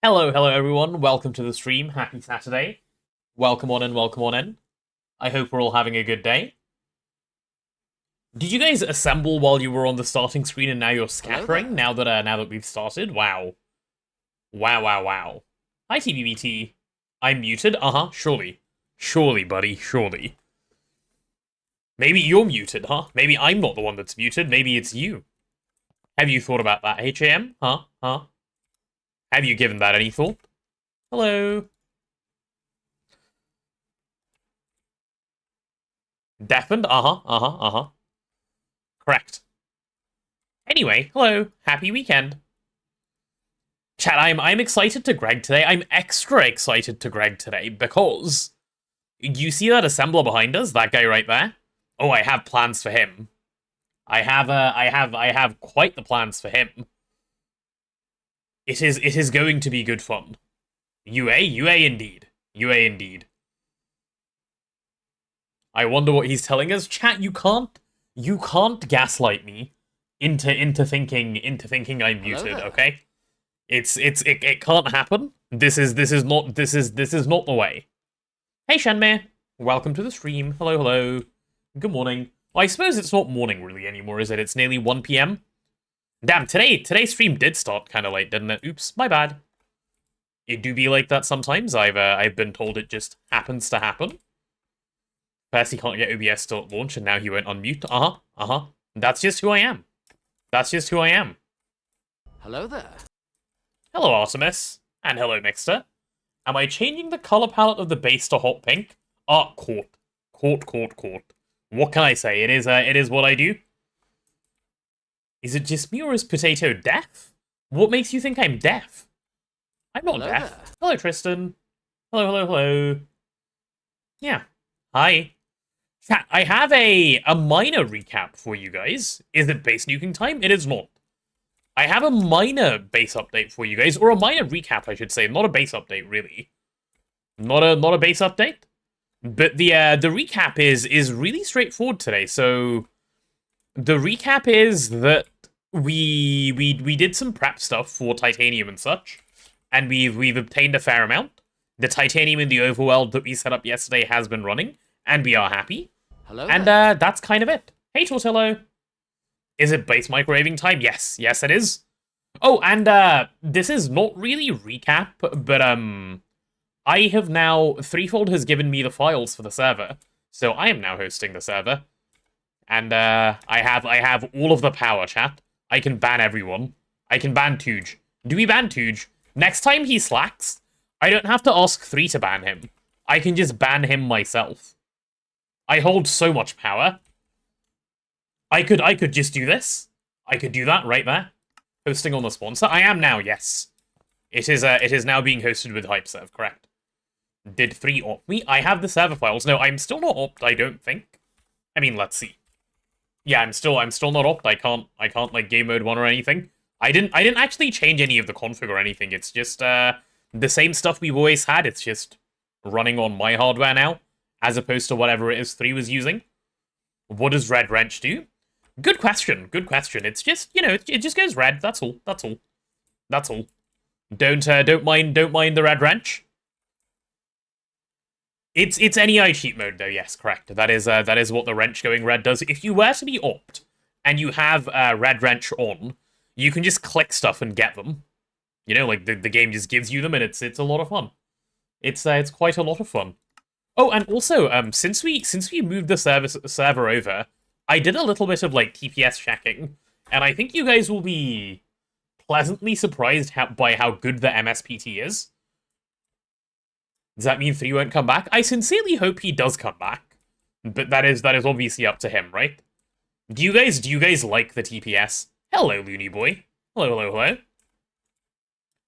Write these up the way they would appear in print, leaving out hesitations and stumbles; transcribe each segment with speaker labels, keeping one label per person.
Speaker 1: Hello everyone. Welcome to the stream. Happy Saturday. Welcome on in, welcome on in. I hope we're all having a good day. Did you guys assemble while you were on the starting screen and now you're scattering? Now that we've started? Wow. Wow. Hi TBBT. I'm muted? Surely. Surely, buddy, surely. Maybe you're muted, huh? Maybe I'm not the one that's muted, maybe it's you. Have you thought about that, HAM? Huh? Have you given that any thought? Hello. Deafened? Correct. Anyway, hello. Happy weekend. Chat, I'm excited to Greg today. I'm extra excited to Greg today because you see that assembler behind us? That guy right there? Oh, I have plans for him. I have quite the plans for him. It is going to be good fun. UA indeed. UA indeed. I wonder what he's telling us. Chat, you can't gaslight me into thinking I'm muted, okay? It can't happen. This is not the way. Hey Shenmei, welcome to the stream. Hello. Good morning. Well, I suppose it's not morning really anymore, is it? It's nearly 1 PM. Damn, today's stream did start kind of late, didn't it? Oops, my bad. It do be like that sometimes. I've been told it just happens to happen. First he can't get OBS still at launch, and now he went unmute. That's just who I am.
Speaker 2: Hello there.
Speaker 1: Hello, Artemis. And hello, Mixter. Am I changing the color palette of the base to hot pink? Court. What can I say? It is what I do. Is it just me, or is Potato deaf? What makes you think I'm deaf? I'm not deaf. There. Hello, Tristan. Hello. Yeah. Hi. Chat, I have a minor recap for you guys. Is it base nuking time? It is not. I have a minor base update for you guys, or a minor recap, I should say. Not a base update, really. Not a base update. But the recap is really straightforward today. So the recap is that we did some prep stuff for titanium and such, and we've obtained a fair amount. The titanium in the overworld that we set up yesterday has been running, and we are happy.
Speaker 2: Hello.
Speaker 1: And that's kind of it. Hey Tortillo. Is it base microwaving time? Yes, it is. Oh, and this is not really recap, but I have now Threefold has given me the files for the server, so I am now hosting the server. And I have all of the power, chat. I can ban everyone. I can ban Tooge. Do we ban Tooge? Next time he slacks, I don't have to ask 3 to ban him. I can just ban him myself. I hold so much power. I could just do this. I could do that right there. Hosting on the sponsor. I am now, yes. It is now being hosted with HypeSrv, correct. Did 3 opt me? I have the server files. No, I'm still not opt, I don't think. I mean, let's see. Yeah, I'm still not opt. I can't like game mode 1 or anything. I didn't actually change any of the config or anything. It's just the same stuff we've always had. It's just running on my hardware now, as opposed to whatever it is 3 was using. What does Red Wrench do? Good question. It's just, you know, it just goes red. That's all. Don't mind the Red Wrench. It's NEI cheat mode though. Yes, correct. That is what the wrench going red does. If you were to be opt and you have Red Wrench on, you can just click stuff and get them. You know, like the game just gives you them, and it's a lot of fun. It's quite a lot of fun. Oh, and also since we moved the server over, I did a little bit of like TPS checking, and I think you guys will be pleasantly surprised by how good the MSPT is. Does that mean 3 won't come back? I sincerely hope he does come back, but that is obviously up to him, right? Do you guys like the TPS? Hello, Looney Boy. Hello.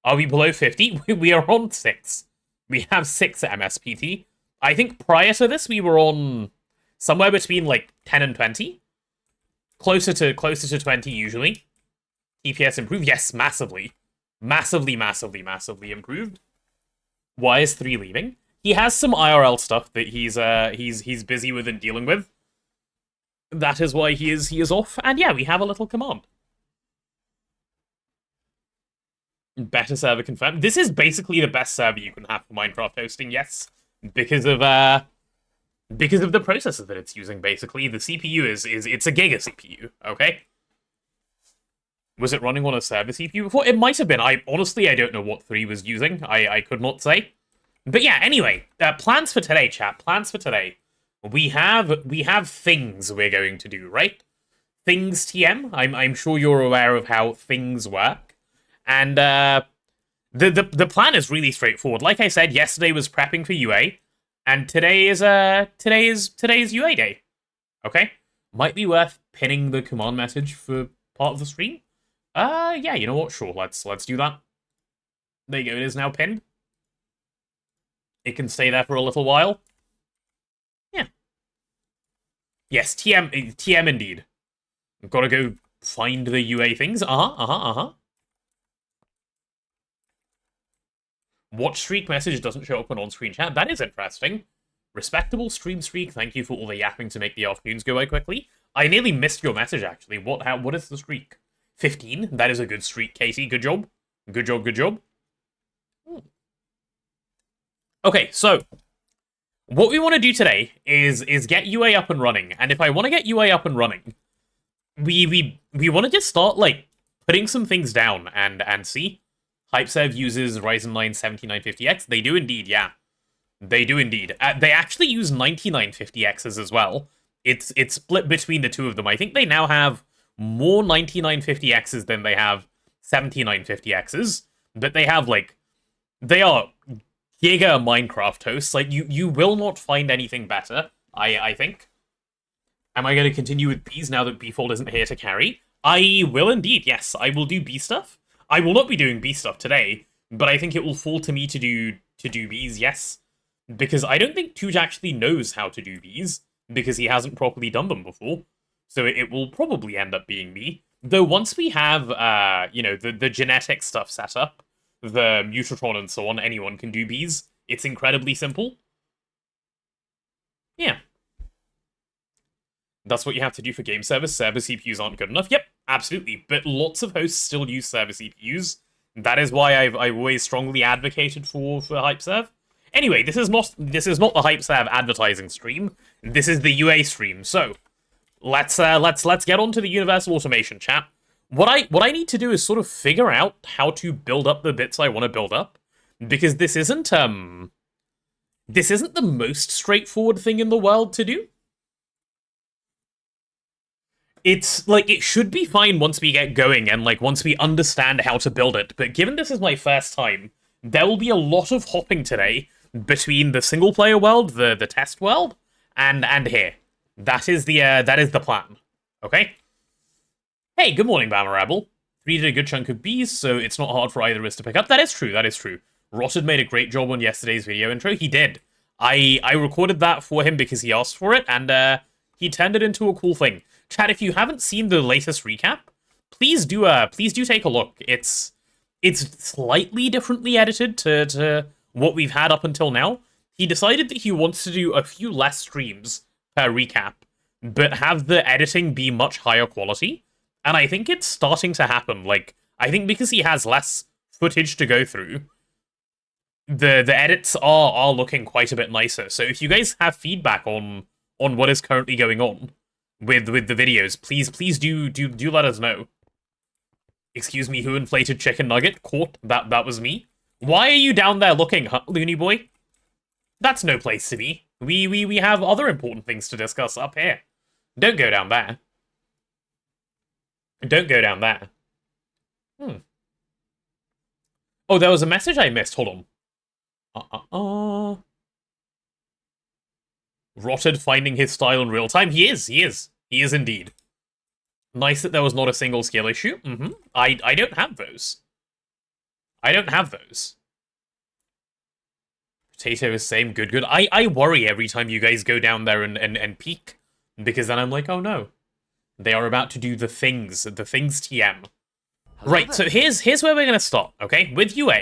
Speaker 1: Are we below 50? We are on 6. We have 6 MSPT. I think prior to this we were on somewhere between like 10 and 20. Closer to 20 usually. TPS improved? Yes, massively. Massively improved. Why is 3 leaving? He has some IRL stuff that he's busy with and dealing with. That is why he is off. And yeah, we have a little command. Better server confirmed. This is basically the best server you can have for Minecraft hosting, yes. Because of the processor that it's using, basically. The CPU it's a Giga CPU, okay? Was it running on a server CPU before? It might have been. Honestly, I don't know what 3 was using. I could not say. But yeah, anyway, plans for today, chat. Plans for today. We have things we're going to do, right? Things TM. I'm sure you're aware of how things work. And the plan is really straightforward. Like I said, yesterday was prepping for UA, and today's UA day. Okay? Might be worth pinning the command message for part of the stream. Yeah, you know what? Sure, let's do that. There you go, it is now pinned. It can stay there for a little while. Yeah. Yes, TM indeed. I've got to go find the UA things. Watch streak message doesn't show up on on-screen chat. That is interesting. Respectable stream streak. Thank you for all the yapping to make the afternoons go by quickly. I nearly missed your message, actually. What is the streak? 15? That is a good streak, Casey. Good job. Good job, good job. Okay, so what we want to do today is get UA up and running. And if I want to get UA up and running, we want to just start, like, putting some things down and see. HypeSrv uses Ryzen 9 7950X. They do indeed, yeah. They do indeed. They actually use 9950Xs as well. It's split between the two of them. I think they now have more 9950Xs than they have 7950Xs. But they have, like, they are giga Minecraft hosts. Like, you will not find anything better, I think. Am I going to continue with Bs now that Bfold isn't here to carry? I will indeed, yes. I will do B stuff. I will not be doing B stuff today, but I think it will fall to me to do Bs, yes. Because I don't think Tuj actually knows how to do Bs, because he hasn't properly done them before. So it will probably end up being me. Though once we have, you know, the genetic stuff set up, the Mutatron and so on, anyone can do Bs. It's incredibly simple. Yeah. That's what you have to do for game service. Server CPUs aren't good enough. Yep, absolutely. But lots of hosts still use server CPUs. That is why I've always strongly advocated for HypeSrv. Anyway, this is not the HypeSrv advertising stream. This is the UA stream. So let's get on to the universal automation, chat. What I need to do is sort of figure out how to build up the bits I want to build up, because this isn't the most straightforward thing in the world to do. It's, like, it should be fine once we get going and, like, once we understand how to build it. But given this is my first time, there will be a lot of hopping today between the single-player world, the test world, and here. That is the plan. Okay? Hey, good morning, Bama Rabble. 3 did a good chunk of Bs, so it's not hard for either of us to pick up. That is true, that is true. Rotted made a great job on yesterday's video intro. He did. I recorded that for him because he asked for it, and he turned it into a cool thing. Chat, if you haven't seen the latest recap, please do take a look. It's slightly differently edited to what we've had up until now. He decided that he wants to do a few less streams per recap, but have the editing be much higher quality. And I think it's starting to happen. Like, I think because he has less footage to go through, the edits are looking quite a bit nicer. So if you guys have feedback on what is currently going on with the videos, please do let us know. Excuse me, who inflated Chicken Nugget? Caught. That was me. Why are you down there looking, huh, Looney Boy? That's no place to be. We have other important things to discuss up here. Don't go down there. Don't go down there. Oh, there was a message I missed. Hold on. Rotted finding his style in real time. He is indeed. Nice that there was not a single skill issue. I don't have those. Potato is same. Good. I worry every time you guys go down there and peek, because then I'm like, oh no. They are about to do the things TM. Right, so here's where we're going to start, okay? With UA,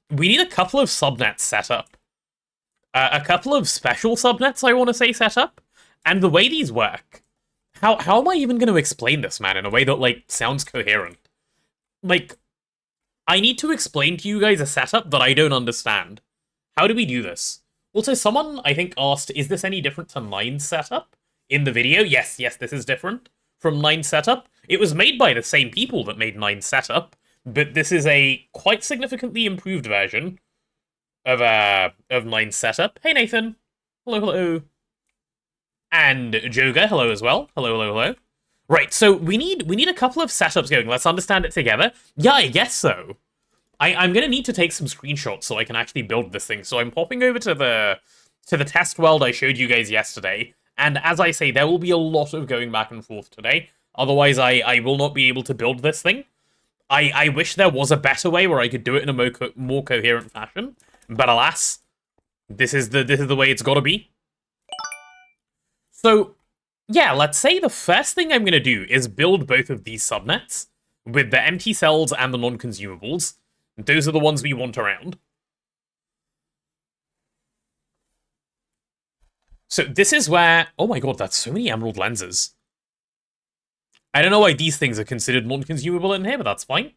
Speaker 1: we need a couple of subnets set up. A couple of special subnets, I want to say, set up. And the way these work, how am I even going to explain this, man, in a way that, like, sounds coherent? Like, I need to explain to you guys a setup that I don't understand. How do we do this? Also, someone, I think, asked, is this any different to 9's setup in the video? Yes, this is different from 9's setup. It was made by the same people that made 9's setup, but this is a quite significantly improved version of 9's setup. Hey, Nathan. Hello. And Joga, hello as well. Hello. Right, so we need a couple of setups going. Let's understand it together. Yeah, I guess so. I'm gonna need to take some screenshots so I can actually build this thing. So I'm popping over to the test world I showed you guys yesterday. And as I say, there will be a lot of going back and forth today. Otherwise, I will not be able to build this thing. I wish there was a better way where I could do it in a more coherent fashion. But alas, this is the way it's gotta be. So, yeah, let's say the first thing I'm gonna do is build both of these subnets with the empty cells and the non-consumables. Those are the ones we want around. So this is where... Oh my god, that's so many emerald lenses. I don't know why these things are considered non-consumable in here, but that's fine.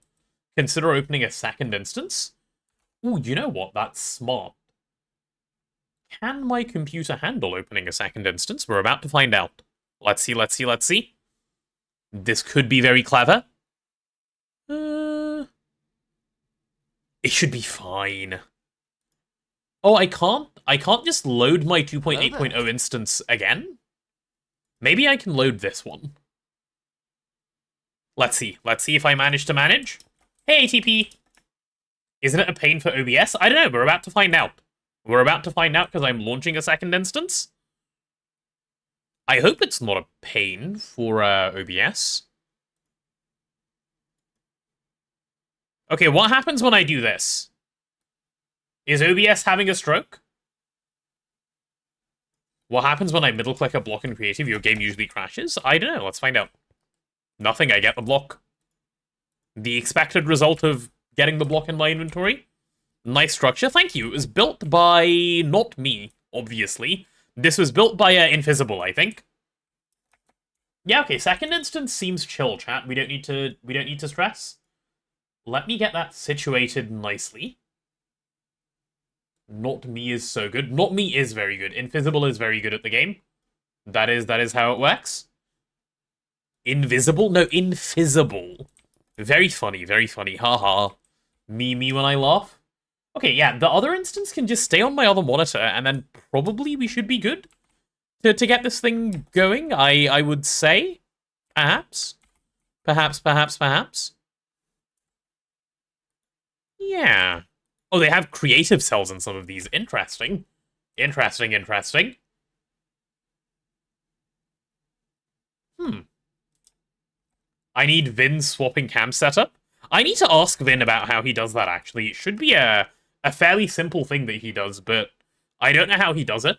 Speaker 1: Consider opening a second instance. Ooh, you know what? That's smart. Can my computer handle opening a second instance? We're about to find out. Let's see. This could be very clever. It should be fine. Oh, I can't just load my 2.8.0 instance again? Maybe I can load this one. Let's see if I manage to manage. Hey, ATP! Isn't it a pain for OBS? I don't know, we're about to find out. We're about to find out because I'm launching a second instance. I hope it's not a pain for OBS. Okay, what happens when I do this? Is OBS having a stroke? What happens when I middle-click a block in creative? Your game usually crashes? I don't know, let's find out. Nothing, I get the block. The expected result of getting the block in my inventory? Nice structure, thank you. It was built by... not me, obviously. This was built by Invisible, I think. Yeah, okay, second instance seems chill, chat. We don't need to stress. Let me get that situated nicely. Not me is so good. Not me is very good. Invisible is very good at the game. That is how it works. Invisible? No, Invisible. Very funny, haha. Me when I laugh. Okay, yeah, the other instance can just stay on my other monitor, and then probably we should be good to get this thing going, I would say. Perhaps. Perhaps. Yeah. Oh, they have creative cells in some of these. Interesting. Interesting. I need Vin's swapping cam setup. I need to ask Vin about how he does that, actually. It should be a fairly simple thing that he does, but I don't know how he does it.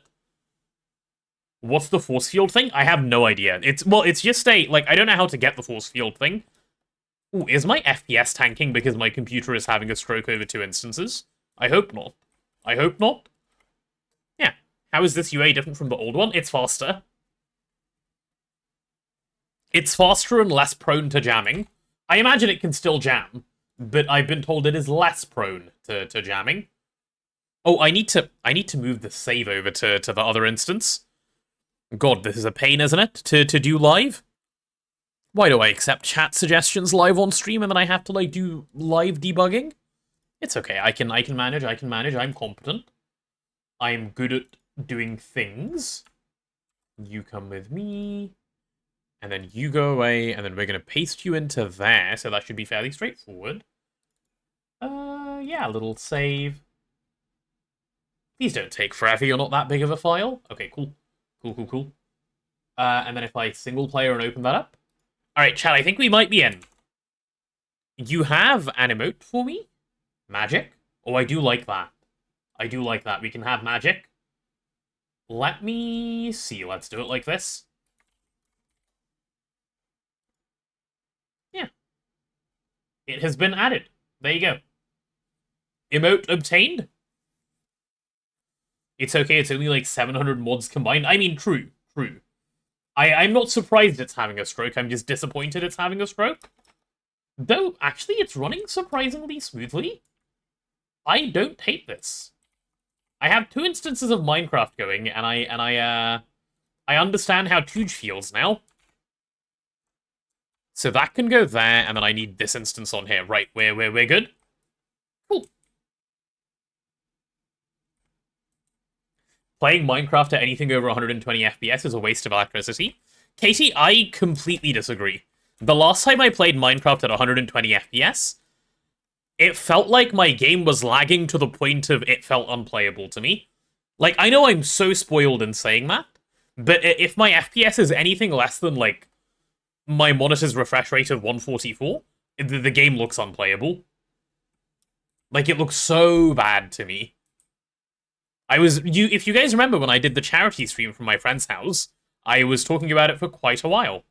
Speaker 1: What's the force field thing? I have no idea. It's just a, like, I don't know how to get the force field thing. Ooh, is my FPS tanking because my computer is having a stroke over 2 instances? I hope not. Yeah. How is this UA different from the old one? It's faster. It's faster and less prone to jamming. I imagine it can still jam, but I've been told it is less prone to jamming. Oh, I need to move the save over to the other instance. God, this is a pain, isn't it? To do live? Why do I accept chat suggestions live on stream and then I have to, like, do live debugging? It's okay, I can manage, I'm competent. I'm good at doing things. You come with me. And then you go away, and then we're going to paste you into there, so that should be fairly straightforward. Yeah, a little save. Please don't take forever, you're not that big of a file. Okay, cool. Cool. And then if I single player and open that up. Alright, chat, I think we might be in. You have an emote for me? Magic? Oh, I do like that. We can have magic. Let me see, let's do it like this. Yeah. It has been added. There you go. Emote obtained? It's okay, it's only like 700 mods combined. I mean, true. I'm not surprised it's having a stroke, I'm just disappointed it's having a stroke. Though, actually, it's running surprisingly smoothly. I don't hate this. I have 2 instances of Minecraft going, and I understand how Tooge feels now. So that can go there, and then I need this instance on here. Right, we're good? Cool. Playing Minecraft at anything over 120 FPS is a waste of electricity. Katie, I completely disagree. The last time I played Minecraft at 120 FPS, it felt like my game was lagging to the point of it felt unplayable to me. Like, I know I'm so spoiled in saying that, but if my FPS is anything less than, like, my monitor's refresh rate of 144, the game looks unplayable. Like, it looks so bad to me. If you guys remember when I did the charity stream from my friend's house, I was talking about it for quite a while.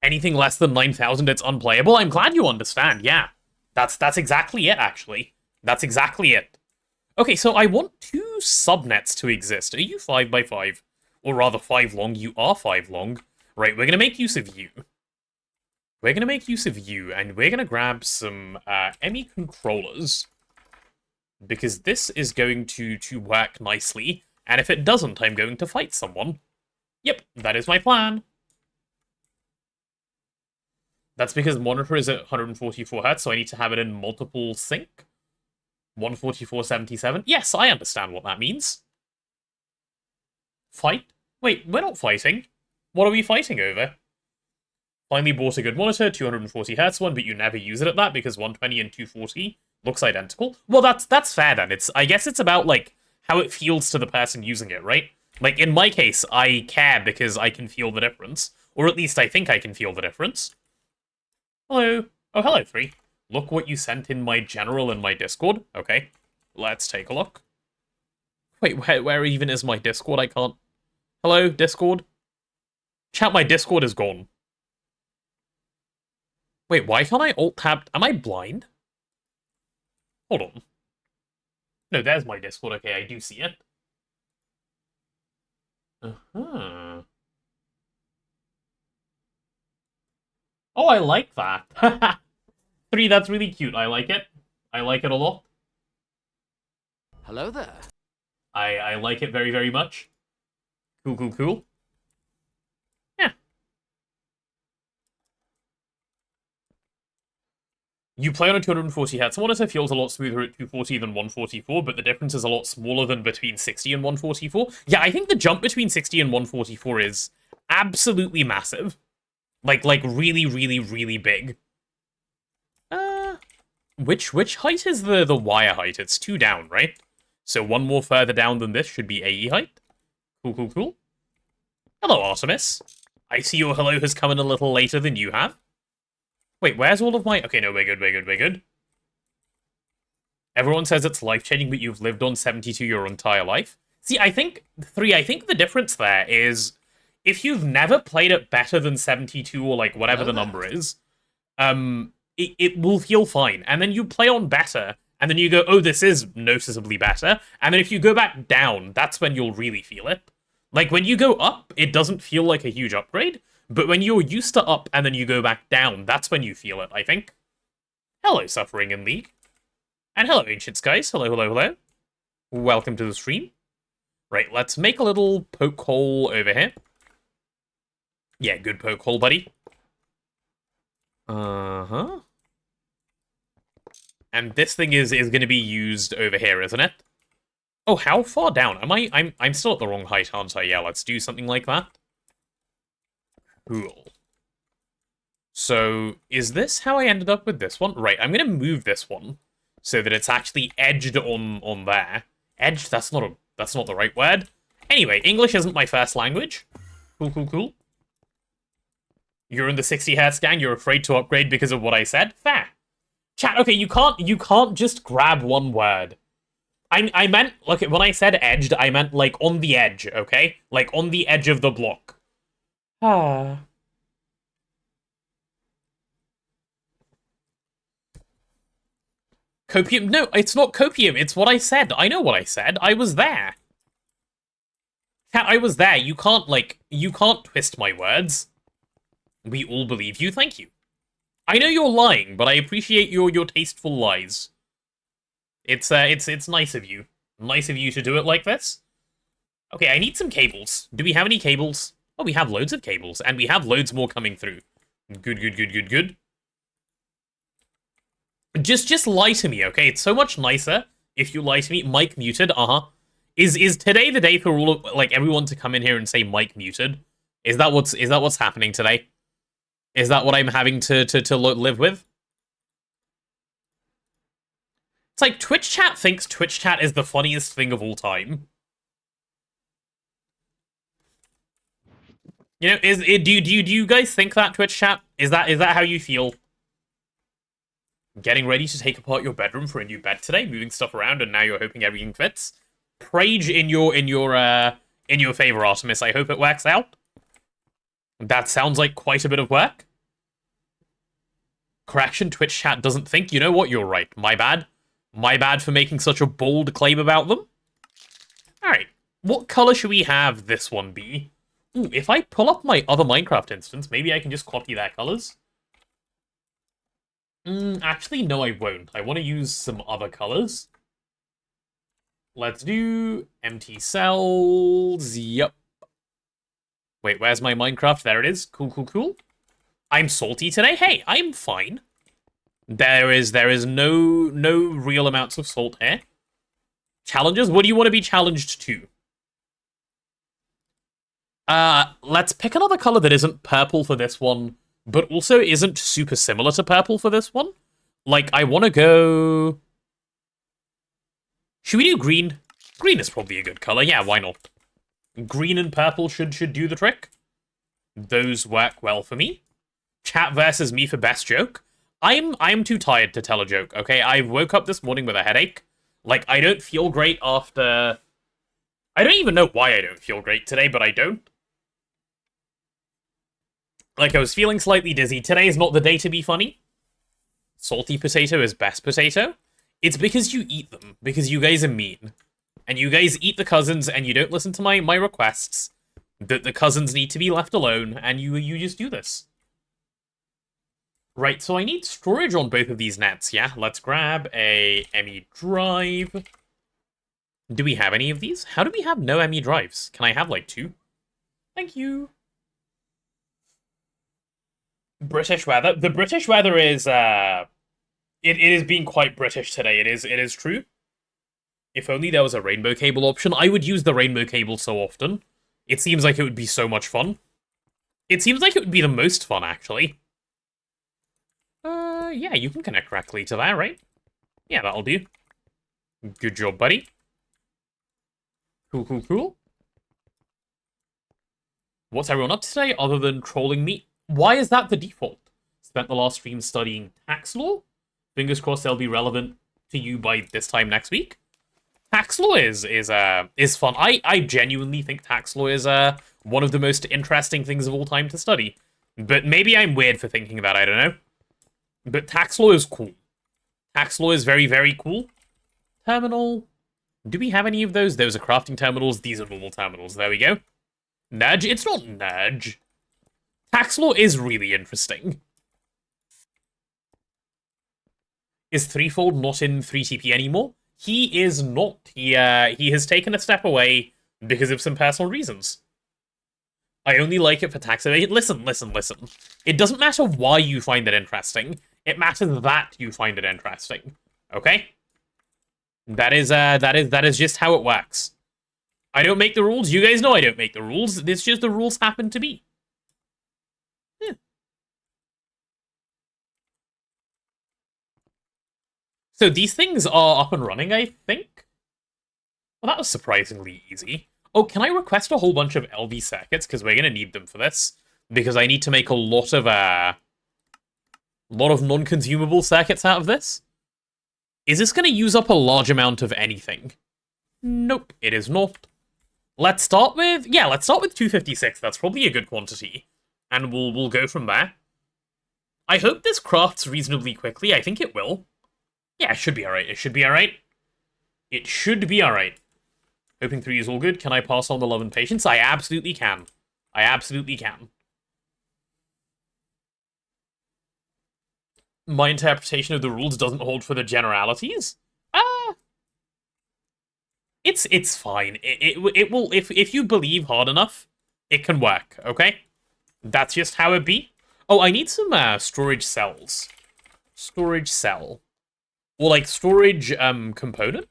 Speaker 1: Anything less than 9,000, it's unplayable? I'm glad you understand, yeah. That's exactly it, actually. That's exactly it. Okay, so I want 2 subnets to exist. Are you 5x5? Or rather 5 long, you are 5 long. Right, we're gonna make use of you. We're gonna make use of you, and we're gonna grab some ME controllers. Because this is going to work nicely, and if it doesn't, I'm going to fight someone. Yep, that is my plan. That's because monitor is at 144 Hz, so I need to have it in multiple sync. 144.77. Yes, I understand what that means. Fight? Wait, we're not fighting. What are we fighting over? Finally bought a good monitor, 240Hz one, but you never use it at that because 120 and 240 looks identical. Well, that's fair then. I guess it's about, like, how it feels to the person using it, right? Like, in my case, I care because I can feel the difference. Or at least I think I can feel the difference. Hello. Oh, hello, 3. Look what you sent in my general and my Discord. Okay, let's take a look. Wait, where even is my Discord? I can't... Hello, Discord? Chat, my Discord is gone. Wait, why can't I alt-tab... Am I blind? Hold on. No, there's my Discord. Okay, I do see it. Uh-huh. Oh, I like that. 3, that's really cute. I like it. I like it a lot.
Speaker 2: Hello there.
Speaker 1: I like it very, very much. Cool, cool, cool. Yeah. You play on a 240Hz monitor, feels a lot smoother at 240 than 144, but the difference is a lot smaller than between 60 and 144. Yeah, I think the jump between 60 and 144 is absolutely massive. Like really, really, really big. Which height is the wire height? It's 2 down, right? So 1 more further down than this should be AE height. Cool, cool, cool. Hello, Artemis. I see your hello has come in a little later than you have. Wait, where's all of my... Okay, no, we're good, we're good, we're good. Everyone says it's life-changing, but you've lived on 72 your entire life. See, I think... 3, I think the difference there is... If you've never played it better than 72 or, like, whatever the number is, it will feel fine. And then you play on better, and then you go, oh, this is noticeably better. And then if you go back down, that's when you'll really feel it. Like, when you go up, it doesn't feel like a huge upgrade. But when you're used to up and then you go back down, that's when you feel it, I think. Hello, Suffering in League. And hello, Ancient Skies. Hello, hello, hello. Welcome to the stream. Right, let's make a little poke hole over here. Yeah, good poke hole, buddy. Uh-huh. And this thing is going to be used over here, isn't it? Oh, how far down? I'm still at the wrong height, aren't I? Yeah, let's do something like that. Cool. So, is this how I ended up with this one? Right, I'm going to move this one so that it's actually edged on there. Edged? That's not the right word. Anyway, English isn't my first language. Cool, cool, cool. You're in the 60 Hz gang, you're afraid to upgrade because of what I said? Fair. Chat, okay, you can't just grab one word. I meant, look, when I said edged, I meant, like, on the edge, okay? Like, on the edge of the block. Ah. Copium? No, it's not copium, it's what I said. I know what I said. I was there. Chat, I was there. You can't twist my words. We all believe you, thank you. I know you're lying, but I appreciate your tasteful lies. It's nice of you. Nice of you to do it like this. Okay, I need some cables. Do we have any cables? Oh, we have loads of cables, and we have loads more coming through. Good, good, good, good, good. Just lie to me, okay? It's so much nicer if you lie to me. Mic muted, Is today the day for all of, like, everyone to come in here and say mic muted? Is that what's happening today? Is that what I'm having to live with? It's like Twitch chat thinks Twitch chat is the funniest thing of all time. You know, do you guys think that, Twitch chat? Is that how you feel? Getting ready to take apart your bedroom for a new bed today, moving stuff around, and now you're hoping everything fits. Prage in your favor, Artemis. I hope it works out. That sounds like quite a bit of work. Correction, Twitch chat doesn't think. You know what? You're right. My bad. My bad for making such a bold claim about them. Alright. What color should we have this one be? Ooh, if I pull up my other Minecraft instance, maybe I can just copy their colors. Actually, no, I won't. I want to use some other colors. Let's do empty cells. Yep. Wait, where's my Minecraft? There it is. Cool, cool, cool. I'm salty today. Hey, I'm fine. There is no real amounts of salt here. Challenges? What do you want to be challenged to? Let's pick another color that isn't purple for this one, but also isn't super similar to purple for this one. Like, I want to go... Should we do green? Green is probably a good color. Yeah, why not? Green and purple should do the trick. Those work well for me. Chat versus me for best joke. I'm too tired to tell a joke, okay? I woke up this morning with a headache. Like, I don't feel great after... I don't even know why I don't feel great today, but I don't. Like, I was feeling slightly dizzy. Today is not the day to be funny. Salty potato is best potato. It's because you eat them. Because you guys are mean. And you guys eat the cousins, and you don't listen to my requests. That the cousins need to be left alone, and you just do this. Right, so I need storage on both of these nets, yeah? Let's grab a ME drive. Do we have any of these? How do we have no ME drives? Can I have, like, 2? Thank you. British weather. The British weather is, it is being quite British today. It is true. If only there was a rainbow cable option. I would use the rainbow cable so often. It seems like it would be so much fun. It seems like it would be the most fun, actually. Yeah, you can connect correctly to that, right? Yeah, that'll do. Good job, buddy. Cool, cool, cool. What's everyone up to today, other than trolling me? Why is that the default? Spent the last stream studying tax law? Fingers crossed they'll be relevant to you by this time next week. Tax law is fun. I genuinely think tax law is one of the most interesting things of all time to study. But maybe I'm weird for thinking that, I don't know. But tax law is cool. Tax law is very, very cool. Terminal. Do we have any of those? Those are crafting terminals. These are normal terminals. There we go. Nudge? It's not nudge. Tax law is really interesting. Is Threefold not in 3TP anymore? He is not. He has taken a step away because of some personal reasons. I only like it for tax evasion. Listen, listen, listen. It doesn't matter why you find it interesting. It matters that you find it interesting. Okay? That is just how it works. I don't make the rules. You guys know I don't make the rules. It's just the rules happen to be. Yeah. So these things are up and running, I think. Well, that was surprisingly easy. Oh, can I request a whole bunch of LV circuits? Because we're going to need them for this. Because I need to make a lot of non-consumable circuits out of this. Is this going to use up a large amount of anything? Nope, it is not. Let's start with... Yeah, let's start with 256. That's probably a good quantity. And we'll go from there. I hope this crafts reasonably quickly. I think it will. Yeah, it should be alright. It should be alright. It should be alright. Hoping 3 is all good. Can I pass on the love and patience? I absolutely can. I absolutely can. my interpretation of the rules doesn't hold for the generalities. It's fine. It will, if you believe hard enough, it can work, okay? That's just how it be. Oh, I need some storage cells. Storage cell. Or like storage component.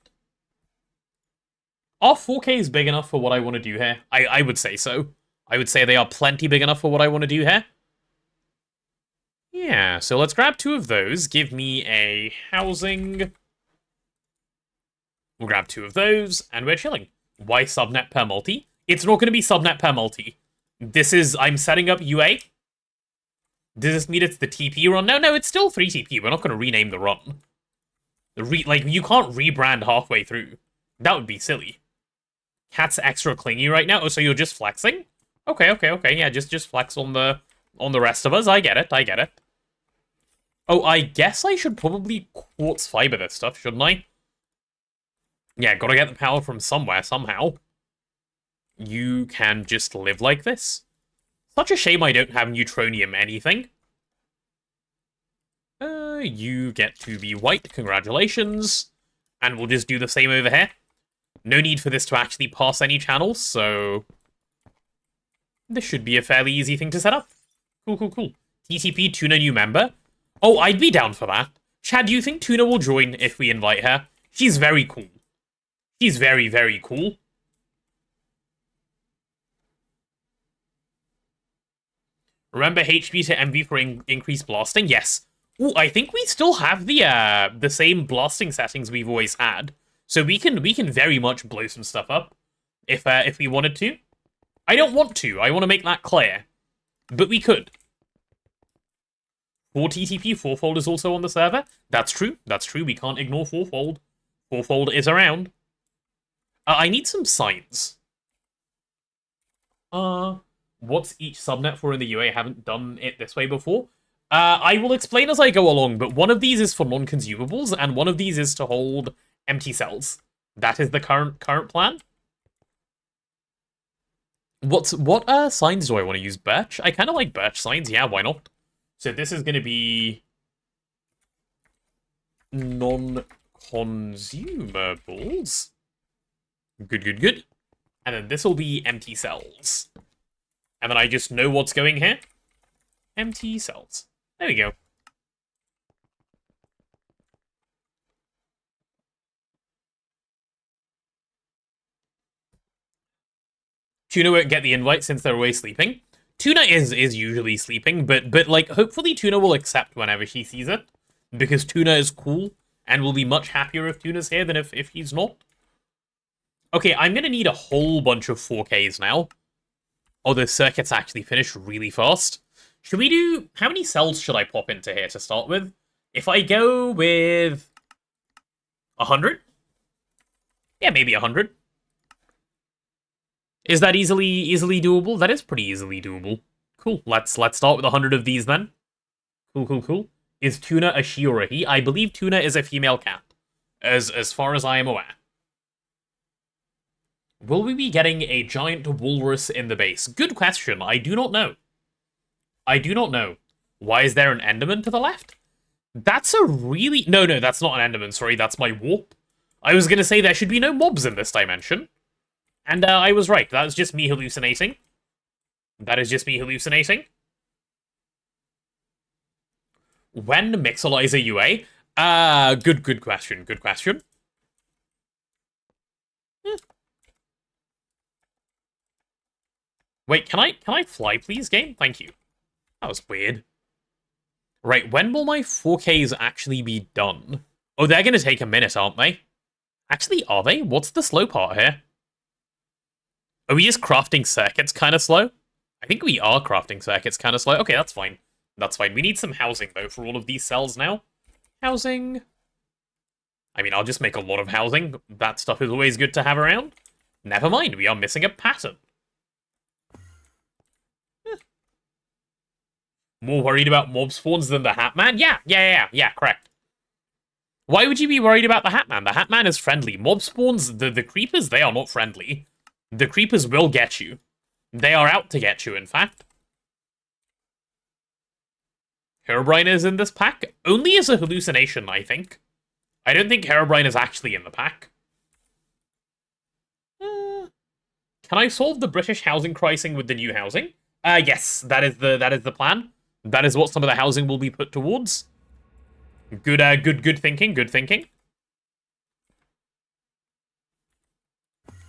Speaker 1: Are 4Ks big enough for what I want to do here? I would say so. I would say they are plenty big enough for what I want to do here. Yeah, so let's grab 2 of those. Give me a housing. We'll grab 2 of those, and we're chilling. Why subnet per multi? It's not going to be subnet per multi. This is, I'm setting up UA. Does this mean it's the TP run? No, it's still 3TP. We're not going to rename the run. Like, you can't rebrand halfway through. That would be silly. Cat's extra clingy right now. Oh, so you're just flexing? Okay. Yeah, just flex on the rest of us. I get it. Oh, I guess I should probably quartz fiber this stuff, shouldn't I? Yeah, gotta get the power from somewhere, somehow. You can just live like this. Such a shame I don't have neutronium anything. You get to be white, congratulations. And we'll just do the same over here. No need for this to actually pass any channels, so... this should be a fairly easy thing to set up. Cool. TTP Tuna new member. Oh, I'd be down for that. Chad, do you think Tuna will join if we invite her? She's very cool. She's very, very cool. Remember HP to MV for increased blasting? Yes. Ooh, I think we still have the same blasting settings we've always had. So we can very much blow some stuff up if we wanted to. I don't want to. I want to make that clear. But we could. 4 TTP, 4-fold is also on the server. That's true. We can't ignore 4-fold. 4-fold is around. I need some signs. What's each subnet for in the UA? I haven't done it this way before. I will explain as I go along, but one of these is for non-consumables, and one of these is to hold empty cells. That is the current plan. What signs do I want to use? Birch? I kind of like birch signs. Yeah, why not? So this is going to be non-consumables. Good. And then this will be empty cells. And then I just know what's going here. Empty cells. There we go. Tuna won't get the invite since they're always sleeping. Tuna is usually sleeping, but like hopefully Tuna will accept whenever she sees it. Because Tuna is cool and will be much happier if Tuna's here than if he's not. Okay, I'm gonna need a whole bunch of 4Ks now. Oh, the circuit's actually finished really fast. Should we do... how many cells should I pop into here to start with? If I go with... 100? Yeah, maybe 100. Is that easily doable? That is pretty easily doable. Cool, let's start with 100 of these then. Cool. Is Tuna a she or a he? I believe Tuna is a female cat. As far as I am aware. Will we be getting a giant walrus in the base? Good question. I do not know. Why is there an Enderman to the left? That's a really... No, that's not an Enderman. Sorry, that's my warp. I was going to say there should be no mobs in this dimension. And I was right. That was just me hallucinating. When Mixelizer UA? Good question. Wait, can I fly, please, game? Thank you. That was weird. Right, when will my 4Ks actually be done? Oh, they're gonna take a minute, aren't they? Actually, are they? What's the slow part here? Are we just crafting circuits kind of slow? I think we are crafting circuits kind of slow. Okay, that's fine. We need some housing, though, for all of these cells now. Housing. I mean, I'll just make a lot of housing. That stuff is always good to have around. Never mind, we are missing a pattern. More worried about mob spawns than the Hatman? Yeah, correct. Why would you be worried about the Hatman? The Hatman is friendly. Mob spawns, the creepers, they are not friendly. The creepers will get you. They are out to get you, in fact. Herobrine is in this pack, only as a hallucination, I think. I don't think Herobrine is actually in the pack. Can I solve the British housing crisis with the new housing? Yes, that is the plan. That is what some of the housing will be put towards. Good thinking, good thinking.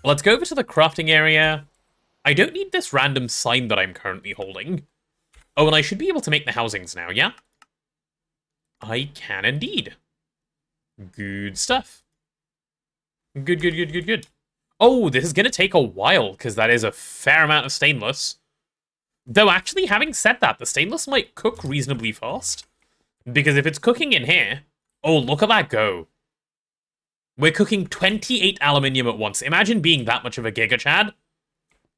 Speaker 1: Let's go over to the crafting area. I don't need this random sign that I'm currently holding. Oh, and I should be able to make the housings now, yeah? I can indeed. Good stuff. Good. Oh, this is going to take a while, because that is a fair amount of stainless. Though, actually, having said that, the stainless might cook reasonably fast. Because if it's cooking in here... Oh, look at that go. We're cooking 28 aluminium at once. Imagine being that much of a Giga Chad.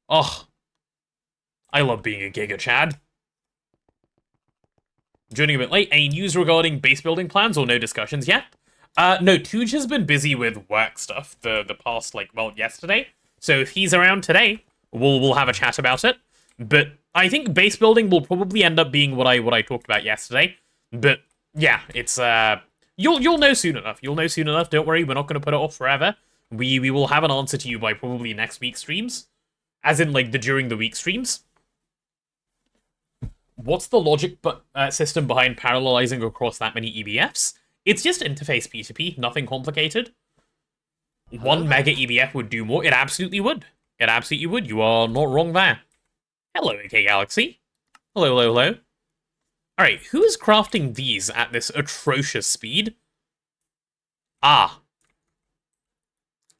Speaker 1: Oh. I love being a Giga Chad. Joining a bit late. Any news regarding base building plans or no discussions yet? No, Tooge has been busy with work stuff the past, yesterday. So if he's around today, we'll have a chat about it. But I think base building will probably end up being what I talked about yesterday. But yeah, it's you'll know soon enough. You'll know soon enough. Don't worry, we're not going to put it off forever. We will have an answer to you by probably next week's streams, as in the during the week streams. What's the logic system behind parallelizing across that many EBFs? It's just interface P2P, nothing complicated. 1 mega EBF would do more. It absolutely would. It absolutely would. You are not wrong there. Hello, AK Galaxy. Hello. Alright, who is crafting these at this atrocious speed? Ah,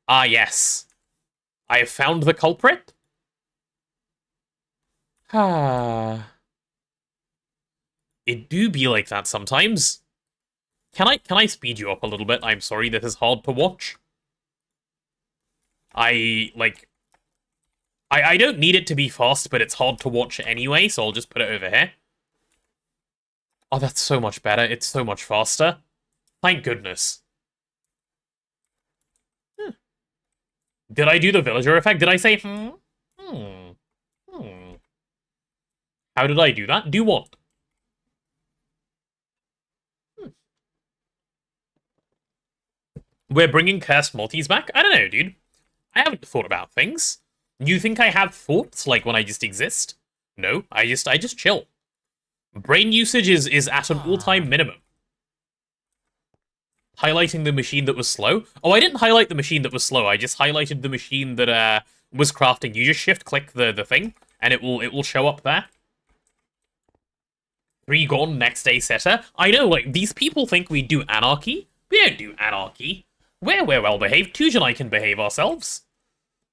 Speaker 1: yes. I have found the culprit. It do be like that sometimes. Can I speed you up a little bit? I'm sorry, this is hard to watch. I don't need it to be fast, but it's hard to watch anyway, so I'll just put it over here. Oh, that's so much better. It's so much faster. Thank goodness. Did I do the villager effect? Did I say, How did I do that? Do what? We're bringing cursed multis back? I don't know, dude. I haven't thought about things. You think I have thoughts, like when I just exist? No, I just chill. Brain usage is at an all-time minimum. Highlighting the machine that was slow? Oh, I didn't highlight the machine that was slow. I just highlighted the machine that was crafting. You just shift-click the thing, and it will show up there. 3 gone, next day setter. I know, these people think we do anarchy. We don't do anarchy. We're well-behaved. Tooge and I can behave ourselves.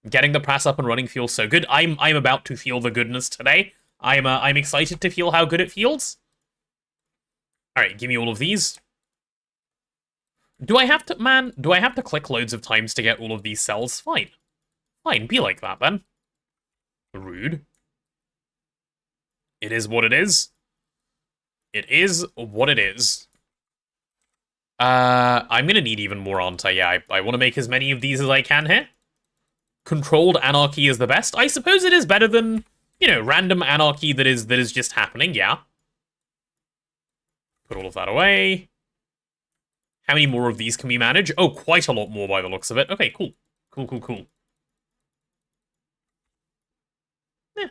Speaker 1: Getting the press up and running feels so good. I'm about to feel the goodness today. I'm excited to feel how good it feels. Alright, give me all of these. Do I have to click loads of times to get all of these cells? Fine. Fine, be like that then. Rude. It is what it is. It is what it is. I'm gonna need even more, aren't I? Yeah, I want to make as many of these as I can here. Controlled anarchy is the best. I suppose it is better than, random anarchy that is just happening, yeah. Put all of that away. How many more of these can we manage? Oh, quite a lot more by the looks of it. Okay, cool. Cool. Yeah.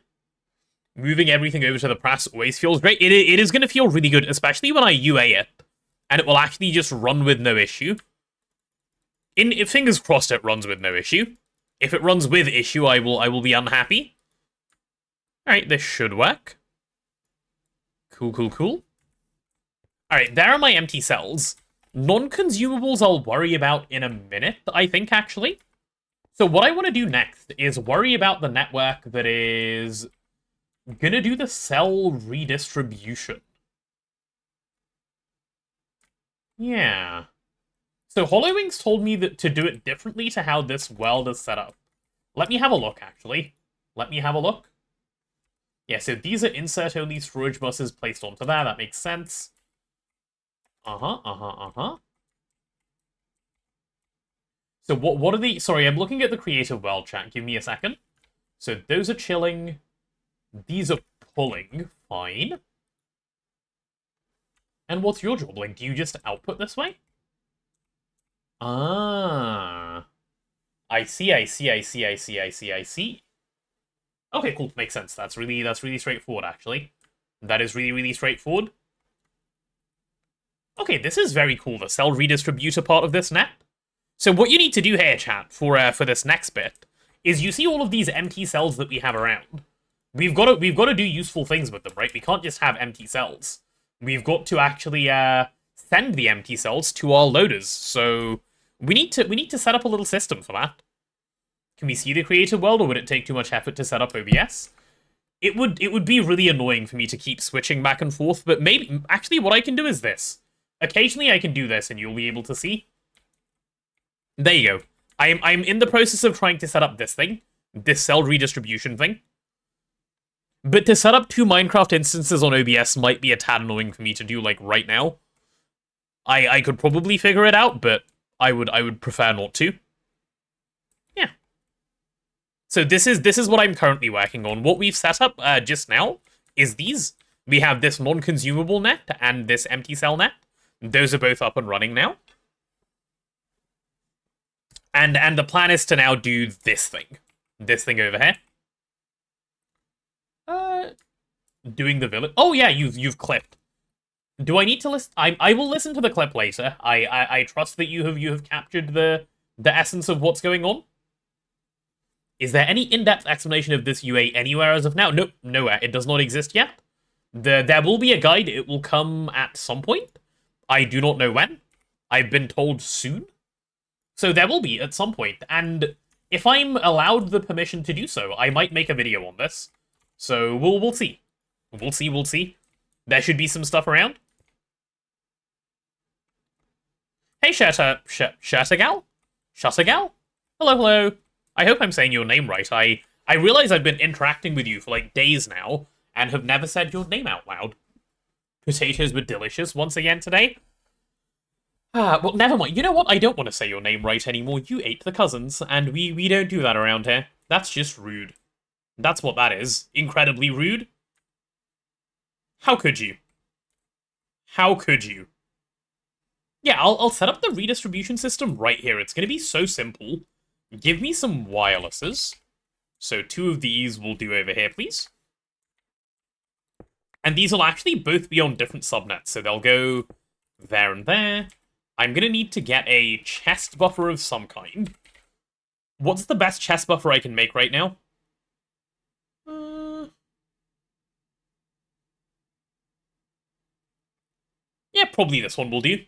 Speaker 1: Moving everything over to the press always feels great. It is going to feel really good, especially when I UA it. And it will actually just run with no issue. If fingers crossed it runs with no issue. If it runs with issue, I will be unhappy. Alright, this should work. Cool. Alright, there are my empty cells. Non-consumables I'll worry about in a minute, I think, actually. So what I want to do next is worry about the network that is gonna do the cell redistribution. Yeah. So HoloWings told me that to do it differently to how this world is set up. Let me have a look, actually. Let me have a look. Yeah, so these are insert-only storage buses placed onto there. That makes sense. So what are the... Sorry, I'm looking at the creative world chat. Give me a second. So those are chilling. These are pulling. Fine. And what's your job? Like, do you just output this way? Ah. I see, I see, I see, I see, I see, I see. Okay, cool. Makes sense. That's really straightforward, actually. That is really straightforward. Okay, this is very cool, the cell redistributor part of this net. So what you need to do here, chat, for this next bit, is you see all of these empty cells that we have around. We've got to do useful things with them, right? We can't just have empty cells. We've got to actually send the empty cells to our loaders. So we need to set up a little system for that. Can we see the creative world, or would it take too much effort to set up OBS? It would be really annoying for me to keep switching back and forth, but maybe actually what I can do is this. Occasionally I can do this and you'll be able to see. There you go. I'm in the process of trying to set up this thing. This cell redistribution thing. But to set up 2 Minecraft instances on OBS might be a tad annoying for me to do, like, right now. I could probably figure it out, but I would prefer not to. Yeah. So this is what I'm currently working on. What we've set up just now is these. We have this non-consumable net and this empty cell net. Those are both up and running now. And the plan is to now do this thing. This thing over here. Doing the village. Oh yeah, you've clipped. Do I need to listen? I will listen to the clip later. I trust that you have captured the essence of what's going on. Is there any in-depth explanation of this UA anywhere as of now? Nope, nowhere. It does not exist yet. There will be a guide. It will come at some point. I do not know when. I've been told soon. So there will be at some point. And if I'm allowed the permission to do so, I might make a video on this. So we'll see. We'll see. There should be some stuff around. Hey, Shuttergal? Hello. I hope I'm saying your name right. I realize I've been interacting with you for, like, days now, and have never said your name out loud. Potatoes were delicious once again today. Well, never mind. You know what? I don't want to say your name right anymore. You ate the cousins, and we don't do that around here. That's just rude. That's what that is. Incredibly rude. How could you? How could you? Yeah, I'll set up the redistribution system right here. It's going to be so simple. Give me some wirelesses. So 2 of these will do over here, please. And these will actually both be on different subnets, so they'll go there and there. I'm going to need to get a chest buffer of some kind. What's the best chest buffer I can make right now? Yeah, probably this one will do.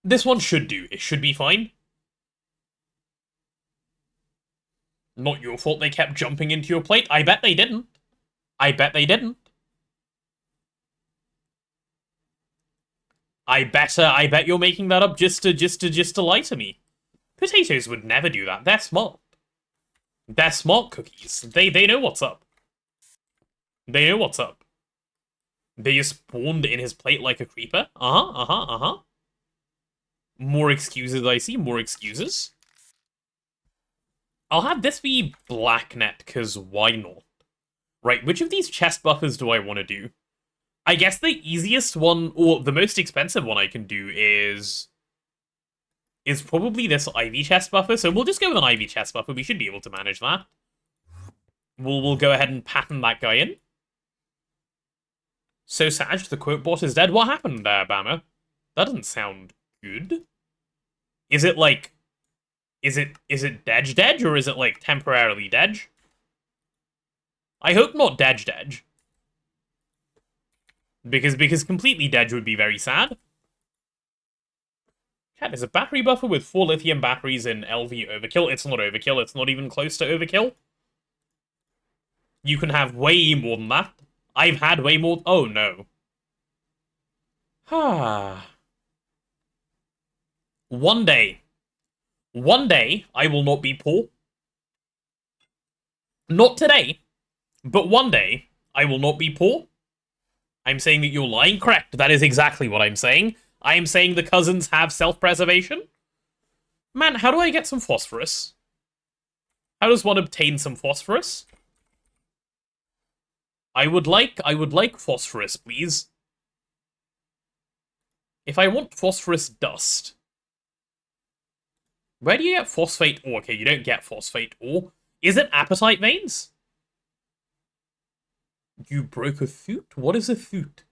Speaker 1: This one should do. It should be fine. Not your fault they kept jumping into your plate. I bet they didn't. I bet you're making that up just to lie to me. Potatoes would never do that. They're smart. They're smart cookies. They know what's up. They know what's up. They just spawned in his plate like a creeper. More excuses, I see. More excuses. I'll have this be blacknet, because why not? Right, which of these chest buffers do I want to do? I guess the easiest one, or the most expensive one I can do is probably this Ivy chest buffer. So we'll just go with an Ivy chest buffer. We should be able to manage that. We'll go ahead and pattern that guy in. So Sag, the quote bot is dead. What happened there, Bammer? That doesn't sound good. Is it like... Is it Dej, or is it, like, temporarily Dej? I hope not Dej. Because completely Dej would be very sad. Cat, is a battery buffer with 4 lithium batteries in LV overkill? It's not overkill, it's not even close to overkill. You can have way more than that. I've had way more... Oh, no. One day, I will not be poor. Not today, but one day, I will not be poor. I'm saying that you're lying. Correct. That is exactly what I'm saying. I am saying the cousins have self-preservation. Man, how do I get some phosphorus? How does one obtain some phosphorus? I would like phosphorus, please. If I want phosphorus dust... Where do you get phosphate ore? Okay, you don't get phosphate ore. Is it apatite veins? You broke a thoot? What is a thoot?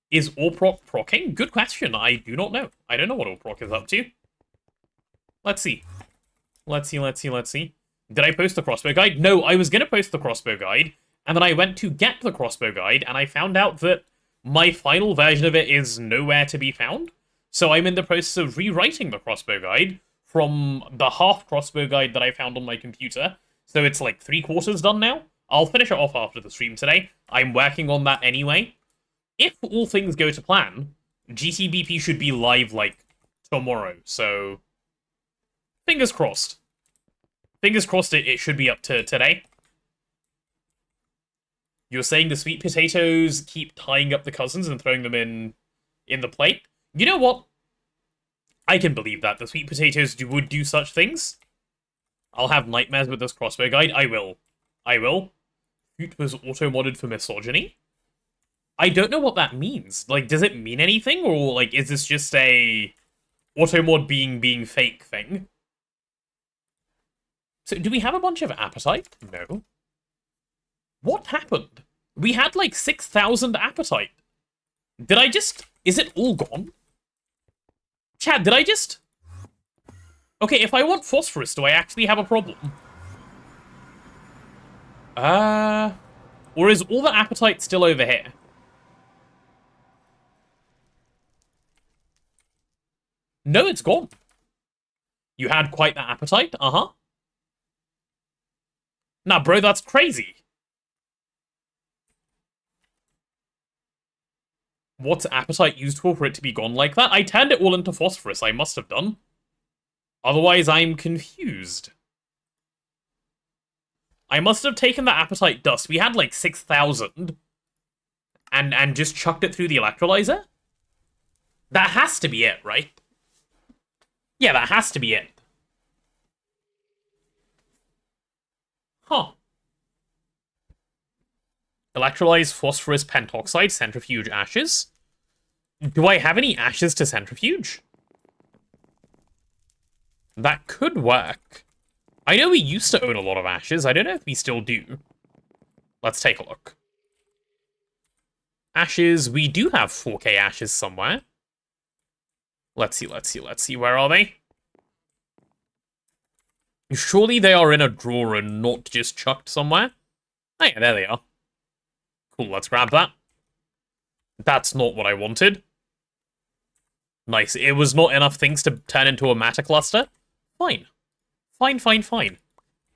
Speaker 1: Is ore proc procking? Good question. I do not know. I don't know what ore proc is up to. Let's see. Let's see. Did I post the crossbow guide? No, I was going to post the crossbow guide, and then I went to get the crossbow guide, and I found out that my final version of it is nowhere to be found. So I'm in the process of rewriting the crossbow guide from the half crossbow guide that I found on my computer. So it's like 3/4 done now. I'll finish it off after the stream today. I'm working on that anyway. If all things go to plan, GTBP should be live, like, tomorrow. So, fingers crossed. Fingers crossed it should be up to today. You're saying the sweet potatoes keep tying up the cousins and throwing them in the plate? You know what? I can believe that. The sweet potatoes would do such things. I'll have nightmares with this crossbow guide. I will. Hoot was auto-modded for misogyny? I don't know what that means. Like, does it mean anything? Or, like, is this just a auto-mod being fake thing? So, do we have a bunch of apatite? No. What happened? We had, like, 6,000 apatite. Did I just... Is it all gone? Chad, did I just... Okay, if I want phosphorus, do I actually have a problem? Or is all the apatite still over here? No, it's gone. You had quite the appetite? Uh-huh. Nah, bro, that's crazy. What's appetite used for it to be gone like that? I turned it all into phosphorus, I must have done. Otherwise, I'm confused. I must have taken the appetite dust. We had like 6,000. And just chucked it through the electrolyzer? That has to be it, right? Yeah, that has to be it. Huh. Electrolyze phosphorus pentoxide, centrifuge ashes. Do I have any ashes to centrifuge? That could work. I know we used to own a lot of ashes. I don't know if we still do. Let's take a look. Ashes. We do have 4K ashes somewhere. Let's see. Where are they? Surely they are in a drawer and not just chucked somewhere. Oh yeah, there they are. Cool, let's grab that. That's not what I wanted. Nice. It was not enough things to turn into a matter cluster. Fine. Fine.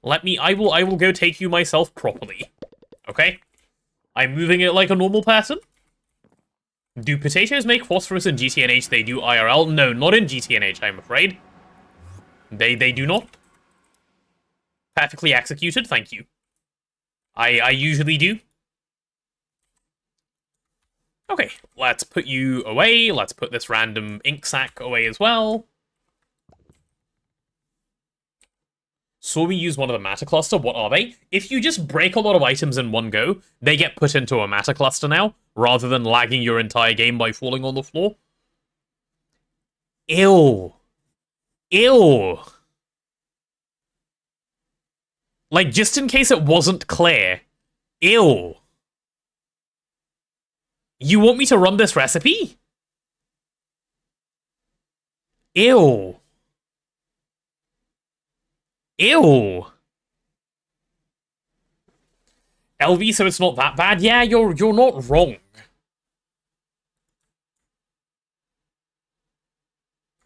Speaker 1: I will go take you myself properly. Okay? I'm moving it like a normal person. Do potatoes make phosphorus in GTNH? They do IRL? No, not in GTNH, I'm afraid. They do not. Perfectly executed, thank you. I usually do. Okay, let's put you away. Let's put this random ink sac away as well. So we use one of the matter cluster. What are they? If you just break a lot of items in one go, they get put into a matter cluster now, rather than lagging your entire game by falling on the floor. Ew. Like, just in case it wasn't clear. Ew. You want me to run this recipe? Ew. LV, so it's not that bad? Yeah, you're not wrong.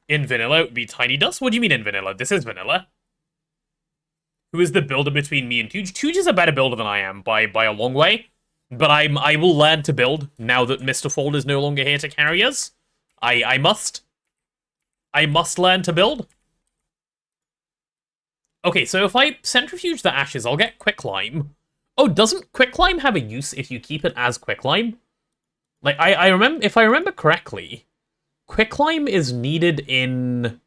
Speaker 1: In vanilla, it would be Tiny Dust? What do you mean in vanilla? This is vanilla. Who is the builder between me and Tooge? Tooge is a better builder than I am, by a long way. But I will learn to build, now that Mr. Fold is no longer here to carry us. I must learn to build. Okay, so if I centrifuge the ashes, I'll get quicklime. Oh, doesn't quicklime have a use if you keep it as quicklime? Like, I remember, if I remember correctly, quicklime is needed in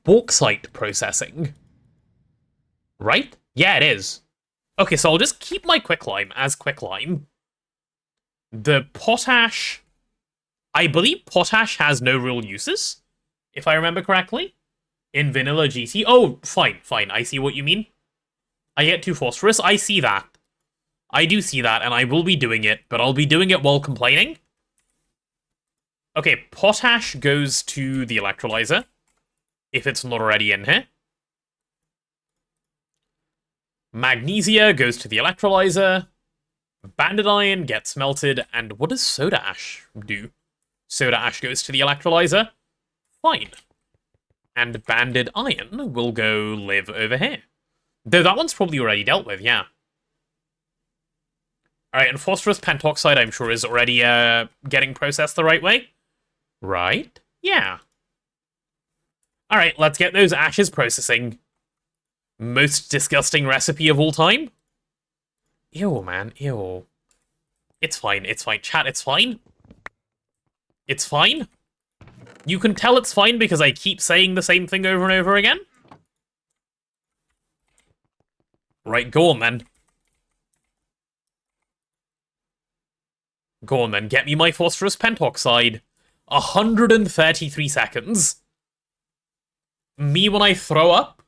Speaker 1: bauxite processing. Right? Yeah, it is. Okay, so I'll just keep my quicklime as quicklime. The potash... I believe potash has no real uses, if I remember correctly, in vanilla GT. Oh, fine, fine. I see what you mean. I get 2 phosphorus. I see that. I do see that, and I will be doing it, but I'll be doing it while complaining. Okay, potash goes to the electrolyzer, if it's not already in here. Magnesia goes to the electrolyzer. Banded iron gets melted, and what does soda ash do? Soda ash goes to the electrolyzer. Fine. And banded iron will go live over here. Though that one's probably already dealt with, yeah. Alright, and phosphorus pentoxide, I'm sure, is already getting processed the right way. Right? Yeah. Alright, let's get those ashes processing. Most disgusting recipe of all time? Ew, man, ew. It's fine, chat, it's fine. It's fine. You can tell it's fine because I keep saying the same thing over and over again. Right, go on then. Go on then, get me my phosphorus pentoxide. 133 seconds. Me when I throw up?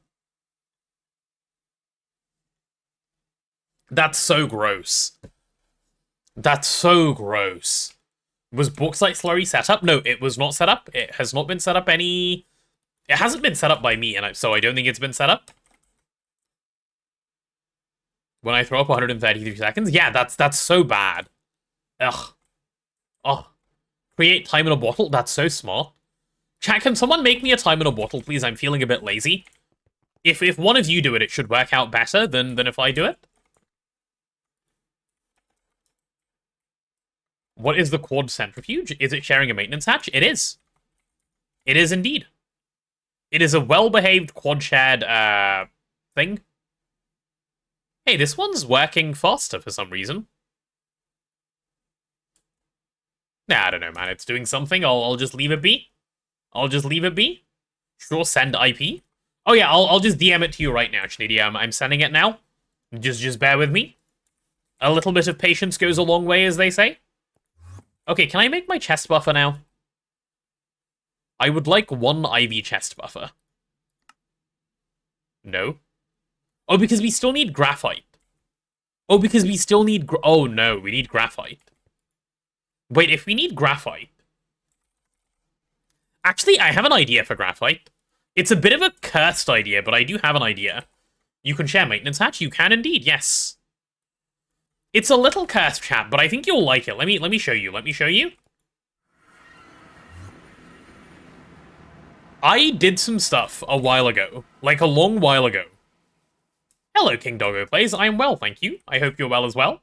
Speaker 1: That's so gross. That's so gross. Was bauxite slurry set up? No, it was not set up. It has not been set up any... It hasn't been set up by me, and so I don't think it's been set up. When I throw up 133 seconds? Yeah, that's so bad. Ugh. Oh. Create time in a bottle? That's so smart. Chat, can someone make me a time in a bottle, please? I'm feeling a bit lazy. If one of you do it, it should work out better than if I do it. What is the quad centrifuge? Is it sharing a maintenance hatch? It is. It is indeed. It is a well-behaved quad shared thing. Hey, this one's working faster for some reason. Nah, I don't know, man. It's doing something. I'll just leave it be. I'll just leave it be. Sure, send IP. Oh yeah, I'll just DM it to you right now, Schneidy. I'm sending it now. Just bear with me. A little bit of patience goes a long way, as they say. Okay, can I make my chest buffer now? I would like 1 IV chest buffer. No. Oh, because we still need graphite. Oh, because we still need... Oh, no, we need graphite. Wait, if we need graphite... Actually, I have an idea for graphite. It's a bit of a cursed idea, but I do have an idea. You can share maintenance hatch? You can indeed, yes. It's a little cursed, chat, but I think you'll like it. Let me show you. Let me show you. I did some stuff a while ago. Like, a long while ago. Hello, King Doggo Plays. I am well, thank you. I hope you're well as well.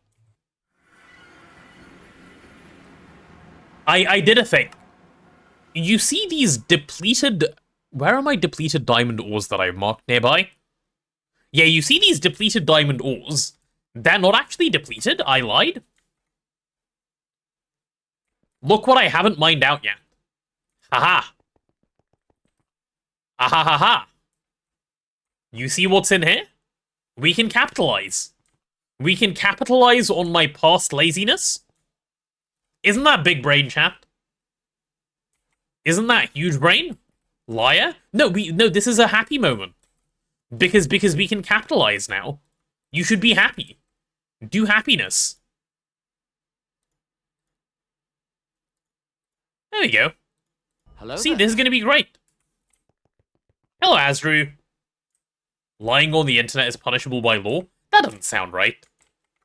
Speaker 1: I did a thing. You see these depleted... Where are my depleted diamond ores that I've marked nearby? Yeah, you see these depleted diamond ores. They're not actually depleted. I lied. Look what I haven't mined out yet. Haha. Ahahaha. You see what's in here? We can capitalize. We can capitalize on my past laziness. Isn't that big brain, chat? Isn't that huge brain? Liar? No, this is a happy moment. Because we can capitalize now. You should be happy. Do happiness. There we go.
Speaker 2: Hello
Speaker 1: See,
Speaker 2: there.
Speaker 1: this is gonna be great. Hello, HypeSrv. Lying on the internet is punishable by law? That doesn't sound right.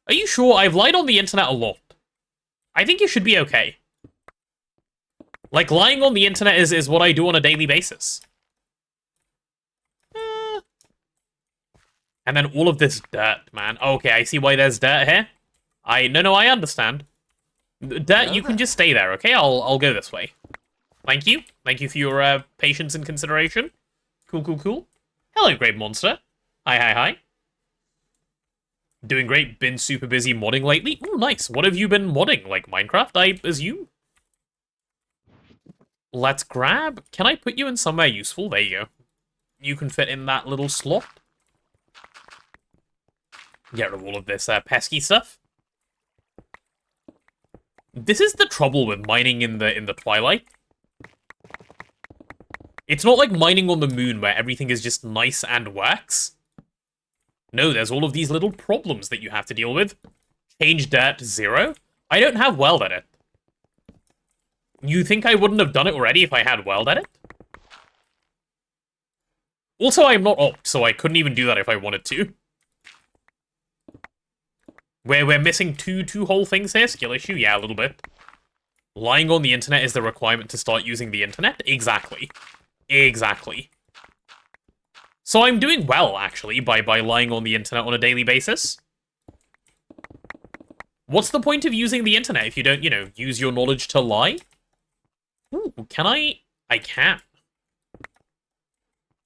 Speaker 1: Are you sure? I've lied on the internet a lot. I think you should be okay. Like, lying on the internet is what I do on a daily basis. And then all of this dirt, man. Okay, I see why there's dirt here. No, I understand. Dirt, you can just stay there, okay? I'll go this way. Thank you. Thank you for your patience and consideration. Cool. Hello, Great Monster. Hi. Doing great. Been super busy modding lately. Ooh, nice. What have you been modding? Like Minecraft, I assume? Let's grab... Can I put you in somewhere useful? There you go. You can fit in that little slot. Get rid of all of this pesky stuff. This is the trouble with mining in the twilight. It's not like mining on the moon where everything is just nice and works. No, there's all of these little problems that you have to deal with. Change dirt to 0. I don't have weld edit. You think I wouldn't have done it already if I had weld edit? Also, I'm not opt, so I couldn't even do that if I wanted to. We're missing two whole things here. Skill issue? Yeah, a little bit. Lying on the internet is the requirement to start using the internet? Exactly. Exactly. So I'm doing well, actually, by lying on the internet on a daily basis. What's the point of using the internet if you don't, you know, use your knowledge to lie? Ooh, can I? I can.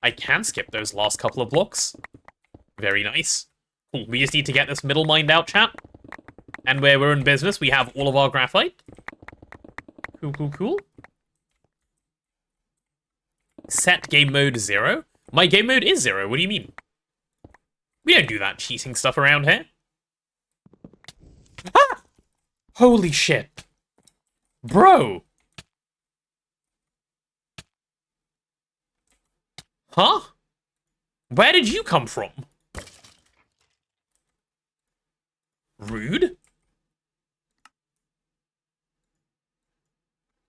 Speaker 1: I can skip those last couple of blocks. Very nice. Cool, we just need to get this middle mined out, chat. And where we're in business, we have all of our graphite. Cool, cool, cool. Set game mode 0. My game mode is 0, what do you mean? We don't do that cheating stuff around here. Ah! Holy shit. Bro! Huh? Where did you come from? Rude?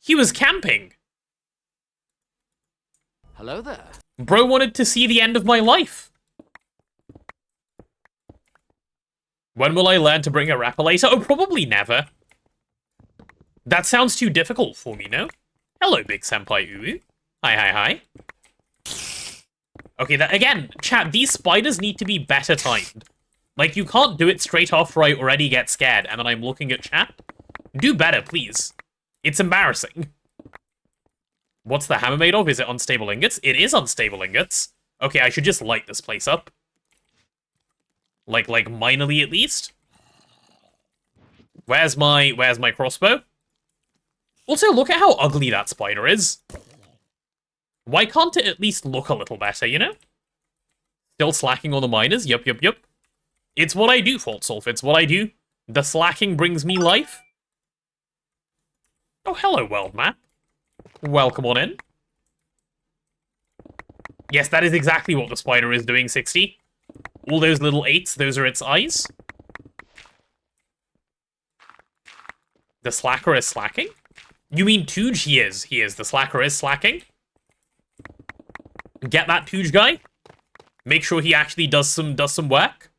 Speaker 1: He was camping.
Speaker 2: Hello there.
Speaker 1: Bro wanted to see the end of my life. When will I learn to bring a rapper later? Oh, probably never. That sounds too difficult for me, no? Hello, big senpai Uwu. Hi, hi, hi. Okay, again, chat, these spiders need to be better timed. Like, you can't do it straight after I already get scared, and then I'm looking at chat. Do better, please. It's embarrassing. What's the hammer made of? Is it unstable ingots? It is unstable ingots. Okay, I should just light this place up. Like minorly at least. Where's my crossbow? Also, look at how ugly that spider is. Why can't it at least look a little better, you know? Still slacking on the miners? Yup. It's what I do, Fault Solve. It's what I do. The slacking brings me life. Oh, hello, world map. Welcome on in. Yes, that is exactly what the spider is doing, 60. All those little 8s, those are its eyes. The slacker is slacking? You mean Tooge? He is. The slacker is slacking. Get that Tooge guy. Make sure he actually does some work.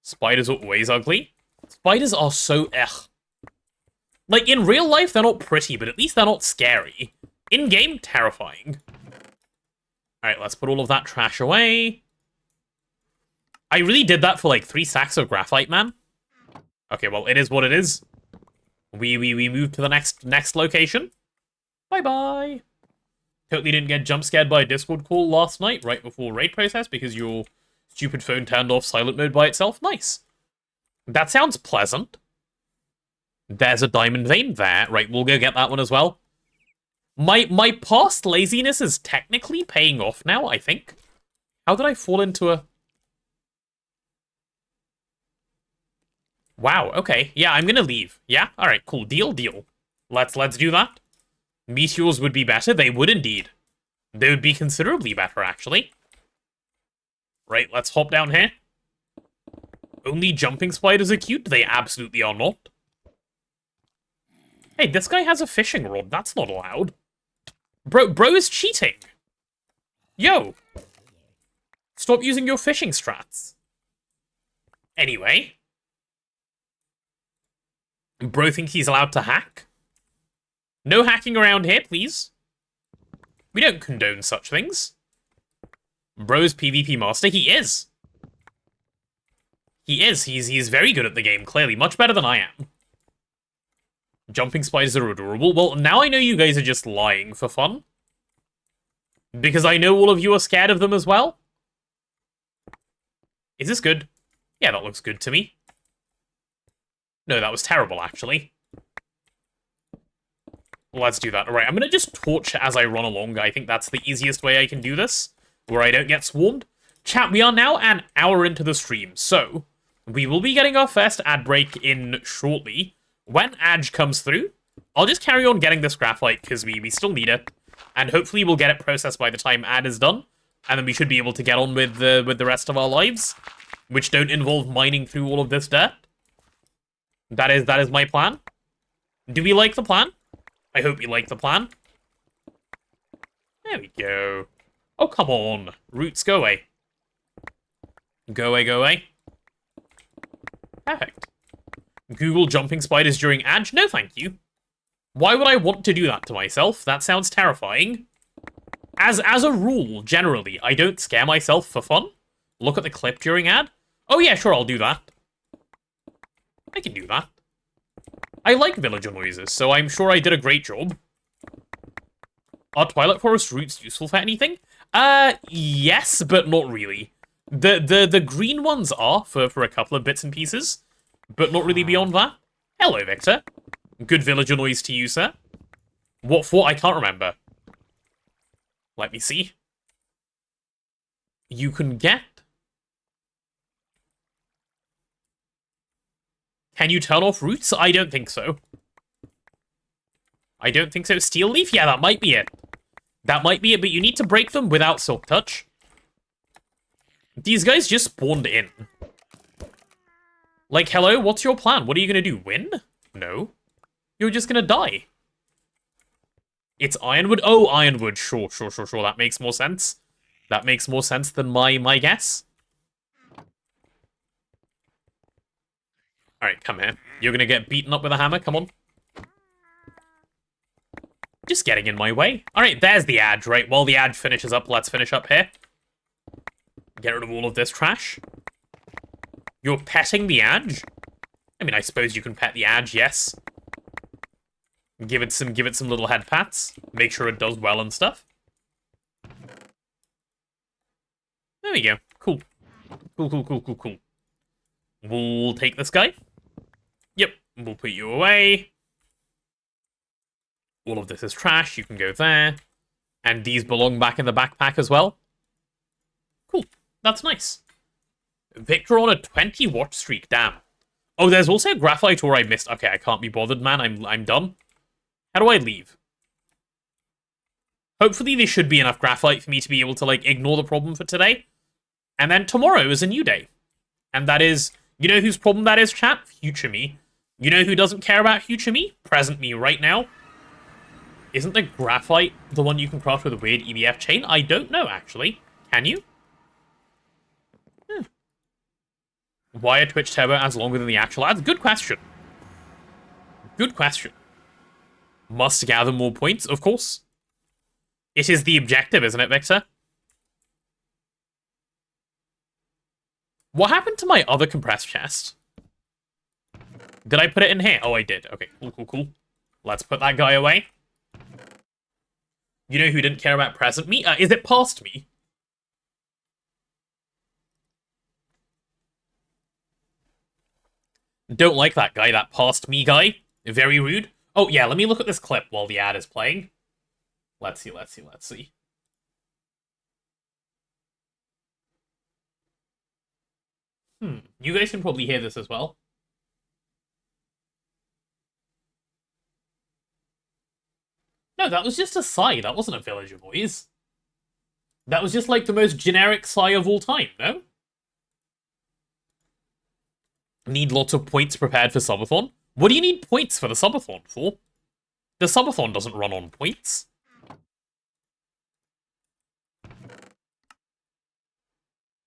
Speaker 1: Spiders are always ugly. Spiders are so ugh. Like, in real life, they're not pretty, but at least they're not scary. In-game, terrifying. Alright, let's put all of that trash away. I really did that for, like, 3 stacks of graphite, man. Okay, well, it is what it is. We move to the next location. Bye-bye. Totally didn't get jump scared by a Discord call last night, right before raid process, because your stupid phone turned off silent mode by itself. Nice. That sounds pleasant. There's a diamond vein there. Right, we'll go get that one as well. My past laziness is technically paying off now, I think. How did I fall into a... Wow, okay. Yeah, I'm gonna leave. Yeah? Alright, cool. Deal. Let's do that. Meteors would be better. They would indeed. They would be considerably better, actually. Right, let's hop down here. Only jumping spiders are cute? They absolutely are not. Hey, this guy has a fishing rod. That's not allowed. Bro is cheating. Yo. Stop using your fishing strats. Anyway. Bro thinks he's allowed to hack? No hacking around here, please. We don't condone such things. Bro's PvP master. He is. He is. He's very good at the game, clearly. Much better than I am. Jumping spiders are adorable. Well, now I know you guys are just lying for fun. Because I know all of you are scared of them as well. Is this good? Yeah, that looks good to me. No, that was terrible, actually. Let's do that. Alright, I'm gonna just torch as I run along. I think that's the easiest way I can do this, where I don't get swarmed. Chat, we are now an hour into the stream, so we will be getting our first ad break in shortly. When ad comes through, I'll just carry on getting this graphite, because we still need it. And hopefully we'll get it processed by the time ad is done. And then we should be able to get on with the rest of our lives, which don't involve mining through all of this dirt. That is my plan. Do we like the plan? I hope you like the plan. There we go. Oh, come on. Roots, go away. Go away, go away. Perfect. Google jumping spiders during ad? No, thank you. Why would I want to do that to myself? That sounds terrifying. As a rule, generally, I don't scare myself for fun. Look at the clip during ad. Oh yeah, sure, I'll do that. I can do that. I like villager noises, so I'm sure I did a great job. Are Twilight Forest roots useful for anything? Yes, but not really. The green ones are for a couple of bits and pieces, but not really beyond that. Hello, Victor. Good villager noise to you, sir. What for? I can't remember. Let me see. You can get... Can you turn off roots? I don't think so. I don't think so. Steel leaf? Yeah, that might be it. That might be it, but you need to break them without silk touch. These guys just spawned in. Like, hello, what's your plan? What are you gonna do? Win? No. You're just gonna die. It's ironwood? Oh, ironwood. Sure. That makes more sense. That makes more sense than my guess. Alright, come here. You're gonna get beaten up with a hammer, come on. Just getting in my way. Alright, there's the ad, right? While the ad finishes up, let's finish up here. Get rid of all of this trash. You're petting the ad? I mean, I suppose you can pet the ad, yes. Give it some little head pats. Make sure it does well and stuff. There we go. Cool. Cool. We'll take this guy. Yep, we'll put you away. All of this is trash. You can go there. And these belong back in the backpack as well. Cool. That's nice. Victor on a 20 watch streak. Damn. Oh, there's also a graphite ore I missed. Okay, I can't be bothered, man. I'm done. How do I leave? Hopefully there should be enough graphite for me to be able to, like, ignore the problem for today. And then tomorrow is a new day. And that is... You know whose problem that is, chat? Future me. You know who doesn't care about future me? Present me right now. Isn't the graphite the one you can craft with a weird EDF chain? I don't know, actually. Can you? Why are Twitch Turbo ads longer than the actual ads? Good question. Good question. Must gather more points, of course. It is the objective, isn't it, Victor? What happened to my other compressed chest? Did I put it in here? Oh, I did. Okay, cool. Let's put that guy away. You know who didn't care about present me? Is it past me? Don't like that guy, that past me guy. Very rude. Oh, yeah, let me look at this clip while the ad is playing. Let's see. You guys can probably hear this as well. No, that was just a sigh. That wasn't a villager noise. That was just like the most generic sigh of all time, no? Need lots of points prepared for subathon? What do you need points for the subathon for? The subathon doesn't run on points.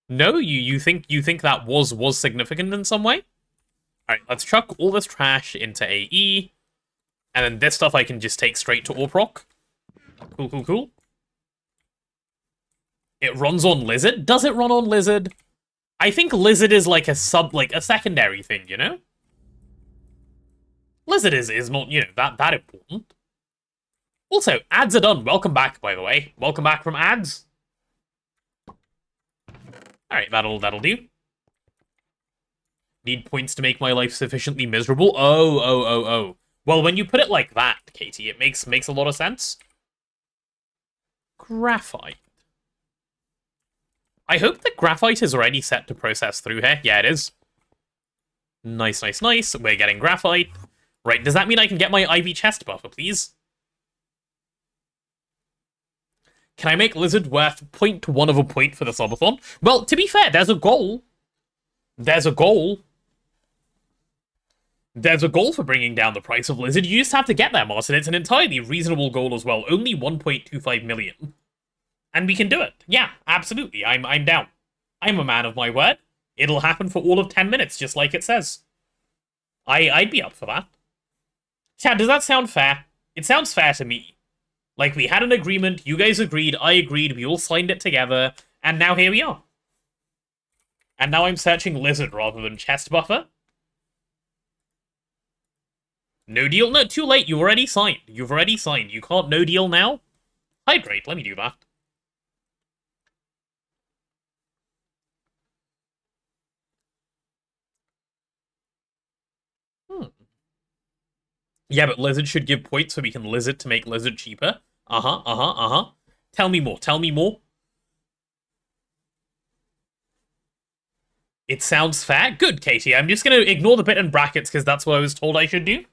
Speaker 1: No, you think that was significant in some way? Alright, let's chuck all this trash into AE. And then this stuff I can just take straight to Orproc. Cool. It runs on Lizard? Does it run on Lizard? I think Lizard is like a secondary thing, you know? Lizard is not, you know, that important. Also, ads are done. Welcome back, by the way. Welcome back from ads. Alright, that'll do. Need points to make my life sufficiently miserable? Oh. Well, when you put it like that, Katie, it makes a lot of sense. Graphite. I hope the graphite is already set to process through here. Yeah, it is. Nice, nice, nice. We're getting graphite. Right, does that mean I can get my Ivy chest buffer, please? Can I make Lizard worth 0.1 of a point for the subathon? Well, to be fair, there's a goal. There's a goal. There's a goal for bringing down the price of Lizard. You just have to get there, Martin. It's an entirely reasonable goal as well. Only 1.25 million. And we can do it. Yeah, absolutely. I'm down. I'm a man of my word. It'll happen for all of 10 minutes, just like it says. I'd be up for that. Chad, does that sound fair? It sounds fair to me. Like, we had an agreement, you guys agreed, I agreed, we all signed it together, and now here we are. And now I'm searching Lizard rather than chest buffer. No deal? No, too late, you already signed. You've already signed. You can't no deal now? Hydrate, let me do that. Yeah, but Lizard should give points so we can Lizard to make Lizard cheaper. Tell me more, tell me more. It sounds fair. Good, Katie. I'm just going to ignore the bit in brackets because that's what I was told I should do.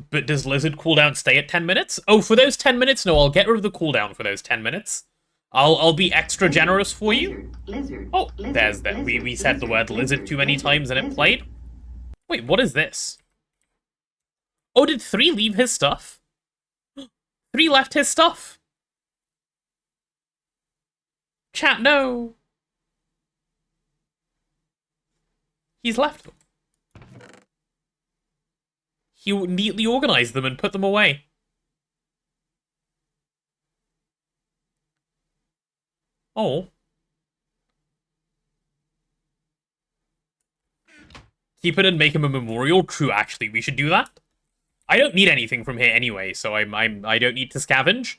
Speaker 1: But does Lizard cooldown stay at 10 minutes? Oh, for those 10 minutes? No, I'll get rid of the cooldown for those 10 minutes. I'll be extra generous for you. Oh, there's that. We said the word lizard too many times and it played. Wait, what is this? Oh, did 3 leave his stuff? 3 left his stuff. Chat, no. He's left them. He neatly organized them and put them away. Oh. Keep it and make him a memorial? True, actually, we should do that. I don't need anything from here anyway, so I don't need to scavenge.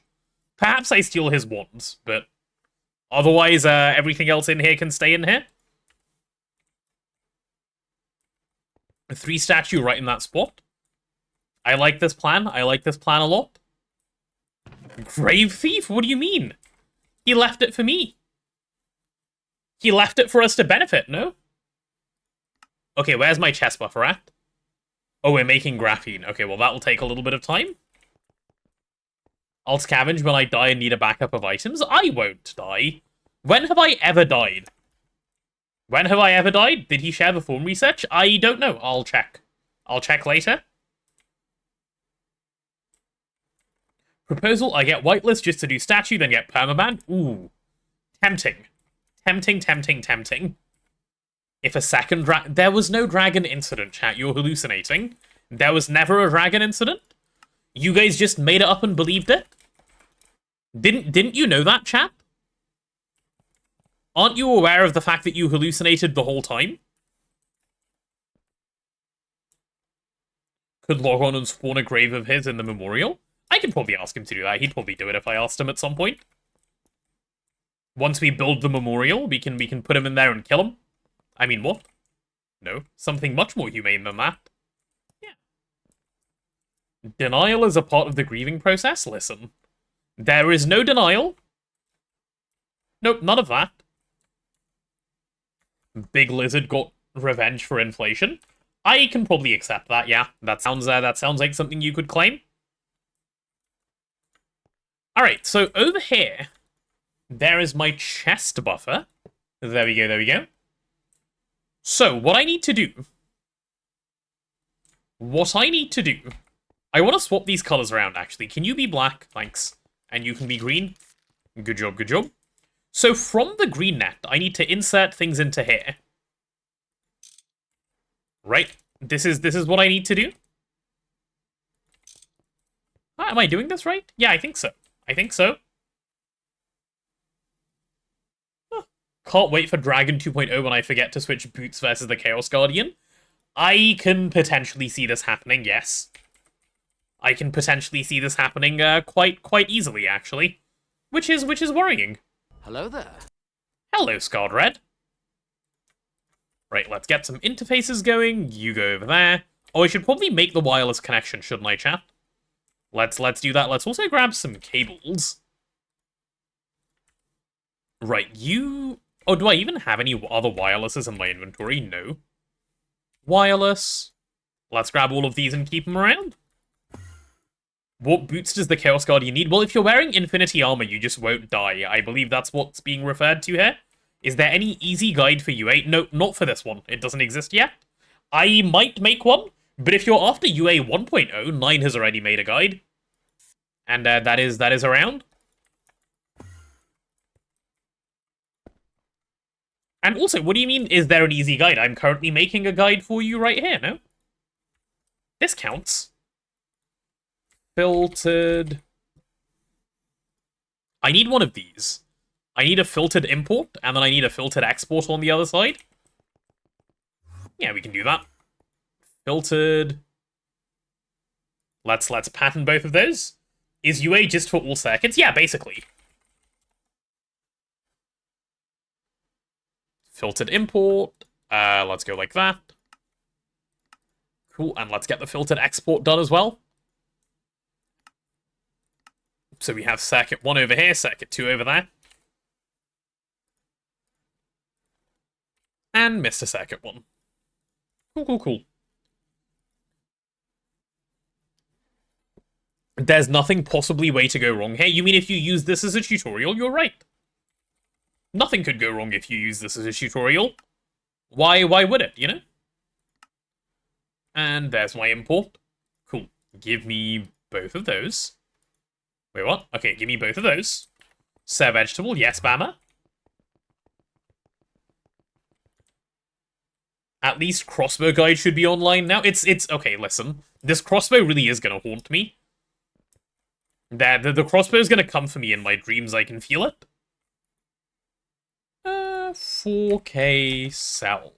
Speaker 1: Perhaps I steal his wands, but otherwise, everything else in here can stay in here. A 3 statue right in that spot. I like this plan. I like this plan a lot. Grave Thief? What do you mean? He left it for me. He left it for us to benefit, no? Okay, where's my chest buffer at? Oh, we're making graphene. Okay, well, that'll take a little bit of time. I'll scavenge when I die and need a backup of items. I won't die. When have I ever died? When have I ever died? Did he share the form research? I don't know. I'll check. I'll check later. Proposal, I get whitelist just to do statue, then get permaban. Ooh. Tempting. Tempting, tempting, tempting. If a second there was no dragon incident, chat. You're hallucinating. There was never a dragon incident? You guys just made it up and believed it? Didn't you know that, chat? Aren't you aware of the fact that you hallucinated the whole time? Could log on and spawn a grave of his in the memorial? I could probably ask him to do that. He'd probably do it if I asked him at some point. Once we build the memorial, we can put him in there and kill him. I mean, what? No, something much more humane than that. Yeah. Denial is a part of the grieving process? Listen. There is no denial. Nope, none of that. Big Lizard got revenge for inflation. I can probably accept that, yeah. That sounds like something you could claim. Alright, so over here, there is my chest buffer. There we go, there we go. So, what I need to do... I want to swap these colors around, actually. Can you be black? Thanks. And you can be green? Good job, good job. So, from the green net, I need to insert things into here. Right. This is what I need to do. Am I doing this right? Yeah, I think so. I think so. Can't wait for Dragon 2.0 when I forget to switch Boots versus the Chaos Guardian. I can potentially see this happening, yes. I can potentially see this happening quite easily, actually. Which is worrying.
Speaker 2: Hello there.
Speaker 1: Hello, Scarred Red. Right, let's get some interfaces going. You go over there. Oh, I should probably make the wireless connection, shouldn't I, chat? Let's do that. Let's also grab some cables. Right, you... Oh, do I even have any other wirelesses in my inventory? No. Wireless. Let's grab all of these and keep them around. What boots does the Chaos Guardian need? Well, if you're wearing Infinity Armor, you just won't die. I believe that's what's being referred to here. Is there any easy guide for UA? No, not for this one. It doesn't exist yet. I might make one, but if you're after UA 1.0, 9 has already made a guide. And that is around. And also, what do you mean, is there an easy guide? I'm currently making a guide for you right here, no? This counts. Filtered. I need one of these. I need a filtered import, and then I need a filtered export on the other side. Yeah, we can do that. Filtered. Let's pattern both of those. Is UA just for all circuits? Yeah, basically. Filtered import. Let's go like that. Cool, and let's get the filtered export done as well. So we have circuit 1 over here, circuit 2 over there. And Mr. Circuit 1. Cool. There's nothing possibly way to go wrong here. You mean if you use this as a tutorial, you're right. Nothing could go wrong if you use this as a tutorial. Why would it, you know? And there's my import. Cool. Give me both of those. Wait, what? Okay, give me both of those. Sir Vegetable, yes, Bammer. At least Crossbow Guide should be online now. It's okay, listen. This crossbow really is gonna haunt me. The crossbow is gonna come for me in my dreams, I can feel it. 4K cell.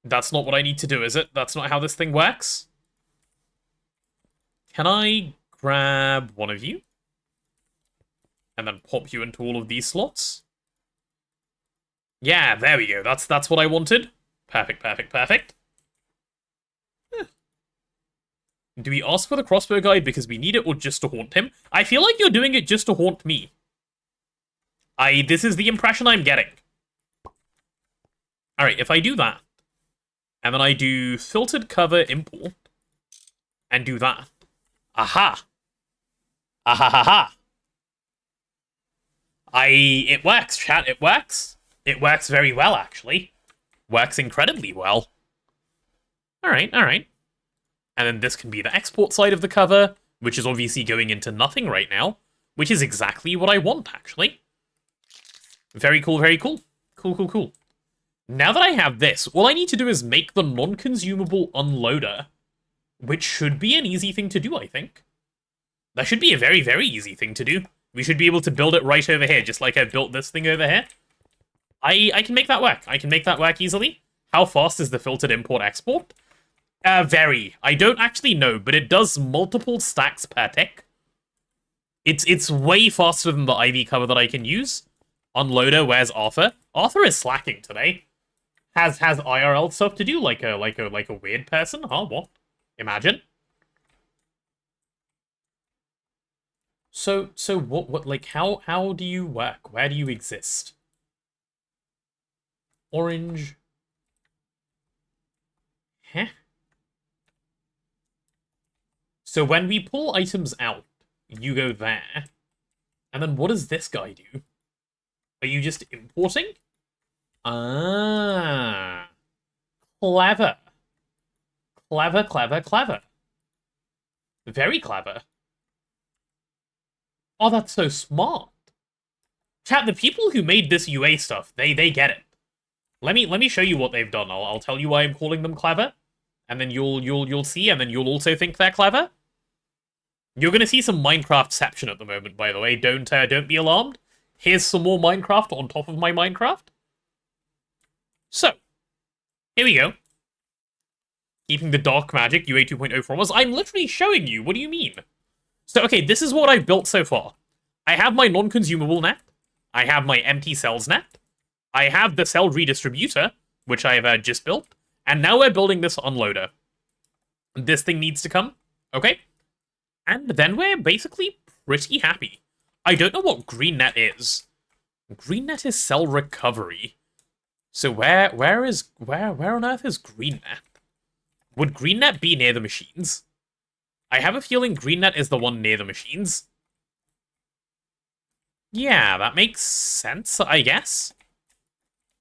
Speaker 1: That's not what I need to do, is it? That's not how this thing works? Can I grab one of you? And then pop you into all of these slots? Yeah, there we go. That's what I wanted. Perfect. Do we ask for the crossbow guide because we need it or just to haunt him? I feel like you're doing it just to haunt me. This is the impression I'm getting. Alright, if I do that, and then I do filtered cover import, and do that. Aha! Ahahaha! It works, chat, it works. It works very well, actually. Works incredibly well. Alright. And then this can be the export side of the cover, which is obviously going into nothing right now, which is exactly what I want, actually. Very cool. Cool. Now that I have this, all I need to do is make the non-consumable unloader, which should be an easy thing to do, I think. That should be a very, very easy thing to do. We should be able to build it right over here, just like I built this thing over here. I can make that work. I can make that work easily. How fast is the filtered import-export? Very. I don't actually know, but it does multiple stacks per tick. It's way faster than the IV cover that I can use. Unloader, where's Arthur? Arthur is slacking today. Has IRL stuff to do, like a weird person? Huh? What? Imagine. So what like how do you work? Where do you exist? Orange. Huh? So when we pull items out, you go there. And then what does this guy do? Are you just importing? Ah. Clever. Clever. Very clever. Oh, that's so smart. Chat, the people who made this UA stuff, they get it. Let me show you what they've done. I'll tell you why I'm calling them clever. And then you'll see, and then you'll also think they're clever. You're gonna see some Minecraftception at the moment, by the way. Don't be alarmed. Here's some more Minecraft on top of my Minecraft. So, here we go. Keeping the dark magic, UA 2.0 from us. I'm literally showing you. What do you mean? So, okay, this is what I've built so far. I have my non-consumable net. I have my empty cells net. I have the cell redistributor, which I've just built. And now we're building this unloader. This thing needs to come. Okay? And then we're basically pretty happy. I don't know what GreenNet is. GreenNet is cell recovery. So where on earth is GreenNet? Would GreenNet be near the machines? I have a feeling GreenNet is the one near the machines. Yeah, that makes sense, I guess.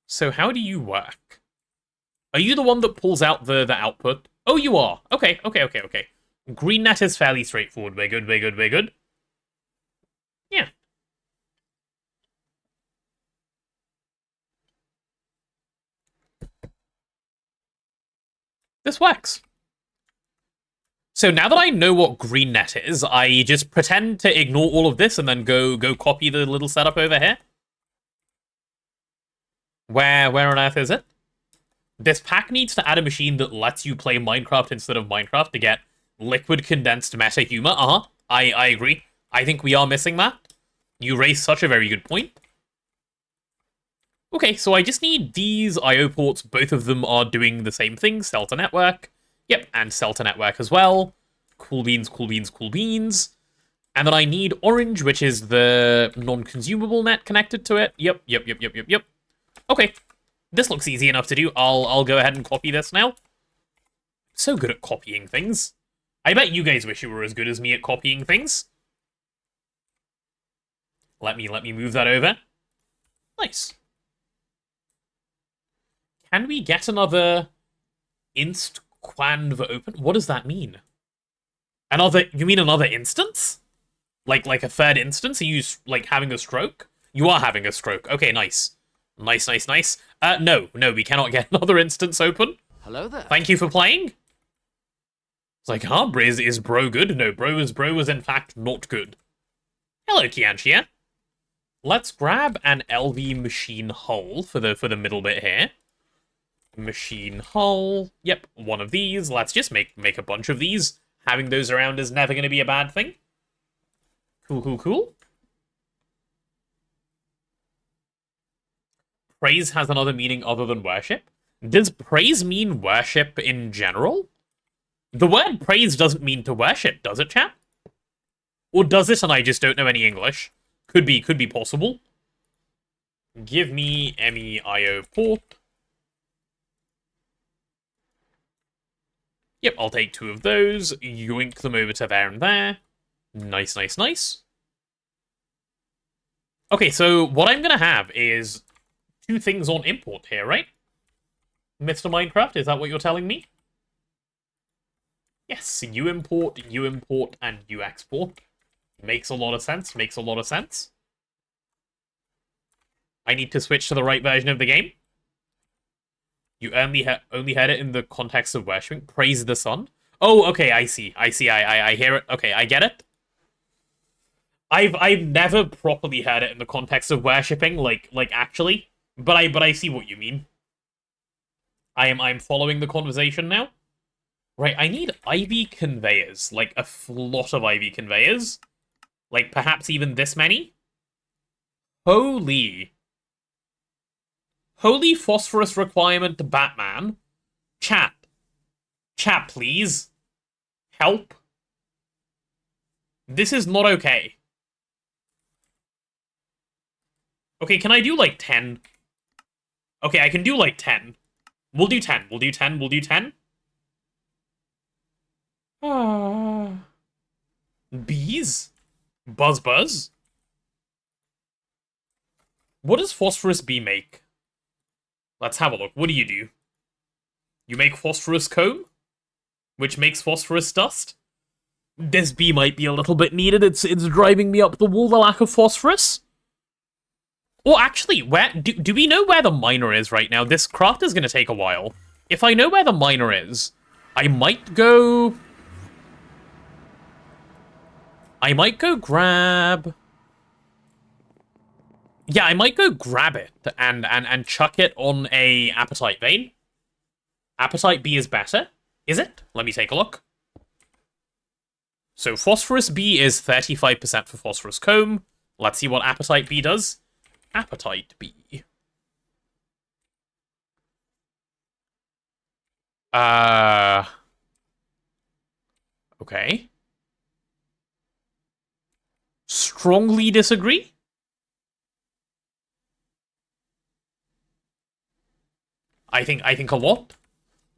Speaker 1: So how do you work? Are you the one that pulls out the output? Oh, you are. Okay. GreenNet is fairly straightforward. We're good. Yeah. This works. So now that I know what GreenNet is, I just pretend to ignore all of this and then go copy the little setup over here. Where on earth is it? This pack needs to add a machine that lets you play Minecraft instead of Minecraft to get liquid condensed meta humor. I agree. I think we are missing that. You raise such a very good point. Okay, so I just need these I/O ports. Both of them are doing the same thing. Cell to network. Yep, and cell to network as well. Cool beans. And then I need orange, which is the non-consumable net connected to it. Yep. Okay, this looks easy enough to do. I'll go ahead and copy this now. So good at copying things. I bet you guys wish you were as good as me at copying things. Let me move that over. Nice. Can we get another inst-quanv open? What does that mean? You mean another instance? Like a third instance? Are you, like, having a stroke? You are having a stroke. Okay, nice. Nice. No, we cannot get another instance open.
Speaker 2: Hello there.
Speaker 1: Thank you for playing. It's like, is bro good? No, bro was in fact not good. Hello, Kianchia. Let's grab an LV machine hull for the middle bit here. Machine hull. Yep, one of these. Let's just make a bunch of these. Having those around is never going to be a bad thing. Cool. Praise has another meaning other than worship. Does praise mean worship in general? The word praise doesn't mean to worship, does it, chat? Or does it and I just don't know any English? Could be possible. Give me MEIO port. Yep, I'll take 2 of those, yoink them over to there and there. Nice. Okay, so what I'm gonna have is 2 things on import here, right? Mr. Minecraft, is that what you're telling me? Yes, you import, and you export. Makes a lot of sense. I need to switch to the right version of the game. You only heard it in the context of worshipping. Praise the sun. Oh, okay, I see. I hear it. Okay, I get it. I've never properly heard it in the context of worshipping, like actually, but I see what you mean. I'm following the conversation now. Right, I need Ivy conveyors, like a lot of Ivy conveyors, like perhaps even this many. Holy phosphorus requirement to Batman. Chat, please. Help. This is not okay. Okay, can I do, like, 10? Okay, I can do, like, 10. We'll do 10. We'll do 10. Bees? Buzz? What does phosphorus bee make? Let's have a look. What do? You make phosphorus comb? Which makes phosphorus dust? This bee might be a little bit needed. It's driving me up the wall, the lack of phosphorus. Or actually, where do we know where the miner is right now? This craft is going to take a while. If I know where the miner is, I might go grab... Yeah, I might go grab it and chuck it on a appetite vein. Appetite B is better. Is it? Let me take a look. So phosphorus B is 35% for phosphorus comb. Let's see what appetite B does. Appetite B. Okay. strongly disagree. I think a lot.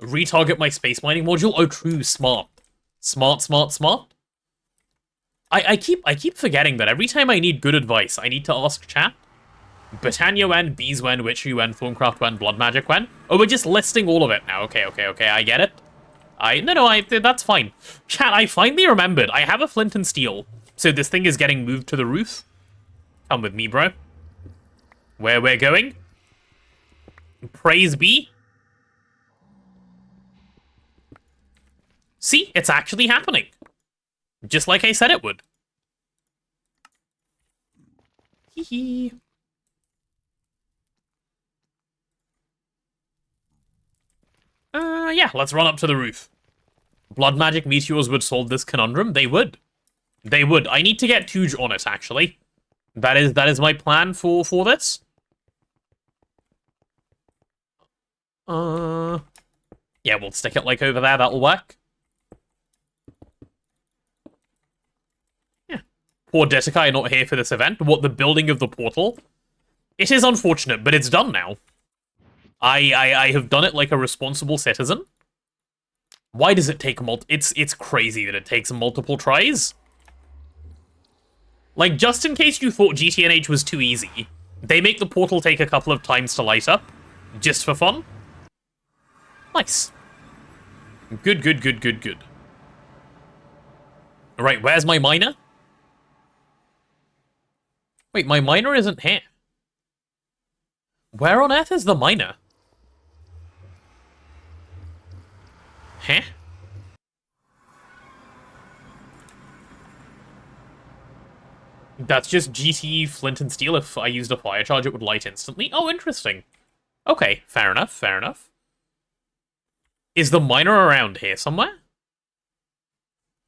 Speaker 1: Retarget my space mining module. Oh, true. Smart. Smart. I keep forgetting that every time I need good advice, I need to ask chat. Britannia when, Bees when, Witchery when, Thorncraft when, Blood Magic when. Oh, we're just listing all of it now. Okay, I get it. That's fine. Chat, I finally remembered. I have a flint and steel. So this thing is getting moved to the roof. Come with me, bro. Where we're going. Praise be. See, it's actually happening. Just like I said it would. Hee hee. Yeah, let's run up to the roof. Blood magic meteors would solve this conundrum. They would. They would. I need to get Tuge on it, actually. That is my plan for this. Yeah, we'll stick it like over there. That'll work. Yeah. Poor Detekai not here for this event. What, the building of the portal? It is unfortunate, but it's done now. I have done it like a responsible citizen. Why does it take it's crazy that it takes multiple tries. Like, just in case you thought GTNH was too easy, they make the portal take a couple of times to light up. Just for fun. Nice. Good. Alright, where's my miner? Wait, my miner isn't here. Where on earth is the miner? Huh? That's just GT flint and steel. If I used a fire charge, it would light instantly. Oh, interesting. Okay, fair enough. Is the miner around here somewhere?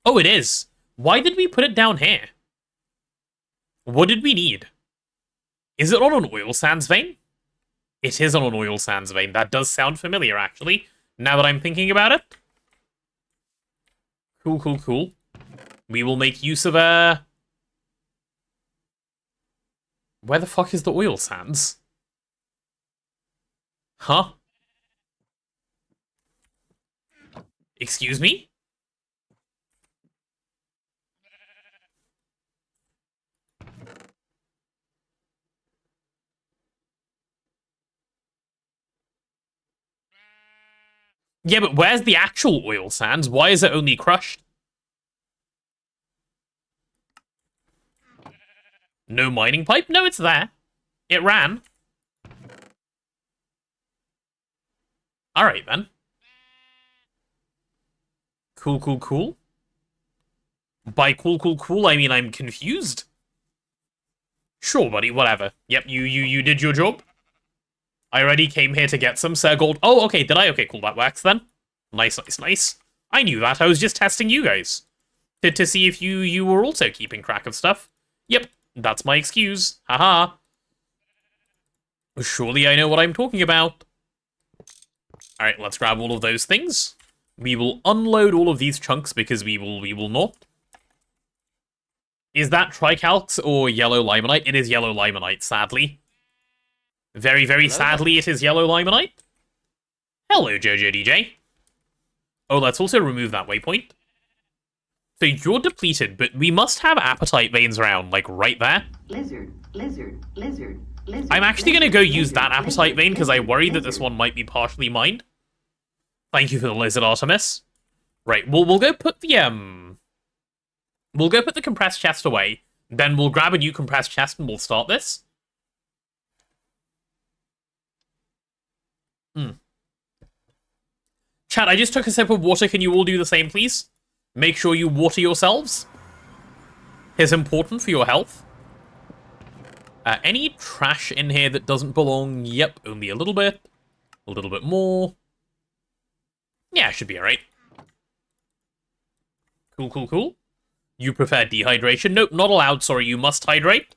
Speaker 1: Oh, it is. Why did we put it down here? What did we need? Is it on an oil sands vein? It is on an oil sands vein. That does sound familiar, actually, now that I'm thinking about it. Cool. We will make use of a... Where the fuck is the oil sands? Huh? Excuse me? Yeah, but where's the actual oil sands? Why is it only crushed? No mining pipe? No, it's there. It ran. Alright, then. Cool. By cool, I mean I'm confused. Sure, buddy, whatever. Yep, you did your job. I already came here to get some Sir Gold. Oh, okay, did I? Okay, cool, that works then. Nice. I knew that. I was just testing you guys. To see if you were also keeping track of stuff. Yep, that's my excuse. Haha. Surely I know what I'm talking about. Alright, let's grab all of those things. We will unload all of these chunks because we will not. Is that tricalcs or yellow limonite? It is yellow limonite, sadly. Very sadly, it is yellow limonite. Hello, Jojo DJ. Oh, let's also remove that waypoint. So you're depleted, but we must have appetite veins around, like, right there.
Speaker 2: Lizard.
Speaker 1: I'm actually going to go use that appetite vein, because I worry that this one might be partially mined. Thank you for the lizard, Artemis. Right, we'll go put the, We'll go put the compressed chest away, then we'll grab a new compressed chest and we'll start this. Chat, I just took a sip of water. Can you all do the same, please? Make sure you water yourselves. It's important for your health. Any trash in here that doesn't belong? Yep, only a little bit. A little bit more. Yeah, should be alright. Cool. You prefer dehydration? Nope, not allowed. Sorry, you must hydrate.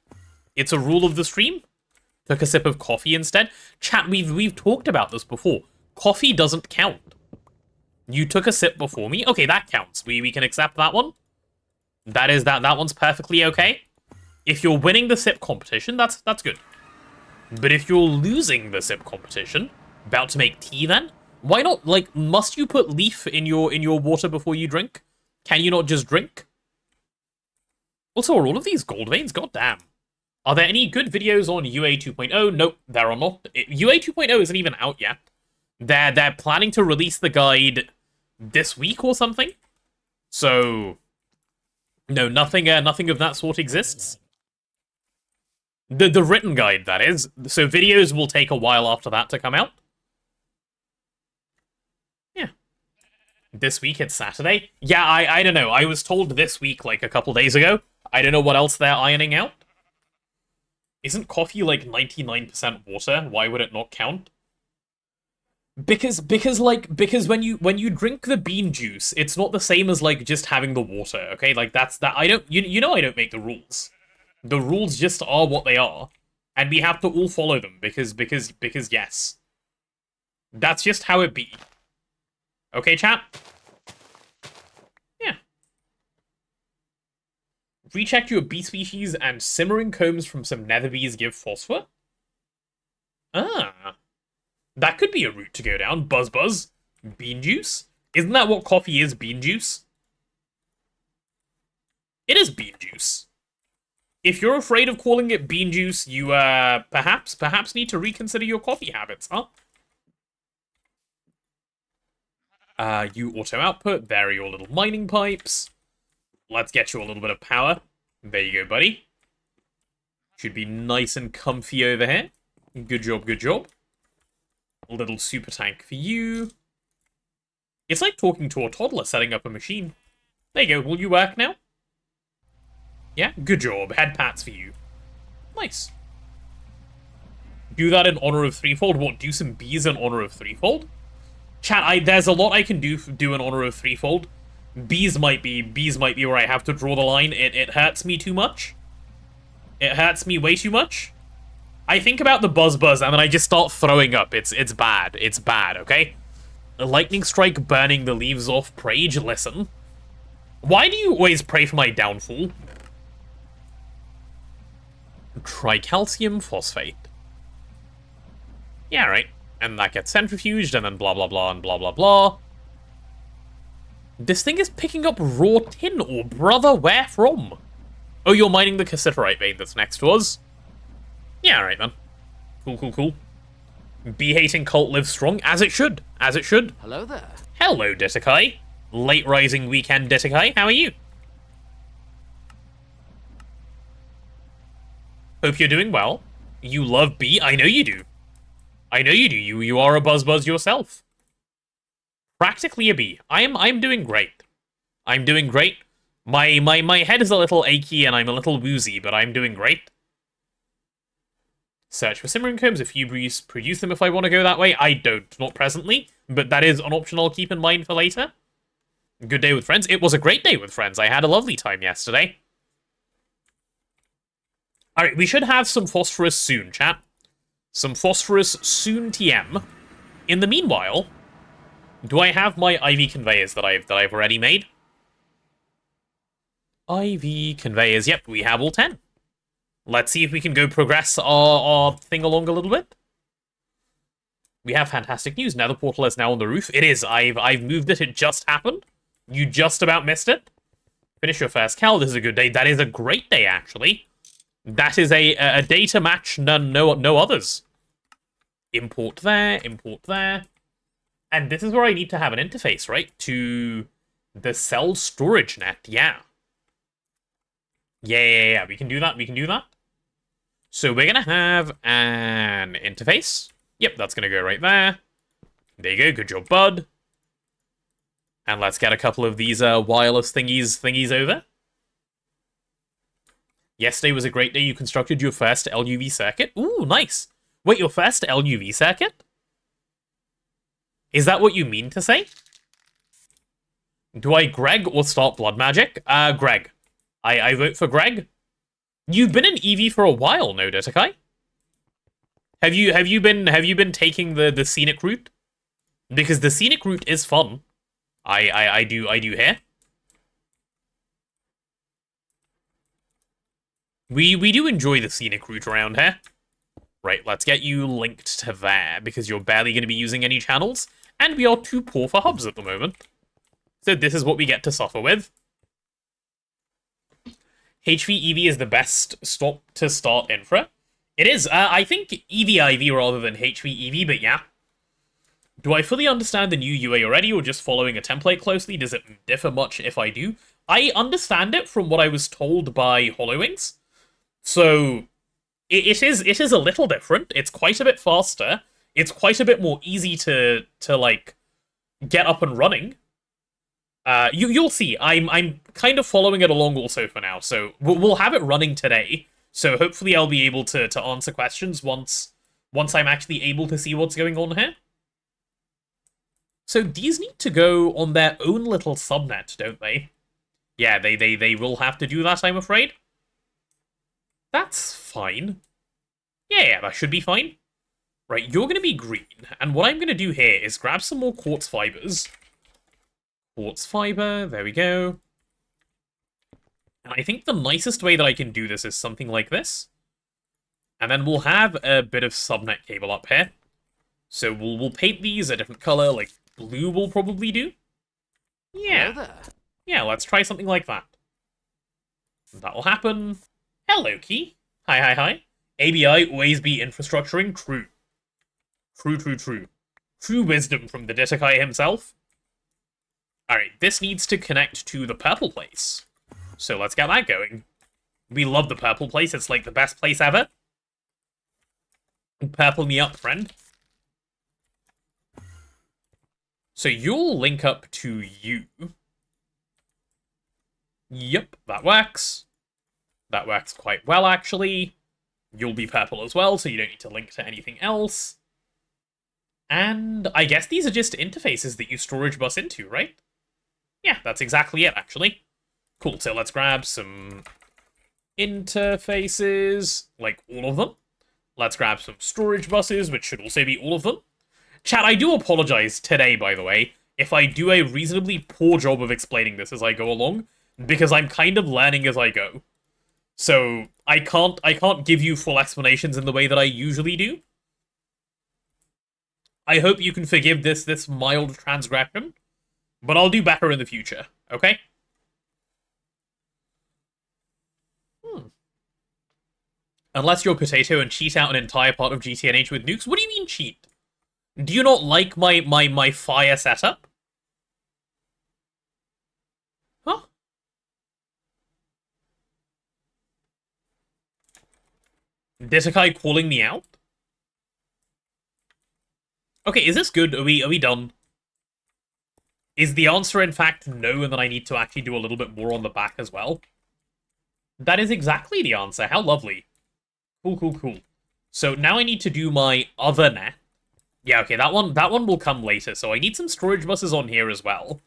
Speaker 1: It's a rule of the stream. Took a sip of coffee instead. Chat, we've talked about this before. Coffee doesn't count. You took a sip before me? Okay, that counts. We can accept that one. That one's perfectly okay. If you're winning the sip competition, that's good. But if you're losing the sip competition, about to make tea then, why not, like, must you put leaf in your water before you drink? Can you not just drink? Also, are all of these gold veins? Goddamn. Are there any good videos on UA 2.0? Nope, there are not. UA 2.0 isn't even out yet. They're planning to release the guide this week or something. So, no, nothing of that sort exists. The written guide, that is. So videos will take a while after that to come out. Yeah. This week it's Saturday. Yeah, I don't know. I was told this week, like, a couple days ago. I don't know what else they're ironing out. Isn't coffee, like, 99% water? Why would it not count? Because when you drink the bean juice, it's not the same as, like, just having the water, okay? Like, that's that. I don't, you know I don't make the rules. The rules just are what they are, and we have to all follow them because yes, that's just how it be. Okay, chat. Yeah. Recheck your bee species, and simmering combs from some nether bees give phosphor. Ah, that could be a route to go down. Buzz, bean juice. Isn't that what coffee is? Bean juice. It is bean juice. If you're afraid of calling it bean juice, you, perhaps need to reconsider your coffee habits, huh? You auto-output, there are your little mining pipes. Let's get you a little bit of power. There you go, buddy. Should be nice and comfy over here. Good job, good job. A little super tank for you. It's like talking to a toddler setting up a machine. There you go, will you work now? Yeah, good job. Head pats for you. Nice. Do that in honor of Threefold. What, do some bees in honor of Threefold? Chat, there's a lot I can do in honor of Threefold. Bees might be where I have to draw the line. It hurts me too much. It hurts me way too much. I think about the buzz and then I just start throwing up. It's bad. It's bad, okay? A lightning strike burning the leaves off. Prage, listen. Why do you always pray for my downfall? Tricalcium phosphate. Yeah, right. And that gets centrifuged, and then blah blah blah and blah blah blah. This thing is picking up raw tin ore, brother. Where from? Oh, you're mining the cassiterite vein that's next to us? Yeah, right, man. Cool. Bee-hating cult lives strong, as it should. As it should.
Speaker 2: Hello there.
Speaker 1: Hello, Ditakai. Late rising weekend Ditakai. How are you? Hope you're doing well. You love bee? I know you do. I know you do. You are a buzz yourself. Practically a bee. I'm doing great. I'm doing great. My head is a little achy and I'm a little woozy, but I'm doing great. Search for simmering combs if you produce them if I want to go that way. I don't, not presently, but that is an option I'll keep in mind for later. Good day with friends. It was a great day with friends. I had a lovely time yesterday. Alright, we should have some phosphorus soon, chat. Some phosphorus soon, TM. In the meanwhile, do I have my IV conveyors that I've already made? IV conveyors, yep, we have all 10. Let's see if we can go progress our thing along a little bit. We have fantastic news. Now the portal is now on the roof. It is. I've moved it. It just happened. You just about missed it. Finish your first cal. This is a good day. That is a great day, actually. That is a day to match no others. Import there, import there. And this is where I need to have an interface, right? To the cell storage net, yeah. Yeah, we can do that, So we're gonna have an interface. Yep, that's gonna go right there. There you go, good job, bud. And let's get a couple of these wireless thingies over. Yesterday was a great day. You constructed your first LUV circuit. Ooh, nice. Wait, your first LUV circuit? Is that what you mean to say? Do I Greg or start blood magic? Greg. I vote for Greg. You've been in EV for a while, no, Ditakai? Have you been taking the scenic route? Because the scenic route is fun. I do hear. We do enjoy the scenic route around here. Right, let's get you linked to there, because you're barely going to be using any channels, and we are too poor for hubs at the moment. So this is what we get to suffer with. HV-EV is the best stop to start infra. It is. I think EV-IV rather than HV-EV, but yeah. Do I fully understand the new UA already, or just following a template closely? Does it differ much if I do? I understand it from what I was told by HoloWings. So it is a little different. It's quite a bit faster. It's quite a bit more easy to like get up and running. You'll see. I'm kind of following it along also for now. So we'll have it running today. So hopefully I'll be able to answer questions once I'm actually able to see what's going on here. So these need to go on their own little subnet, don't they? Yeah, they will have to do that, I'm afraid. That's fine. Yeah, that should be fine. Right, you're going to be green, and what I'm going to do here is grab some more quartz fibers. Quartz fiber, there we go. And I think the nicest way that I can do this is something like this. And then we'll have a bit of subnet cable up here. So we'll paint these a different color, like blue will probably do. Yeah. Yeah, let's try something like that. That'll happen. Hello, Key. Hi. ABI always be infrastructuring. True. True. True wisdom from the Ditakai himself. Alright, this needs to connect to the purple place. So let's get that going. We love the purple place. It's like the best place ever. Purple me up, friend. So you'll link up to you. Yep, that works. That works quite well, actually. You'll be purple as well, so you don't need to link to anything else. And I guess these are just interfaces that you storage bus into, right? Yeah, that's exactly it, actually. Cool, so let's grab some interfaces, like all of them. Let's grab some storage buses, which should also be all of them. Chat, I do apologize today, by the way, if I do a reasonably poor job of explaining this as I go along, because I'm kind of learning as I go. So I can't give you full explanations in the way that I usually do. I hope you can forgive this mild transgression, but I'll do better in the future, okay? Unless you're Potato and cheat out an entire part of GTNH with nukes. What do you mean cheat? Do you not like my fire setup? Huh? Ditakai calling me out? Okay, is this good? Are we done? Is the answer in fact no, and then I need to actually do a little bit more on the back as well? That is exactly the answer. How lovely. Cool. So now I need to do my other net. Yeah, okay, that one will come later, so I need some storage buses on here as well.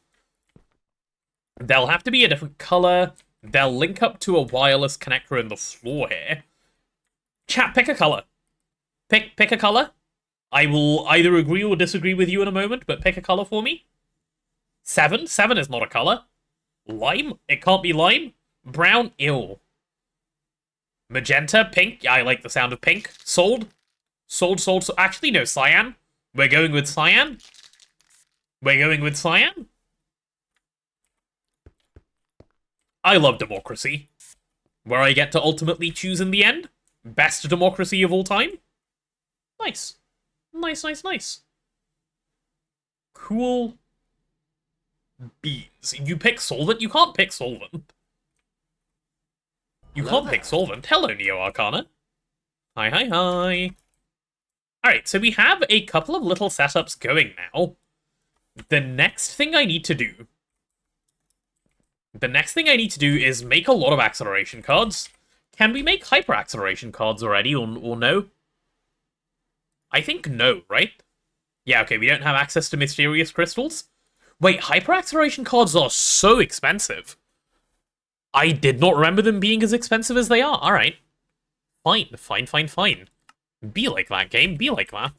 Speaker 1: They'll have to be a different color. They'll link up to a wireless connector in the floor here. Chat, pick a color. Pick a color. I will either agree or disagree with you in a moment, but pick a color for me. 7? 7 is not a color. Lime? It can't be lime. Brown? Ew. Magenta? Pink? I like the sound of pink. Sold? Sold. Actually, no, cyan. We're going with cyan. I love democracy. Where I get to ultimately choose in the end. Best democracy of all time. Nice. Cool beans. You pick solvent? You can't pick solvent. Pick solvent. Hello, Neo Arcana. Hi. Alright, so we have a couple of little setups going now. The next thing I need to do is make a lot of acceleration cards. Can we make hyper acceleration cards already, or no? I think no, right? Yeah, okay, we don't have access to mysterious crystals. Wait, hyper acceleration cards are so expensive. I did not remember them being as expensive as they are. Alright. Fine. Be like that, game. Be like that.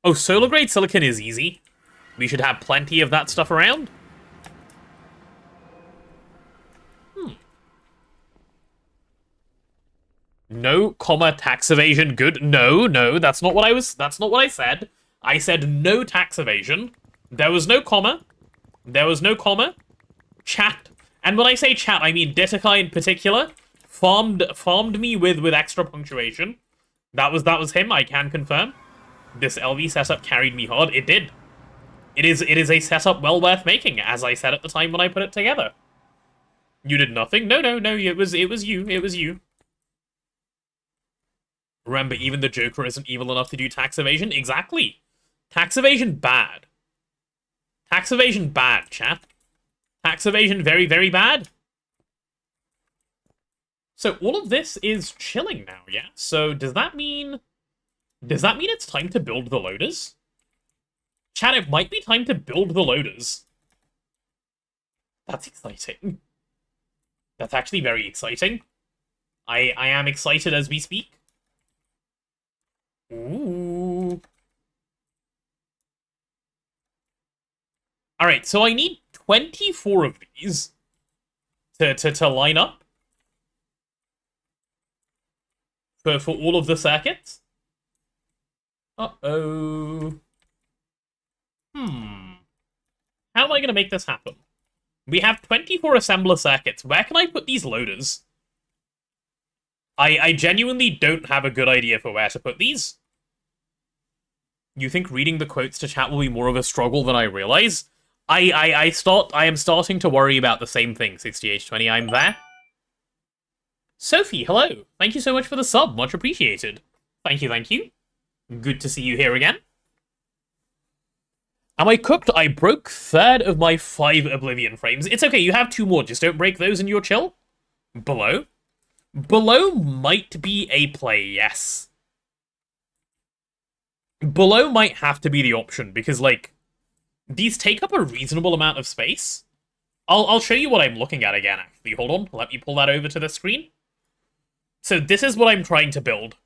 Speaker 1: Oh, solar grade silicon is easy. We should have plenty of that stuff around. No, comma, tax evasion, good. No, that's not what I said. I said no tax evasion. There was no comma. There was no comma. Chat. And when I say chat, I mean Ditakai in particular farmed me with extra punctuation. That was him, I can confirm. This LV setup carried me hard. It did. It is a setup well worth making, as I said at the time when I put it together. You did nothing? No, it was you. Remember, even the Joker isn't evil enough to do tax evasion? Exactly. Tax evasion bad. Tax evasion bad, chat. Tax evasion very, very bad. So all of this is chilling now, yeah? So does that mean it's time to build the loaders? Chat, it might be time to build the loaders. That's exciting. That's actually very exciting. I am excited as we speak. Ooh. Alright, so I need 24 of these to line up for all of the circuits. Uh-oh. How am I going to make this happen? We have 24 assembler circuits. Where can I put these loaders? I genuinely don't have a good idea for where to put these. You think reading the quotes to chat will be more of a struggle than I realize? I am starting to worry about the same thing, 60H20. I'm there. Sophie, hello. Thank you so much for the sub. Much appreciated. Thank you. Good to see you here again. Am I cooked? I broke 3rd of my 5 Oblivion frames. It's okay, you have 2 more. Just don't break those and you're chill. Below? Below might be a play, yes. Below might have to be the option, because, like, these take up a reasonable amount of space. I'll show you what I'm looking at again, actually. Hold on, let me pull that over to the screen. So this is what I'm trying to build.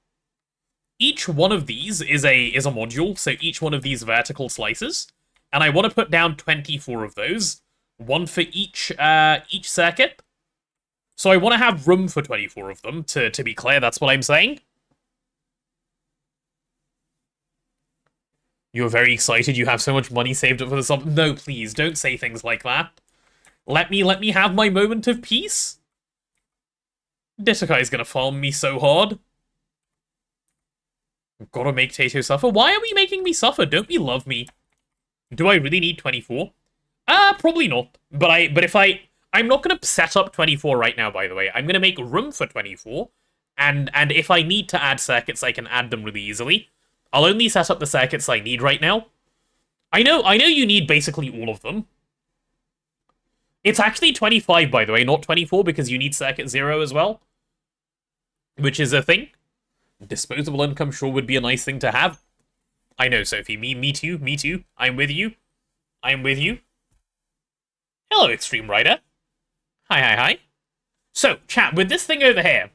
Speaker 1: Each one of these is a module, so each one of these vertical slices. And I want to put down 24 of those. One for each circuit. So I want to have room for 24 of them, to be clear, that's what I'm saying. You're very excited, you have so much money saved up for the sub. No, please, don't say things like that. Let me have my moment of peace. Ditakai's gonna farm me so hard. Gotta make Tato suffer. Why are we making me suffer? Don't we love me? Do I really need 24? Probably not. But if I'm not gonna set up 24 right now, by the way. I'm gonna make room for 24. And if I need to add circuits, I can add them really easily. I'll only set up the circuits I need right now. I know you need basically all of them. It's actually 25, by the way, not 24, because you need circuit 0 as well. Which is a thing. Disposable income sure would be a nice thing to have. I know, Sophie. Me too. I'm with you. Hello, Extreme Rider. Hi. So, chat, with this thing over here,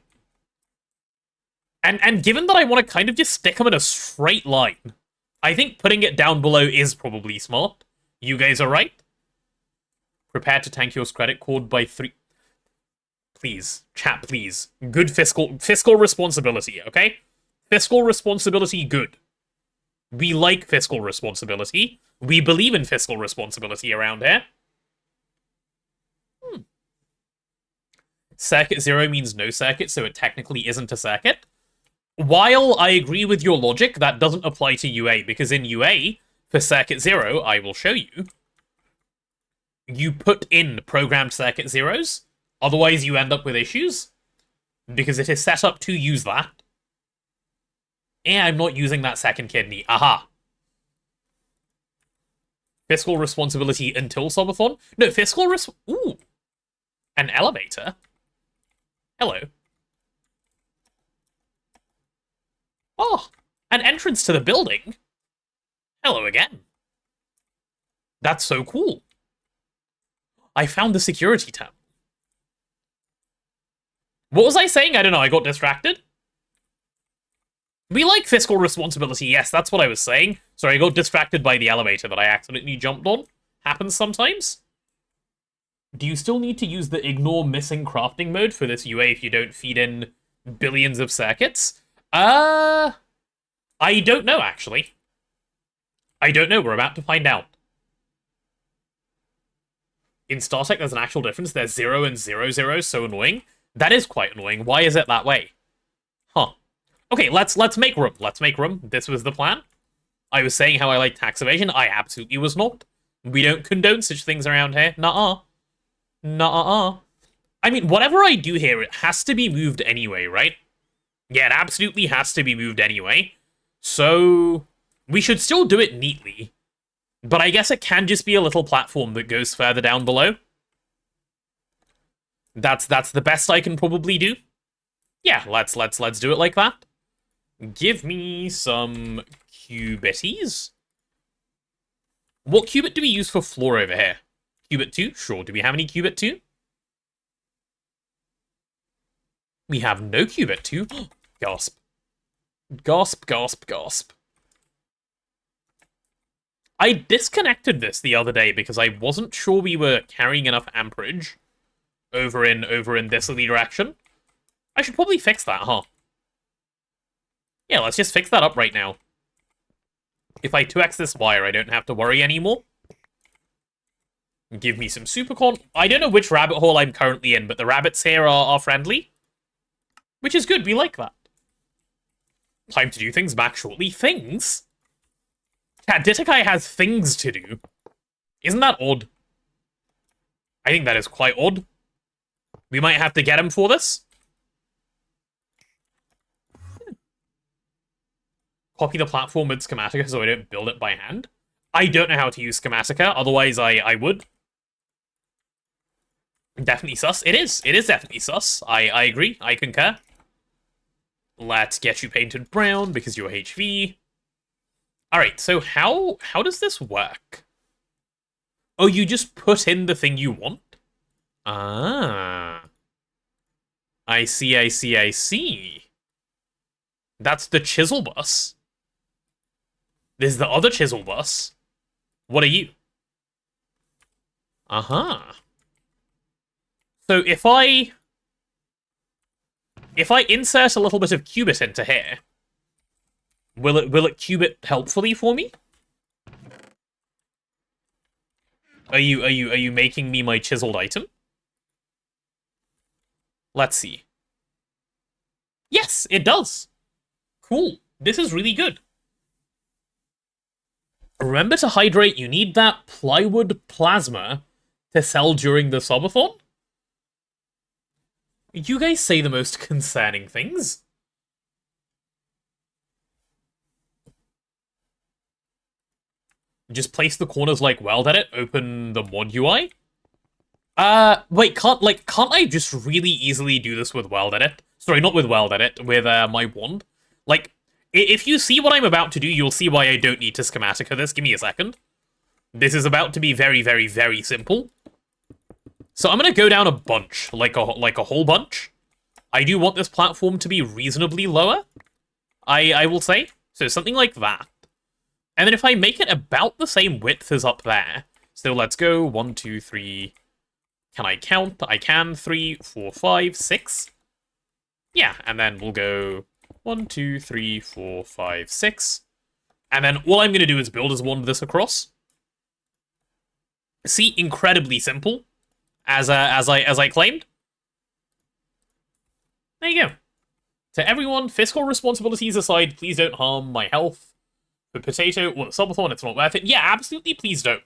Speaker 1: and given that I want to kind of just stick them in a straight line, I think putting it down below is probably smart. You guys are right. Prepare to tank your credit card by 3... Please, chat, please. Good fiscal responsibility, okay? Fiscal responsibility, good. We like fiscal responsibility. We believe in fiscal responsibility around here. Circuit 0 means no circuit, so it technically isn't a circuit. While I agree with your logic, that doesn't apply to UA, because in UA, for circuit 0, I will show you, you put in programmed circuit zeros, otherwise you end up with issues, because it is set up to use that. And I'm not using that second kidney. Aha. Fiscal responsibility until subathon? No, ooh. An elevator? Hello. Oh, an entrance to the building? Hello again. That's so cool. I found the security tab. What was I saying? I don't know, I got distracted. We like fiscal responsibility, yes, that's what I was saying. Sorry, I got distracted by the elevator that I accidentally jumped on. Happens sometimes. Do you still need to use the ignore missing crafting mode for this UA if you don't feed in Billions of circuits? I don't know, actually. I don't know. We're about to find out. In StarTech, there's an actual difference. There's 0 and 0, 0. So annoying. That is quite annoying. Why is it that way? Huh. Okay, let's make room. Let's make room. This was the plan. I was saying how I like tax evasion. I absolutely was not. We don't condone such things around here. Nuh-uh. Nuh-uh. I mean, whatever I do here, it has to be moved anyway, right? Yeah, it absolutely has to be moved anyway. So, we should still do it neatly. But I guess it can just be a little platform that goes further down below. That's the best I can probably do. Yeah, let's do it like that. Give me some cubities. What qubit do we use for floor over here? Qubit 2? Sure. Do we have any qubit 2? We have no qubit 2. Gasp. Gasp, gasp, gasp. I disconnected this the other day because I wasn't sure we were carrying enough amperage over in this direction. I should probably fix that, huh? Yeah, let's just fix that up right now. If I 2x this wire, I don't have to worry anymore. Give me some supercon. I don't know which rabbit hole I'm currently in, but the rabbits here are friendly. Which is good, we like that. Time to do things back shortly. Things? Cat Ditakai has things to do. Isn't that odd? I think that is quite odd. We might have to get him for this. Copy the platform with Schematica so I don't build it by hand. I don't know how to use Schematica, otherwise I would. Definitely sus. It is definitely sus. I agree. I concur. Let's get you painted brown because you're HV. Alright, so how does this work? Oh, you just put in the thing you want? Ah. I see, I see, I see. That's the chisel bus. There's the other chisel bus. What are you? Uh-huh. So if I insert a little bit of qubit into here, will it qubit helpfully for me? Are you making me my chiseled item? Let's see. Yes, it does. Cool. This is really good. Remember to hydrate, you need that plywood plasma to sell during the subathon? You guys say the most concerning things. Just place the corners like weld edit, open the mod UI. Wait, can't I just really easily do this with weld edit? Sorry, not with weld edit, with my wand. Like, if you see what I'm about to do, you'll see why I don't need to schematica this. Give me a second. This is about to be very, very, very simple. So I'm gonna go down a bunch, like a whole bunch. I do want this platform to be reasonably lower, I will say. So something like that. And then if I make it about the same width as up there, so let's go 1, 2, 3. Can I count? I can. 3, 4, 5, 6. Yeah, and then we'll go 1, 2, 3, 4, 5, 6. And then all I'm going to do is build as wand this across. See, incredibly simple, as I claimed. There you go. To everyone, fiscal responsibilities aside, please don't harm my health. For potato, well, subathon, it's not worth it. Yeah, absolutely, please don't.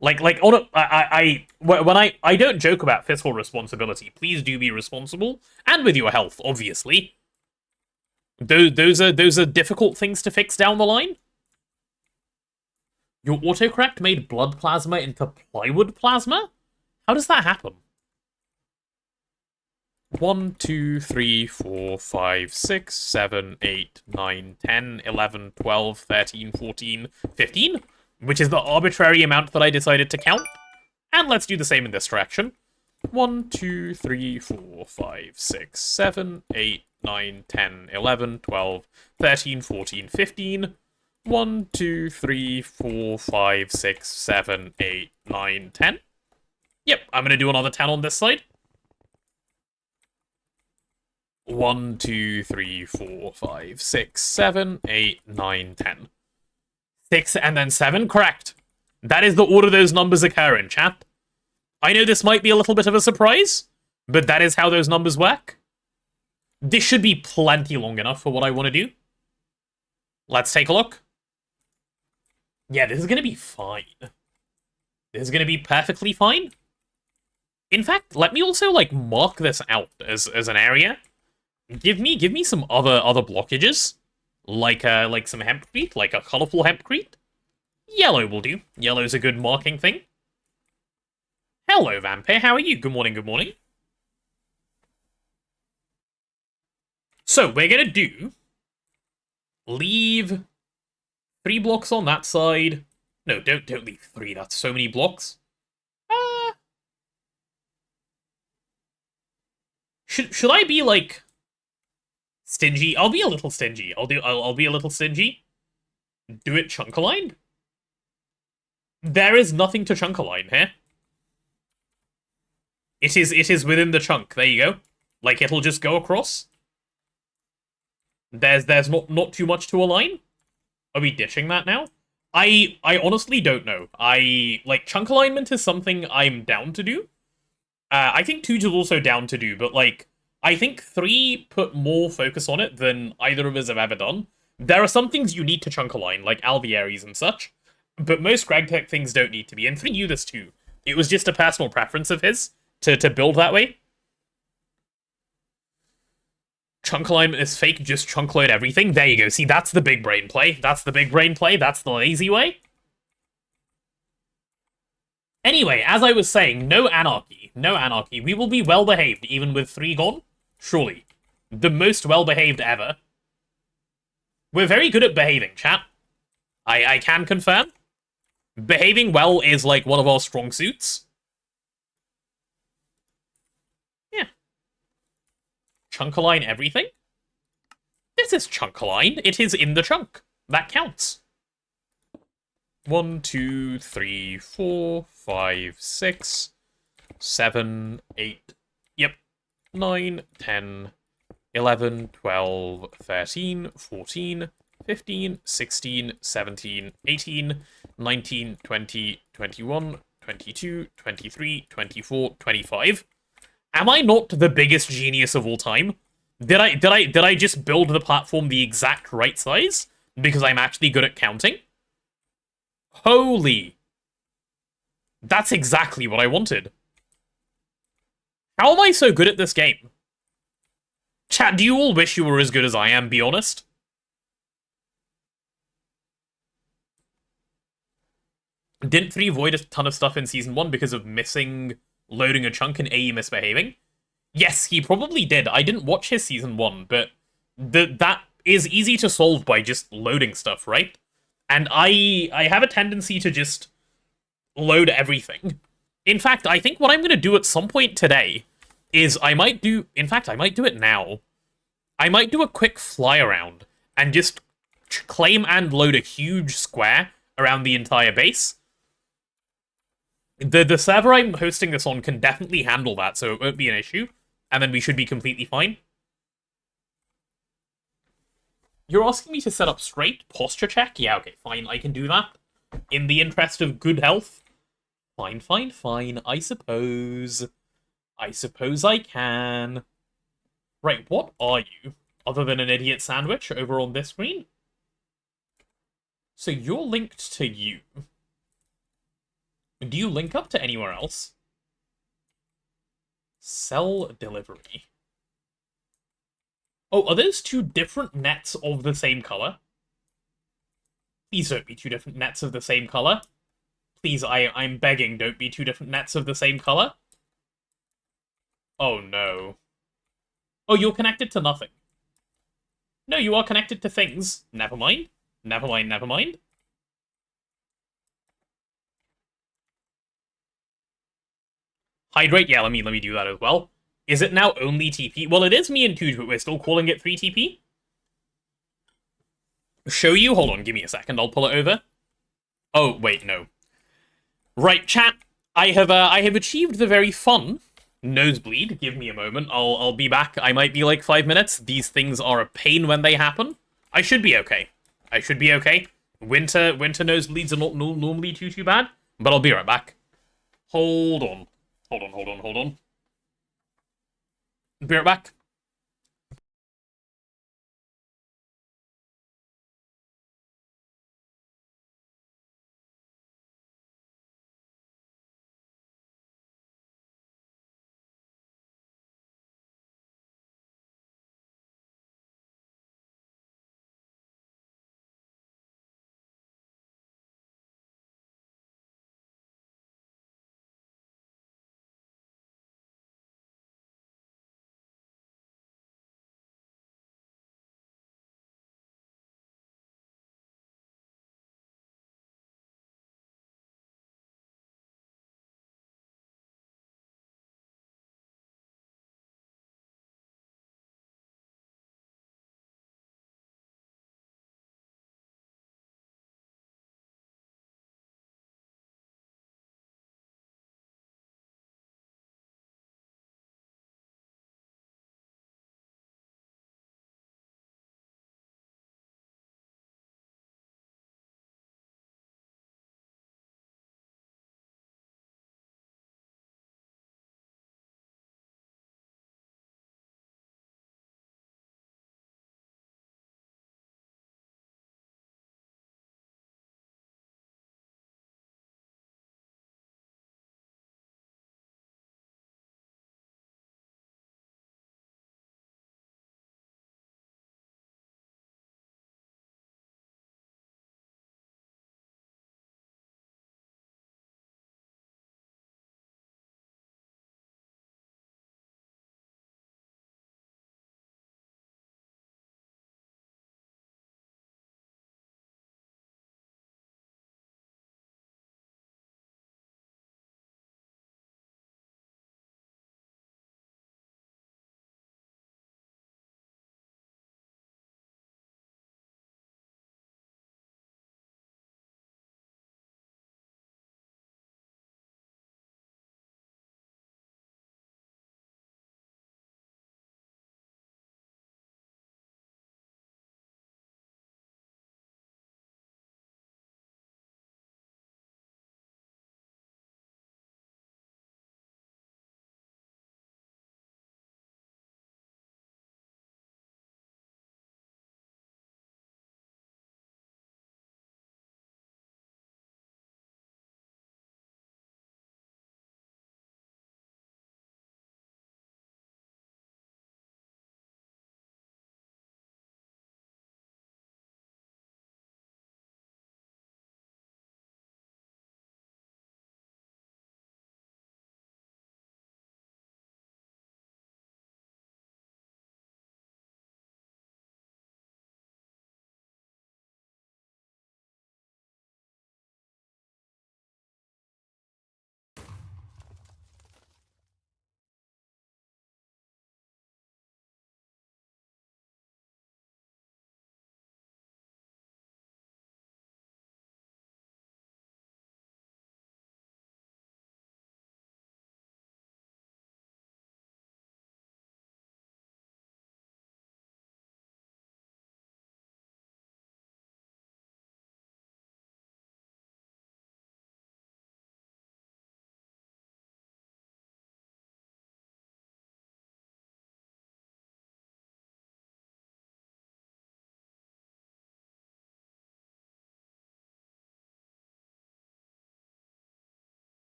Speaker 1: Like, when I don't joke about fiscal responsibility, please do be responsible, and with your health, obviously. Those are difficult things to fix down the line. Your autocorrect made blood plasma into plywood plasma? How does that happen? 1, 2, 3, 4, 5, 6, 7, 8, 9, 10, 11, 12, 13, 14, 15, which is the arbitrary amount that I decided to count. And let's do the same in this direction. 1, 2, 3, 4, 5, 6, 7, 8, 9, 10, 11, 12, 13, 14, 15. 1, 2, 3, 4, 5, 6, 7, 8, 9, 10. Yep, I'm going to do another 10 on this side. 1, 2, 3, 4, 5, 6, 7, 8, 9, 10. 6 and then 7, correct. That is the order those numbers occur in, chat. I know this might be a little bit of a surprise, but that is how those numbers work. This should be plenty long enough for what I want to do. Let's take a look. Yeah, this is going to be fine. This is going to be perfectly fine. In fact, let me also, like, mark this out as an area. Give me some other blockages. Like some hempcrete, like a colorful hempcrete. Yellow will do. Yellow's a good marking thing. Hello, Vampire. How are you? Good morning, good morning. So, we're gonna do... leave 3 blocks on that side. No, don't leave 3. That's so many blocks. Should I be, like... stingy? I'll be a little stingy. I'll be a little stingy. Do it chunk-aligned? There is nothing to chunk-align here. It is within the chunk. There you go. Like, it'll just go across. There's not too much to align. Are we ditching that now? I honestly don't know. Like, chunk alignment is something I'm down to do. I think 2 is also down to do, but, like, I think 3 put more focus on it than either of us have ever done. There are some things you need to chunk align, like alvearies and such, but most GregTech things don't need to be, and 3 knew this too. It was just a personal preference of his to build that way. Chunk alignment is fake, just chunk load everything. There you go. See, that's the big brain play. That's the big brain play. That's the lazy way. Anyway, as I was saying, no anarchy. No anarchy. We will be well-behaved, even with 3 gone. Surely. The most well-behaved ever. We're very good at behaving, chat. I can confirm. Behaving well is, like, one of our strong suits. Yeah. Chunk align everything? This is chunk align. It is in the chunk. That counts. 1, 2, 3, 4, 5, 6, 7, 8. Yep. 9, 10, 11, 12, 13, 14, 15, 16, 17, 18, 19, 20, 21, 22, 23, 24, 25. Am I not the biggest genius of all time? Did I just build the platform the exact right size? Because I'm actually good at counting? Holy. That's exactly what I wanted. How am I so good at this game? Chat, do you all wish you were as good as I am, be honest? Didn't 3 void a ton of stuff in Season 1 because of missing loading a chunk and AE misbehaving? Yes, he probably did. I didn't watch his Season 1, but that is easy to solve by just loading stuff, right? And I have a tendency to just load everything. In fact, I think what I'm going to do at some point today is I might do... In fact, I might do it now. I might do a quick fly around and just claim and load a huge square around the entire base. The server I'm hosting this on can definitely handle that, so it won't be an issue. And then we should be completely fine. You're asking me to set up straight? Posture check? Yeah, okay, fine, I can do that. In the interest of good health. Fine, fine, fine, I suppose. I suppose I can. Right, what are you? Other than an idiot sandwich over on this screen? So you're linked to you. Do you link up to anywhere else? Cell delivery. Oh, are those 2 different nets of the same color? Please don't be 2 different nets of the same color. Please, I'm begging, don't be 2 different nets of the same color. Oh, no. Oh, you're connected to nothing. No, you are connected to things. Never mind. Never mind, never mind. Hydrate? Yeah, let me do that as well. Is it now only TP? Well, it is me and Tuj, but we're still calling it 3TP. Show you? Hold on, give me a second. I'll pull it over. Oh, wait, no. Right, chat. I have achieved the very fun Nosebleed. Give me a moment. I'll be back. I might be like 5 minutes. These things are a pain when they happen. I should be okay. I should be okay. Winter nosebleeds are not normally too bad, but I'll be right back. Hold on. Hold on. Be right back.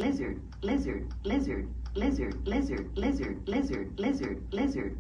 Speaker 2: lizard, lizard, lizard, lizard, lizard, lizard, lizard, lizard, lizard.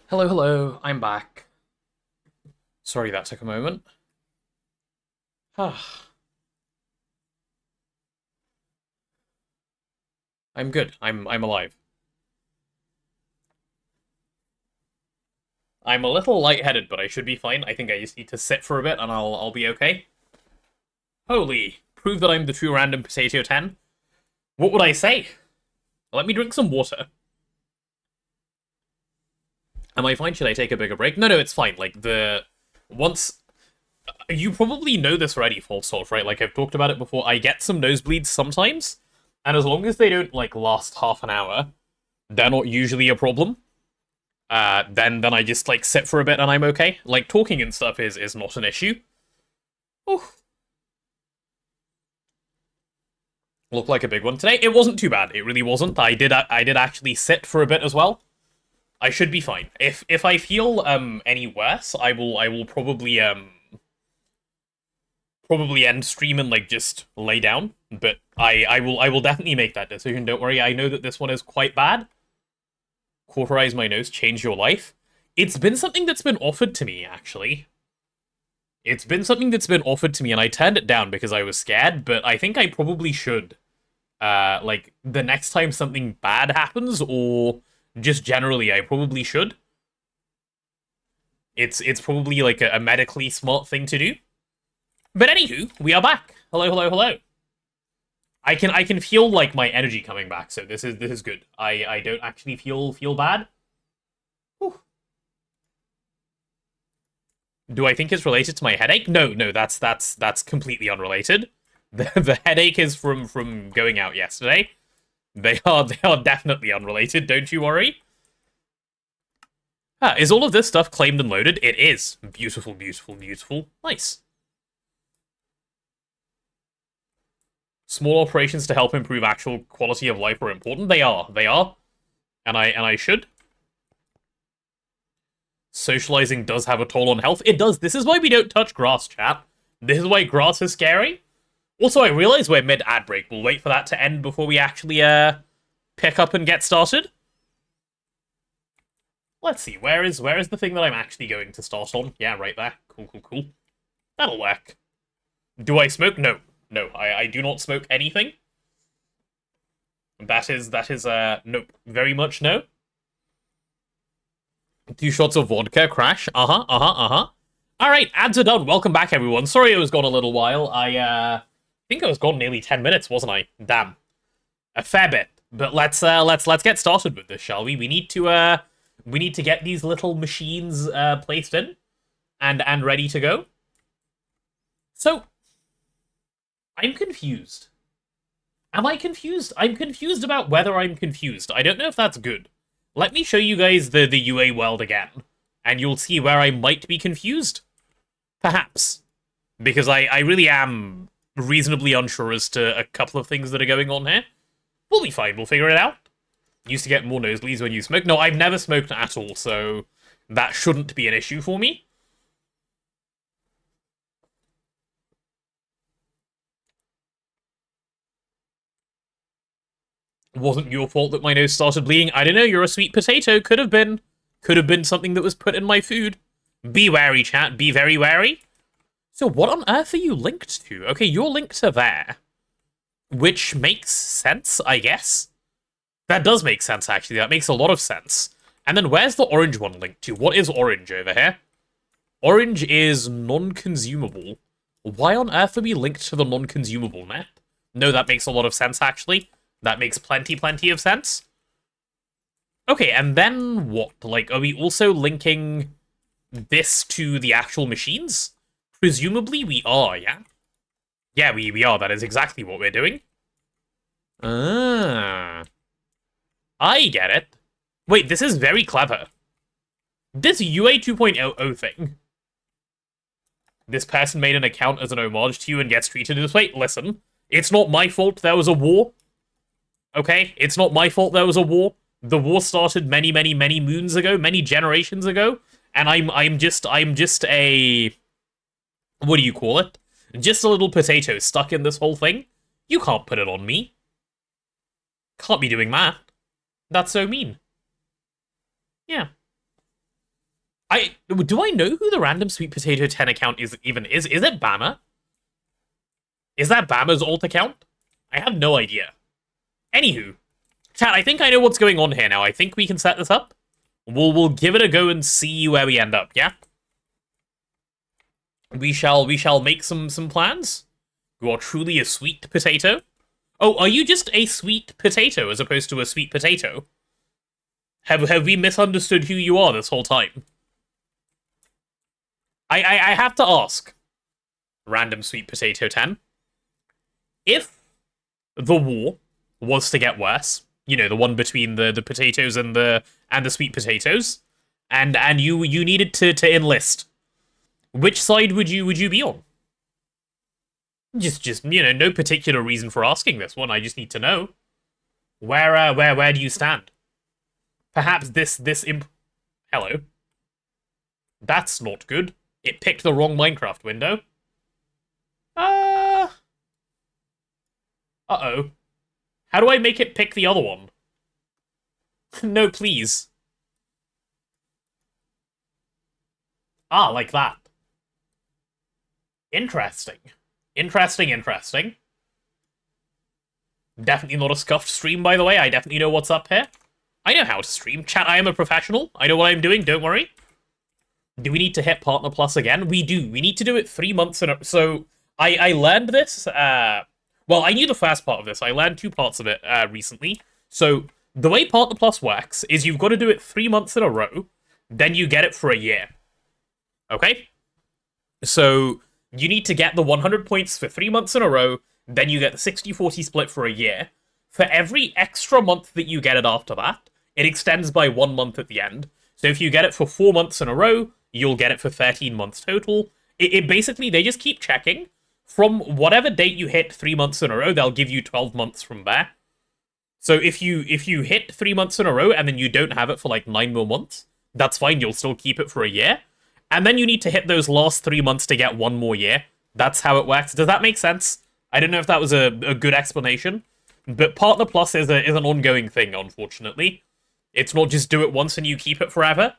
Speaker 1: Hello, hello, I'm back. Sorry that took a moment. I'm good. I'm alive. I'm a little lightheaded, but I should be fine. I think I just need to sit for a bit and I'll be okay. Holy, prove that I'm the true random potato 10. What would I say? Let me drink some water. Am I fine? Should I take a bigger break? No, it's fine. Like, once... You probably know this already, full sort, right? Like, I've talked about it before. I get some nosebleeds sometimes, and as long as they don't, like, last half an hour, they're not usually a problem. Then I just, like, sit for a bit and I'm okay. Like, talking and stuff is not an issue. Oof. Looked like a big one today. It wasn't too bad. It really wasn't. I did actually sit for a bit as well. I should be fine. If I feel any worse, I will probably end stream and like just lay down. But I will definitely make that decision. Don't worry. I know that this one is quite bad. Cauterize my nose, change your life. It's been something that's been offered to me, actually. It's been something that's been offered to me, and I turned it down because I was scared, but I think I probably should. Like, the next time something bad happens, or just generally, I probably should. It's probably, like, a medically smart thing to do. But anywho, we are back. Hello, hello, hello. I can feel, like, my energy coming back, so this is good. I don't actually feel bad. Whew. Do I think it's related to my headache? No, that's completely unrelated. The headache is from going out yesterday. They are definitely unrelated, don't you worry. Is all of this stuff claimed and loaded? It is. Beautiful, beautiful, beautiful. Nice. Small operations to help improve actual quality of life are important. They are. And I should. Socializing does have a toll on health. It does. This is why we don't touch grass, chat. This is why grass is scary. Also, I realize we're mid-ad break. We'll wait for that to end before we actually, pick up and get started. Let's see, where is the thing that I'm actually going to start on? Yeah, right there. Cool. That'll work. Do I smoke? No, I do not smoke anything. That is, nope. Very much no. 2 shots of vodka, crash. Alright, ads are done. Welcome back, everyone. Sorry I was gone a little while. I think I was gone nearly 10 minutes, wasn't I? Damn. A fair bit. But let's get started with this, shall we? We need to get these little machines placed in and ready to go. So I'm confused. Am I confused? I'm confused about whether I'm confused. I don't know if that's good. Let me show you guys the UA world again, and you'll see where I might be confused. Perhaps. Because I really am reasonably unsure as to a couple of things that are going on here. We'll be fine, we'll figure it out. Used to get more nosebleeds when you smoke. No, I've never smoked at all, so that shouldn't be an issue for me. Wasn't your fault that my nose started bleeding. I don't know, you're a sweet potato. Could have been. Could have been something that was put in my food. Be wary, chat. Be very wary. So what on earth are you linked to? Okay, you're linked to there. Which makes sense, I guess. That does make sense, actually. That makes a lot of sense. And then where's the orange one linked to? What is orange over here? Orange is non-consumable. Why on earth are we linked to the non-consumable net? No, that makes a lot of sense, actually. That makes plenty of sense. Okay, and then what? Like, are we also linking this to the actual machines? Presumably we are, yeah? Yeah, we are. That is exactly what we're doing. I get it. Wait, this is very clever. This UA 2.00 thing. This person made an account as an homage to you and gets treated this way. Listen, it's not my fault there was a war. Okay? It's not my fault there was a war. The war started many moons ago, many generations ago, and I'm just a... what do you call it? Just a little potato stuck in this whole thing. You can't put it on me. Can't be doing that. That's so mean. Yeah. Do I know who the random sweet potato 10 account is even is? Is it Bama? Is that Bama's alt account? I have no idea. Anywho, chat, I think I know what's going on here now. I think we can set this up. We'll give it a go and see where we end up, yeah? We shall make some plans. You are truly a sweet potato. Oh, are you just a sweet potato as opposed to a sweet potato? Have we misunderstood who you are this whole time? I have to ask, random sweet potato 10, if the war was to get worse, you know, the one between the potatoes and the sweet potatoes, and you needed to enlist, which side would you be on? Just you know, no particular reason for asking this one. I just need to know. Where do you stand? Perhaps this hello. That's not good. It picked the wrong Minecraft window. Uh-oh. How do I make it pick the other one? No, please. Ah, like that. Interesting. Interesting. Definitely not a scuffed stream, by the way. I definitely know what's up here. I know how to stream. Chat, I am a professional. I know what I'm doing, don't worry. Do we need to hit Partner Plus again? We do. We need to do it 3 months in a... So, I learned this, well, I knew the first part of this. I learned 2 parts of it recently. So, the way Partner Plus works is you've got to do it 3 months in a row, then you get it for a year. Okay? So, you need to get the 100 points for 3 months in a row, then you get the 60-40 split for a year. For every extra month that you get it after that, it extends by 1 month at the end. So if you get it for 4 months in a row, you'll get it for 13 months total. It basically, they just keep checking. From whatever date you hit 3 months in a row, they'll give you 12 months from there. So if you hit 3 months in a row and then you don't have it for like 9 more months, that's fine, you'll still keep it for a year. And then you need to hit those last 3 months to get 1 more year. That's how it works. Does that make sense? I don't know if that was a good explanation. But Partner Plus is an ongoing thing, unfortunately. It's not just do it once and you keep it forever.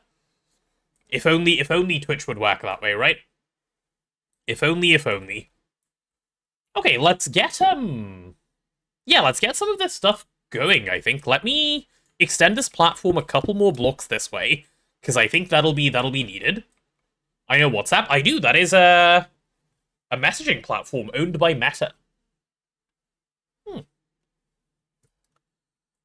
Speaker 1: If only Twitch would work that way, right? If only. Okay, let's get let's get some of this stuff going, I think. Let me extend this platform a couple more blocks this way, because I think that'll be needed. I know WhatsApp. I do. That is a messaging platform owned by Meta.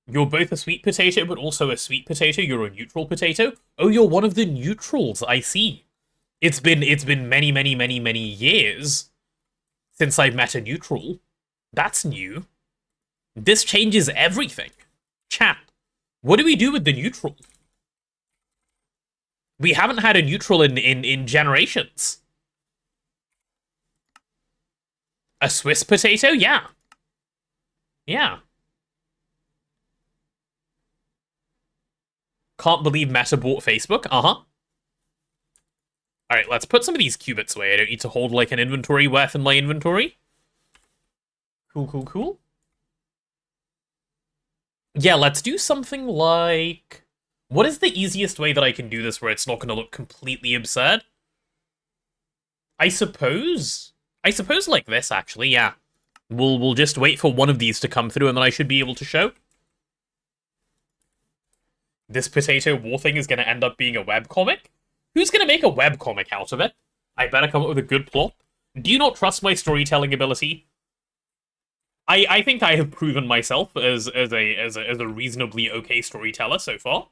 Speaker 1: You're both a sweet potato, but also a sweet potato. You're a neutral potato. Oh, you're one of the neutrals. I see. It's been many years since I've met a neutral. That's new. This changes everything. Chat, what do we do with the neutral? We haven't had a neutral in generations. A Swiss potato? Yeah. Yeah. Can't believe Meta bought Facebook. Uh-huh. Alright, let's put some of these qubits away. I don't need to hold, like, an inventory worth in my inventory. Cool. Yeah, let's do something like... What is the easiest way that I can do this where it's not going to look completely absurd? I suppose like this, actually, yeah. We'll just wait for one of these to come through and then I should be able to show. This potato war thing is going to end up being a webcomic? Who's going to make a webcomic out of it? I better come up with a good plot. Do you not trust my storytelling ability? I think I have proven myself as a reasonably okay storyteller so far.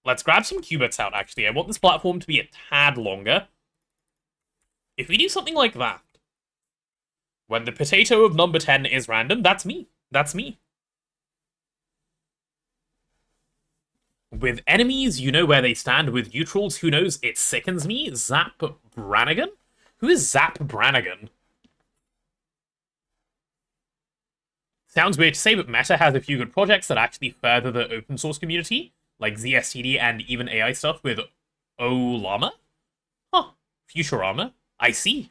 Speaker 1: Let's grab some qubits out, actually. I want this platform to be a tad longer. If we do something like that, when the potato of number 10 is random, that's me. That's me. With enemies, you know where they stand. With neutrals, who knows? It sickens me. Zap Brannigan? Who is Zap Brannigan? Sounds weird to say, but Meta has a few good projects that actually further the open source community, like ZSTD and even AI stuff with Olama? Huh. Futurama? I see.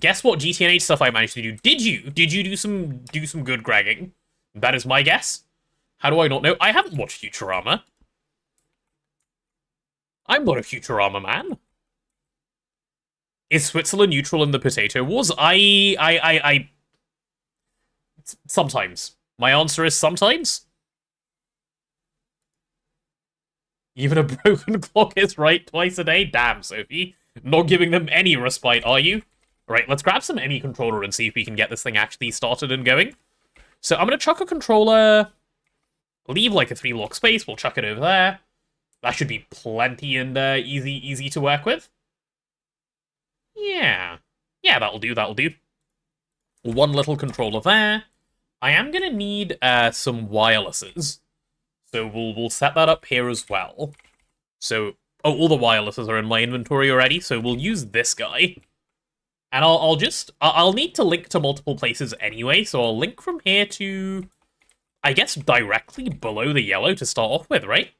Speaker 1: Guess what GTNH stuff I managed to do? Did you do some good gragging? That is my guess. How do I not know? I haven't watched Futurama. I'm not a Futurama man. Is Switzerland neutral in the potato wars? Sometimes. My answer is sometimes. Even a broken clock is right twice a day? Damn, Sophie. Not giving them any respite, are you? Right, let's grab some ME controller and see if we can get this thing actually started and going. So I'm going to chuck a controller, leave like a 3-block space, we'll chuck it over there. That should be plenty and easy to work with. Yeah, that'll do, that'll do. One little controller there. I am going to need some wirelesses. So we'll set that up here as well. So, oh, all the wirelesses are in my inventory already, so we'll use this guy. And I'll need to link to multiple places anyway, so I'll link from here to, I guess, directly below the yellow to start off with, right?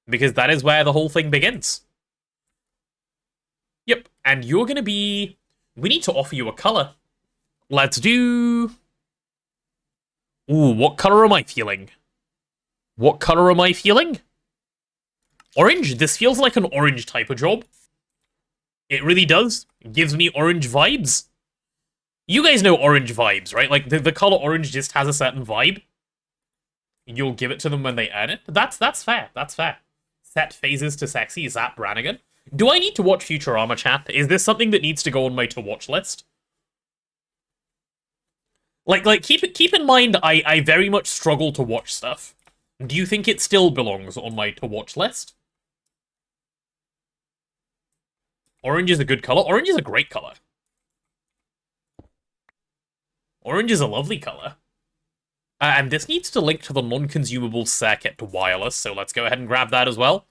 Speaker 1: Because that is where the whole thing begins. Yep, and you're gonna be... We need to offer you a color. Let's do... Ooh, what color am I feeling? What color am I feeling? Orange? This feels like an orange type of job. It really does. It gives me orange vibes. You guys know orange vibes, right? Like, the color orange just has a certain vibe. You'll give it to them when they earn it. That's fair. That's fair. Set phases to sexy, Zap Brannigan. Do I need to watch Futurama, chat? Is this something that needs to go on my to-watch list? Like keep in mind, I very much struggle to watch stuff. Do you think it still belongs on my to-watch list? Orange is a good color. Orange is a great color. Orange is a lovely color. And this needs to link to the non-consumable circuit to wireless, so let's go ahead and grab that as well.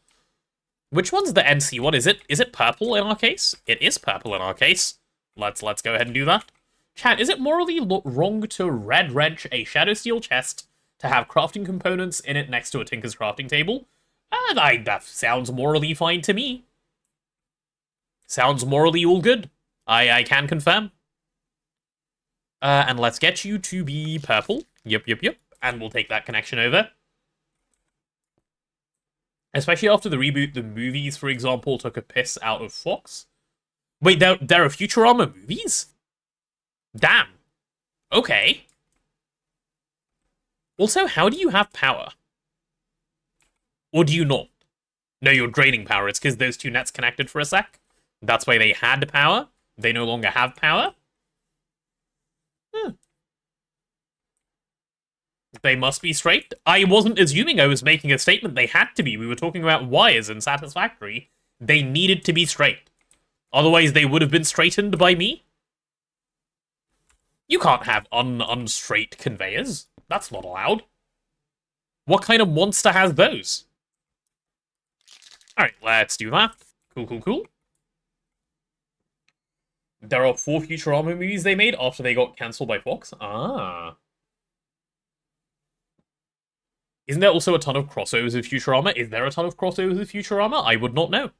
Speaker 1: Which one's the NC one? Is it purple in our case? It is purple in our case. Let's go ahead and do that. Chat, is it morally wrong to red wrench a shadow steel chest to have crafting components in it next to a Tinker's crafting table? That sounds morally fine to me. Sounds morally all good. I can confirm. And let's get you to be purple. Yep. And we'll take that connection over. Especially after the reboot, the movies, for example, took a piss out of Fox. Wait, there are Futurama movies? Damn. Okay. Also, how do you have power? Or do you not? No, you're draining power. It's because those two nets connected for a sec. That's why they had power. They no longer have power. They must be straight. I wasn't assuming I was making a statement. They had to be. We were talking about wires in Satisfactory. They needed to be straight. Otherwise, they would have been straightened by me. You can't have unstraight conveyors. That's not allowed. What kind of monster has those? Alright, let's do that. Cool. There are 4 Futurama movies they made after they got cancelled by Fox. Ah. Isn't there also a ton of crossovers of Futurama? Is there a ton of crossovers of Futurama? I would not know.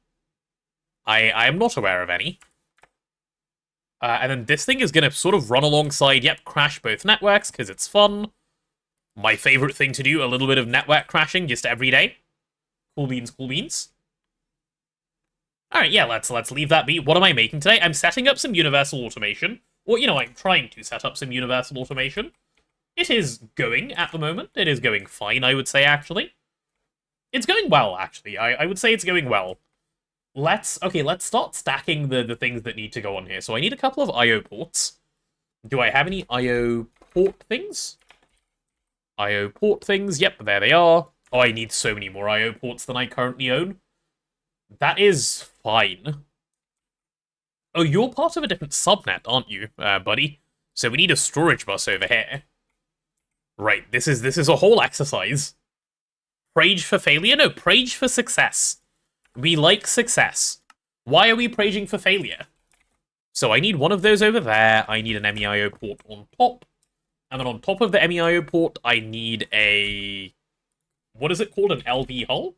Speaker 1: I am not aware of any. And then this thing is going to sort of run alongside, yep, crash both networks, because it's fun. My favorite thing to do, a little bit of network crashing just every day. Cool beans. Alright, yeah, let's leave that be. What am I making today? I'm setting up some universal automation. Or, I'm trying to set up some universal automation. It is going at the moment. It is going fine, I would say, actually. It's going well, actually. I would say it's going well. Let's start stacking the things that need to go on here. So I need a couple of I.O. ports. Do I have any I.O. port things? I.O. port things, yep, there they are. Oh, I need so many more I.O. ports than I currently own. That is fine. Oh, you're part of a different subnet, aren't you, buddy? So we need a storage bus over here. Right, this is a whole exercise. Prage for failure? No, prage for success. We like success. Why are we praging for failure? So I need one of those over there. I need an MEIO port on top. And then on top of the MEIO port, I need a... What is it called? An LV hull?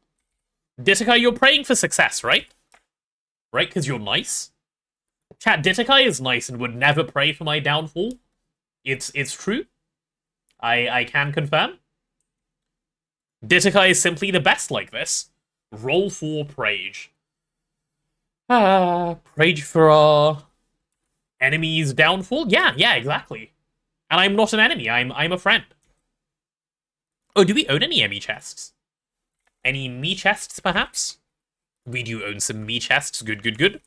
Speaker 1: Dittika, you're praying for success, right? Right, because you're nice? Chat, Dittika is nice and would never pray for my downfall. It's true. I can confirm. Dittika is simply the best like this. Roll for Prage. Prayed for our enemy's downfall? Yeah, exactly. And I'm not an enemy, I'm a friend. Oh, do we own any ME chests? Any me chests, perhaps? We do own some me chests. Good.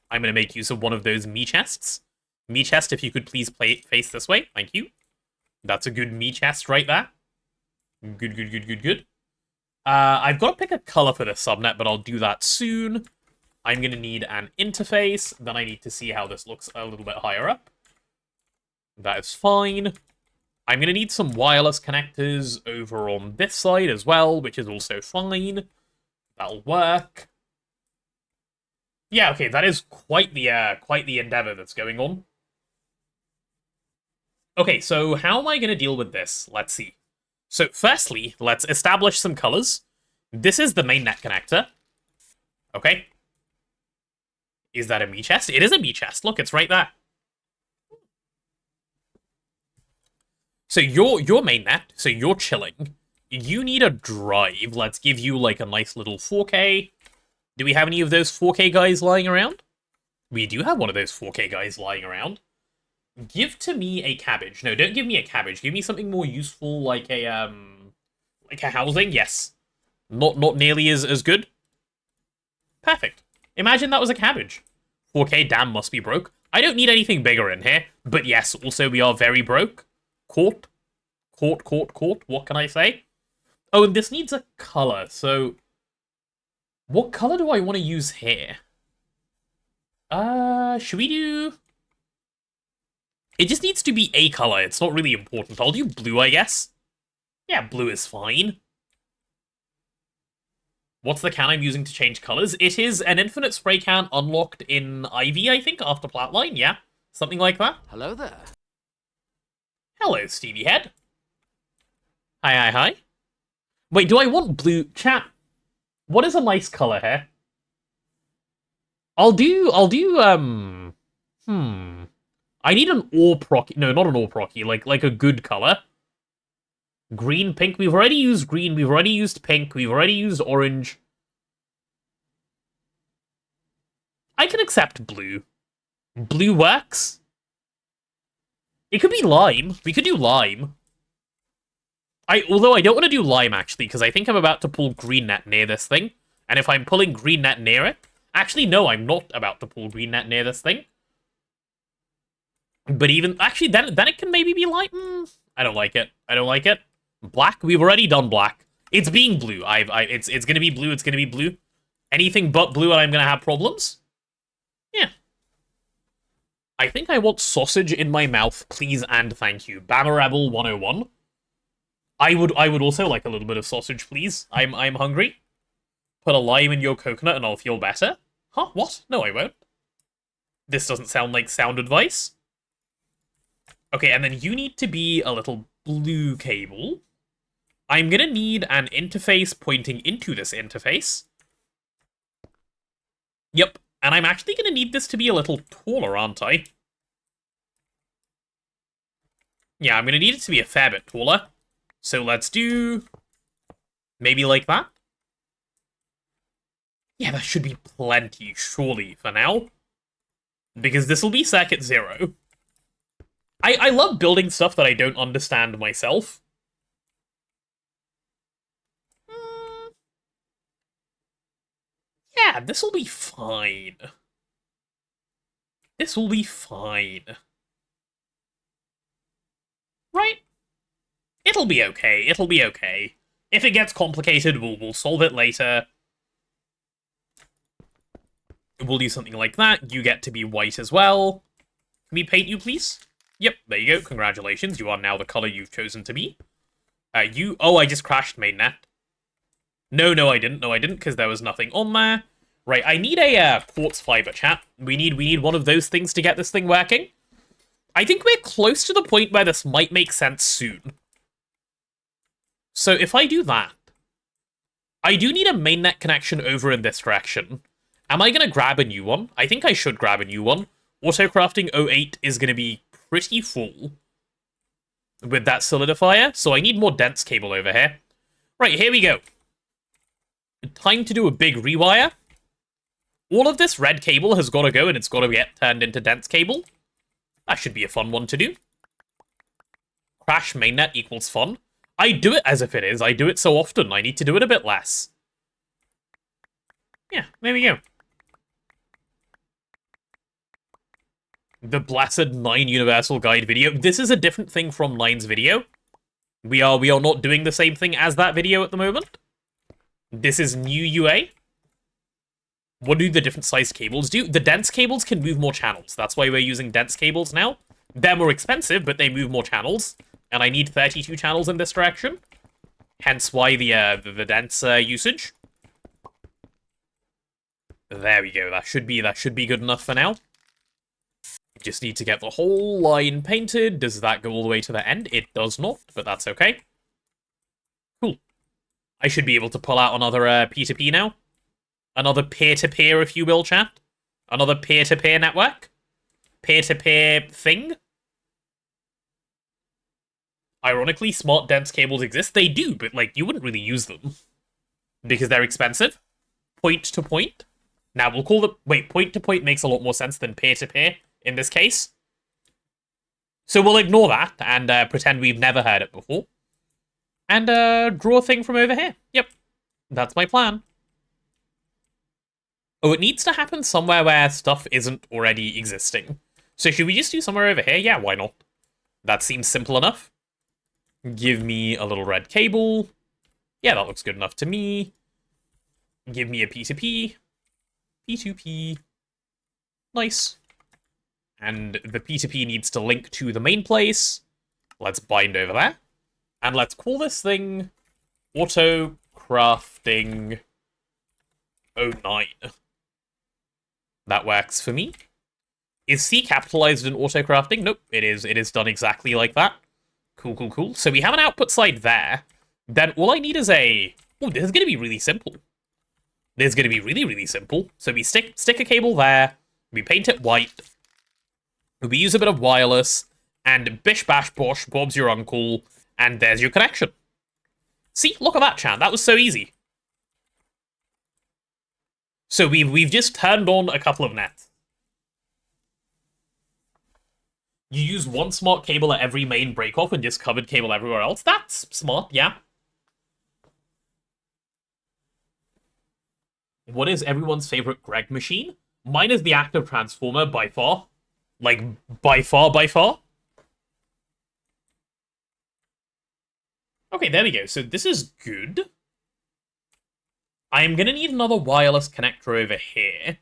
Speaker 1: I'm going to make use of one of those me chests. Me chest, if you could please face this way. Thank you. That's a good me chest right there. Good. I've got to pick a color for this subnet, but I'll do that soon. I'm going to need an interface. Then I need to see how this looks a little bit higher up. That is fine. I'm going to need some wireless connectors over on this side as well, which is also fine. That'll work. Yeah, okay, that is quite the endeavor that's going on. Okay, so how am I going to deal with this? Let's see. So firstly, let's establish some colors. This is the mainnet connector. Okay. Is that a me chest? It is a me chest. Look, it's right there. So your mainnet, so you're chilling. You need a drive. Let's give you like a nice little 4K. Do we have any of those 4K guys lying around? We do have one of those 4K guys lying around. Give to me a cabbage. No, don't give me a cabbage. Give me something more useful, like a housing. Yes, not nearly as good. Perfect. Imagine that was a cabbage. 4K, damn, must be broke. I don't need anything bigger in here, but yes, also we are very broke. Court. What can I say? Oh, and this needs a color. So, what color do I want to use here? Should we do? It just needs to be a color. It's not really important. I'll do blue, I guess. Yeah, blue is fine. What's the can I'm using to change colors? It is an infinite spray can unlocked in Ivy, I think, after Flatline. Yeah, something like that.
Speaker 3: Hello there.
Speaker 1: Hello, Stevie Head. Hi. Wait, do I want blue? Chat, what is a nice color here? I'll do, I need an ore procky. No, not an ore procky. Like a good color. Green, pink. We've already used green. We've already used pink. We've already used orange. I can accept blue. Blue works. It could be lime. We could do lime. Although I don't want to do lime, actually, because I think I'm about to pull green net near this thing. And if I'm pulling green net near it... Actually, no, I'm not about to pull green net near this thing. But even... Actually, then it can maybe be light. I don't like it. Black? We've already done black. It's being blue. It's gonna be blue. It's gonna be blue. Anything but blue and I'm gonna have problems? Yeah. I think I want sausage in my mouth, please and thank you. Bama Rebel 101. I would also like a little bit of sausage, please. I'm hungry. Put a lime in your coconut and I'll feel better. Huh? What? No, I won't. This doesn't sound like sound advice. Okay, and then you need to be a little blue cable. I'm gonna need an interface pointing into this interface. Yep, and I'm actually gonna need this to be a little taller, aren't I? Yeah, I'm gonna need it to be a fair bit taller. So let's do... maybe like that? Yeah, that should be plenty, surely, for now. Because this will be circuit 0. I love building stuff that I don't understand myself. Yeah, this will be fine. This will be fine. Right? It'll be okay. It'll be okay. If it gets complicated, we'll solve it later. We'll do something like that. You get to be white as well. Can we paint you, please? Yep, there you go. Congratulations. You are now the color you've chosen to be. Oh, I just crashed mainnet. No, I didn't, because there was nothing on there. Right, I need a quartz fiber, chat. We need one of those things to get this thing working. I think we're close to the point where this might make sense soon. So if I do that, I do need a mainnet connection over in this direction. Am I going to grab a new one? I think I should grab a new one. Autocrafting 08 is going to be pretty full with that solidifier, so I need more dense cable over here. Right, here we go. Time to do a big rewire. all of this red cable has got to go, and it's got to get turned into dense cable. That should be a fun one to do. Crash mainnet equals fun. I do it as if it is. I do it so often. I need to do it a bit less. Yeah, there we go. The blessed 9 universal guide video. This is a different thing from 9's video. We are not doing the same thing as that video at the moment. This is new UA. What do the different sized cables do? The dense cables can move more channels. That's why we're using dense cables now. They're more expensive, but they move more channels. And I need 32 channels in this direction. Hence why the dense usage. There we go. That should be good enough for now. Just need to get the whole line painted. Does that go all the way to the end? It does not, but that's okay. Cool. I should be able to pull out another P2P now. Another peer-to-peer, if you will, chat. Another peer-to-peer network. Peer-to-peer thing. Ironically, smart dense cables exist. They do, but, like, you wouldn't really use them. Because they're expensive. Point-to-point. Now, we'll call them... Wait, point-to-point makes a lot more sense than peer-to-peer in this case. So we'll ignore that and pretend we've never heard it before. And draw a thing from over here. Yep. That's my plan. Oh, it needs to happen somewhere where stuff isn't already existing. So should we just do somewhere over here? Yeah, why not? That seems simple enough. Give me a little red cable. Yeah, that looks good enough to me. Give me a P2P. P2P. Nice. And the P2P needs to link to the main place. Let's bind over there. And let's call this thing Auto Crafting 09. That works for me. Is C capitalized in auto crafting? Nope, it is. It is done exactly like that. Cool, cool, cool. So we have an output side there. Then all I need is a... Oh, this is going to be really simple. This is going to be really, really simple. So we stick a cable there. We paint it white. We use a bit of wireless. And bish bash bosh, Bob's your uncle. And there's your connection. See, look at that, chat. That was so easy. So we've just turned on a couple of nets. You use one smart cable at every main breakoff and just covered cable everywhere else. That's smart, yeah. What is everyone's favorite Greg machine? Mine is the active transformer by far. Like, by far, by far. Okay, there we go. So this is good. I am going to need another wireless connector over here.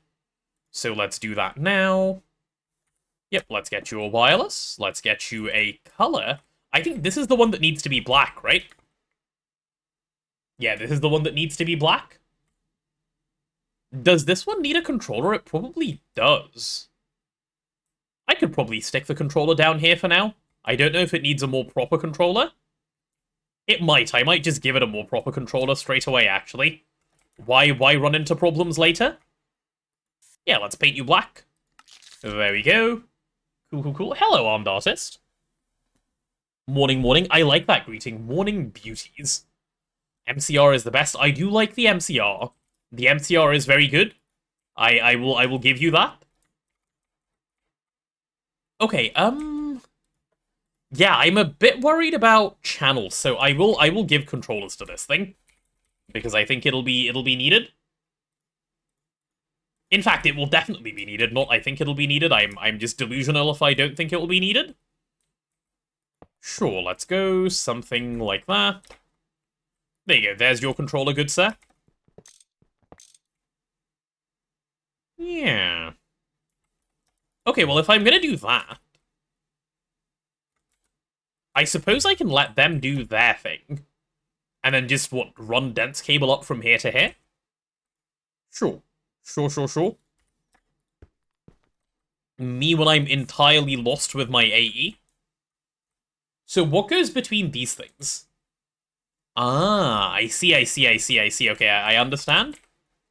Speaker 1: So let's do that now. Yep, let's get you a wireless. Let's get you a color. I think this is the one that needs to be black, right? Yeah, this is the one that needs to be black. Does this one need a controller? It probably does. I could probably stick the controller down here for now. I don't know if it needs a more proper controller. It might. I might just give it a more proper controller straight away, actually. Why run into problems later? Yeah, let's paint you black. There we go. Cool, cool, cool. Hello, armed artist. Morning, morning. I like that greeting. Morning, beauties. MCR is the best. I do like the MCR. The MCR is very good. I will give you that. Okay, yeah, I'm a bit worried about channels, so I will give controllers to this thing. Because I think it'll be needed. In fact, it will definitely be needed, not I think it'll be needed. I'm just delusional if I don't think it will be needed. Sure, let's go something like that. There you go, there's your controller, good sir. Yeah. Okay, well, if I'm gonna do that, I suppose I can let them do their thing. And then just, what, run dense cable up from here to here? Sure. Sure. Me when I'm entirely lost with my AE. So what goes between these things? Ah, I see. Okay, I understand.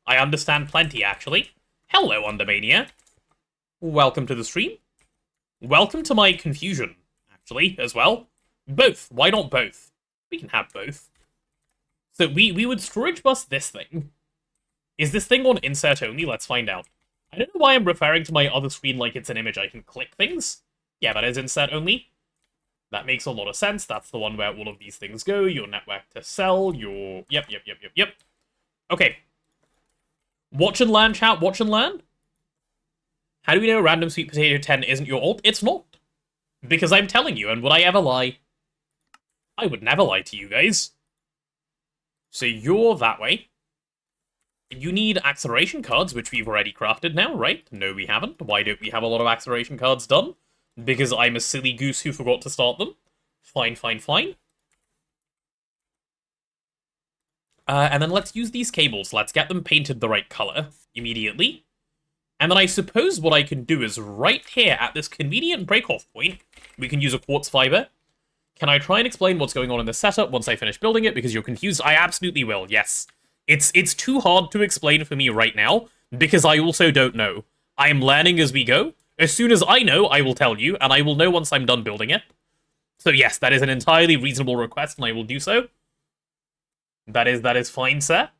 Speaker 1: I understand plenty, actually. Hello, Undermania. Welcome to the stream. Welcome to my confusion, actually, as well. Both. Why not both? We can have both. So we would storage bus this thing Is this thing on insert only? Let's find out. I don't know why I'm referring to my other screen like it's an image. I can click things. Yeah, that is insert only. That makes a lot of sense. That's the one where all of these things go. Your network to sell, your... Yep. Okay. Watch and learn, chat. Watch and learn. How do we know Random Sweet Potato 10 isn't your alt? It's not. Because I'm telling you, and would I ever lie? I would never lie to you guys. So you're that way. You need acceleration cards, which we've already crafted now, right? No, we haven't. Why don't we have a lot of acceleration cards done? Because I'm a silly goose who forgot to start them. Fine. And then let's use these cables. Let's get them painted the right color immediately. And then I suppose what I can do is right here at this convenient break-off point, we can use a quartz fiber. Can I try and explain what's going on in this setup once I finish building it? Because you're confused. I absolutely will, yes. It's too hard to explain for me right now, because I also don't know. I am learning as we go. As soon as I know, I will tell you, and I will know once I'm done building it. So yes, that is an entirely reasonable request, and I will do so. That is fine, sir.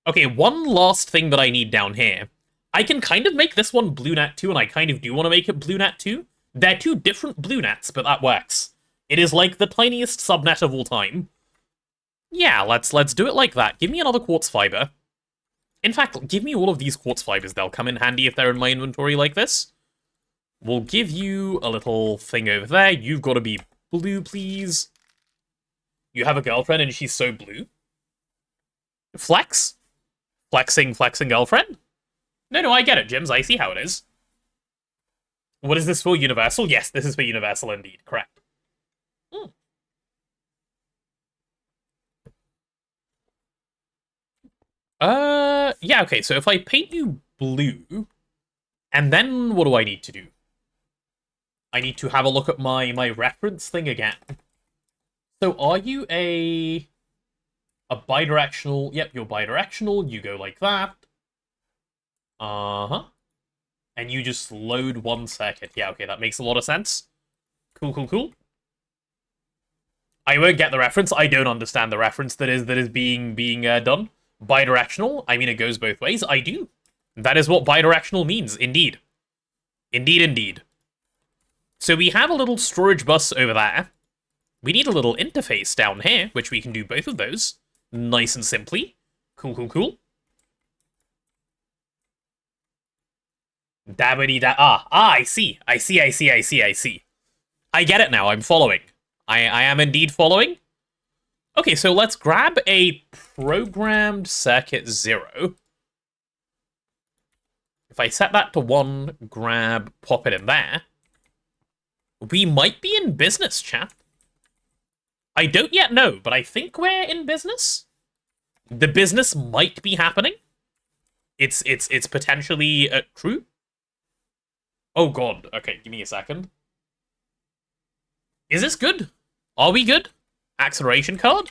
Speaker 1: Okay, one last thing that I need down here. I can kind of make this one blue net too, and I kind of do want to make it blue net too. They're two different blue nets, but that works. It is like the tiniest subnet of all time. Yeah, let's do it like that. Give me another quartz fiber. In fact, give me all of these quartz fibers. They'll come in handy if they're in my inventory like this. We'll give you a little thing over there. You've got to be blue, please. You have a girlfriend and she's so blue. Flex? Flexing girlfriend? No, I get it, Jims. I see how it is. What is this for, Universal? Yes, this is for Universal indeed. Correct. Yeah, okay, so if I paint you blue, and then what do I need to do? I need to have a look at my reference thing again. So are you a bidirectional? Yep, you're bidirectional. You go like that. Uh-huh. And you just load one circuit. Yeah, okay, that makes a lot of sense. Cool. I won't get the reference. I don't understand the reference that is being done. Bidirectional? I mean, it goes both ways. I do. That is what bidirectional means, indeed. Indeed. So we have a little storage bus over there. We need a little interface down here, which we can do both of those. Nice and simply. Cool. Dabbity-da. I see. I get it now. I'm following. I am indeed following. Okay, so let's grab a programmed circuit 0. If I set that to 1, grab, pop it in there, we might be in business, chat. I don't yet know, but I think we're in business. The business might be happening. It's potentially true. Oh god, okay, give me a second. Is this good? Are we good? Acceleration card?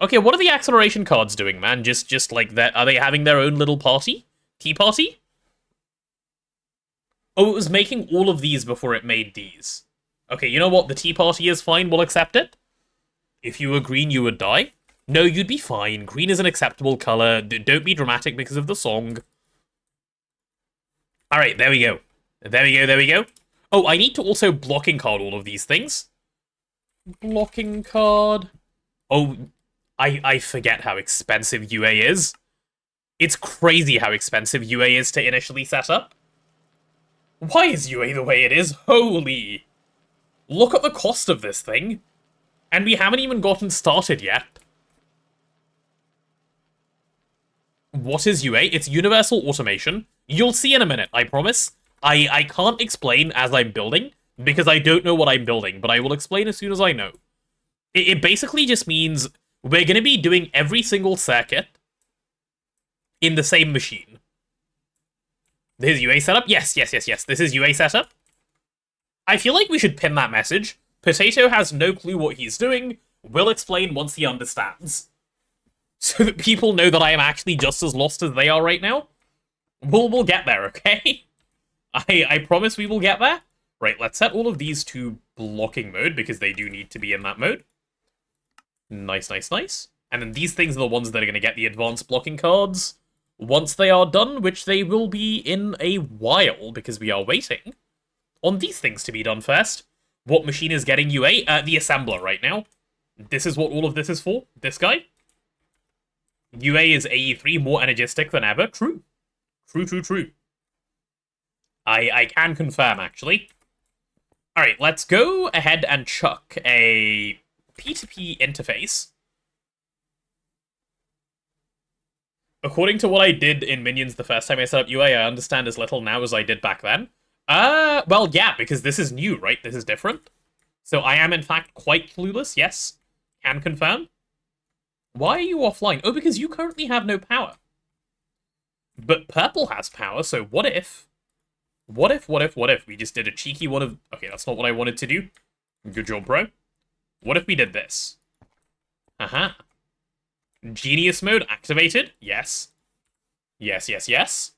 Speaker 1: Okay, what are the acceleration cards doing, man? Just like that, are they having their own little party? Tea party? Oh, it was making all of these before it made these. Okay, you know what? The tea party is fine, we'll accept it. If you were green, you would die. No, you'd be fine. Green is an acceptable color. Don't be dramatic because of the song. Alright, there we go. There we go. Oh, I need to also blocking card all of these things. Blocking card. Oh, I forget how expensive UA is. It's crazy how expensive UA is to initially set up. Why is UA the way it is? Holy! Look at the cost of this thing. And we haven't even gotten started yet. What is UA? It's Universal Automation. You'll see in a minute, I promise. I can't explain as I'm building, because I don't know what I'm building, but I will explain as soon as I know. It basically just means we're going to be doing every single circuit in the same machine. This is UA setup? Yes. This is UA setup. I feel like we should pin that message. Potato has no clue what he's doing. We'll explain once he understands. So that people know that I am actually just as lost as they are right now. We'll get there, okay? I promise we will get there. Right, let's set all of these to blocking mode, because they do need to be in that mode. Nice, nice, nice. And then these things are the ones that are going to get the advanced blocking cards once they are done, which they will be in a while, because we are waiting on these things to be done first. What machine is getting UA? The assembler right now. This is what all of this is for. This guy. UA is AE3, more energistic than ever. True. True, true, true. I can confirm, actually. Alright, let's go ahead and chuck a P2P interface. According to what I did in Minions the first time I set up UA, I understand as little now as I did back then. Well, yeah, because this is new, right? This is different. So I am, in fact, quite clueless, yes. Can confirm. Why are you offline? Oh, because you currently have no power. But Purple has power, so what if... What if we just did a cheeky one of... Okay, that's not what I wanted to do. Good job, bro. What if we did this? Aha. Genius mode activated? Yes. Yes, yes, yes.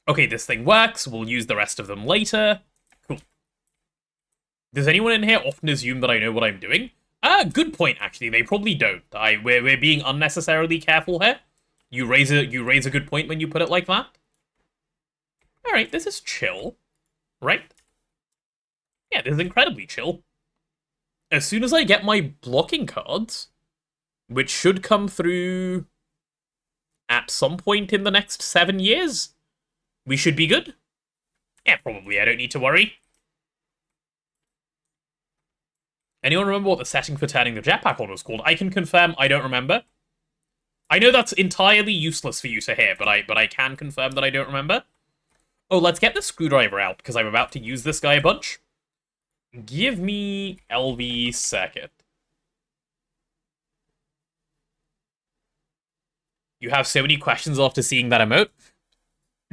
Speaker 1: Okay, this thing works. We'll use the rest of them later. Cool. Does anyone in here often assume that I know what I'm doing? Good point, actually. They probably don't. We're being unnecessarily careful here. You raise a good point when you put it like that. Alright, this is chill. Right? Yeah, this is incredibly chill. As soon as I get my blocking cards, which should come through at some point in the next 7 years, we should be good. Yeah, probably. I don't need to worry. Anyone remember what the setting for turning the jetpack on was called? I can confirm I don't remember. I know that's entirely useless for you to hear, but I can confirm that I don't remember. Oh, let's get the screwdriver out, because I'm about to use this guy a bunch. Give me LV circuit. You have so many questions after seeing that emote.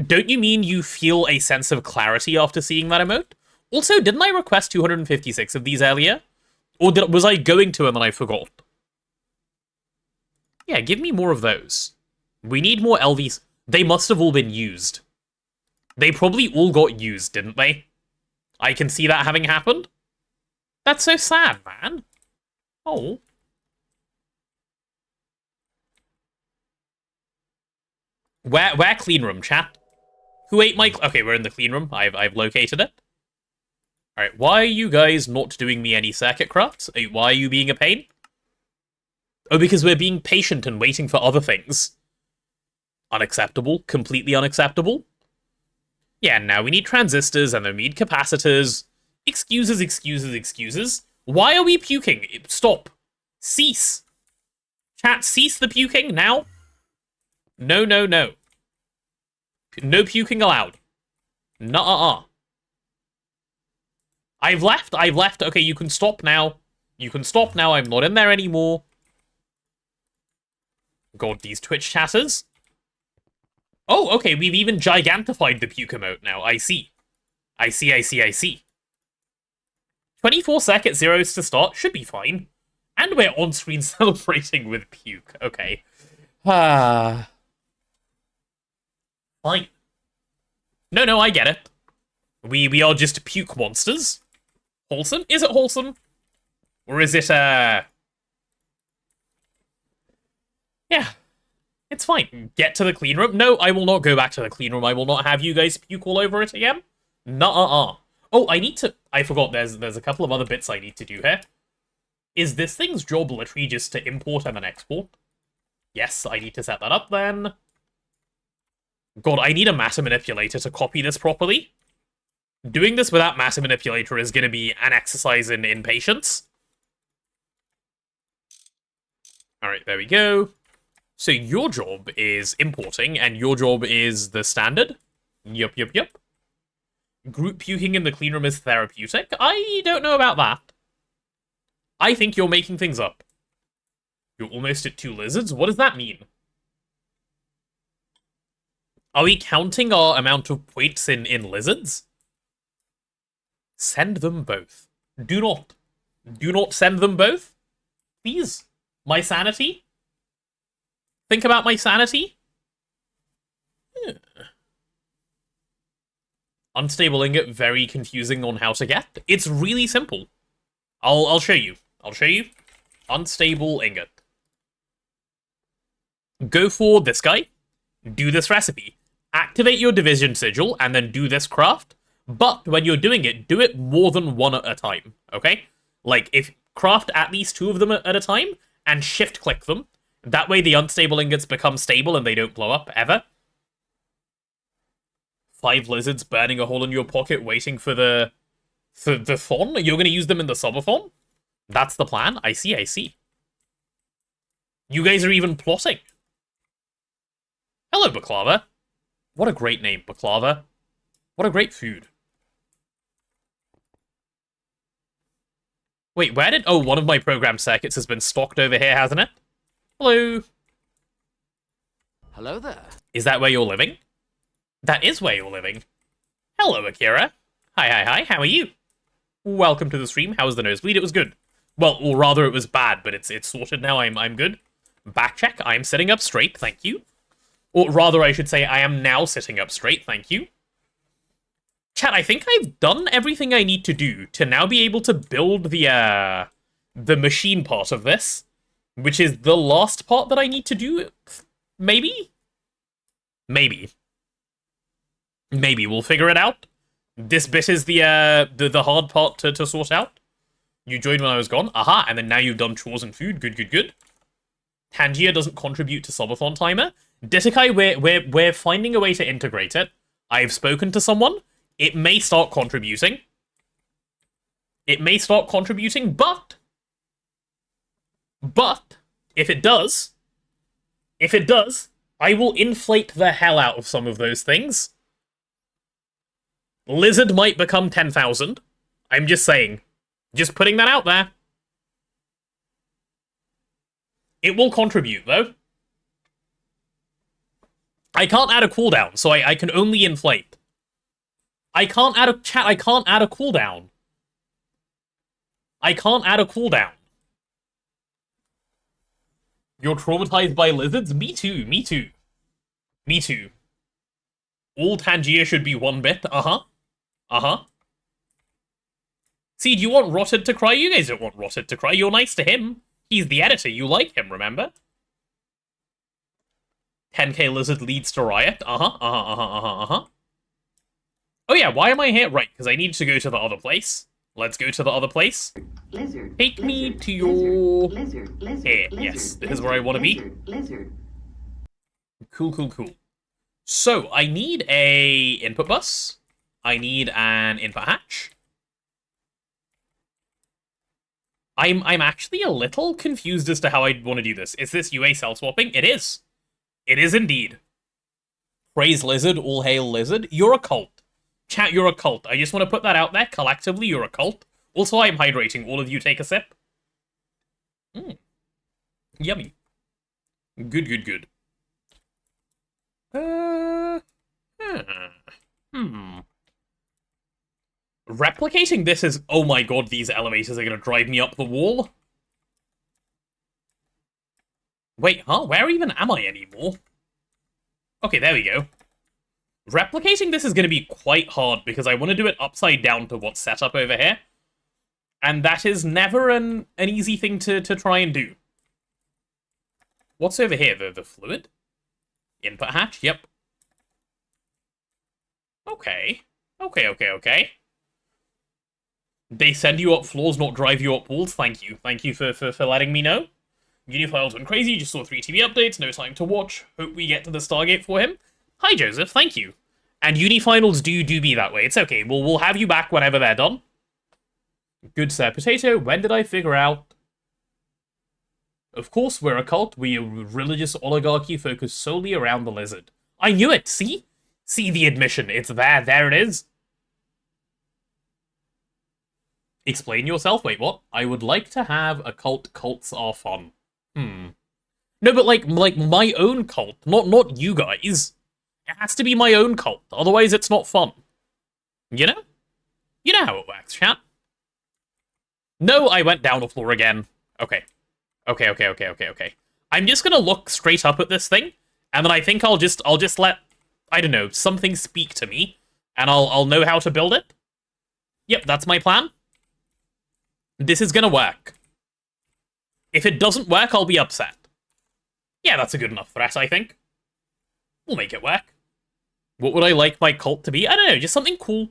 Speaker 1: Don't you mean you feel a sense of clarity after seeing that emote? Also, didn't I request 256 of these earlier? Or was I going to and then I forgot? Yeah, give me more of those. We need more LVs. They must have all been used. They probably all got used, didn't they? I can see that having happened. That's so sad, man. Oh. Where clean room, chat? Who ate my... Okay, we're in the clean room. I've located it. Alright, why are you guys not doing me any circuit crafts? Why are you being a pain? Oh, because we're being patient and waiting for other things. Unacceptable. Completely unacceptable. Yeah, now we need transistors, and then we need capacitors. Excuses, excuses, excuses. Why are we puking? Stop. Cease. Chat, cease the puking, now. No, no, no. No puking allowed. Nuh-uh-uh. I've left. Okay, you can stop now. You can stop now, I'm not in there anymore. God, these Twitch chatters. Oh, okay, we've even gigantified the puke emote now. I see. I see. 24 second zeros to start. Should be fine. And we're on-screen celebrating with puke. Okay. Fine. No, I get it. We are just puke monsters. Wholesome? Is it wholesome? Or is it, Yeah. It's fine. Get to the clean room. No, I will not go back to the clean room. I will not have you guys puke all over it again. Nuh-uh-uh. Oh, I forgot there's a couple of other bits I need to do here. Is this thing's job literally just to import and then export? Yes, I need to set that up then. God, I need a matter manipulator to copy this properly. Doing this without matter manipulator is going to be an exercise in patience. Alright, there we go. So your job is importing, and your job is the standard? Yup. Group puking in the clean room is therapeutic? I don't know about that. I think you're making things up. You're almost at 2 lizards? What does that mean? Are we counting our amount of points in lizards? Send them both. Do not send them both. Please. My sanity? Think about my sanity? Unstable ingot, very confusing on how to get. It's really simple. I'll show you. I'll show you. Unstable ingot. Go for this guy. Do this recipe. Activate your division sigil, and then do this craft. But when you're doing it, do it more than one at a time, okay? Like, if craft at least 2 of them at a time, and shift-click them. That way the unstable ingots become stable and they don't blow up, ever. 5 lizards burning a hole in your pocket waiting for the thon? You're going to use them in the subathon? That's the plan? I see, I see. You guys are even plotting. Hello, baklava. What a great name, baklava. What a great food. Wait, where did... Oh, one of my program circuits has been stocked over here, hasn't it? Hello.
Speaker 3: Hello there.
Speaker 1: Is that where you're living? That is where you're living. Hello, Akira. Hi, how are you? Welcome to the stream. How was the nosebleed? It was good. Well, or rather, it was bad, but it's sorted now. I'm good. Back check. I'm sitting up straight, thank you. Or rather, I should say, I am now sitting up straight, thank you. Chat, I think I've done everything I need to do to now be able to build the machine part of this, which is the last part that I need to do. Maybe? Maybe. Maybe we'll figure it out. This bit is the hard part to sort out. You joined when I was gone. Aha, and then now you've done chores and food. Good, good, good. Tangier doesn't contribute to subathon timer. Ditakai, we're finding a way to integrate it. I've spoken to someone. It may start contributing. It may start contributing, but if it does, I will inflate the hell out of some of those things. Lizard might become 10,000. I'm just saying. Just putting that out there. It will contribute, though. I can't add a cooldown, so I can only inflate. I can't add a chat. I can't add a cooldown. I can't add a cooldown. You're traumatized by lizards? Me too, me too. Me too. All Tangier should be 1 bit. Uh-huh. Uh-huh. See, do you want Rotted to cry? You guys don't want Rotted to cry. You're nice to him. He's the editor. You like him, remember? 10k lizard leads to riot. Uh-huh, uh-huh, uh-huh, uh-huh, uh-huh. Oh yeah, why am I here? Right, because I need to go to the other place. Let's go to the other place.
Speaker 2: Lizard.
Speaker 1: Take me to your...
Speaker 2: Lizard.
Speaker 1: Here, yes, this is where I want to be.
Speaker 2: Lizard.
Speaker 1: Cool, cool, cool. So, I need a input bus. I need an input hatch. I'm actually a little confused as to how I want to do this. Is this UA cell swapping? It is. It is indeed. Praise Lizard, all hail Lizard. You're a cult. Chat, you're a cult. I just want to put that out there. Collectively, you're a cult. Also, I'm hydrating. All of you take a sip. Yummy. Good, good, good. Replicating this is... Oh my god, these elevators are going to drive me up the wall. Wait, huh? Where even am I anymore? Okay, there we go. Replicating this is going to be quite hard because I want to do it upside down to what's set up over here. And that is never an easy thing to try and do. What's over here? The fluid? Input hatch? Yep. Okay. Okay. They send you up floors, not drive you up walls. Thank you. Thank you for letting me know. Unifiles went crazy, just saw 3 TV updates, no time to watch. Hope we get to the Stargate for him. Hi, Joseph, thank you. And Unifinals do be that way. It's okay, we'll have you back whenever they're done. Good sir. Potato, when did I figure out? Of course, we're a cult. We're a religious oligarchy focused solely around the lizard. I knew it, see? See the admission. It's there. There it is. Explain yourself. Wait, what? I would like to have a cult. Cults are fun. No, but like my own cult, not you guys. It has to be my own cult, otherwise it's not fun. You know? You know how it works, chat. No, I went down the floor again. Okay. Okay. I'm just gonna look straight up at this thing, and then I think I'll just let, I don't know, something speak to me, and I'll know how to build it. Yep, that's my plan. This is gonna work. If it doesn't work, I'll be upset. Yeah, that's a good enough threat, I think. We'll make it work. What would I like my cult to be? I don't know, just something cool.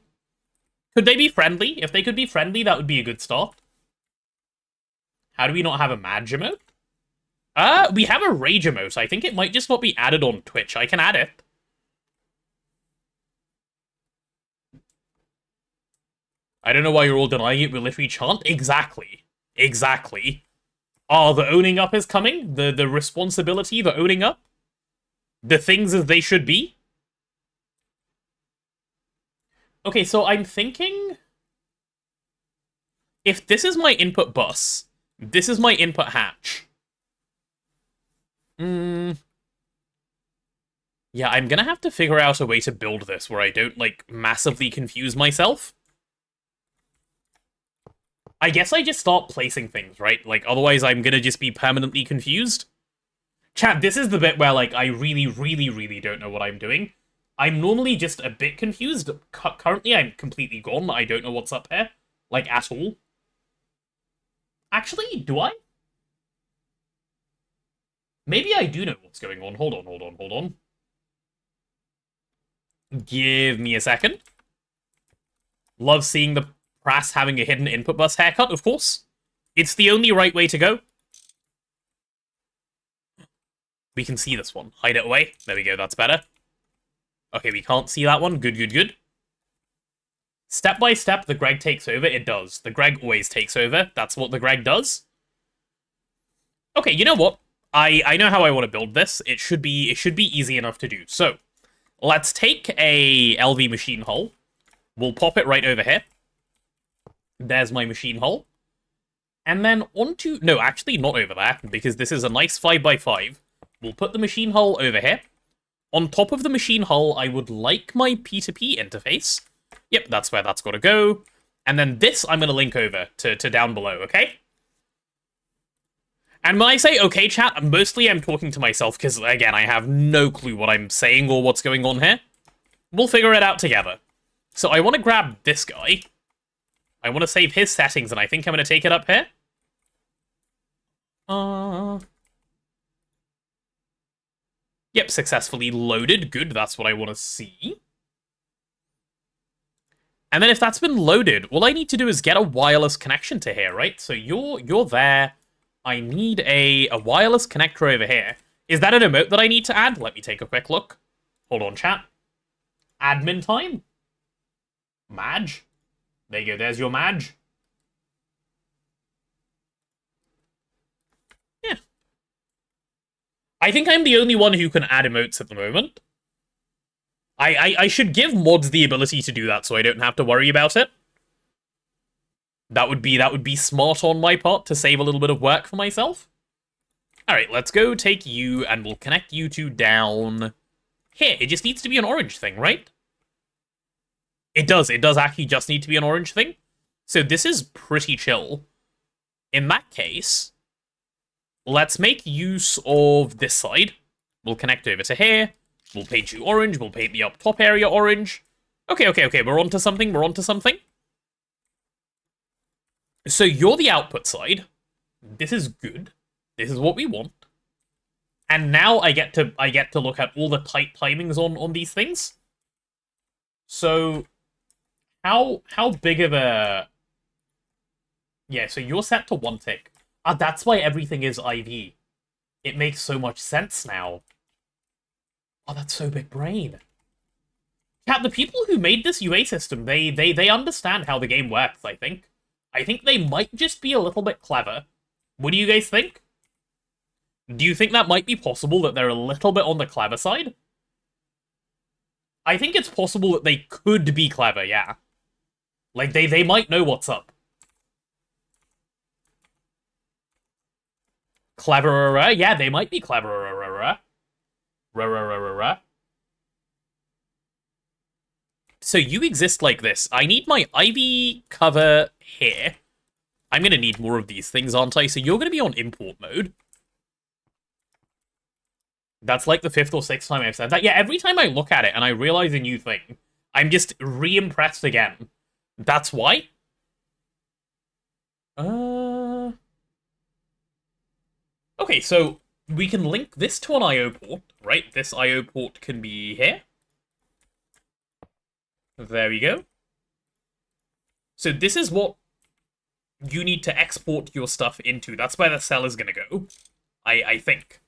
Speaker 1: Could they be friendly? If they could be friendly, that would be a good start. How do we not have a Madge emote? We have a Rage emote. I think it might just not be added on Twitch. I can add it. I don't know why you're all denying it. We literally chant. Exactly. Exactly. Oh, the owning up is coming? The responsibility, the owning up? The things as they should be? Okay, so I'm thinking... If this is my input bus, this is my input hatch. Yeah, I'm gonna have to figure out a way to build this where I don't, like, massively confuse myself. I guess I just start placing things, right? Like, otherwise I'm gonna just be permanently confused. Chat, this is the bit where, like, I really, really, really don't know what I'm doing. I'm normally just a bit confused. Currently, I'm completely gone. I don't know what's up here. Like, at all. Actually, do I? Maybe I do know what's going on. Hold on. Give me a second. Love seeing the press having a hidden input bus haircut, of course. It's the only right way to go. We can see this one. Hide it away. There we go, that's better. Okay, we can't see that one. Good. Step by step, the Greg takes over. It does. The Greg always takes over. That's what the Greg does. Okay, you know what? I know how I want to build this. It should be easy enough to do. So, let's take a LV machine hull. We'll pop it right over here. There's my machine hull. And then onto... No, actually not over there, because this is a nice 5x5. We'll put the machine hull over here. On top of the machine hull, I would like my P2P interface. Yep, that's where that's got to go. And then this I'm going to link over to down below, okay? And when I say okay, chat, mostly I'm talking to myself, because, again, I have no clue what I'm saying or what's going on here. We'll figure it out together. So I want to grab this guy. I want to save his settings, and I think I'm going to take it up here. Yep, successfully loaded. Good, that's what I want to see. And then if that's been loaded, all I need to do is get a wireless connection to here, right? So you're there. I need a wireless connector over here. Is that an emote that I need to add? Let me take a quick look. Hold on, chat. Admin time. Madge. There you go, there's your Madge. Yeah. I think I'm the only one who can add emotes at the moment. I should give mods the ability to do that so I don't have to worry about it. That would be smart on my part to save a little bit of work for myself. Alright, let's go take you and we'll connect you two down here. It just needs to be an orange thing, right? It does actually just need to be an orange thing. So this is pretty chill. In that case, let's make use of this side. We'll connect over to here. We'll paint you orange. We'll paint the up top area orange. Okay. We're onto something. So you're the output side. This is good. This is what we want. And now I get to look at all the tight timings on these things. So how big of a... Yeah, so you're set to 1 tick. That's why everything is IV. It makes so much sense now. Oh, that's so big brain. Cat, the people who made this UA system, they understand how the game works, I think. I think they might just be a little bit clever. What do you guys think? Do you think that might be possible, that they're a little bit on the clever side? I think it's possible that they could be clever, yeah. Like, they might know what's up. Cleverer? Yeah, they might be cleverer. So you exist like this. I need my Ivy cover here. I'm going to need more of these things, aren't I? So you're going to be on import mode. That's like the 5th or 6th time I've said that. Yeah, every time I look at it and I realize a new thing, I'm just re-impressed again. That's why. Okay, so we can link this to an I/O port, right? This I/O port can be here. There we go. So this is what you need to export your stuff into. That's where the cell is going to go, I think.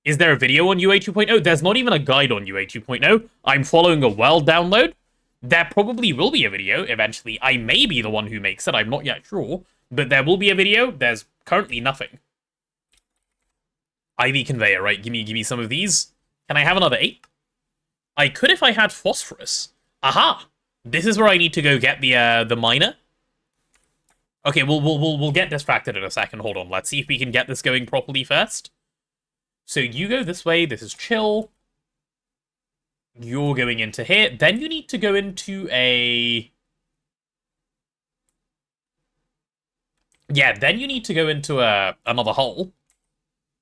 Speaker 1: Is there a video on UA 2.0? There's not even a guide on UA 2.0. I'm following a world download. There probably will be a video eventually. I may be the one who makes it. I'm not yet sure. But there will be a video. There's currently nothing. IV conveyor, right? Give me some of these. Can I have another 8? I could if I had phosphorus. Aha! This is where I need to go get the miner. Okay, we'll get distracted in a second. Hold on. Let's see if we can get this going properly first. So you go this way. This is chill. You're going into here. Then you need to go into a... Yeah, then you need to go into another hole.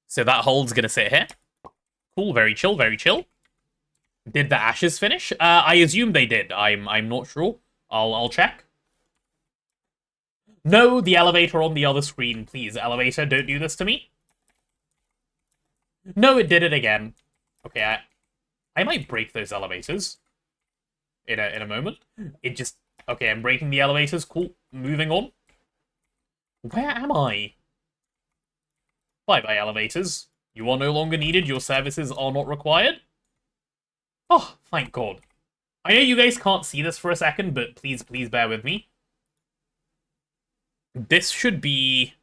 Speaker 1: So that hole's gonna sit here. Cool, very chill, very chill. Did the ashes finish? I assume they did. I'm not sure. I'll check. No, the elevator on the other screen, please. Elevator, don't do this to me. No, it did it again. Okay, I might break those elevators in a moment. It just... Okay, I'm breaking the elevators. Cool. Moving on. Where am I? Bye-bye, elevators. You are no longer needed. Your services are not required. Oh, thank God. I know you guys can't see this for a second, but please bear with me. This should be...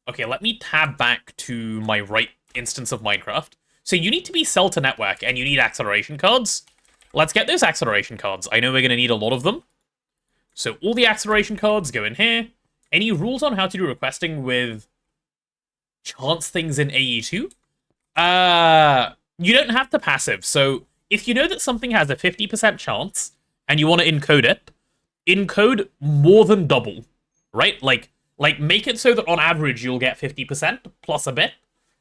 Speaker 1: Okay, let me tab back to my right instance of Minecraft. So you need to be cell to network, and you need acceleration cards. Let's get those acceleration cards. I know we're going to need a lot of them. So all the acceleration cards go in here. Any rules on how to do requesting with chance things in AE2? You don't have to passive. So if you know that something has a 50% chance, and you want to encode it, encode more than double, right? Like make it so that on average you'll get 50% plus a bit.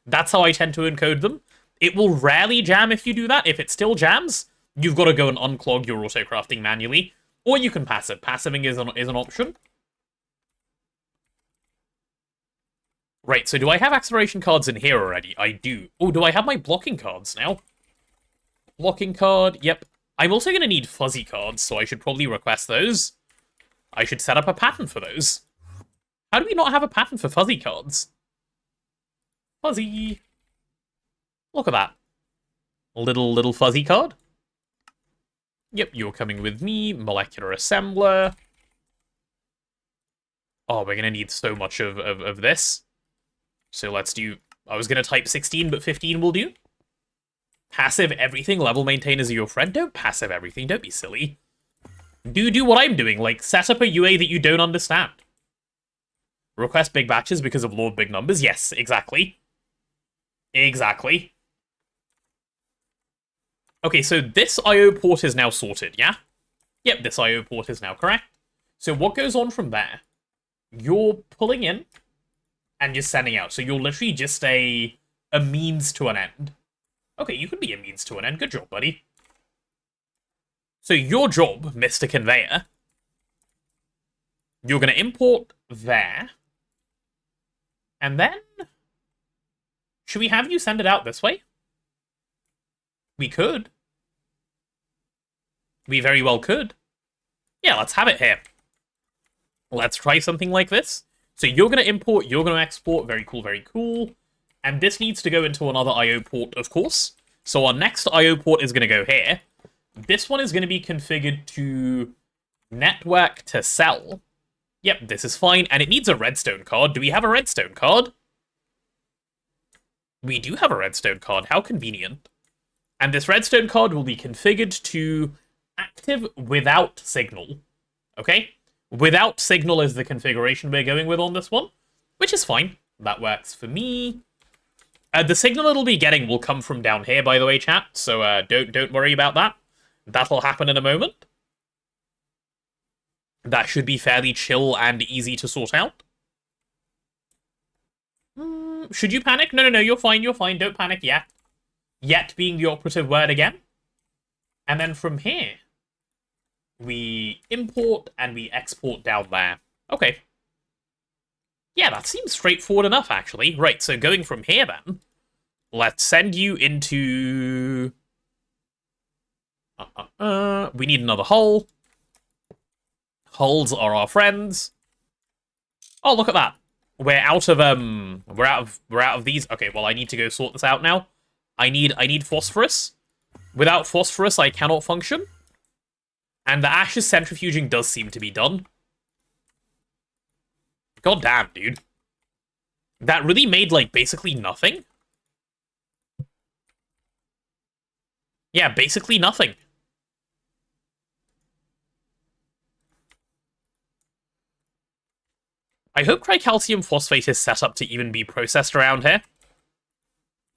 Speaker 1: That's how I tend to encode them. It will rarely jam if you do that. If it still jams, you've got to go and unclog your auto-crafting manually. Or you can passive. Passiving is an option. Right, so do I have acceleration cards in here already? I do. Oh, do I have my blocking cards now? Blocking card, yep. I'm also going to need fuzzy cards, so I should probably request those. I should set up a pattern for those. How do we not have a pattern for fuzzy cards? Fuzzy. Look at that. Little fuzzy card. Yep, you're coming with me. Molecular assembler. Oh, we're going to need so much of this. So let's do... I was going to type 16, but 15 will do. Passive everything. Level maintainers are your friend. Don't passive everything. Don't be silly. Do what I'm doing. Like, set up a UA that you don't understand. Request big batches because of law of big numbers. Yes, exactly. Exactly. Okay, so this I/O port is now sorted, yeah? Yep, this I/O port is now correct. So what goes on from there? You're pulling in and just sending out. So you're literally just a means to an end. Okay, you can be a means to an end. Good job, buddy. So your job, Mr. Conveyor, you're going to import there. And then... Should we have you send it out this way? We could. We very well could. Yeah, let's have it here. Let's try something like this. So you're going to import, you're going to export. Very cool, very cool. And this needs to go into another I/O port, of course. So our next I/O port is going to go here. This one is going to be configured to network to cell. Yep, this is fine. And it needs a redstone card. Do we have a redstone card? We do have a redstone card. How convenient. And this redstone card will be configured to active without signal. Okay? Without signal is the configuration we're going with on this one, which is fine. That works for me. The signal it'll be getting will come from down here, by the way, chat. So don't worry about that. That'll happen in a moment. That should be fairly chill and easy to sort out. Should you panic? No, you're fine, you're fine. Don't panic yet. Yet being the operative word again. And then from here, we import and we export down there. Okay. Yeah, that seems straightforward enough, actually. Right, so going from here, then, let's send you into... we need another hull. Hulls are our friends. Oh, look at that. We're out of these. Okay, well, I need to go sort this out now. I need phosphorus. Without phosphorus, I cannot function. And the ashes centrifuging does seem to be done. God damn, dude. That really made, like, basically nothing. Yeah, basically nothing. I hope tricalcium phosphate is set up to even be processed around here.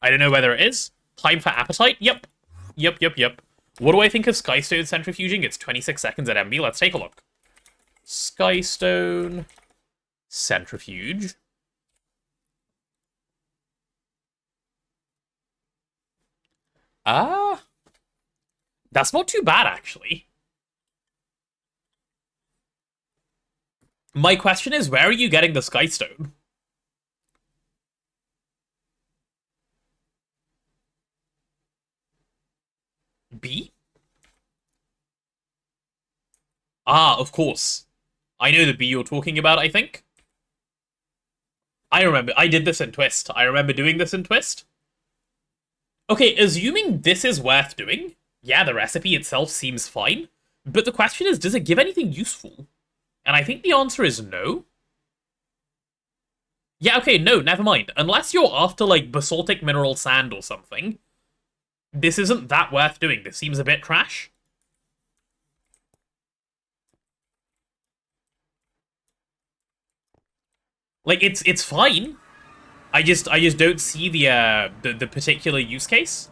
Speaker 1: I don't know whether it is. Time for appetite? Yep. Yep. What do I think of Skystone centrifuging? It's 26 seconds at MB. Let's take a look. Skystone centrifuge. That's not too bad, actually. My question is, where are you getting the Skystone? B? Ah, of course. I know the B you're talking about, I think. I remember. I did this in Twist. I remember doing this in Twist. Okay, assuming this is worth doing, yeah, the recipe itself seems fine. But the question is, does it give anything useful? And I think the answer is no. Yeah, okay, no, never mind. Unless you're after, like, basaltic mineral sand or something, this isn't that worth doing. This seems a bit trash. Like, it's fine. I just don't see the particular use case.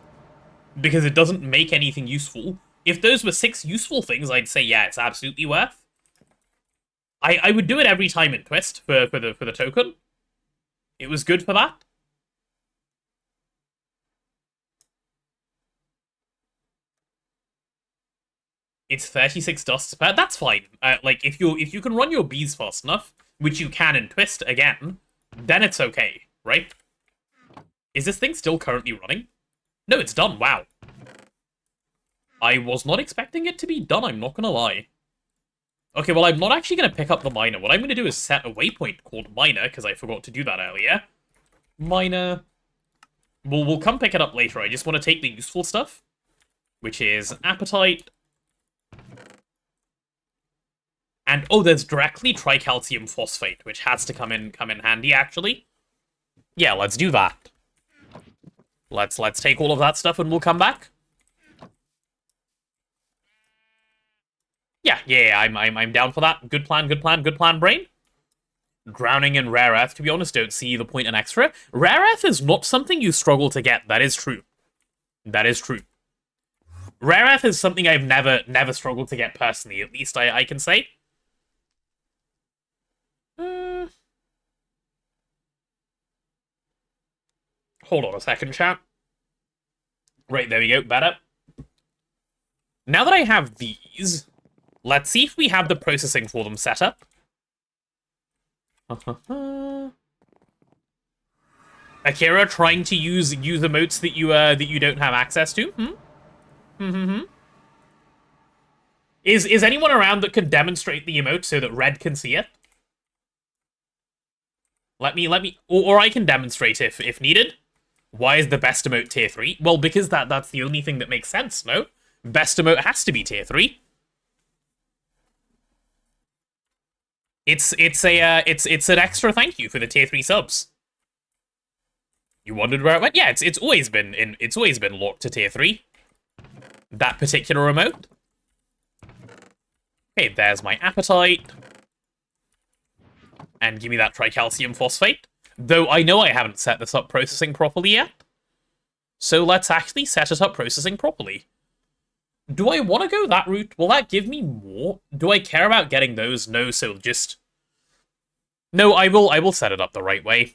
Speaker 1: Because it doesn't make anything useful. If those were 6 useful things, I'd say, yeah, it's absolutely worth. I would do it every time in Twist for the token. It was good for that. It's 36 dusts per. That's fine. Like if you can run your bees fast enough, which you can in Twist again, then it's okay, right? Is this thing still currently running? No, it's done. Wow. I was not expecting it to be done, I'm not gonna lie. Okay, well, I'm not actually going to pick up the miner. What I'm going to do is set a waypoint called miner, because I forgot to do that earlier. Miner. We'll come pick it up later. I just want to take the useful stuff, which is appetite. And, oh, there's directly tricalcium phosphate, which has to come in handy, actually. Yeah, let's do that. Let's take all of that stuff and we'll come back. Yeah, I'm down for that. Good plan, brain. Drowning in rare earth, to be honest, don't see the point in extra. Rare earth is not something you struggle to get. That is true. That is true. Rare earth is something I've never struggled to get personally, at least I can say. Hold on a second, chat. Right, there we go, better. Now that I have these, let's see if we have the processing for them set up. Akira trying to use emotes that you don't have access to. Is anyone around that can demonstrate the emote so that Red can see it? Let me, or I can demonstrate if needed. Why is the best emote tier 3? Well, because that's the only thing that makes sense, no? Best emote has to be tier 3. It's an extra thank you for the tier 3 subs. You wondered where it went? Yeah, it's always been locked to tier 3. That particular emote. Okay, there's my appetite. And give me that tricalcium phosphate. Though I know I haven't set this up processing properly yet. So let's actually set it up processing properly. Do I want to go that route? Will that give me more? Do I care about getting those? No, so just... No, I will set it up the right way.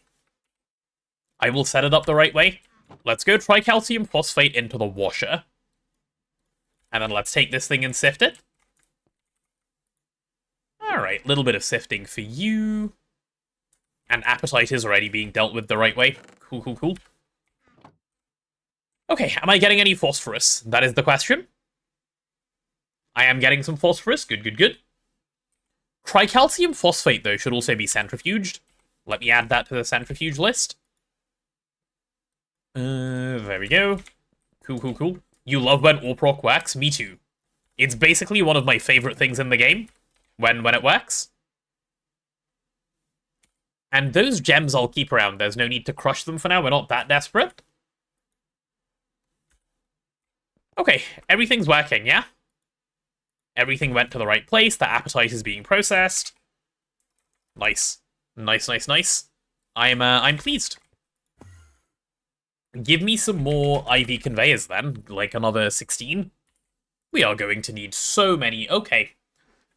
Speaker 1: I will set it up the right way. Let's go tricalcium phosphate into the washer. And then let's take this thing and sift it. Alright, little bit of sifting for you. And appetite is already being dealt with the right way. Cool, cool, cool. Okay, am I getting any phosphorus? That is the question. I am getting some phosphorus. Good, good, good. Tricalcium phosphate, though, should also be centrifuged. Let me add that to the centrifuge list. There we go. Cool, cool, cool. You love when AWP works? Me too. It's basically one of my favorite things in the game when it works. And those gems I'll keep around. There's no need to crush them for now. We're not that desperate. Okay, everything's working, yeah? Everything went to the right place. The appetite is being processed. Nice. Nice, nice, nice. I'm pleased. Give me some more IV conveyors then, like another 16. We are going to need so many. Okay.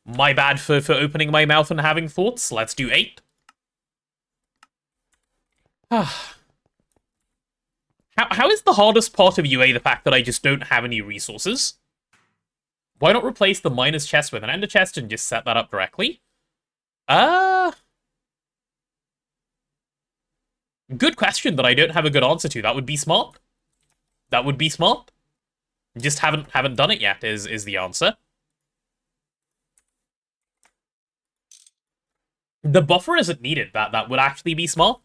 Speaker 1: My bad for opening my mouth and having thoughts. Let's do 8. How is the hardest part of UA the fact that I just don't have any resources? Why not replace the miner's chest with an ender chest and just set that up directly? Good question that I don't have a good answer to. That would be smart. That would be smart. Just haven't done it yet is the answer. The buffer isn't needed. That would actually be smart.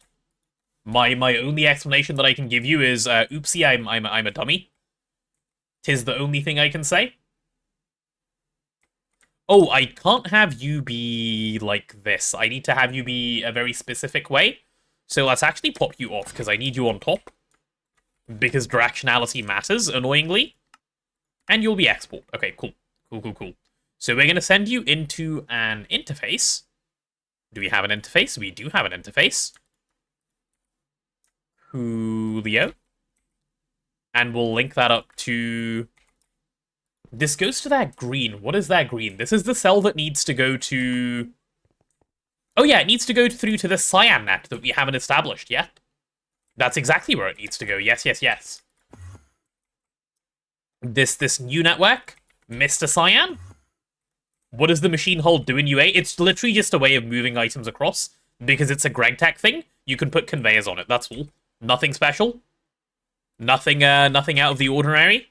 Speaker 1: My only explanation that I can give you is oopsie, I'm a dummy. 'Tis the only thing I can say. Oh, I can't have you be like this. I need to have you be a very specific way. So let's actually pop you off, because I need you on top. Because directionality matters, annoyingly. And you'll be export. Okay, cool. Cool, cool, cool. So we're going to send you into an interface. Do we have an interface? We do have an interface. Julio. And we'll link that up to... This goes to that green. What is that green? This is the cell that needs to go to... Oh yeah, it needs to go through to the cyan net that we haven't established yet. That's exactly where it needs to go. Yes, yes, yes. This new network, Mr. Cyan. What does the machine hold do in UA? It's literally just a way of moving items across. Because it's a GregTech thing, you can put conveyors on it, that's all. Nothing special. Nothing nothing out of the ordinary.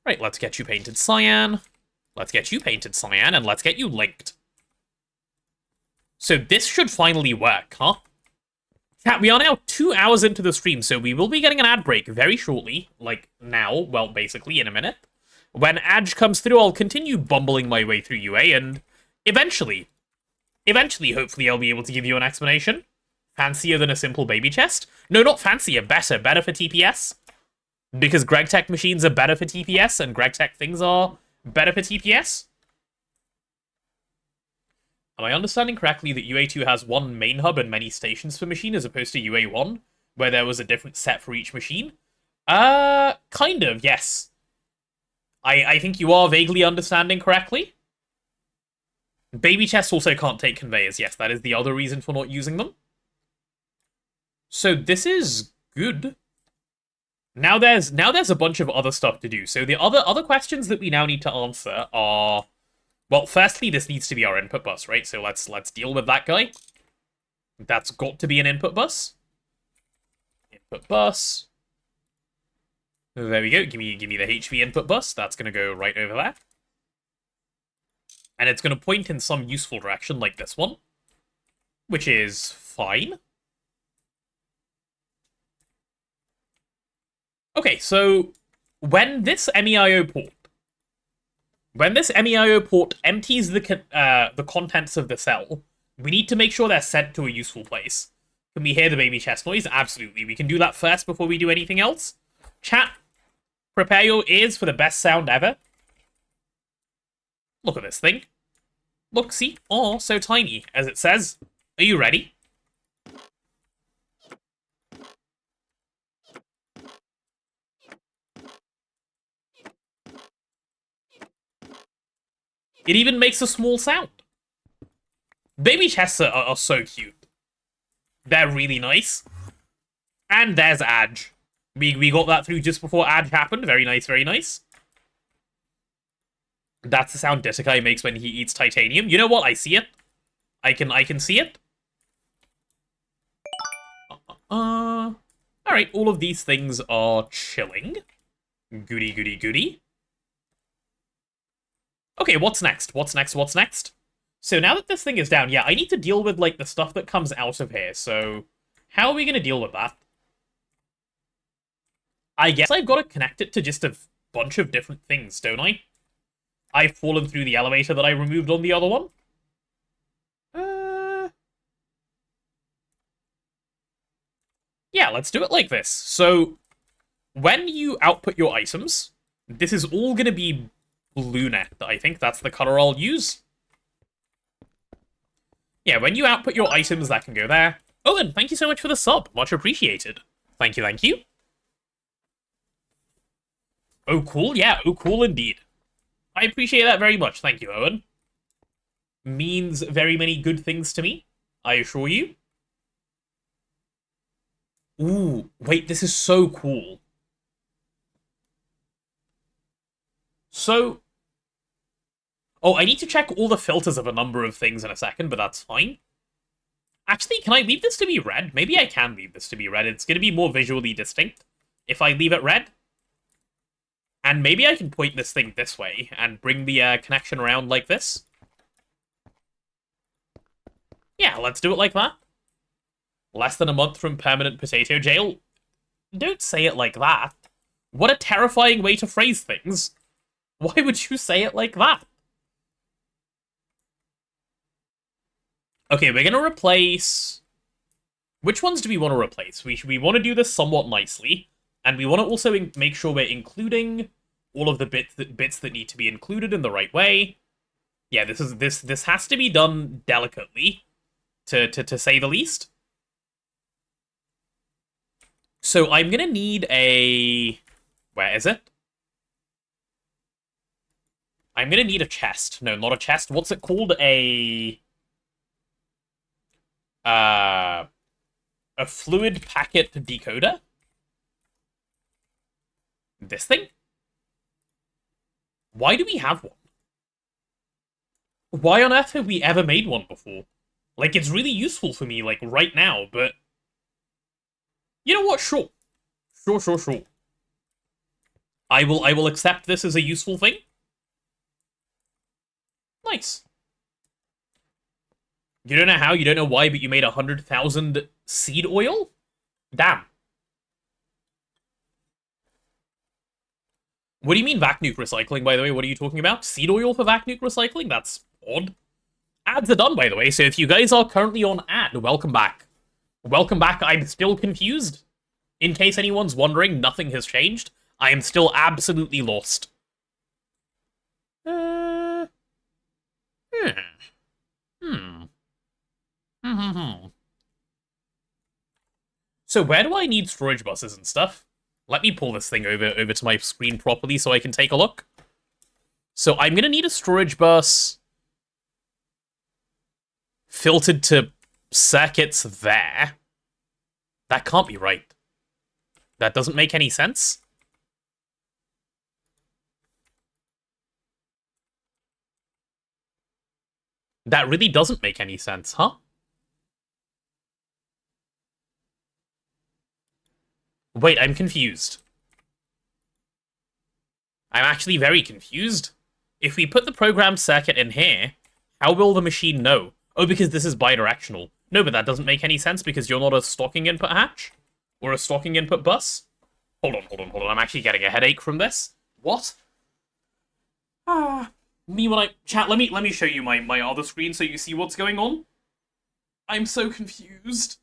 Speaker 1: Right, let's get you painted cyan. Let's get you painted cyan, and let's get you linked. So this should finally work, huh? Chat, we are now 2 hours into the stream, so we will be getting an ad break very shortly. Like, now. Well, basically, in a minute. When Adge comes through, I'll continue bumbling my way through UA, and eventually, hopefully, I'll be able to give you an explanation. Fancier than a simple baby chest? No, not fancier, better. Better for TPS. Because GregTech machines are better for TPS, and GregTech things are better for TPS. Am I understanding correctly that UA2 has one main hub and many stations for machine, as opposed to UA1, where there was a different set for each machine? Kind of, yes. I think you are vaguely understanding correctly. Baby chests also can't take conveyors, yes, that is the other reason for not using them. So this is good. Now there's a bunch of other stuff to do. So the other questions that we now need to answer are, well, firstly, this needs to be our input bus, right? So let's deal with that guy. That's got to be an input bus. Input bus. There we go. Give me the HV input bus. That's gonna go right over there. And it's gonna point in some useful direction like this one, which is fine. Okay, so when this MEIO port empties the contents of the cell, we need to make sure they're sent to a useful place. Can we hear the baby chest noise? Absolutely. We can do that first before we do anything else. Chat, prepare your ears for the best sound ever. Look at this thing. Look, see? Oh, so tiny, as it says. Are you ready? It even makes a small sound. Baby chests are so cute. They're really nice. And there's Adge. We got that through just before Adge happened. Very nice, very nice. That's the sound Detekai makes when he eats titanium. You know what? I see it. I can see it. Alright, all of these things are chilling. Goody, goody, goody. Okay, what's next? What's next? What's next? So now that this thing is down, yeah, I need to deal with, like, the stuff that comes out of here, so... How are we gonna deal with that? I guess I've got to connect it to just a bunch of different things, don't I? I've fallen through the elevator that I removed on the other one. Yeah, let's do it like this. So, when you output your items, this is all gonna be brunette, I think. That's the color I'll use. Yeah, when you output your items, that can go there. Owen, thank you so much for the sub. Much appreciated. Thank you, thank you. Oh, cool. Yeah, oh, cool indeed. I appreciate that very much. Thank you, Owen. Means very many good things to me, I assure you. Ooh, wait, this is so cool. So... Oh, I need to check all the filters of a number of things in a second, but that's fine. Actually, can I leave this to be red? Maybe I can leave this to be red. It's going to be more visually distinct if I leave it red. And maybe I can point this thing this way and bring the connection around like this. Yeah, let's do it like that. Less than a month from permanent potato jail. Don't say it like that. What a terrifying way to phrase things. Why would you say it like that? Okay, we're going to replace... Which ones do we want to replace? We want to do this somewhat nicely. And we want to also make sure we're including all of the bits that need to be included in the right way. Yeah, this has to be done delicately, to say the least. So I'm gonna need a... Where is it? I'm gonna need a chest. No, not a chest. What's it called? A fluid packet decoder? This thing? Why do we have one? Why on earth have we ever made one before? Like, it's really useful for me, like, right now, but... You know what? Sure. Sure. I will accept this as a useful thing. Nice. You don't know how, you don't know why, but you made 100,000 seed oil? Damn. What do you mean vac nuke recycling, by the way? What are you talking about? Seed oil for vac nuke recycling? That's odd. Ads are done, by the way, so if you guys are currently on ad, welcome back. Welcome back, I'm still confused. In case anyone's wondering, nothing has changed. I am still absolutely lost. So where do I need storage buses and stuff? Let me pull this thing over to my screen properly so I can take a look. So I'm going to need a storage bus filtered to circuits there. That can't be right. That doesn't make any sense. That really doesn't make any sense, huh? Wait, I'm confused. I'm actually very confused. If we put the programmed circuit in here, how will the machine know? Oh, because this is bidirectional. No, but that doesn't make any sense because you're not a stocking input hatch? Or a stocking input bus? Hold on. I'm actually getting a headache from this. What? Me when I... Chat, let me show you my other screen so you see what's going on. I'm so confused.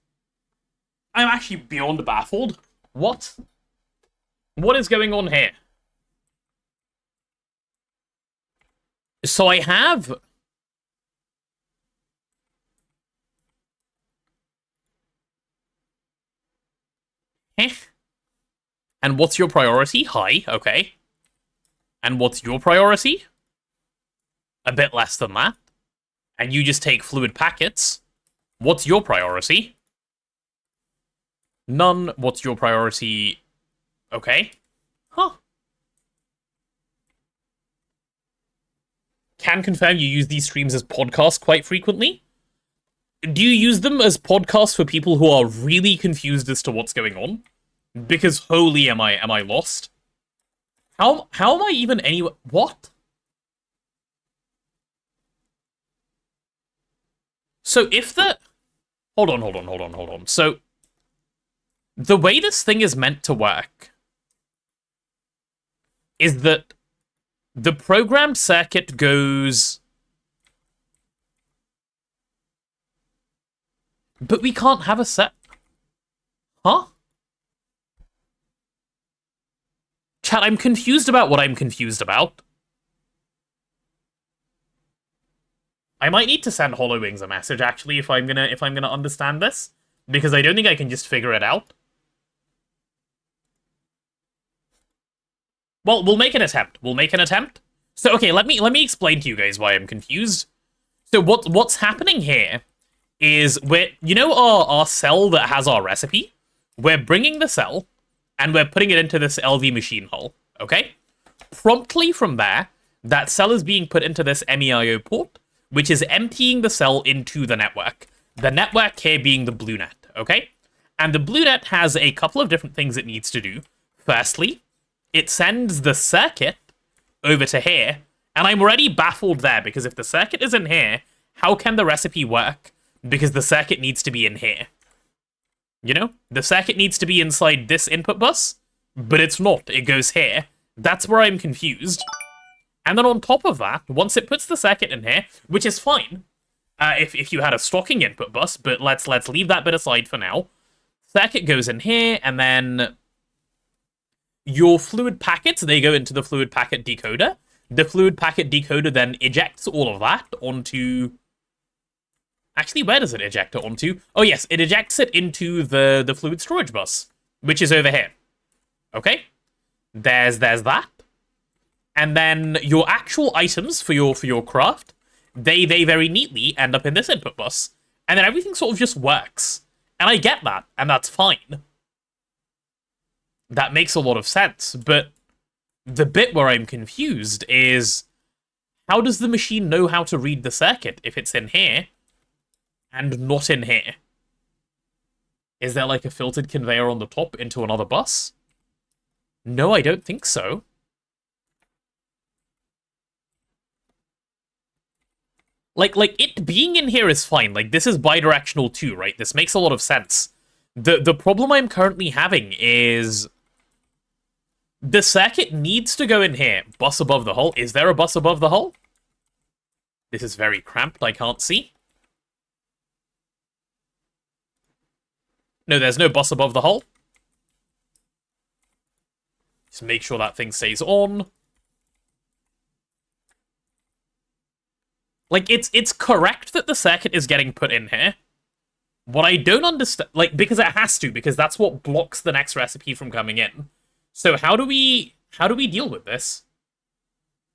Speaker 1: I'm actually beyond baffled. What? What is going on here? So I have... And what's your priority? High, okay. And what's your priority? A bit less than that. And you just take fluid packets. What's your priority? None. What's your priority? Okay. Huh. Can confirm you use these streams as podcasts quite frequently. Do you use them as podcasts for people who are really confused as to what's going on? Because holy am I lost? How am I even anywhere? What? So if the... Hold on. So, the way this thing is meant to work is that the programmed circuit goes... But we can't have a set... Huh? Chat, I'm confused about what I'm confused about. I might need to send HoloWings a message, actually, if I'm gonna understand this. Because I don't think I can just figure it out. Well, we'll make an attempt. So, okay, let me explain to you guys why I'm confused. So what's happening here is you know our cell that has our recipe? We're bringing the cell, and we're putting it into this LV machine hull, okay? Promptly from there, that cell is being put into this MEIO port, which is emptying the cell into the network. The network here being the blue net, okay? And the blue net has a couple of different things it needs to do. Firstly, it sends the circuit over to here, and I'm already baffled there, because if the circuit is in here, how can the recipe work? Because the circuit needs to be in here. You know? The circuit needs to be inside this input bus, but it's not. It goes here. That's where I'm confused. And then on top of that, once it puts the circuit in here, which is fine, if you had a stocking input bus, but let's leave that bit aside for now. Circuit goes in here, and then your fluid packets, they go into the fluid packet decoder. The fluid packet decoder then ejects all of that onto... Actually, where does it eject it onto? Oh yes, it ejects it into the fluid storage bus, which is over here. Okay? There's that. And then your actual items for your craft, they very neatly end up in this input bus. And then everything sort of just works. And I get that, and that's fine. That makes a lot of sense, but the bit where I'm confused is, how does the machine know how to read the circuit if it's in here and not in here? Is there like a filtered conveyor on the top into another bus? No, I don't think so. Like it being in here is fine. Like, this is bidirectional too, right? This makes a lot of sense. The problem I'm currently having is the circuit needs to go in here. Bus above the hull. Is there a bus above the hull? This is very cramped. I can't see. No, there's no bus above the hull. Just make sure that thing stays on. Like, it's correct that the circuit is getting put in here. What I don't understand... Like, because it has to, because that's what blocks the next recipe from coming in. So how do we deal with this?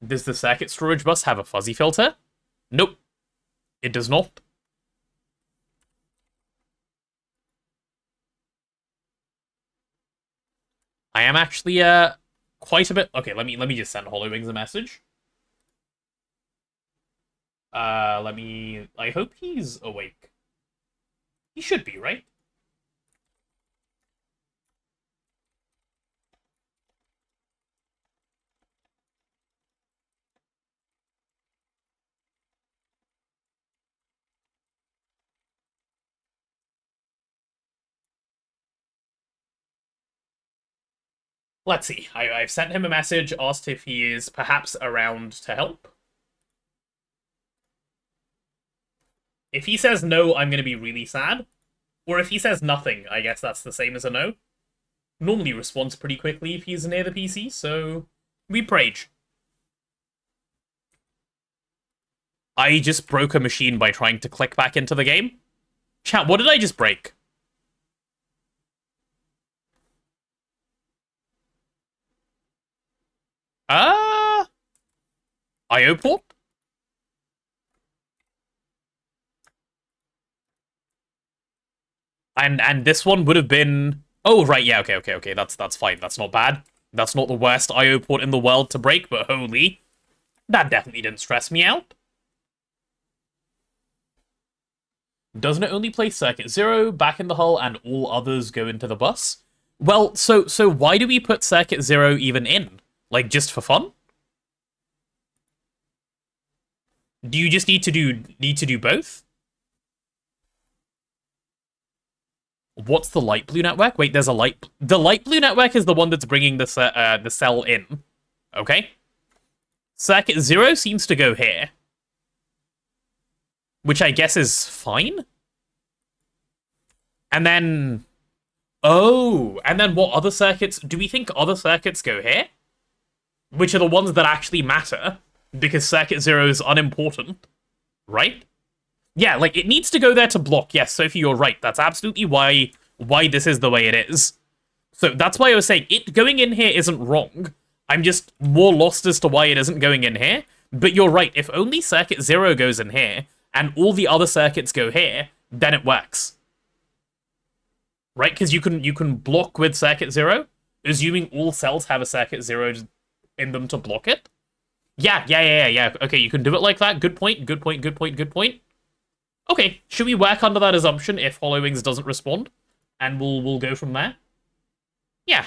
Speaker 1: Does the circuit storage bus have a fuzzy filter? Nope. It does not. I am actually quite a bit... Okay, let me just send HoloWings a message. I hope he's awake. He should be, right? Let's see. I've sent him a message, asked if he is perhaps around to help. If he says no, I'm going to be really sad. Or if he says nothing, I guess that's the same as a no. Normally responds pretty quickly if he's near the PC, so we prage. I just broke a machine by trying to click back into the game. Chat, what did I just break? IO port? And this one would have been... Oh, right, yeah, okay. That's fine. That's not bad. That's not the worst IO port in the world to break, but holy... That definitely didn't stress me out. Doesn't it only place circuit 0 back in the hull and all others go into the bus? Well, so why do we put circuit 0 even in? Like, just for fun? Do you just need to do both? What's the light blue network? Wait, there's a light... The light blue network is the one that's bringing the cell in. Okay. Circuit 0 seems to go here. Which I guess is fine. And then... Oh, and then what other circuits... Do we think other circuits go here? Which are the ones that actually matter? Because circuit 0 is unimportant. Right? Yeah, like, it needs to go there to block. Yes, Sophie, you're right. That's absolutely why this is the way it is. So that's why I was saying, it going in here isn't wrong. I'm just more lost as to why it isn't going in here. But you're right, if only circuit 0 goes in here, and all the other circuits go here, then it works. Right? Because you can block with circuit 0, assuming all cells have a circuit 0 in them to block it. Yeah. Okay, you can do it like that. Good point. Okay, should we work under that assumption if HoloWings doesn't respond? And we'll go from there? Yeah.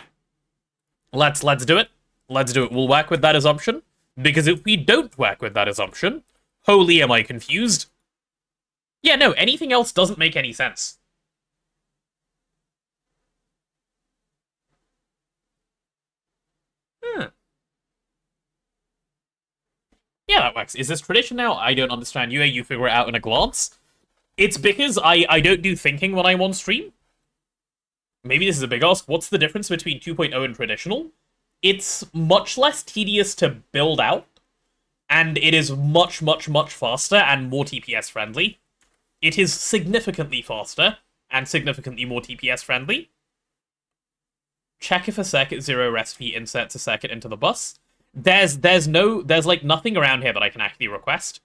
Speaker 1: Let's do it. Let's do it. We'll work with that assumption. Because if we don't work with that assumption, holy am I confused. Yeah, no, anything else doesn't make any sense. Yeah, that works. Is this tradition now? I don't understand. You figure it out in a glance. It's because I don't do thinking when I'm on stream. Maybe this is a big ask. What's the difference between 2.0 and traditional? It's much less tedious to build out, and it is much faster and more TPS friendly. It is significantly faster and significantly more TPS friendly. Check if a circuit 0 recipe inserts a circuit into the bus. There's like nothing around here that I can actually request.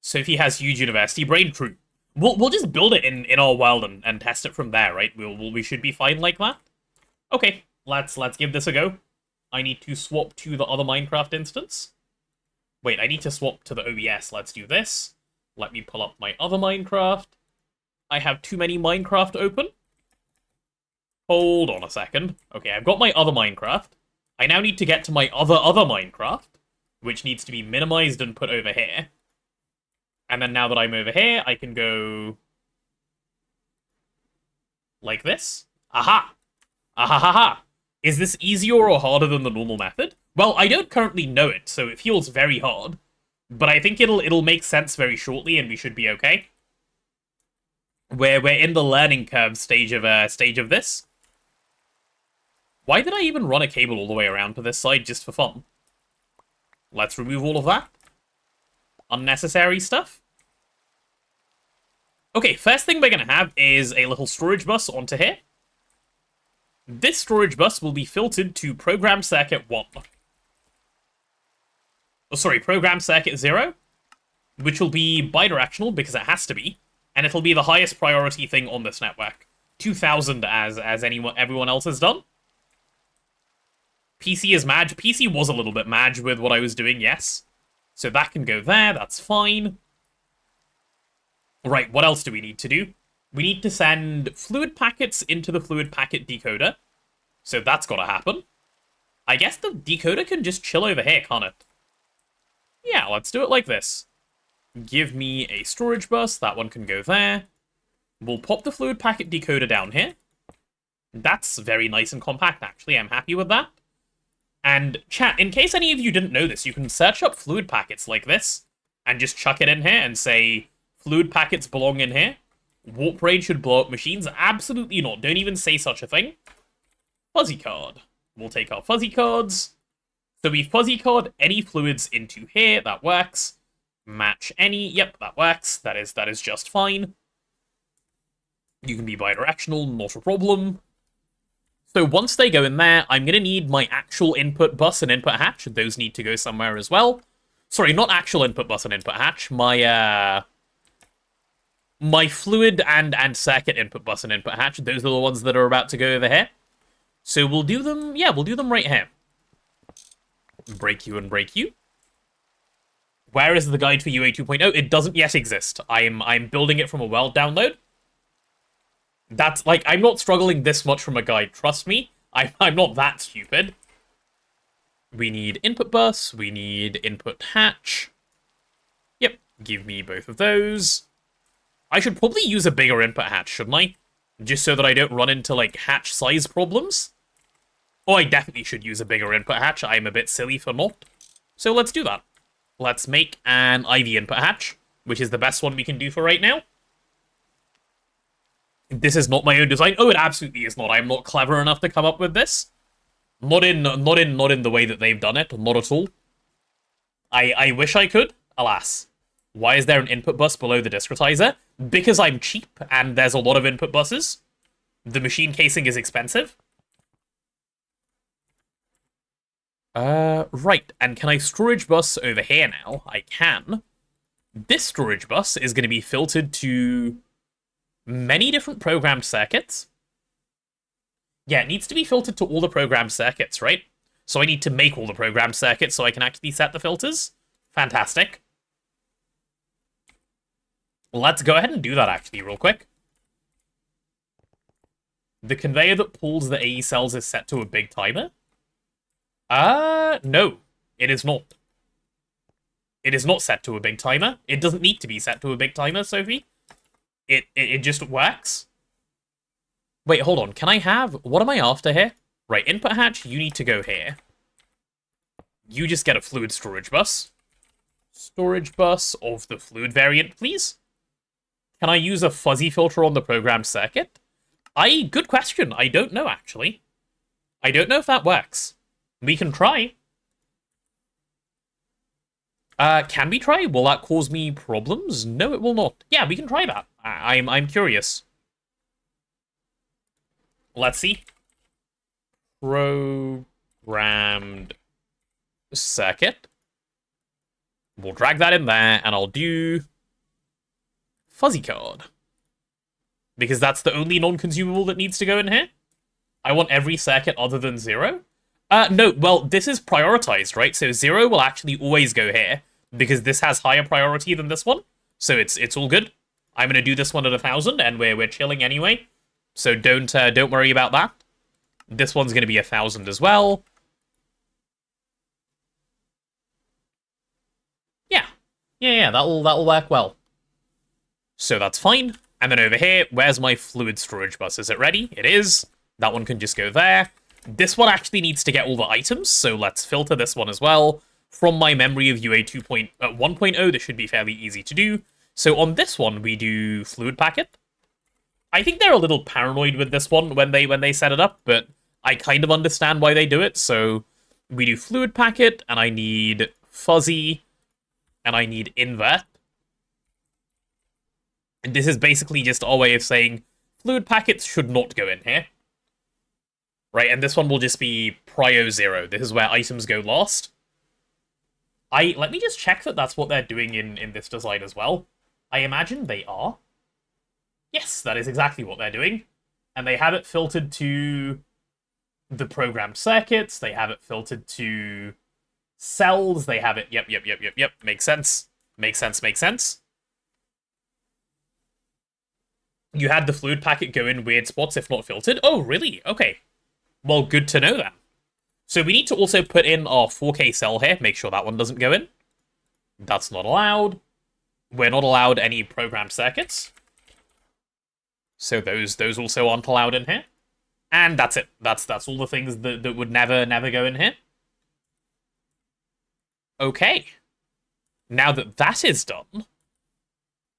Speaker 1: Sophie has huge university brain. True. We'll just build it in our world and test it from there, right? We should be fine like that. Okay, let's give this a go. I need to swap to the other Minecraft instance. Wait, I need to swap to the OBS. Let's do this. Let me pull up my other Minecraft. I have too many Minecraft open. Hold on a second. Okay, I've got my other Minecraft. I now need to get to my other Minecraft, which needs to be minimized and put over here. And then now that I'm over here, I can go like this. Aha! Ahahaha! Is this easier or harder than the normal method? Well, I don't currently know it, so it feels very hard. But I think it'll make sense very shortly, and we should be okay. We're in the learning curve stage of this. Why did I even run a cable all the way around to this side just for fun? Let's remove all of that. Unnecessary stuff. Okay, first thing we're going to have is a little storage bus onto here. This storage bus will be filtered to program circuit 1. Oh, sorry, program circuit 0, which will be bidirectional because it has to be, and it'll be the highest priority thing on this network. 2000 as everyone else has done. PC is mad. PC was a little bit mad with what I was doing, yes. So that can go there, that's fine. Right, what else do we need to do? We need to send fluid packets into the fluid packet decoder. So that's gotta happen. I guess the decoder can just chill over here, can't it? Yeah, let's do it like this. Give me a storage bus, that one can go there. We'll pop the fluid packet decoder down here. That's very nice and compact, actually, I'm happy with that. And chat, in case any of you didn't know this, you can search up fluid packets like this, and just chuck it in here and say, fluid packets belong in here. Warp raid should blow up machines. Absolutely not. Don't even say such a thing. Fuzzy card. We'll take our fuzzy cards. So we fuzzy card any fluids into here. That works. Match any. Yep, that works. That is just fine. You can be bidirectional, not a problem. So once they go in there, I'm going to need my actual input bus and input hatch. Those need to go somewhere as well. Sorry, not actual input bus and input hatch. My fluid and circuit input bus and input hatch. Those are the ones that are about to go over here. So we'll do them, yeah, we'll do them right here. Break you and break you. Where is the guide for UA 2.0? It doesn't yet exist. I'm building it from a world download. That's, like, I'm not struggling this much from a guide. Trust me, I'm not that stupid. We need input bus. We need input hatch. Yep, give me both of those. I should probably use a bigger input hatch, shouldn't I? Just so that I don't run into, like, hatch size problems. Oh, I definitely should use a bigger input hatch. I'm a bit silly for not. So let's do that. Let's make an IV input hatch, which is the best one we can do for right now. This is not my own design. Oh, it absolutely is not. I'm not clever enough to come up with this. Not in the way that they've done it. Not at all. I wish I could. Alas. Why is there an input bus below the discretizer? Because I'm cheap and there's a lot of input buses. The machine casing is expensive. Right. And can I storage bus over here now? I can. This storage bus is going to be filtered to many different programmed circuits. Yeah, it needs to be filtered to all the programmed circuits, right? So I need to make all the programmed circuits so I can actually set the filters. Fantastic. Let's go ahead and do that, actually, real quick. The conveyor that pulls the AE cells is set to a big timer? No. It is not. It is not set to a big timer. It doesn't need to be set to a big timer, Sophie. It just works. Wait, hold on. Can I have... What am I after here? Right, input hatch, you need to go here. You just get a fluid storage bus. Storage bus of the fluid variant, please. Can I use a fuzzy filter on the programmed circuit? Good question. I don't know, actually. I don't know if that works. We can try. Can we try? Will that cause me problems? No, it will not. Yeah, we can try that. I'm curious. Let's see. Programmed circuit. We'll drag that in there, and I'll do fuzzy card. Because that's the only non-consumable that needs to go in here. I want every circuit other than 0. No, well, this is prioritized, right? So 0 will actually always go here, because this has higher priority than this one. So it's all good. I'm going to do this one at 1,000, and we're chilling anyway. So don't worry about that. This one's going to be 1,000 as well. Yeah, that'll work well. So that's fine. And then over here, where's my fluid storage bus? Is it ready? It is. That one can just go there. This one actually needs to get all the items, so let's filter this one as well. From my memory of UA 1.0, this should be fairly easy to do. So on this one, we do fluid packet. I think they're a little paranoid with this one when they set it up, but I kind of understand why they do it. So we do fluid packet, and I need fuzzy, and I need invert. And this is basically just our way of saying fluid packets should not go in here. Right, and this one will just be prio 0. This is where items go last. Let me just check that that's what they're doing in this design as well. I imagine they are. Yes, that is exactly what they're doing. And they have it filtered to the programmed circuits. They have it filtered to cells. They have it... Yep. Makes sense. Makes sense. You had the fluid packet go in weird spots if not filtered? Oh, really? Okay. Well, good to know then. So we need to also put in our 4K cell here. Make sure that one doesn't go in. That's not allowed. We're not allowed any programmed circuits. So those also aren't allowed in here. And that's it. That's all the things that would never go in here. Okay. Now that is done,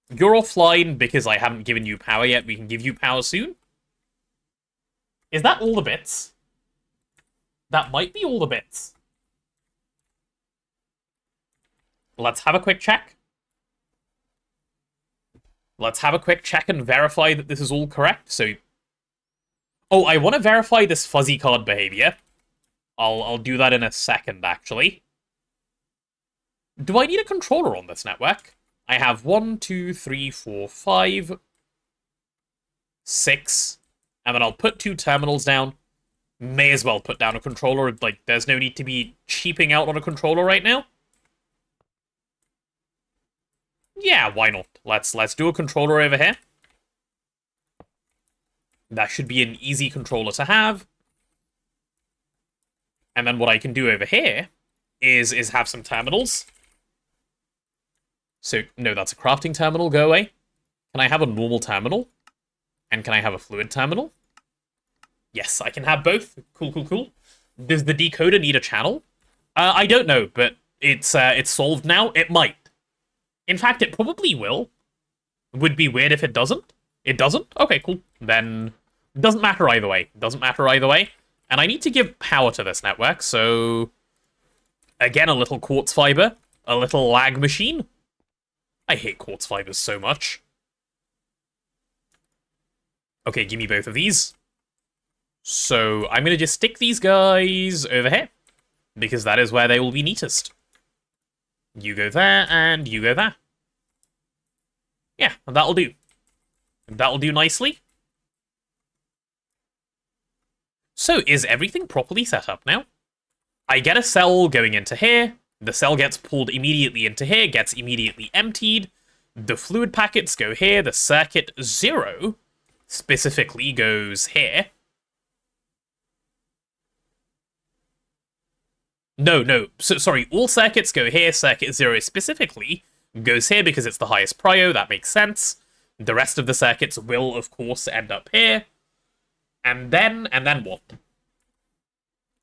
Speaker 1: you're offline because I haven't given you power yet. We can give you power soon. Is that all the bits? That might be all the bits. Let's have a quick check. Let's have a quick check and verify that this is all correct. So, oh, I want to verify this fuzzy card behavior. I'll do that in a second, actually. Do I need a controller on this network? I have 1, 2, 3, 4, 5, 6, and then I'll put 2 terminals down. May as well put down a controller. Like, there's no need to be cheaping out on a controller right now. Yeah, why not? Let's do a controller over here. That should be an easy controller to have. And then what I can do over here is have some terminals. So, no, that's a crafting terminal, go away. Can I have a normal terminal? And can I have a fluid terminal? Yes, I can have both. Cool, cool, cool. Does the decoder need a channel? I don't know, but it's solved now. It might. In fact, it probably will. Would be weird if it doesn't. It doesn't? Okay, cool. Then, doesn't matter either way. Doesn't matter either way. And I need to give power to this network, so... Again, a little quartz fiber. A little lag machine. I hate quartz fibers so much. Okay, give me both of these. So, I'm going to just stick these guys over here. Because that is where they will be neatest. You go there, and you go there. Yeah, that'll do. That'll do nicely. So, is everything properly set up now? I get a cell going into here. The cell gets pulled immediately into here, gets immediately emptied. The fluid packets go here. The circuit 0 specifically goes here. No. So, sorry, all circuits go here. Circuit 0 specifically goes here because it's the highest prio. That makes sense. The rest of the circuits will, of course, end up here. And then what?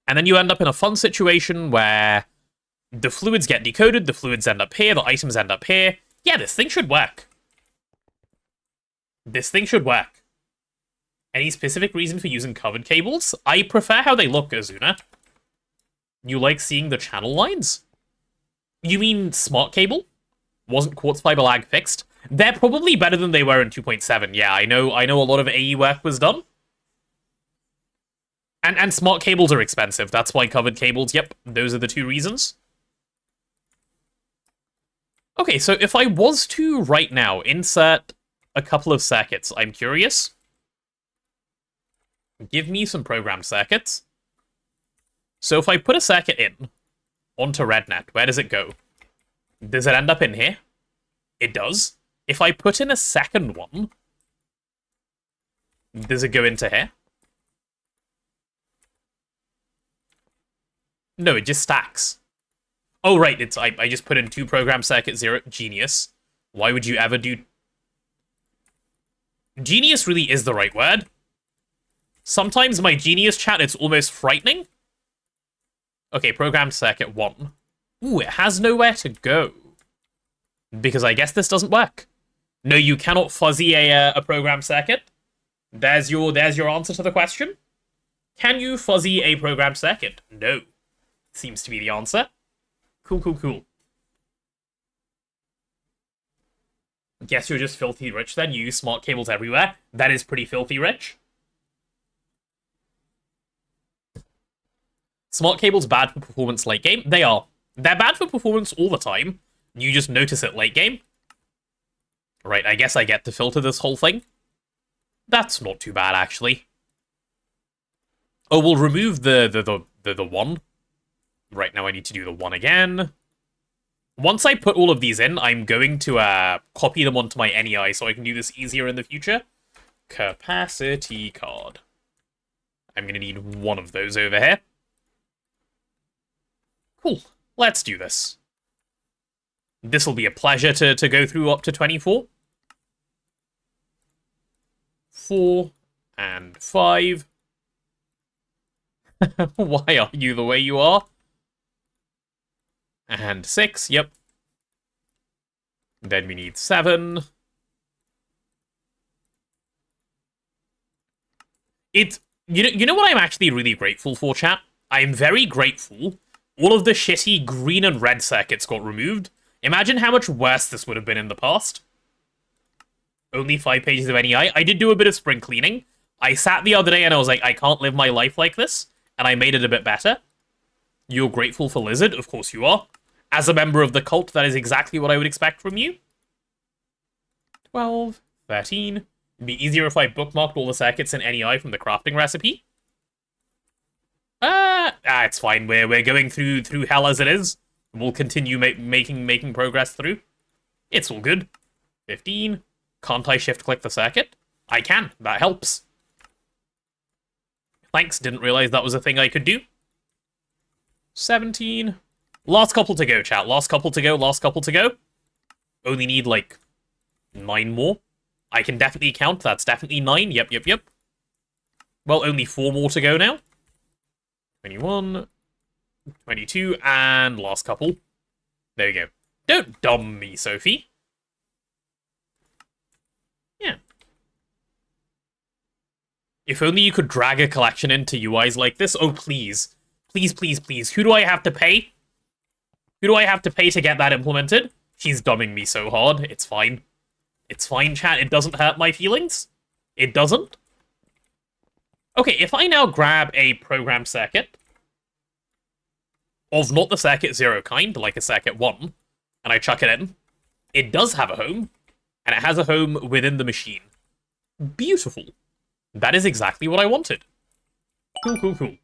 Speaker 1: And then you end up in a fun situation where the fluids get decoded, the fluids end up here, the items end up here. Yeah, this thing should work. This thing should work. Any specific reason for using covered cables? I prefer how they look, Azuna. You like seeing the channel lines? You mean smart cable? Wasn't quartz fiber lag fixed? They're probably better than they were in 2.7. Yeah, I know a lot of AE work was done. And smart cables are expensive. That's why covered cables, yep, those are the two reasons. Okay, so if I was to, right now, insert a couple of circuits, I'm curious. Give me some programmed circuits. So if I put a circuit in onto RedNet, where does it go? Does it end up in here? It does. If I put in a second one, does it go into here? No, it just stacks. Oh, right, it's I just put in 2 program circuit 0. Genius. Why would you ever do... Genius really is the right word. Sometimes my genius chat, it's almost frightening. Okay, program circuit 1. Ooh, it has nowhere to go. Because I guess this doesn't work. No, you cannot fuzzy a program circuit. There's your answer to the question. Can you fuzzy a program circuit? No. Seems to be the answer. Cool, cool, cool. Guess you're just filthy rich then. You use smart cables everywhere. That is pretty filthy rich. Smart cables bad for performance late game? They are. They're bad for performance all the time. You just notice it late game. Right, I guess I get to filter this whole thing. That's not too bad, actually. Oh, we'll remove the 1. Right, now I need to do the 1 again. Once I put all of these in, I'm going to copy them onto my NEI so I can do this easier in the future. Capacity card. I'm going to need one of those over here. Cool. Let's do this. This will be a pleasure to go through up to 24. 4 and 5. Why are you the way you are? And 6, yep. Then we need 7. You know what I'm actually really grateful for, chat? I'm very grateful all of the shitty green and red circuits got removed. Imagine how much worse this would have been in the past. Only 5 pages of NEI. I did do a bit of spring cleaning. I sat the other day and I was like, I can't live my life like this. And I made it a bit better. You're grateful for Lizard? Of course you are. As a member of the cult, that is exactly what I would expect from you. 12, 13. It'd be easier if I bookmarked all the circuits in NEI from the crafting recipe. It's fine. We're going through hell as it is. We'll continue making progress through. It's all good. 15. Can't I shift-click the circuit? I can. That helps. Thanks, didn't realize that was a thing I could do. 17. Last couple to go, chat. Last couple to go, last couple to go. Only need, like, 9 more. I can definitely count. That's definitely 9. Yep, yep, yep. Well, only 4 more to go now. 21. 22. And last couple. There you go. Don't dumb me, Sophie. Yeah. If only you could drag a collection into UIs like this. Oh, please. Please, please, please. Who do I have to pay? Who do I have to pay to get that implemented? She's dumbing me so hard. It's fine. It's fine, chat. It doesn't hurt my feelings. It doesn't. Okay, if I now grab a programmed circuit of not the circuit 0 kind, like a circuit 1, and I chuck it in, it does have a home, and it has a home within the machine. Beautiful. That is exactly what I wanted. Cool, cool, cool.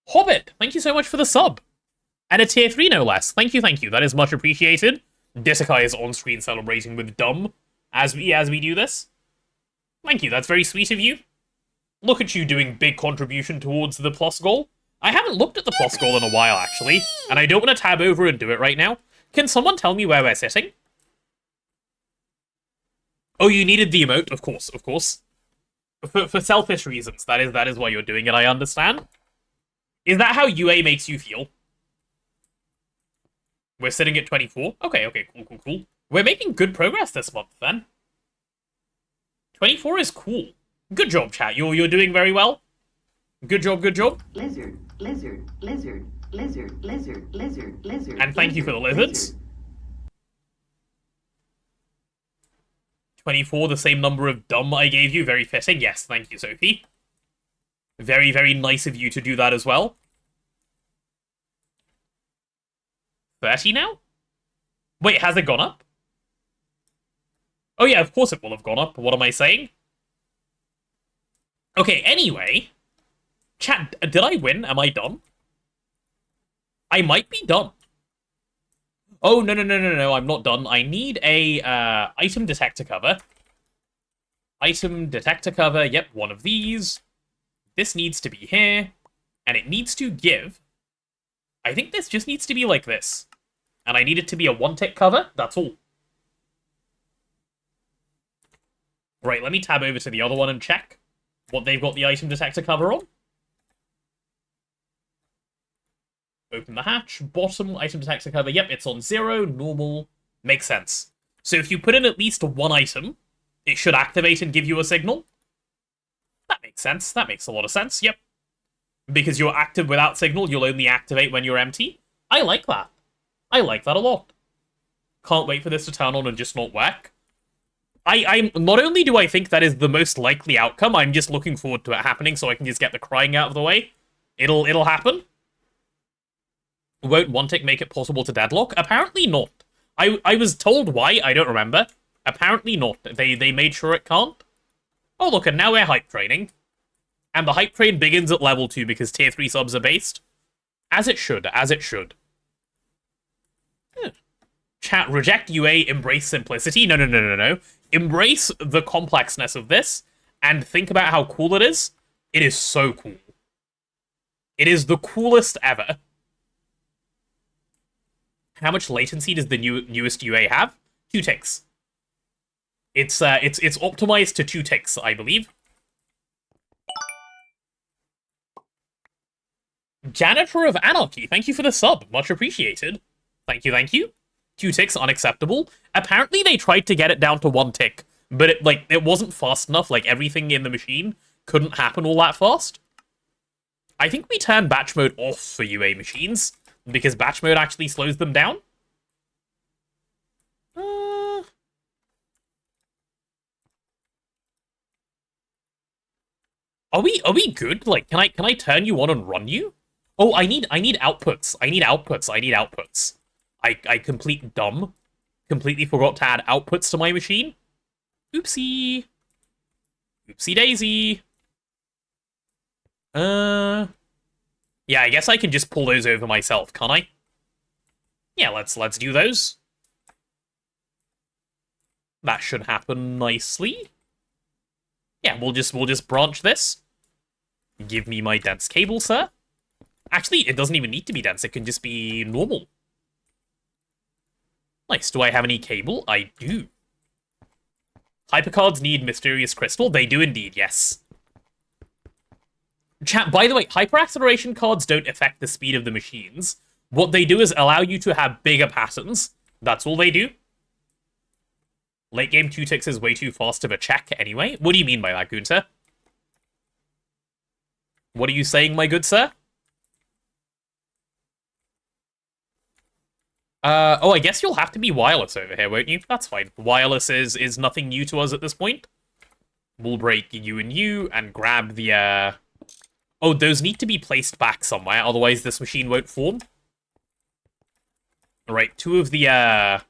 Speaker 1: Hobbit, thank you so much for the sub. And a tier 3 no less. Thank you, thank you. That is much appreciated. Disakai is on screen celebrating with dumb as we do this. Thank you, that's very sweet of you. Look at you doing big contribution towards the plus goal. I haven't looked at the plus goal in a while, actually, and I don't want to tab over and do it right now. Can someone tell me where we're sitting? Oh, you needed the emote? Of course, of course. For selfish reasons, that is why you're doing it, I understand. Is that how UA makes you feel? We're sitting at 24? Okay, okay, cool, cool, cool. We're making good progress this month, then. 24 is cool. Good job, chat. You're doing very well. Good job, good job.
Speaker 2: Lizard, lizard, lizard, lizard, lizard, lizard, lizard.
Speaker 1: And thank you for the lizards. 24, the same number of dumb I gave you. Very fitting. Yes, thank you, Sophie. Very, very nice of you to do that as well. 30 now? Wait, has it gone up? Oh yeah, of course it will have gone up. What am I saying? Okay, anyway. Chat, did I win? Am I done? I might be done. Oh, no, I'm not done. I need a item detector cover. Item detector cover, yep, one of these. This needs to be here. And it needs to give... I think this just needs to be like this. And I need it to be a 1-tick cover, that's all. Right, let me tab over to the other one and check what they've got the item detector cover on. Open the hatch, bottom item detector cover. Yep, it's on 0, normal. Makes sense. So if you put in at least one item, it should activate and give you a signal. That makes sense. That makes a lot of sense. Yep. Because you're active without signal, you'll only activate when you're empty. I like that. I like that a lot. Can't wait for this to turn on and just not work. I'm not only do I think that is the most likely outcome, I'm just looking forward to it happening so I can just get the crying out of the way. It'll happen. Won't 1-tick make it possible to deadlock? Apparently not. I was told why, I don't remember. Apparently not. They made sure it can't. Oh look, and now we're hype training. And the hype train begins at level 2 because tier 3 subs are based. As it should, as it should. Chat, reject UA, embrace simplicity. No. Embrace the complexness of this, and think about how cool it is. It is so cool. It is the coolest ever. How much latency does the newest UA have? 2 ticks. It's optimized to 2 ticks, I believe. Janitor of Anarchy, thank you for the sub. Much appreciated. Thank you, thank you. 2 ticks, unacceptable. Apparently they tried to get it down to 1 tick, but it wasn't fast enough. Like, everything in the machine couldn't happen all that fast. I think we turn batch mode off for UA machines, because batch mode actually slows them down. Are we good? Like, can I turn you on and run you? Oh, I need outputs. I need outputs. I completely forgot to add outputs to my machine. Oopsie. Oopsie daisy. Yeah, I guess I can just pull those over myself, can't I? Yeah, let's do those. That should happen nicely. Yeah, we'll just branch this. Give me my dense cable, sir. Actually, it doesn't even need to be dense. It can just be normal. Nice. Do I have any cable? I do. Hypercards need mysterious crystal. They do indeed, yes. Chat, by the way, hyperacceleration cards don't affect the speed of the machines. What they do is allow you to have bigger patterns. That's all they do. Late game 2 ticks is way too fast of a check anyway. What do you mean by that, Gunter? What are you saying, my good sir? Oh, I guess you'll have to be wireless over here, won't you? That's fine. Wireless is nothing new to us at this point. We'll break you and grab the, Oh, those need to be placed back somewhere, otherwise this machine won't form. Alright, two of the,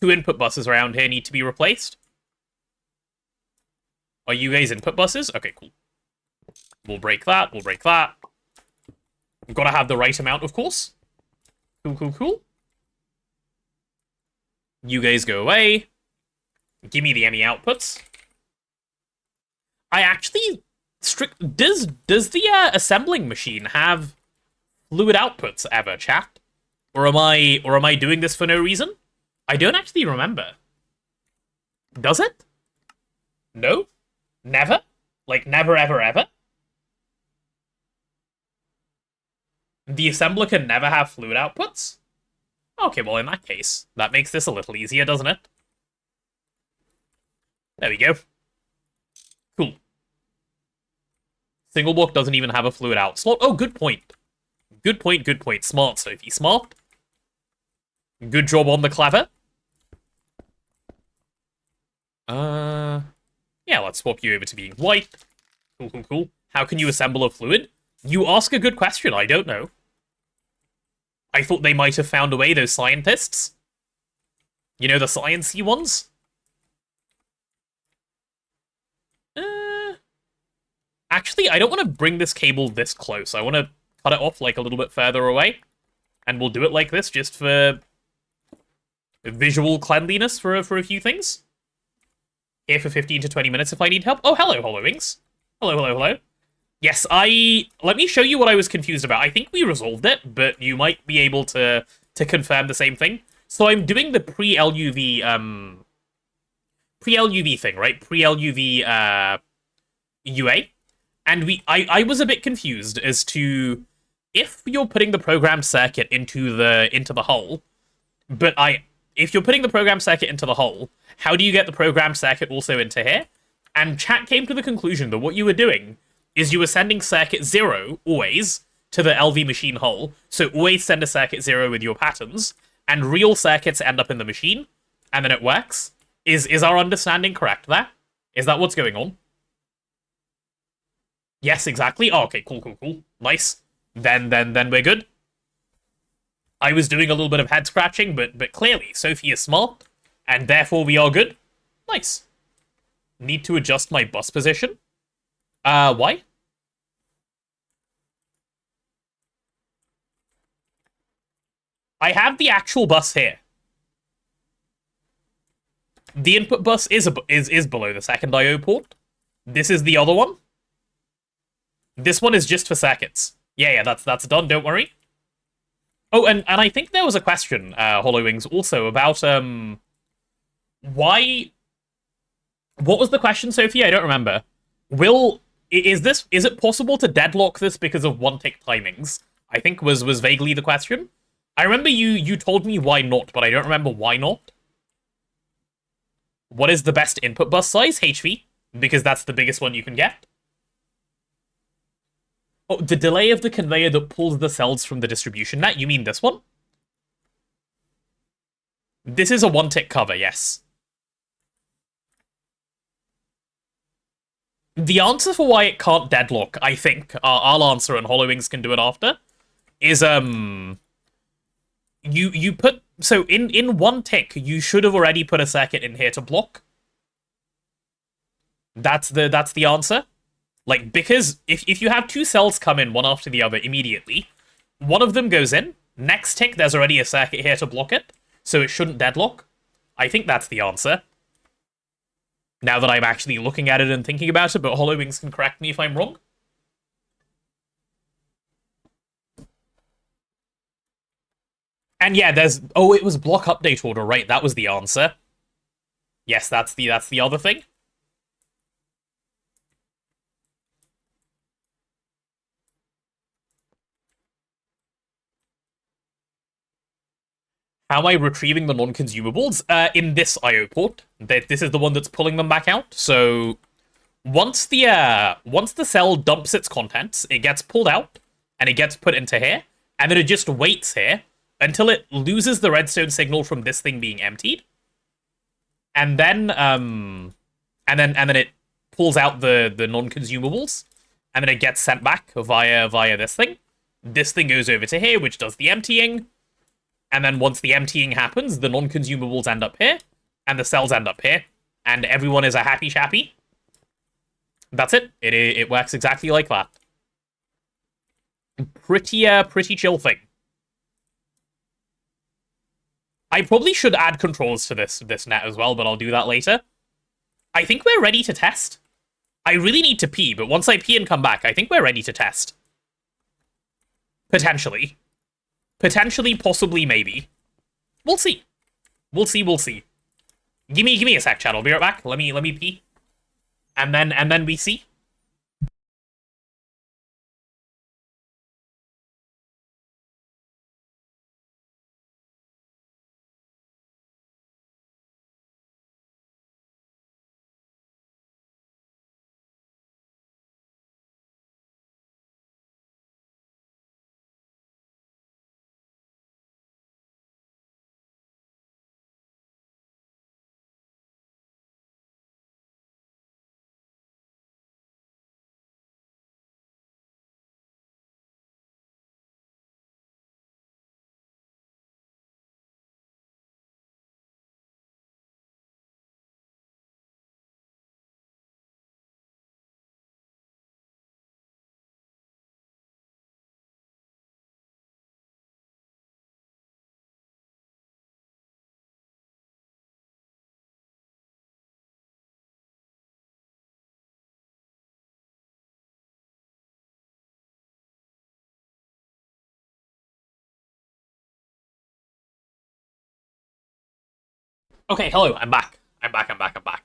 Speaker 1: 2 input buses around here need to be replaced. Are you guys input buses? Okay, cool. We'll break that, we'll break that. We've got to have the right amount, of course. Cool, cool, cool. You guys go away. Give me the any outputs. I actually does the assembling machine have fluid outputs ever, chat? Or am I doing this for no reason? I don't actually remember. Does it? No? Never? Like never ever ever? The assembler can never have fluid outputs? Okay, well, in that case, that makes this a little easier, doesn't it? There we go. Cool. Single block doesn't even have a fluid out slot. Oh, good point. Good point, good point. Smart, Sophie, smart. Good job on the clever. Yeah, let's swap you over to being white. Cool, cool, cool. How can you assemble a fluid? You ask a good question, I don't know. I thought they might have found a way, those scientists. You know, the science-y ones? Actually, I don't want to bring this cable this close. I want to cut it off, like, a little bit further away. And we'll do it like this, just for visual cleanliness for a few things. Here for 15 to 20 minutes if I need help. Oh, hello, Hollowings. Hello, hello, hello. Yes, let me show you what I was confused about. I think we resolved it, but you might be able to confirm the same thing. So I'm doing the pre-LUV, pre-LUV thing, right? Pre-LUV, UA. And I was a bit confused as to if you're putting the program circuit into the hull, but if you're putting the program circuit into the hull, how do you get the program circuit also into here? And chat came to the conclusion that what you were doing is you were sending circuit 0, always, to the LV machine hull, so always send a circuit 0 with your patterns, and real circuits end up in the machine, and then it works. Is our understanding correct there? Is that what's going on? Yes, exactly. Oh, okay, cool, cool, cool. Nice. Then we're good. I was doing a little bit of head scratching, but clearly, Sophie is smart, and therefore we are good. Nice. Need to adjust my bus position. Why? I have the actual bus here. The input bus is below the second I/O port. This is the other one. This one is just for circuits. Yeah, that's done, don't worry. Oh, and I think there was a question, Hollowings, also about, why... What was the question, Sophie? I don't remember. Is it possible to deadlock this because of one-tick timings? I think was vaguely the question. I remember you told me why not, but I don't remember why not. What is the best input bus size? HV, because that's the biggest one you can get. Oh, the delay of the conveyor that pulls the cells from the distribution net? You mean this one? This is a one-tick cover, yes. The answer for why it can't deadlock, I think, I'll answer and Hollowings can do it after, is, you put... So, in one tick, you should have already put a circuit in here to block. That's the answer. Like, because if you have 2 cells come in one after the other immediately, one of them goes in, next tick there's already a circuit here to block it, so it shouldn't deadlock. I think that's the answer. Now that I'm actually looking at it and thinking about it, but HoloWings can correct me if I'm wrong. And yeah, there's... Oh, it was block update order, right? That was the answer. Yes, that's the other thing. How am I retrieving the non-consumables? In this IO port. This is the one that's pulling them back out. So once the cell dumps its contents, it gets pulled out and it gets put into here, and then it just waits here until it loses the redstone signal from this thing being emptied, and then it pulls out the non-consumables, and then it gets sent back via this thing. This thing goes over to here, which does the emptying. And then once the emptying happens, the non-consumables end up here, and the cells end up here, and everyone is a happy chappy. That's it. It works exactly like that. Pretty chill thing. I probably should add controls to this net as well, but I'll do that later. I think we're ready to test. I really need to pee, but once I pee and come back, I think we're ready to test. Potentially. Potentially, possibly, maybe. We'll see. We'll see. Give me a sec, chat. I'll be right back. Let me pee. And then we see. Okay, hello, I'm back. I'm back.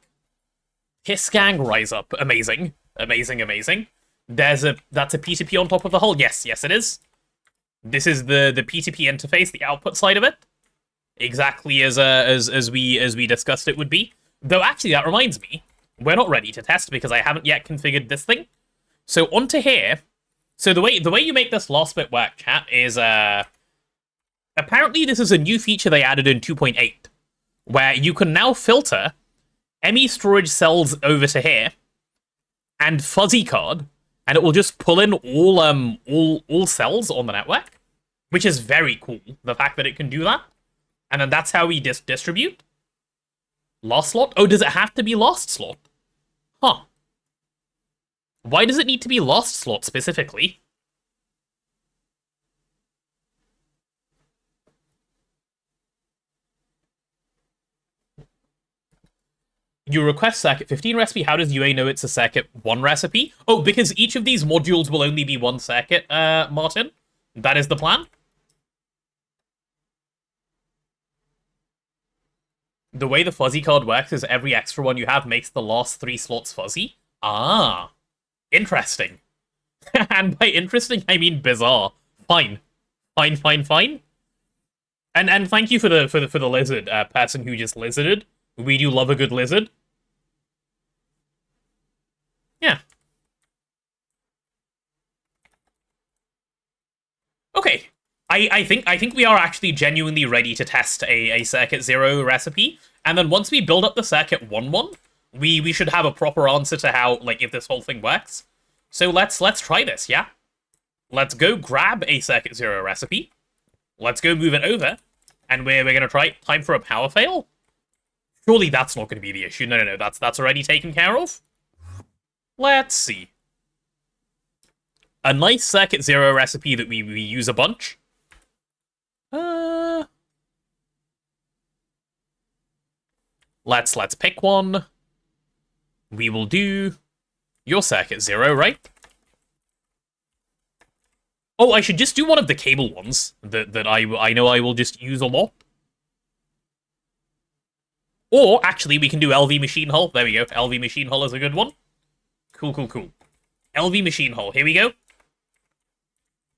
Speaker 1: Hisgang rise up. Amazing. That's a P2P on top of the hull. Yes, it is. This is the P2P interface, the output side of it. Exactly as we discussed it would be. Though actually that reminds me, we're not ready to test because I haven't yet configured this thing. So onto here. So the way you make this last bit work, chat, is apparently this is a new feature they added in 2.8. Where you can now filter ME storage cells over to here and fuzzy card, and it will just pull in all cells on the network, which is very cool. The fact that it can do that, and then that's how we distribute. Last slot? Oh, does it have to be last slot? Huh. Why does it need to be last slot specifically? You request circuit 15 recipe. How does UA know it's a circuit 1 recipe? Oh, because each of these modules will only be one circuit, Martin. That is the plan. The way the fuzzy card works is every extra one you have makes the last 3 slots fuzzy. Ah. Interesting. And by interesting, I mean bizarre. Fine. And thank you for the lizard, person who just lizarded. We do love a good lizard. Yeah. Okay. I think we are actually genuinely ready to test a Circuit 0 recipe, and then once we build up the Circuit 1 one, we should have a proper answer to how, like, if this whole thing works. So let's try this, yeah? Let's go grab a Circuit 0 recipe. Let's go move it over, and we're gonna try time for a power fail. Surely that's not going to be the issue. No, that's already taken care of. Let's see. A nice Circuit 0 recipe that we use a bunch. Let's pick one. we will do your circuit 0, right? Oh, I should just do one of the cable ones that I know I will just use a lot. Or, actually, we can do LV machine hull. There we go. LV machine hull is a good one. Cool, cool, cool. LV machine hull. Here we go.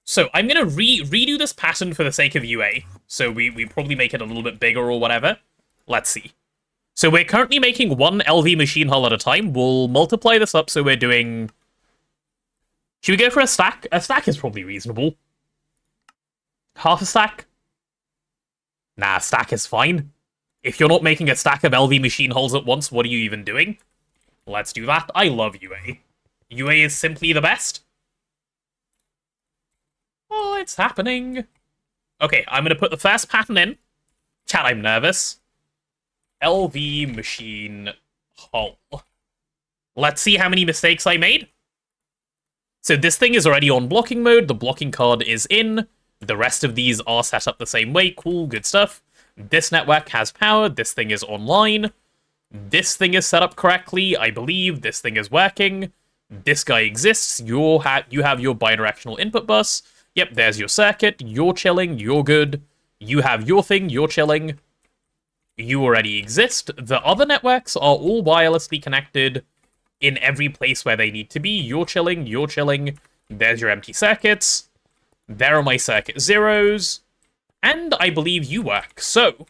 Speaker 1: So, I'm going to redo this pattern for the sake of UA. So, we probably make it a little bit bigger or whatever. Let's see. So, we're currently making one LV machine hull at a time. We'll multiply this up so we're doing... Should we go for a stack? A stack is probably reasonable. Half a stack? Nah, a stack is fine. If you're not making a stack of LV machine hulls at once, what are you even doing? Let's do that. I love UA. UA is simply the best. Oh, it's happening. Okay, I'm going to put the first pattern in. Chat, I'm nervous. LV machine hull. Let's see how many mistakes I made. So this thing is already on blocking mode. The blocking card is in. The rest of these are set up the same way. Cool, good stuff. This network has power. This thing is online. This thing is set up correctly, I believe. This thing is working. This guy exists. You have your bidirectional input bus. Yep, there's your circuit. You're chilling. You're good. You have your thing. You're chilling. You already exist. The other networks are all wirelessly connected in every place where they need to be. You're chilling. You're chilling. There's your empty circuits. There are my circuit zeros. And I believe you work. So,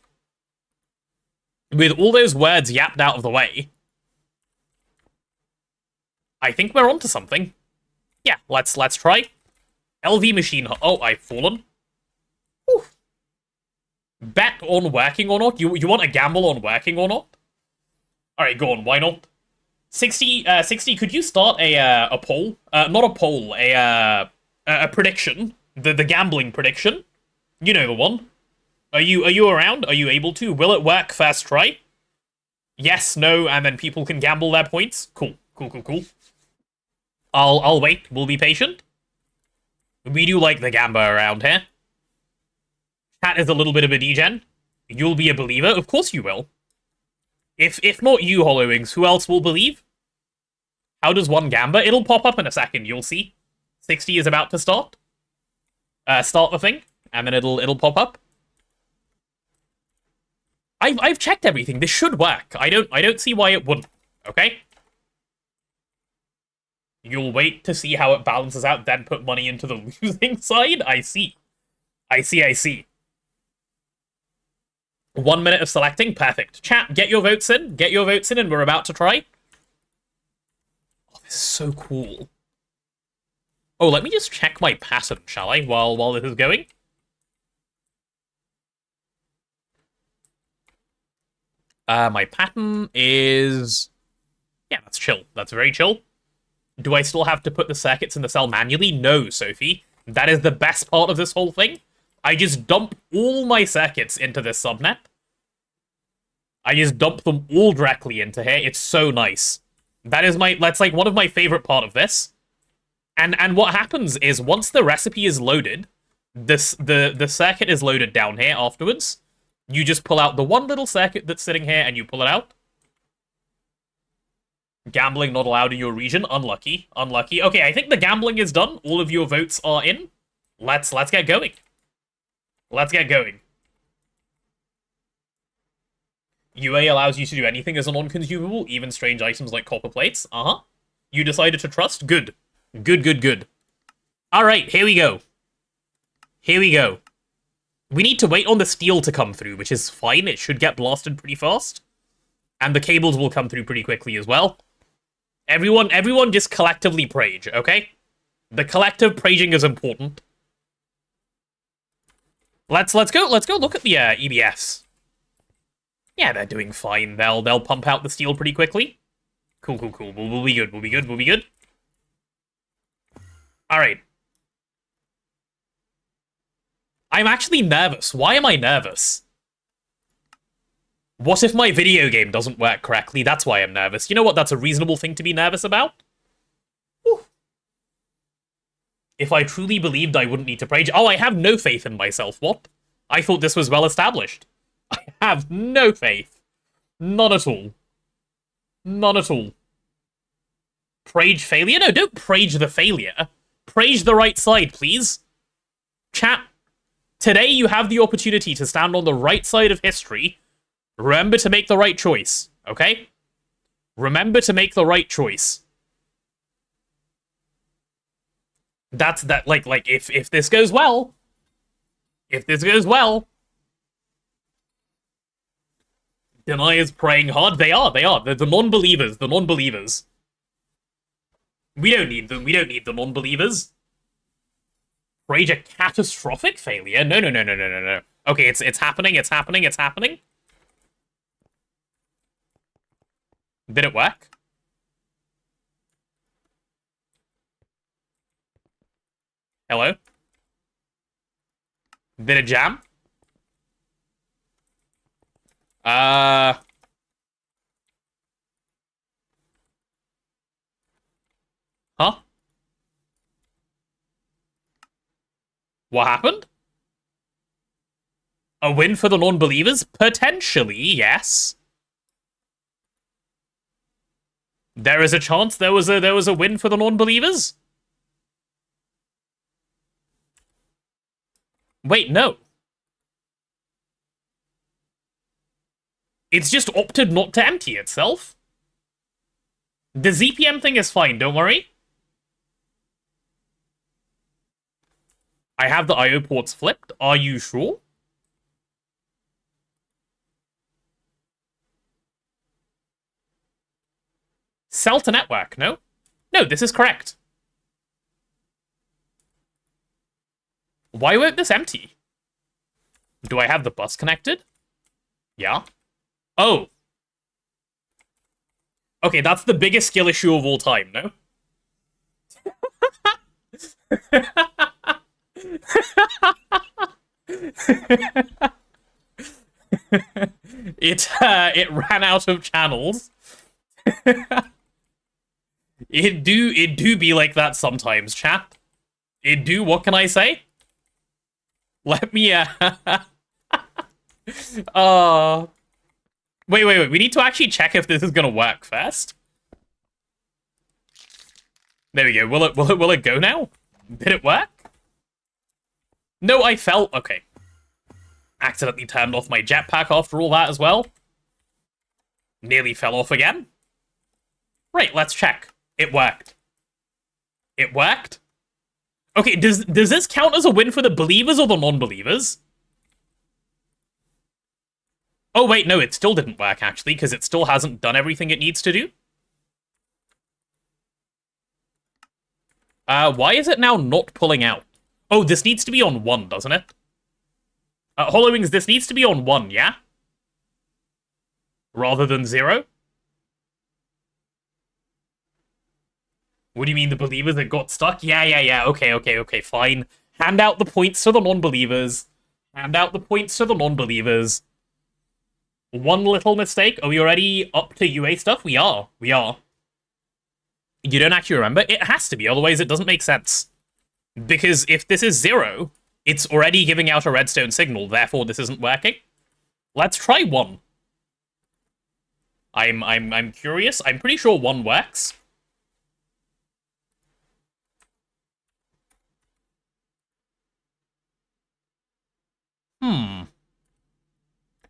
Speaker 1: with all those words yapped out of the way, I think we're onto something. Yeah, let's try. LV machine. Oh, I've fallen. Whew. Bet on working or not? You want a gamble on working or not? Alright, go on, why not? 60, could you start a poll? Not a poll, a prediction. The gambling prediction. You know the one. Are you around? Are you able to? Will it work first try? Yes, no, and then people can gamble their points. Cool, cool, cool, cool. I'll wait. We'll be patient. We do like the gamba around here. Chat is a little bit of a degen. You'll be a believer. Of course you will. If not you, Hollowings, who else will believe? How does one gamba? It'll pop up in a second, you'll see. 60 is about to start. Start the thing, and then it'll pop up. I've checked everything. This should work. I don't see why it wouldn't. Okay? You'll wait to see how it balances out, then put money into the losing side? I see. I see. 1 minute of selecting. Perfect. Chat, get your votes in. Get your votes in, and we're about to try. Oh, this is so cool. Oh, let me just check my pattern, shall I, while this is going? My pattern is... Yeah, that's chill. That's very chill. Do I still have to put the circuits in the cell manually? No, Sophie. That is the best part of this whole thing. I just dump all my circuits into this subnet. I just dump them all directly into here. It's so nice. That's like one of my favorite part of this. And what happens is once the recipe is loaded, the circuit is loaded down here afterwards. You just pull out the one little circuit that's sitting here and you pull it out. Gambling not allowed in your region. Unlucky. Unlucky. Okay, I think the gambling is done. All of your votes are in. Let's get going. Let's get going. UA allows you to do anything as a non-consumable, even strange items like copper plates. Uh-huh. You decided to trust? Good. Good. Alright, here we go. Here we go. We need to wait on the steel to come through, which is fine. It should get blasted pretty fast. And the cables will come through pretty quickly as well. Everyone just collectively prage, okay? The collective praging is important. Let's go look at the EBFs. Yeah, they're doing fine. They'll pump out the steel pretty quickly. Cool. We'll be good. Alright. I'm actually nervous. Why am I nervous? What if my video game doesn't work correctly? That's why I'm nervous. You know what? That's a reasonable thing to be nervous about. Whew. If I truly believed I wouldn't need to prage... Oh, I have no faith in myself. What? I thought this was well established. I have no faith. None at all. None at all. Prage failure? No, don't prage the failure. Prage the right side, please. Chat, today you have the opportunity to stand on the right side of history. Remember to make the right choice, okay? Remember to make the right choice. That's that, like, if this goes well, Deniers praying hard. They are. They're the non-believers. We don't need them. We don't need the non-believers. Rage a catastrophic failure? No. Okay, it's happening. Did it work? Hello? Did it jam? Huh? What happened? A win for the non-believers? Potentially, yes. There is a chance there was a win for the non-believers? Wait, no. It's just opted not to empty itself. The ZPM thing is fine, don't worry. I have the IO ports flipped. Are you sure? Cell to network, no? No, this is correct. Why won't this empty? Do I have the bus connected? Yeah. Oh. Okay, that's the biggest skill issue of all time, no? It ran out of channels. It do be like that sometimes, chat. It do, what can I say? Let me, Wait. We need to actually check if this is gonna work first. There we go. Will it go now? Did it work? No, I fell. Okay. Accidentally turned off my jetpack after all that as well. Nearly fell off again. Right, let's check. It worked. It worked? Okay, does this count as a win for the believers or the non-believers? Oh, wait, no, it still didn't work, actually, because it still hasn't done everything it needs to do. Why is it now not pulling out? Oh, this needs to be on 1, doesn't it? Hollowings, this needs to be on 1, yeah? Rather than 0? What do you mean, the believers that got stuck? Yeah. Okay, fine. Hand out the points to the non-believers. Hand out the points to the non-believers. One little mistake. Are we already up to UA stuff? We are. You don't actually remember? It has to be, otherwise it doesn't make sense. Because if this is 0, it's already giving out a redstone signal, therefore this isn't working. Let's try 1. I'm curious. I'm pretty sure 1 works. Hmm.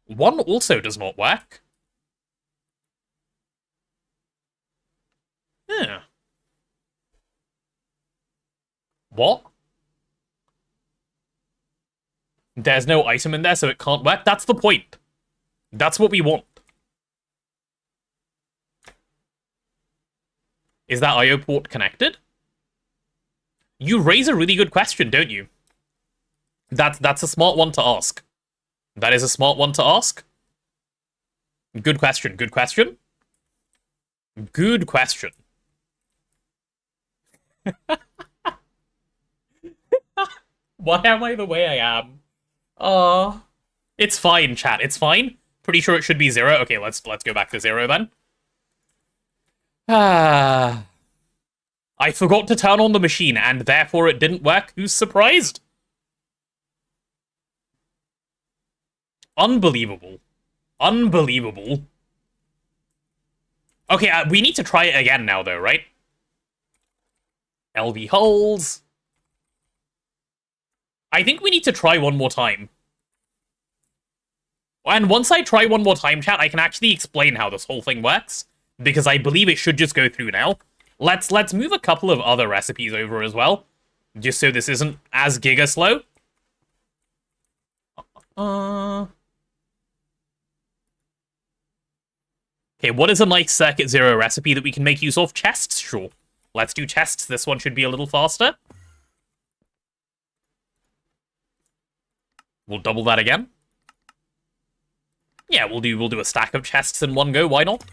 Speaker 1: 1 also does not work. Yeah. What? There's no item in there, so it can't work? That's the point. That's what we want. Is that IO port connected? You raise a really good question, don't you? That's a smart one to ask. That is a smart one to ask. Good question. Why am I the way I am? It's fine, chat. It's fine. Pretty sure it should be 0. Okay, let's go back to 0 then. I forgot to turn on the machine, and therefore it didn't work. Who's surprised? Unbelievable. Okay, we need to try it again now, though, right? LV hulls. I think we need to try one more time. And once I try one more time, chat, I can actually explain how this whole thing works, because I believe it should just go through now. Let's move a couple of other recipes over as well, just so this isn't as giga slow. Okay, what is a nice Circuit Zero recipe that we can make use of? Chests? Sure. Let's do chests. This one should be a little faster. We'll double that again. Yeah, we'll do a stack of chests in one go, why not?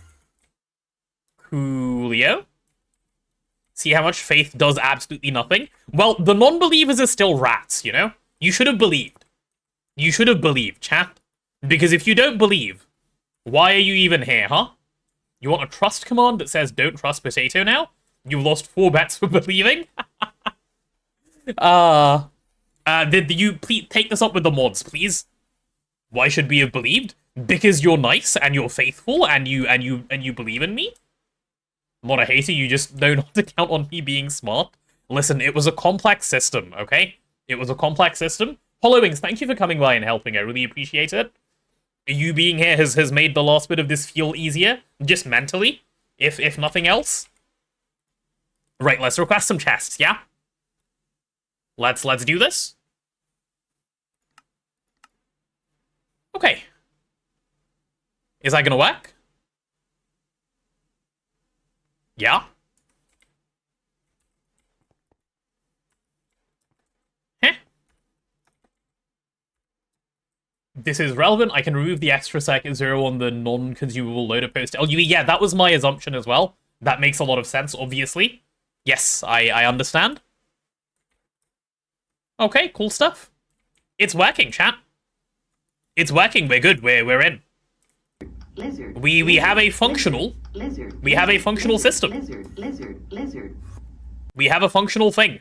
Speaker 1: Coolio. See how much faith does absolutely nothing? Well, the non-believers are still rats, you know? You should have believed. You should have believed, chat. Because if you don't believe, why are you even here, huh? You want a trust command that says don't trust potato now? You've lost 4 bets for believing? Did you please take this up with the mods, please? Why should we have believed? Because you're nice and you're faithful and you believe in me? I'm not a hater, you just don't have to count on me being smart. Listen, it was a complex system, okay? It was a complex system. Hollowings, thank you for coming by and helping. I really appreciate it. You being here has made the last bit of this feel easier, just mentally, if nothing else. Right, let's request some chests, yeah? Let's do this. Okay. Is that gonna work? Yeah? Heh. This is relevant. I can remove the extra Circuit Zero on the non-consumable loader post LUE. Yeah, that was my assumption as well. That makes a lot of sense, obviously. Yes, I understand. Okay, cool stuff. It's working, chat. It's working. We're good. We're in.
Speaker 2: Lizard.
Speaker 1: We have a functional.
Speaker 2: Lizard.
Speaker 1: We have a functional system.
Speaker 2: Lizard.
Speaker 1: We have a functional thing.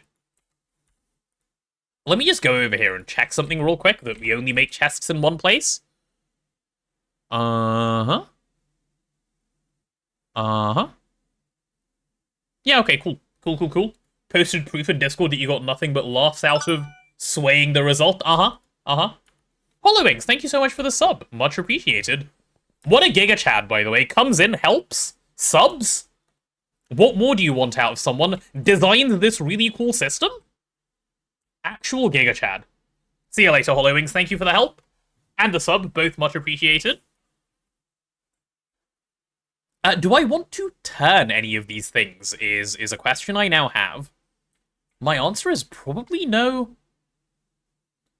Speaker 1: Let me just go over here and check something real quick, that we only make chests in one place. Uh-huh. Yeah, okay, cool. Cool. Posted proof in Discord that you got nothing but laughs out of swaying the result. Hollowings, thank you so much for the sub. Much appreciated. What a giga chad, by the way. Comes in, helps, subs. What more do you want out of someone? Designed this really cool system? Actual giga chad. See you later, Hollowings. Thank you for the help. And the sub, both much appreciated. Do I want to turn any of these things is a question I now have. My answer is probably no.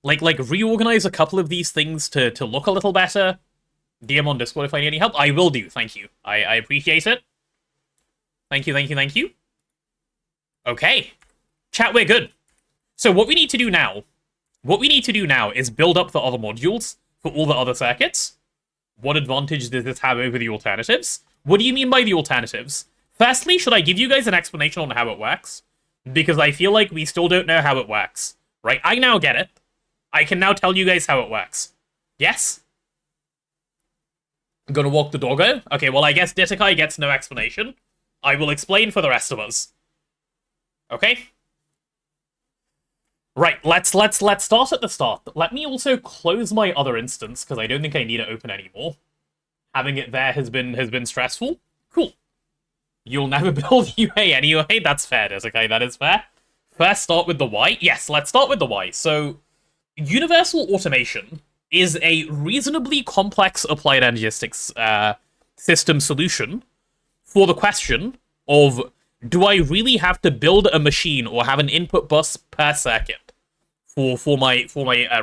Speaker 1: Like reorganize a couple of these things to look a little better. DM on Discord if I need any help. I will do, thank you. I appreciate it. Thank you. Okay. Chat, we're good. So what we need to do now is build up the other modules for all the other circuits. What advantage does this have over the alternatives? What do you mean by the alternatives? Firstly, should I give you guys an explanation on how it works? Because I feel like we still don't know how it works. Right? I now get it. I can now tell you guys how it works. Yes? I'm gonna walk the doggo? Okay, well I guess Ditakai gets no explanation. I will explain for the rest of us. Okay? Right, let's start at the start. Let me also close my other instance, because I don't think I need it open anymore. Having it there has been stressful. Cool. You'll never build UA anyway. That's fair, Ditakai, that is fair. First start with the why. Yes, let's start with the why. So, universal automation is a reasonably complex applied energistics system solution for the question of, do I really have to build a machine or have an input bus per circuit for my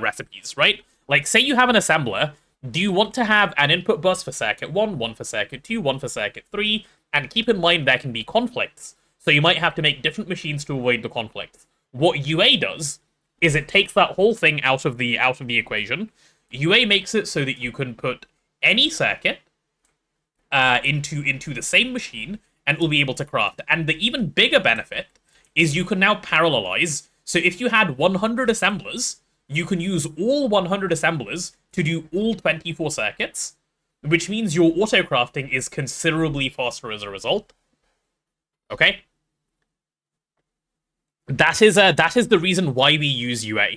Speaker 1: recipes, right? Like, say you have an assembler, do you want to have an input bus for circuit 1, one for circuit 2, one for circuit 3, and keep in mind there can be conflicts, so you might have to make different machines to avoid the conflicts. What UA does is it takes that whole thing out of the equation. UA makes it so that you can put any circuit into the same machine, and will be able to craft. And the even bigger benefit is you can now parallelize. So if you had 100 assemblers, you can use all 100 assemblers to do all 24 circuits, which means your auto-crafting is considerably faster as a result. Okay? That is the reason why we use UA.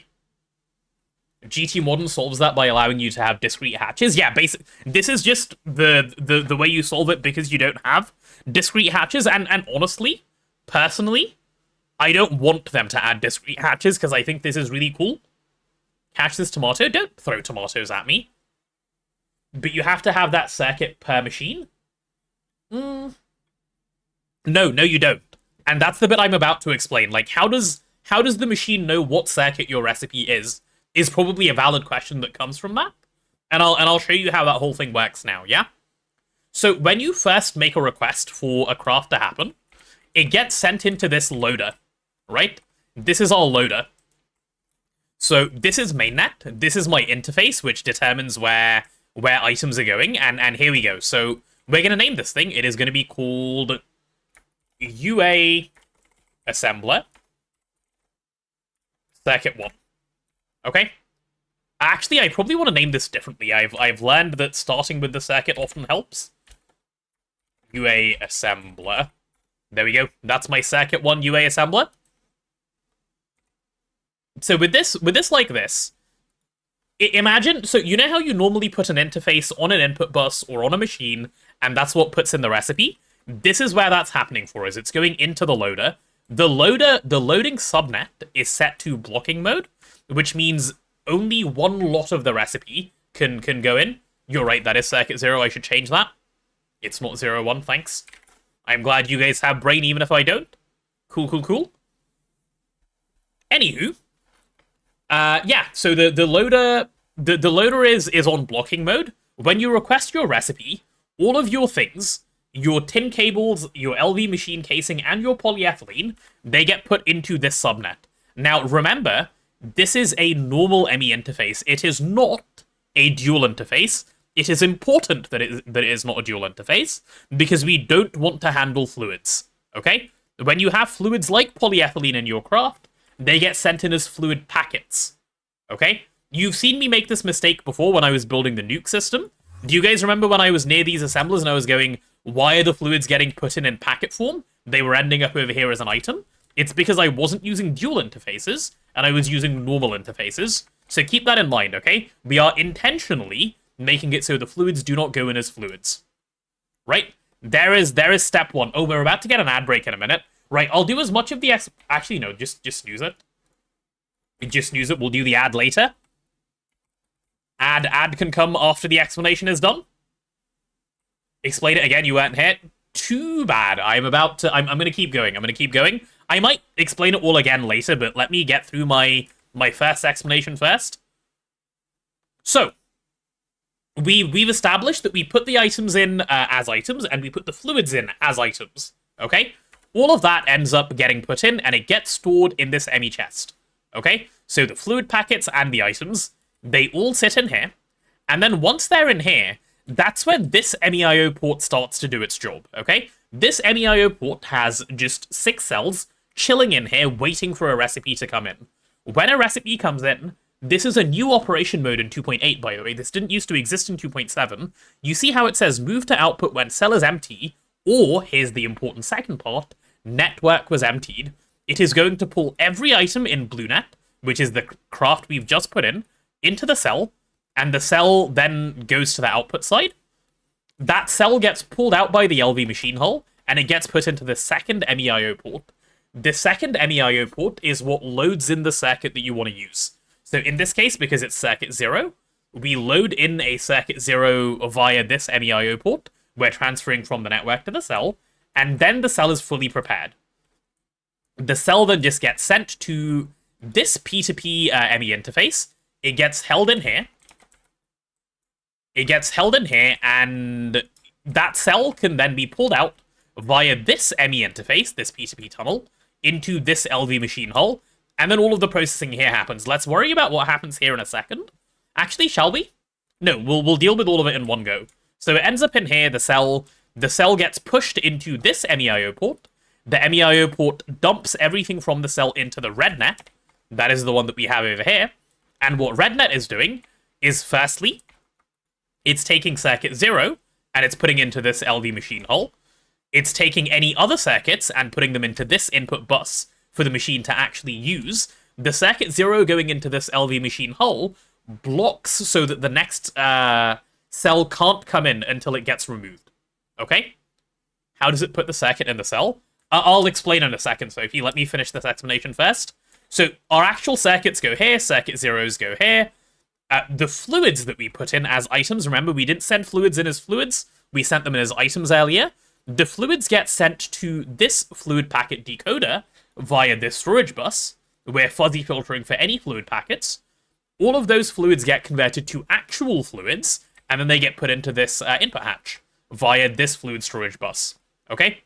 Speaker 1: GT Modern solves that by allowing you to have discrete hatches. Yeah, this is just the way you solve it because you don't have discrete hatches, and honestly, personally, I don't want them to add discrete hatches because I think this is really cool. Catch this tomato. Don't throw tomatoes at me. But you have to have that circuit per machine. No, you don't. And that's the bit I'm about to explain. Like, how does the machine know what circuit your recipe is probably a valid question that comes from that. And I'll show you how that whole thing works now, yeah? So when you first make a request for a craft to happen, it gets sent into this loader, right? This is our loader. So this is mainnet. This is my interface, which determines where items are going. And here we go. So we're going to name this thing. It is going to be called UA Assembler Circuit 1. Okay? Actually, I probably want to name this differently. I've learned that starting with the circuit often helps. UA Assembler. There we go. That's my Circuit 1 UA Assembler. So with this like this, imagine, so you know how you normally put an interface on an input bus or on a machine, and that's what puts in the recipe? This is where that's happening for us. It's going into the loader. The loading subnet is set to blocking mode, which means only one lot of the recipe can go in. You're right, that is circuit 0. I should change that. It's not 01, thanks. I'm glad you guys have brain even if I don't. Cool. Anywho, yeah, so the loader is on blocking mode. When you request your recipe, all of your things, your tin cables, your LV machine casing, and your polyethylene, they get put into this subnet. Now, remember, this is a normal ME interface. It is not a dual interface. It is important that it is not a dual interface, because we don't want to handle fluids, okay? When you have fluids like polyethylene in your craft, they get sent in as fluid packets, okay? You've seen me make this mistake before when I was building the nuke system. Do you guys remember when I was near these assemblers and I was going, why are the fluids getting put in packet form? They were ending up over here as an item. It's because I wasn't using dual interfaces, and I was using normal interfaces. So keep that in mind, okay? We are intentionally making it so the fluids do not go in as fluids. Right? There is step 1. Oh, we're about to get an ad break in a minute. Right, I'll do as much of the... Actually, no, just snooze it. Just snooze it. We'll do the ad later. Ad can come after the explanation is done. Explain it again, you weren't here. Too bad. I'm going to keep going. I might explain it all again later, but let me get through my first explanation first. So, we've established that we put the items in as items, and we put the fluids in as items, okay? All of that ends up getting put in, and it gets stored in this ME chest, okay? So the fluid packets and the items, they all sit in here, and then once they're in here, that's when this MEIO port starts to do its job, okay? This MEIO port has just 6 cells chilling in here, waiting for a recipe to come in. When a recipe comes in, this is a new operation mode in 2.8, by the way. This didn't used to exist in 2.7. You see how it says move to output when cell is empty, or, here's the important second part, network was emptied. It is going to pull every item in BlueNet, which is the craft we've just put in, into the cell, and the cell then goes to the output side. That cell gets pulled out by the LV machine hull, and it gets put into the second MEIO port. The second MEIO port is what loads in the circuit that you want to use. So in this case, because it's circuit 0, we load in a circuit 0 via this MEIO port. We're transferring from the network to the cell, and then the cell is fully prepared. The cell then just gets sent to this P2P ME interface. It gets held in here. And that cell can then be pulled out via this ME interface, this P2P tunnel, into this LV machine hull, and then all of the processing here happens. Let's worry about what happens here in a second. Actually, shall we? No, we'll deal with all of it in one go. So it ends up in here, the cell gets pushed into this MEIO port. The MEIO port dumps everything from the cell into the RedNet. That is the one that we have over here. And what RedNet is doing is, firstly, it's taking circuit 0, and it's putting into this LV machine hull. It's taking any other circuits and putting them into this input bus for the machine to actually use, the circuit 0 going into this LV machine hull blocks so that the next cell can't come in until it gets removed. Okay? How does it put the circuit in the cell? I'll explain in a second, Sophie. Let me finish this explanation first. So our actual circuits go here, circuit zeros go here. The fluids that we put in as items, remember we didn't send fluids in as fluids, we sent them in as items earlier. The fluids get sent to this fluid packet decoder via this storage bus. We're fuzzy filtering for any fluid packets. All of those fluids get converted to actual fluids, and then they get put into this input hatch via this fluid storage bus. Okay?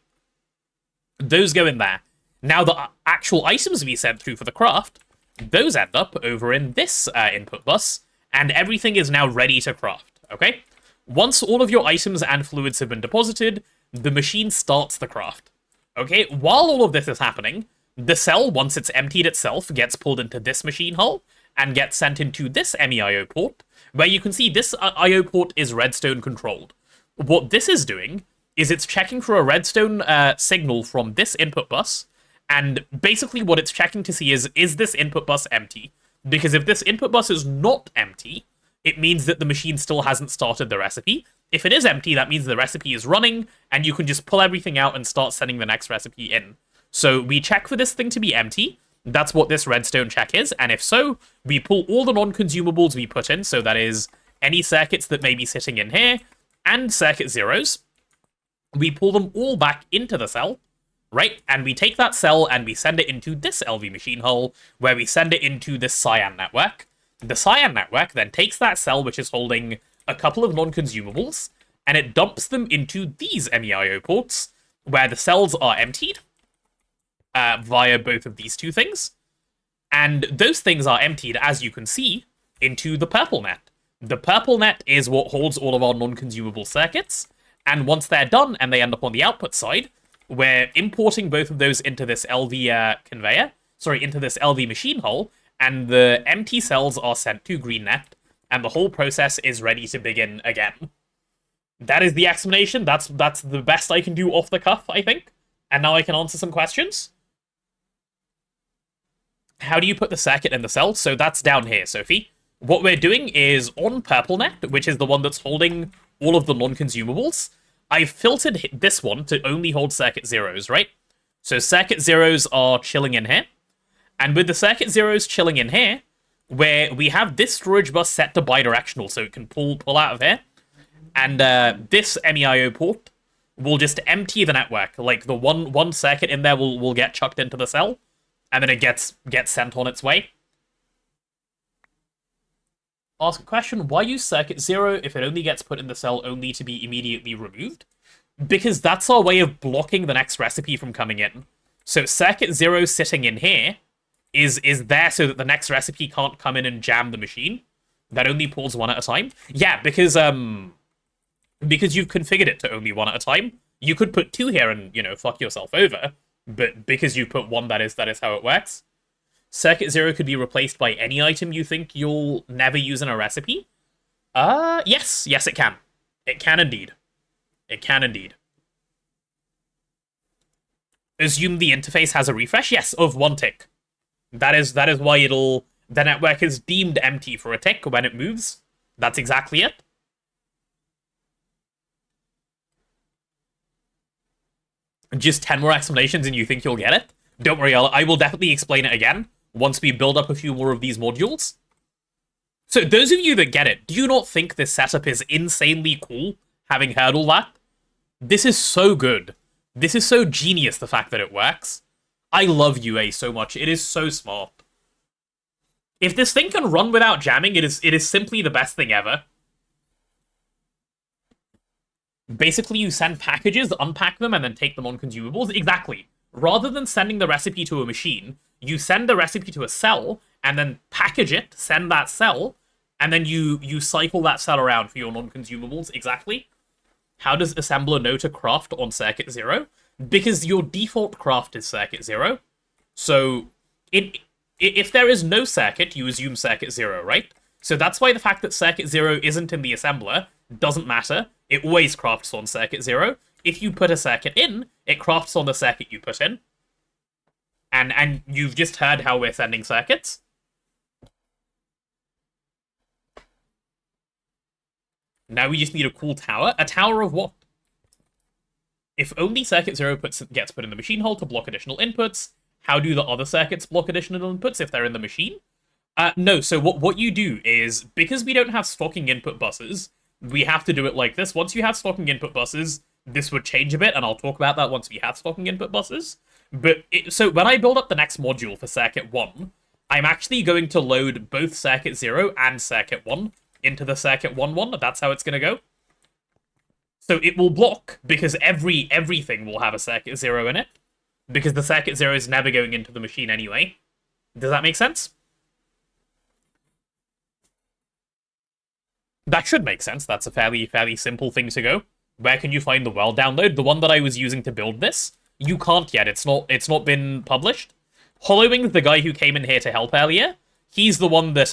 Speaker 1: Those go in there. Now the actual items we sent through for the craft, those end up over in this input bus, and everything is now ready to craft. Okay? Once all of your items and fluids have been deposited, the machine starts the craft. Okay? While all of this is happening, the cell, once it's emptied itself, gets pulled into this machine hull and gets sent into this MEIO port, where you can see this IO port is redstone controlled. What this is doing is it's checking for a redstone signal from this input bus, and basically what it's checking to see is this input bus empty? Because if this input bus is not empty, it means that the machine still hasn't started the recipe. If it is empty, that means the recipe is running, and you can just pull everything out and start sending the next recipe in. So we check for this thing to be empty. That's what this redstone check is, and if so, we pull all the non-consumables we put in, so that is any circuits that may be sitting in here, and circuit zeros. We pull them all back into the cell, right? And we take that cell and we send it into this LV machine hull, where we send it into this cyan network. The cyan network then takes that cell, which is holding a couple of non-consumables, and it dumps them into these MEIO ports, where the cells are emptied, via both of these two things. And those things are emptied, as you can see, into the purple net. The purple net is what holds all of our non-consumable circuits, and once they're done and they end up on the output side, we're importing both of those into this LV into this LV machine hull, and the empty cells are sent to green net, and the whole process is ready to begin again. That is the explanation. That's the best I can do off the cuff, I think. And now I can answer some questions. How do you put the circuit in the cell? So that's down here, Sophie. What we're doing is on PurpleNet, which is the one that's holding all of the non-consumables, I've filtered this one to only hold circuit zeros, right? So circuit zeros are chilling in here. And with the circuit zeros chilling in here, where we have this storage bus set to bidirectional, so it can pull out of here. And this MEIO port will just empty the network. Like the one circuit in there will get chucked into the cell, and then it gets sent on its way. Ask a question, why use circuit 0 if it only gets put in the cell only to be immediately removed? Because that's our way of blocking the next recipe from coming in. So circuit 0 sitting in here is there so that the next recipe can't come in and jam the machine. That only pulls one at a time. Yeah, because you've configured it to only one at a time. You could put 2 here and, fuck yourself over. But because you put 1, that is how it works. Circuit 0 could be replaced by any item you think you'll never use in a recipe. Yes, it can. It can indeed. It can indeed. Assume the interface has a refresh? Yes, of 1 tick. That is why the network is deemed empty for a tick when it moves. That's exactly it. Just 10 more explanations and you think you'll get it? Don't worry, I will definitely explain it again once we build up a few more of these modules. So those of you that get it, do you not think this setup is insanely cool, having heard all that? This is so good. This is so genius, the fact that it works. I love UA so much. It is so smart. If this thing can run without jamming, it is simply the best thing ever. Basically, you send packages, unpack them, and then take them on consumables. Exactly. Rather than sending the recipe to a machine, you send the recipe to a cell, and then package it, send that cell, and then you cycle that cell around for your non-consumables. Exactly. How does assembler know to craft on circuit 0? Because your default craft is circuit 0. So, if there is no circuit, you assume circuit 0, right? So that's why the fact that circuit 0 isn't in the assembler doesn't matter. It always crafts on circuit 0. If you put a circuit in, it crafts on the circuit you put in. And you've just heard how we're sending circuits. Now we just need a cool tower. A tower of what? If only circuit 0 gets put in the machine hole to block additional inputs, how do the other circuits block additional inputs if they're in the machine? No, so what you do is, because we don't have stocking input buses, we have to do it like this. Once you have stocking input buses, this would change a bit, and I'll talk about that once we have stocking input buses. But so when I build up the next module for circuit 1, I'm actually going to load both circuit 0 and circuit 1 into the circuit 1. That's how it's going to go. So it will block, because everything will have a circuit 0 in it, because the circuit 0 is never going into the machine anyway. Does that make sense? That should make sense. That's a fairly simple thing to go. Where can you find the well download? The one that I was using to build this, you can't yet. It's not been published. Hollowing, the guy who came in here to help earlier, he's the one that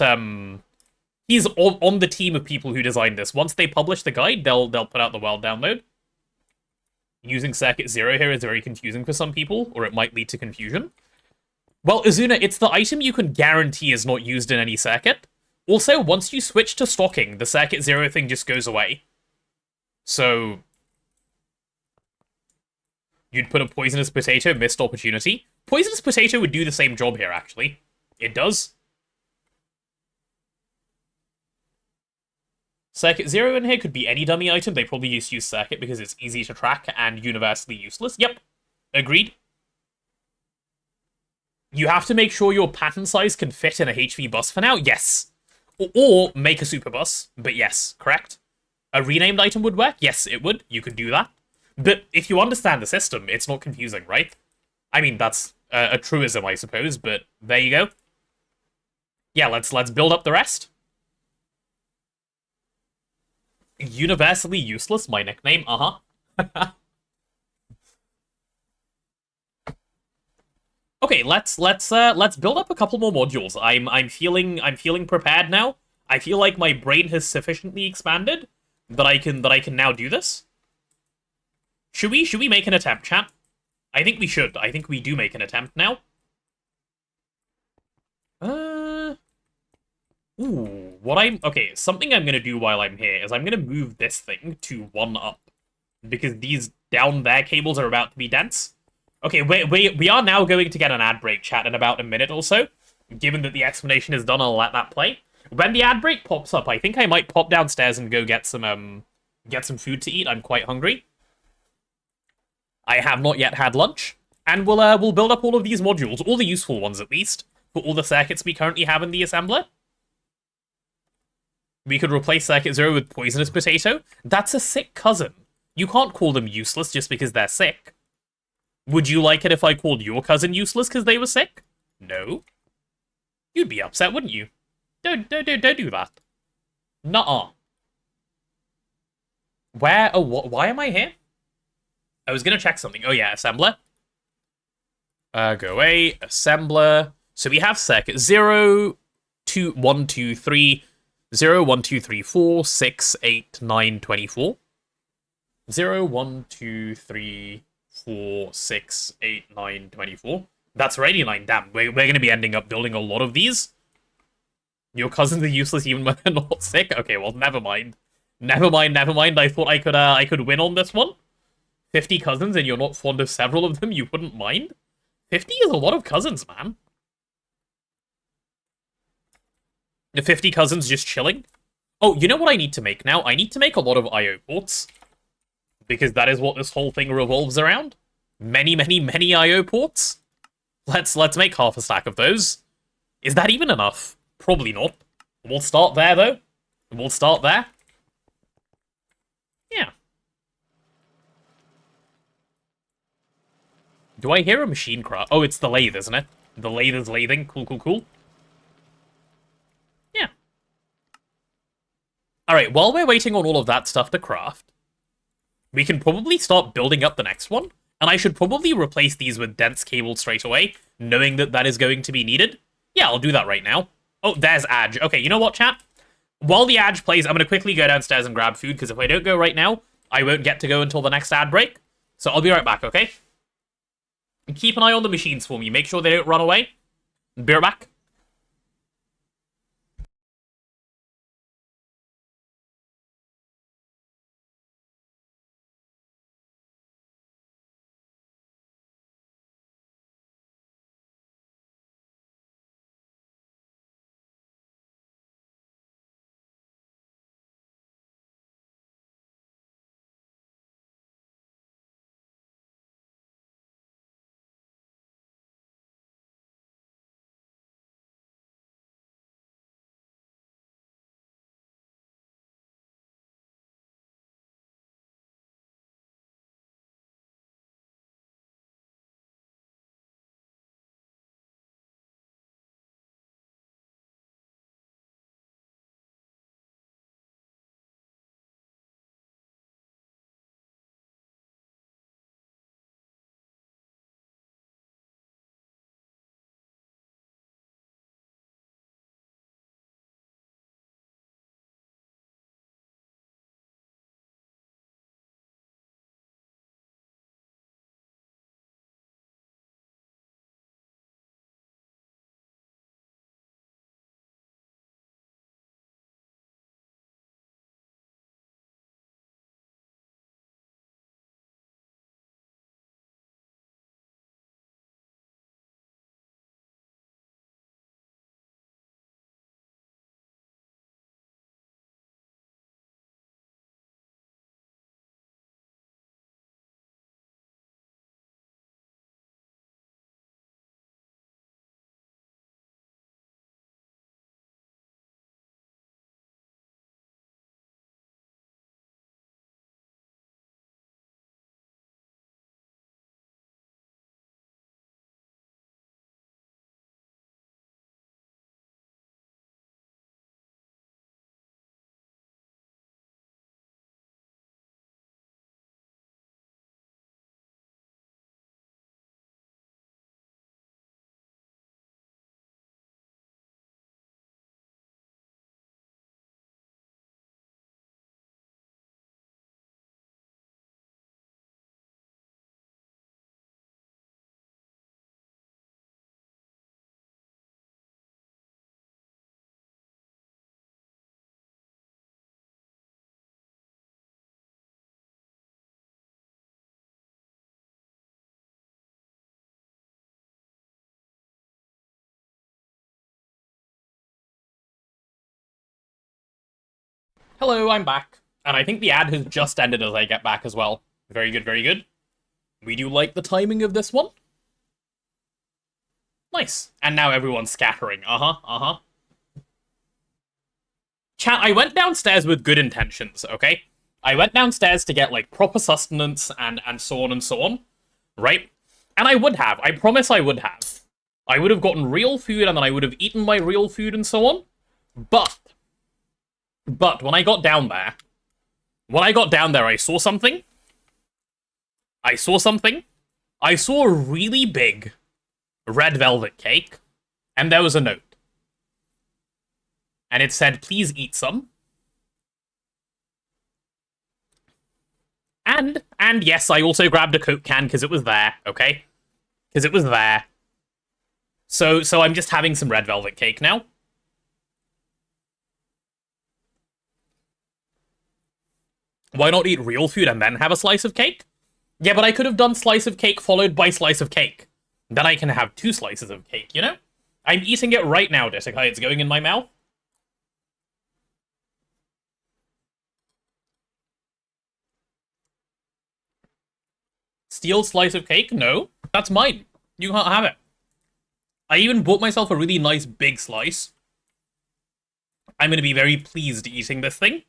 Speaker 1: he's on the team of people who designed this. Once they publish the guide, they'll put out the well download. Using circuit 0 here is very confusing for some people, or it might lead to confusion. Well, Azuna, it's the item you can guarantee is not used in any circuit. Also, once you switch to stocking, the circuit 0 thing just goes away. So you'd put a poisonous potato, missed opportunity. Poisonous potato would do the same job here, actually. It does. Circuit 0 in here could be any dummy item. They probably just use circuit because it's easy to track and universally useless. Yep. Agreed. You have to make sure your pattern size can fit in a HV bus for now. Yes. Or make a super bus. But yes, correct. A renamed item would work? Yes, it would. You could do that. But if you understand the system, it's not confusing, right? I mean, that's a truism, I suppose, but there you go. Yeah, let's build up the rest. Universally useless, my nickname. Okay, let's build up a couple more modules. I'm feeling prepared now. I feel like my brain has sufficiently expanded that I can now do this. Should we make an attempt, chat? I think we should. I think we do make an attempt now. Okay, something I'm gonna do while I'm here is I'm gonna move this thing to 1 up. Because these down there cables are about to be dense. Okay, we are now going to get an ad break, chat, in about a minute or so. Given that the explanation is done, I'll let that play. When the ad break pops up, I think I might pop downstairs and go get some food to eat. I'm quite hungry. I have not yet had lunch. And we'll build up all of these modules, all the useful ones at least, for all the circuits we currently have in the assembler. We could replace circuit 0 with poisonous potato. That's a sick cousin. You can't call them useless just because they're sick. Would you like it if I called your cousin useless because they were sick? No. You'd be upset, wouldn't you? Don't do that. Nuh-uh. Where? Oh, why am I here? I was gonna check something. Oh yeah, assembler. Go away. Assembler. So we have circuit 0, 2, 1, 2, 3, 0, 1, 2, 3, 4, 6, 8, 9, 24. 0, 1, 2, 3, 4, 6, 8, 9, 24. That's already 9. Damn, we're going to be ending up building a lot of these. Your cousins are useless even when they're not sick? Okay, well, never mind. Never mind. I thought I could win on this one. 50 cousins and you're not fond of several of them, you wouldn't mind? 50 is a lot of cousins, man. The 50 cousins just chilling. Oh, you know what I need to make now? I need to make a lot of IO ports. Because that is what this whole thing revolves around. Many IO ports. Let's make half a stack of those. Is that even enough? Probably not. We'll start there, though. We'll start there. Yeah. Do I hear a machine craft? Oh, it's the lathe, isn't it? The lathe is lathing. Cool. Yeah. Alright, while we're waiting on all of that stuff to craft, we can probably start building up the next one. And I should probably replace these with dense cables straight away, knowing that that is going to be needed. Yeah, I'll do that right now. Oh, there's Adge. Okay, you know what, chat? While the Adge plays, I'm going to quickly go downstairs and grab food, because if I don't go right now, I won't get to go until the next ad break. So I'll be right back, okay? Keep an eye on the machines for me. Make sure they don't run away. Be right back. Hello, I'm back. And I think the ad has just ended as I get back as well. Very good, very good. We do like the timing of this one. Nice. And now everyone's scattering. Chat, I went downstairs with good intentions, okay? I went downstairs to get, like, proper sustenance and so on and so on, right? And I would have. I promise I would have. I would have gotten real food and then I would have eaten my real food and so on. But when I got down there, I saw something. I saw a really big red velvet cake, and there was a note. And it said, please eat some. And yes, I also grabbed a Coke can because it was there, okay? Because it was there. So I'm just having some red velvet cake now. Why not eat real food and then have a slice of cake? Yeah, but I could have done slice of cake followed by slice of cake. Then I can have 2 slices of cake, you know? I'm eating it right now, Disika. It's going in my mouth. Steal slice of cake? No. That's mine. You can't have it. I even bought myself a really nice big slice. I'm going to be very pleased eating this thing.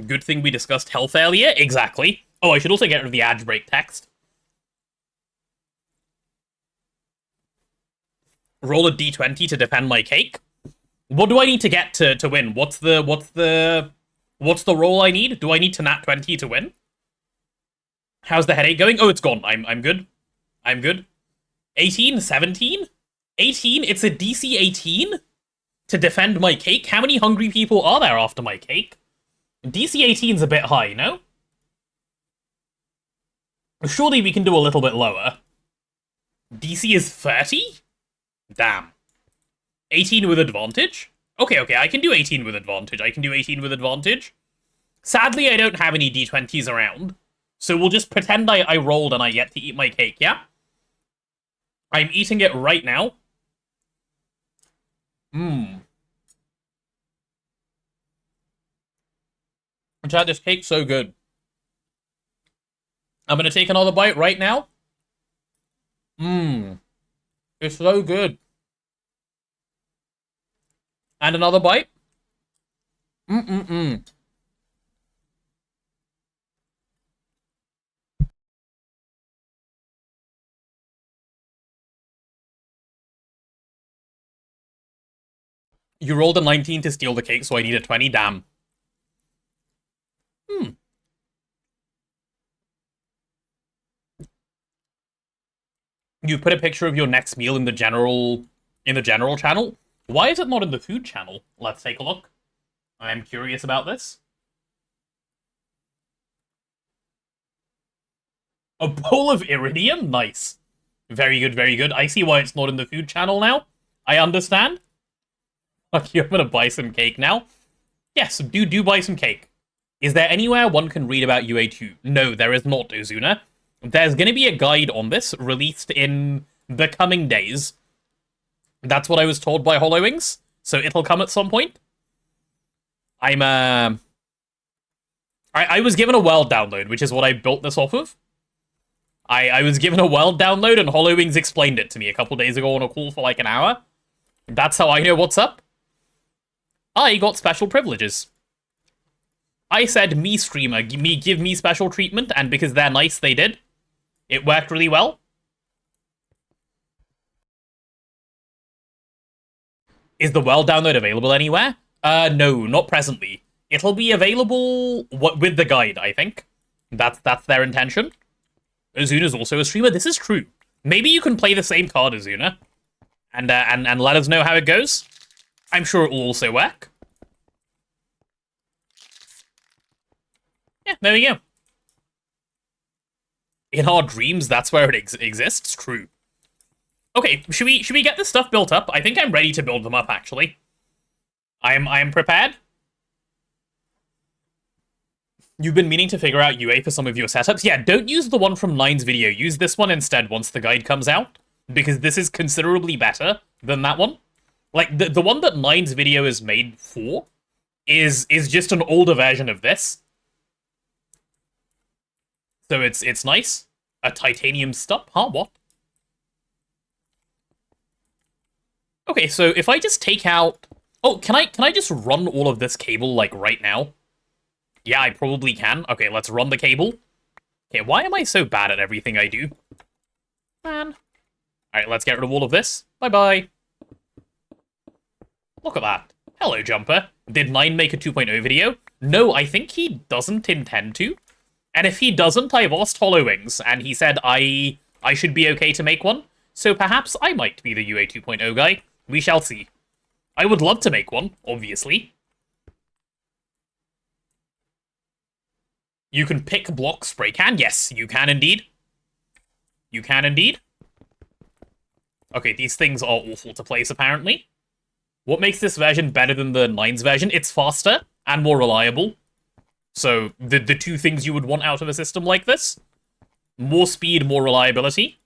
Speaker 1: Good thing we discussed health earlier. Exactly. Oh, I should also get rid of the ad break text. Roll a d20 to defend my cake. What do I need to get to win? What's the roll I need? Do I need to nat 20 to win? How's the headache going? Oh, it's gone. I'm good. I'm good. 18? 17? 18? It's a DC 18? To defend my cake? How many hungry people are there after my cake? DC 18's a bit high, no? Surely we can do a little bit lower. DC is 30? Damn. 18 with advantage? Okay, I can do 18 with advantage. Sadly, I don't have any D20s around, so we'll just pretend I rolled and I get to eat my cake, yeah? I'm eating it right now. Chat, this cake's so good. I'm gonna take another bite right now. It's so good. And another bite. You rolled a 19 to steal the cake, so I need a 20. Damn. You put a picture of your next meal in the general channel. Why is it not in the food channel? Let's take a look. I am curious about this. A bowl of iridium? Nice. Very good, very good. I see why it's not in the food channel now. I understand. Fuck you, I'm gonna buy some cake now. Yes, do buy some cake. Is there anywhere one can read about UA2? No, there is not, Ozuna. There's gonna be a guide on this, released in the coming days. That's what I was told by Hollowings, so it'll come at some point. I was given a world download, which is what I built this off of. I was given a world download, and Hollowings explained it to me a couple days ago on a call for like an hour. That's how I know what's up. I got special privileges. I said, me streamer, give me special treatment, and because they're nice, they did. It worked really well. Is the world download available anywhere? No, not presently. It'll be available with the guide, I think. That's their intention. Azuna's also a streamer. This is true. Maybe you can play the same card, Azuna, and let us know how it goes. I'm sure it will also work. Yeah, there we go. In our dreams, that's where it exists. True. Okay, should we get this stuff built up? I think I'm ready to build them up, actually. I am prepared. You've been meaning to figure out UA for some of your setups? Yeah, don't use the one from Nine's video. Use this one instead once the guide comes out, because this is considerably better than that one. Like, the one that Nine's video is made for is just an older version of this. So it's nice. A titanium stub? Huh, what? Okay, so if I just take out... Oh, can I just run all of this cable, like, right now? Yeah, I probably can. Okay, let's run the cable. Okay, why am I so bad at everything I do? Man. Alright, let's get rid of all of this. Bye-bye. Look at that. Hello, Jumper. Did Nine make a 2.0 video? No, I think he doesn't intend to. And if he doesn't, I've asked Hollowings, and he said I should be okay to make one. So perhaps I might be the UA 2.0 guy. We shall see. I would love to make one, obviously. You can pick block spray can? Yes, you can indeed. You can indeed. Okay, these things are awful to place, apparently. What makes this version better than the 9's version? It's faster and more reliable. So, the two things you would want out of a system like this. More speed, more reliability.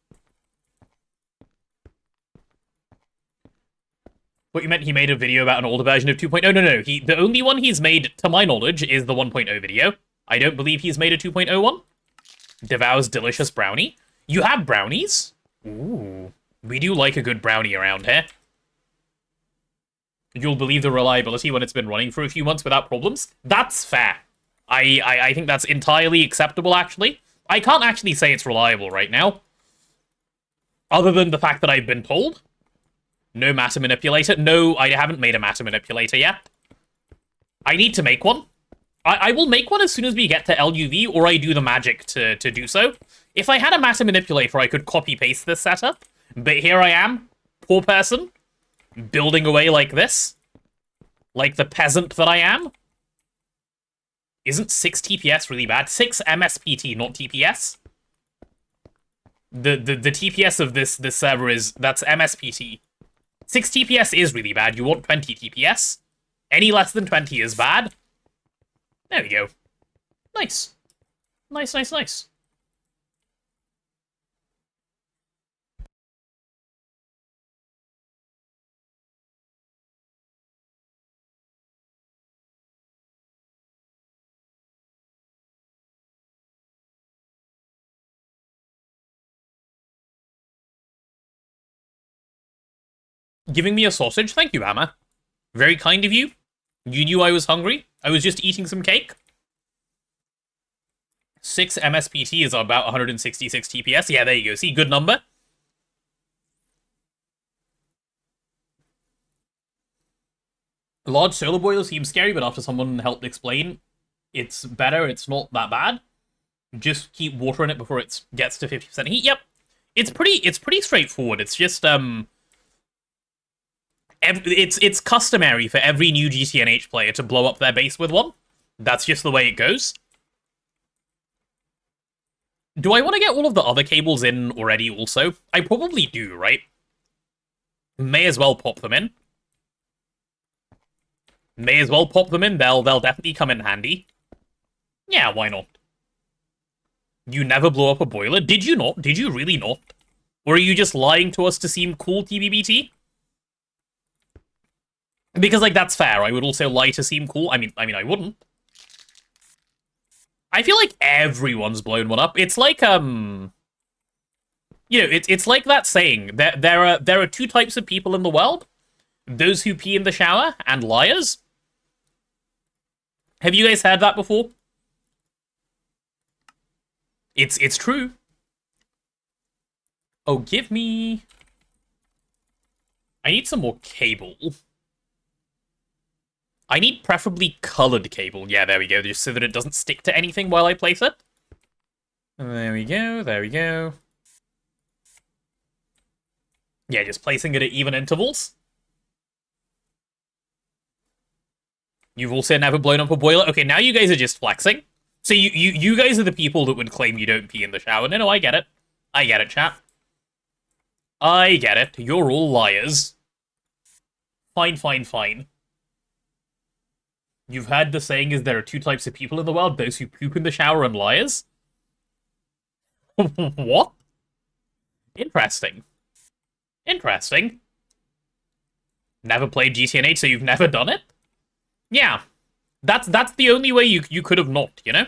Speaker 1: What you meant, he made a video about an older version of 2.0? No. The only one he's made, to my knowledge, is the 1.0 video. I don't believe he's made a 2.0 one. Devours delicious brownie. You have brownies? Ooh. We do like a good brownie around here. You'll believe the reliability when it's been running for a few months without problems? That's fair. I think that's entirely acceptable, actually. I can't actually say it's reliable right now. Other than the fact that I've been told. No matter manipulator. No, I haven't made a matter manipulator yet. I need to make one. I will make one as soon as we get to LUV, or I do the magic to do so. If I had a matter manipulator, I could copy-paste this setup. But here I am, poor person, building away like this. Like the peasant that I am. Isn't 6 TPS really bad? 6 MSPT, not TPS? The TPS of this server that's MSPT. 6 TPS is really bad. You want 20 TPS. Any less than 20 is bad. There we go. Nice. Nice, nice, nice. Giving me a sausage? Thank you, Hammer. Very kind of you. You knew I was hungry. I was just eating some cake. 6 MSPT is about 166 TPS. Yeah, there you go. See, good number. A large solar boiler seems scary, but after someone helped explain, it's better. It's not that bad. Just keep water in it before it gets to 50% heat. Yep. It's pretty straightforward. It's just, it's customary for every new GTNH player to blow up their base with one. That's just the way it goes. Do I want to get all of the other cables in already also? I probably do, right? May as well pop them in. May as well pop them in. They'll definitely come in handy. Yeah, why not? You never blow up a boiler? Did you not? Did you really not? Or are you just lying to us to seem cool, TBBT? Because, like, that's fair. I would also lie to seem cool. I mean, I wouldn't. I feel like everyone's blown one up. It's like, you know, it's like that saying. There are 2 types of people in the world. Those who pee in the shower and liars. Have you guys heard that before? It's true. Oh, give me... I need some more cable. I need preferably colored cable. Yeah, there we go. Just so that it doesn't stick to anything while I place it. There we go. There we go. Yeah, just placing it at even intervals. You've also never blown up a boiler? Okay, now you guys are just flexing. So you guys are the people that would claim you don't pee in the shower. No, I get it. I get it, chat. I get it. You're all liars. Fine, fine, fine. You've heard the saying is there are 2 types of people in the world, those who poop in the shower and liars? What? Interesting. Interesting. Never played GTNH, so you've never done it? Yeah. That's the only way you could have not, you know?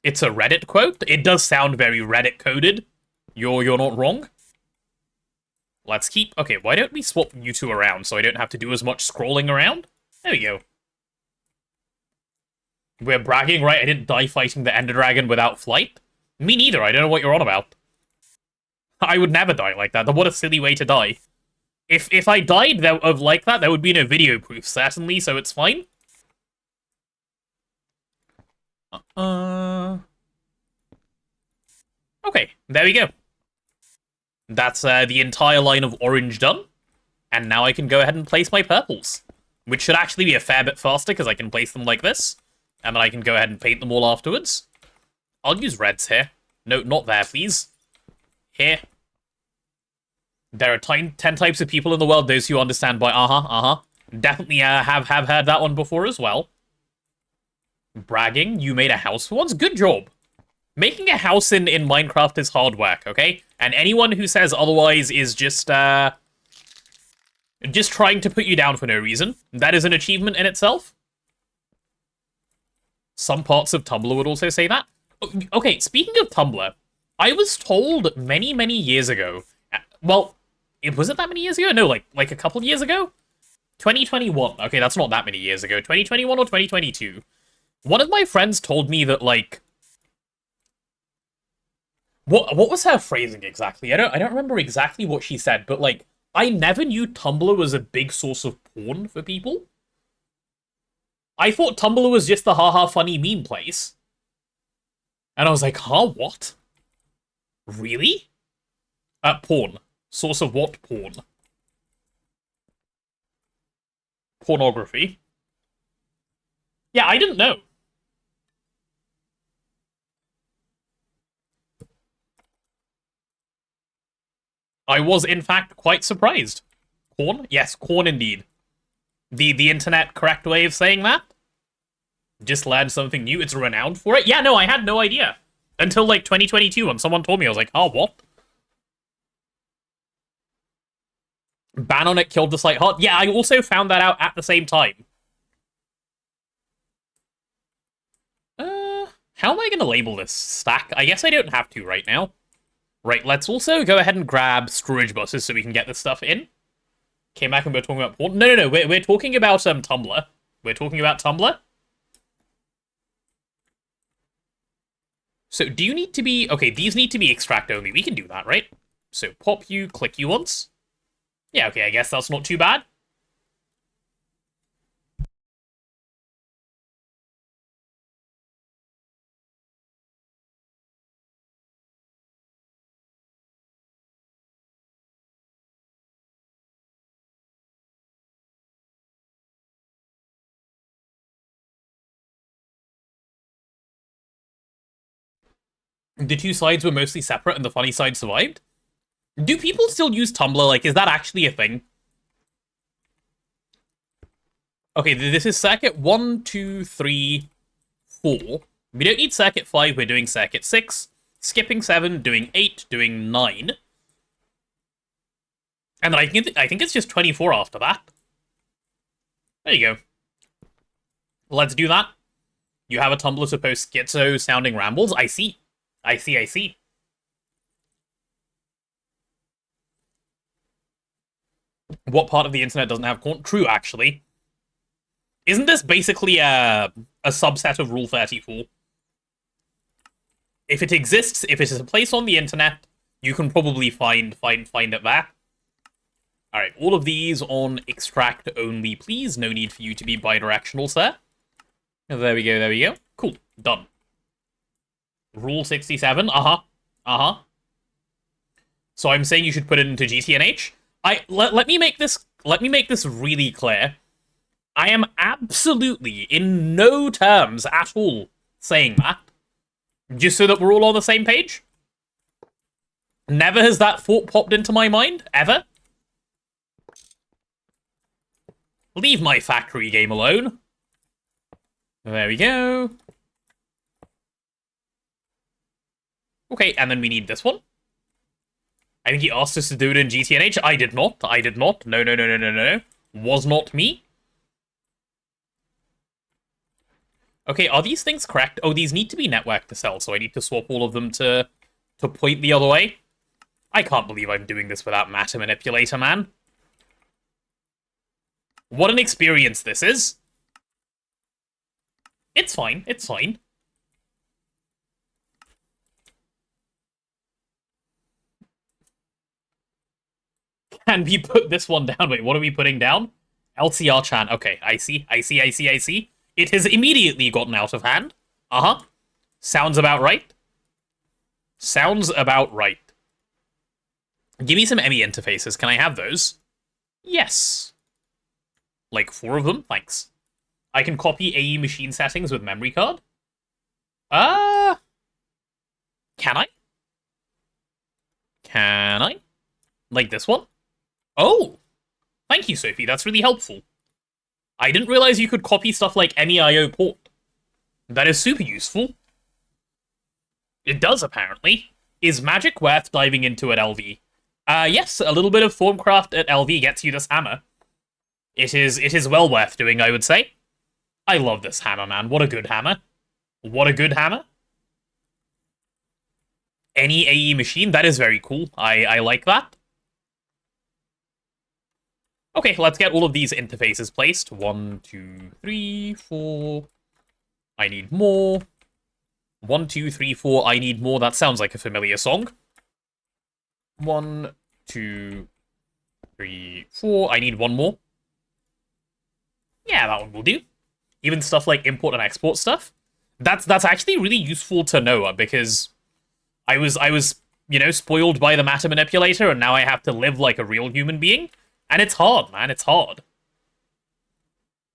Speaker 1: It's a Reddit quote. It does sound very Reddit coded. You're not wrong. Let's keep... Okay, why don't we swap you 2 around so I don't have to do as much scrolling around? There we go. We're bragging, right? I didn't die fighting the Ender Dragon without flight. Me neither. I don't know what you're on about. I would never die like that. What a silly way to die. If I died like that, there would be no video proof, certainly, so it's fine. Okay, there we go. That's the entire line of orange done. And now I can go ahead and place my purples. Which should actually be a fair bit faster, because I can place them like this. And then I can go ahead and paint them all afterwards. I'll use reds here. No, not there, please. Here. There are 10 types of people in the world, those who understand by Definitely have heard that one before as well. Bragging, you made a house for once? Good job. Making a house in Minecraft is hard work, okay? And anyone who says otherwise is just trying to put you down for no reason. That is an achievement in itself. Some parts of Tumblr would also say that. Okay, speaking of Tumblr, I was told many, many years ago... Well, was it that many years ago? No, like a couple years ago? 2021. Okay, that's not that many years ago. 2021 or 2022. One of my friends told me that, like... What was her phrasing exactly? I don't remember exactly what she said, but, like, I never knew Tumblr was a big source of porn for people. I thought Tumblr was just the haha funny meme place. And I was like, huh, what? Really? Porn. Source of what porn? Pornography. Yeah, I didn't know. I was, in fact, quite surprised. Corn? Yes, corn indeed. The internet correct way of saying that? Just learned something new. It's renowned for it? Yeah, no, I had no idea. Until, like, 2022, when someone told me, I was like, oh, what? Ban on it killed the site hard. Yeah, I also found that out at the same time. How am I going to label this stack? I guess I don't have to right now. Right, let's also go ahead and grab storage buses so we can get this stuff in. Came back and we're talking about porn. No, we're talking about Tumblr. We're talking about Tumblr. So do you need to be... Okay, these need to be extract only. We can do that, right? So pop you, click you once. Yeah, okay, I guess that's not too bad. The two sides were mostly separate and the funny side survived? Do people still use Tumblr? Like, is that actually a thing? Okay, this is circuit 1, 2, 3, 4. We don't need circuit 5, we're doing circuit 6. Skipping 7, doing 8, doing 9. And then I think it's just 24 after that. There you go. Let's do that. You have a Tumblr to post schizo-sounding rambles? I see. I see. What part of the internet doesn't have corn? True, actually. Isn't this basically a subset of Rule 34? If it exists, if it is a place on the internet, you can probably find it there. Alright, all of these on extract only, please. No need for you to be bidirectional, sir. There we go. Cool, done. Rule 67, So I'm saying you should put it into GTNH. Let me make this really clear. I am absolutely, in no terms at all, saying that. Just so that we're all on the same page. Never has that thought popped into my mind, ever. Leave my factory game alone. There we go. Okay, and then we need this one. I think he asked us to do it in GTNH. I did not. No. Was not me. Okay, are these things correct? Oh, these need to be networked to sell, so I need to swap all of them to point the other way. I can't believe I'm doing this without matter manipulator, man. What an experience this is. It's fine. Can we put this one down? Wait, what are we putting down? LCR Chan. Okay, I see. It has immediately gotten out of hand. Sounds about right. Give me some ME interfaces. Can I have those? Yes. Like 4 of them? Thanks. I can copy AE machine settings with memory card? Can I? Like this one? Oh! Thank you, Sophie. That's really helpful. I didn't realize you could copy stuff like MEIO port. That is super useful. It does, apparently. Is magic worth diving into at LV? Yes, a little bit of Formcraft at LV gets you this hammer. It is well worth doing, I would say. I love this hammer, man. What a good hammer. Any AE machine? That is very cool. I like that. Okay, let's get all of these interfaces placed. 1, 2, 3, 4. I need more. 1, 2, 3, 4. I need more. That sounds like a familiar song. 1, 2, 3, 4. I need one more. Yeah, that one will do. Even stuff like import and export stuff. That's actually really useful to know, because I was spoiled by the matter manipulator, and now I have to live like a real human being. And it's hard, man. It's hard.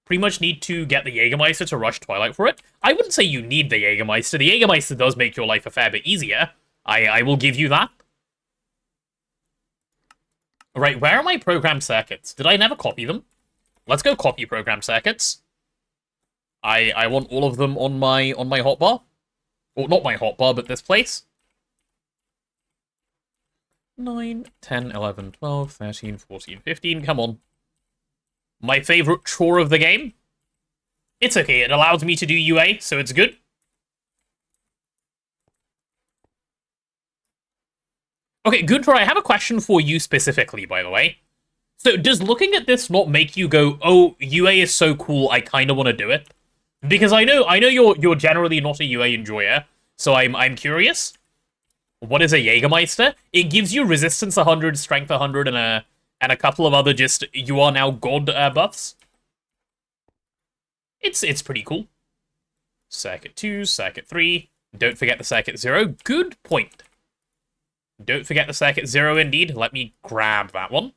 Speaker 1: Pretty much need to get the Jägermeister to rush Twilight for it. I wouldn't say you need the Jägermeister. The Jägermeister does make your life a fair bit easier. I will give you that. Right, where are my program circuits? Did I never copy them? Let's go copy program circuits. I want all of them on my hotbar. Well, not my hotbar, but this place. 9, 10, 11, 12, 13, 14, 15. Come on. My favorite chore of the game. It's okay, it allows me to do UA, so it's good. Okay, Gunter, I have a question for you specifically, by the way. So, does looking at this not make you go, oh, UA is so cool, I kind of want to do it? Because I know you're generally not a UA enjoyer, so I'm curious. What is a Jägermeister? It gives you resistance 100, strength 100, and a couple of other just you are now god buffs. It's pretty cool. Circuit 2, Circuit 3. Don't forget the Circuit 0. Good point. Don't forget the Circuit 0 indeed. Let me grab that one.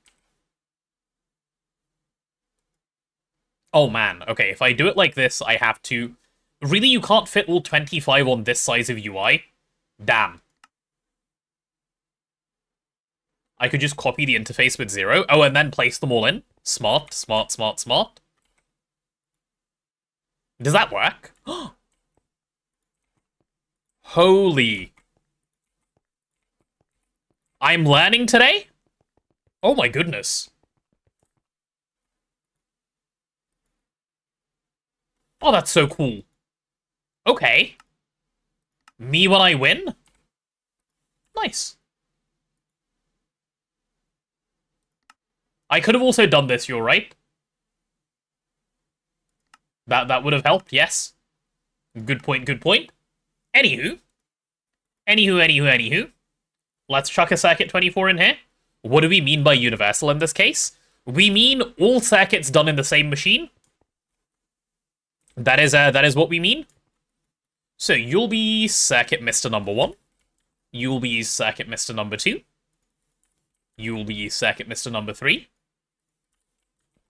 Speaker 1: Oh man, okay, if I do it like this, I have to... Really, you can't fit all 25 on this size of UI? Damn. I could just copy the interface with 0. Oh, and then place them all in. Smart, smart, smart, smart. Does that work? Holy. I'm learning today? Oh my goodness. Oh, that's so cool. Okay. Me when I win? Nice. I could have also done this, you're right. That would have helped, yes. Good point, good point. Anywho. Let's chuck a circuit 24 in here. What do we mean by universal in this case? We mean all circuits done in the same machine. That is what we mean. So you'll be circuit Mr. number 1. You'll be circuit Mr. number 2. You'll be circuit Mr. number 3.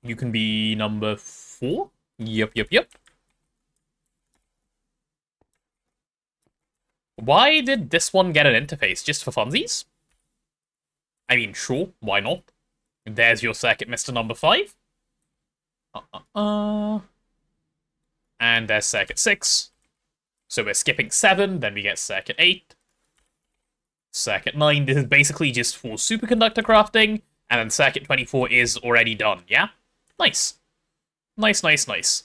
Speaker 1: You can be number 4. Yep. Why did this one get an interface? Just for funsies? I mean, sure, why not? There's your circuit Mr. number 5. And there's circuit 6. So we're skipping 7, then we get circuit 8. Circuit 9, this is basically just for superconductor crafting, and then circuit 24 is already done, yeah? Nice. Nice.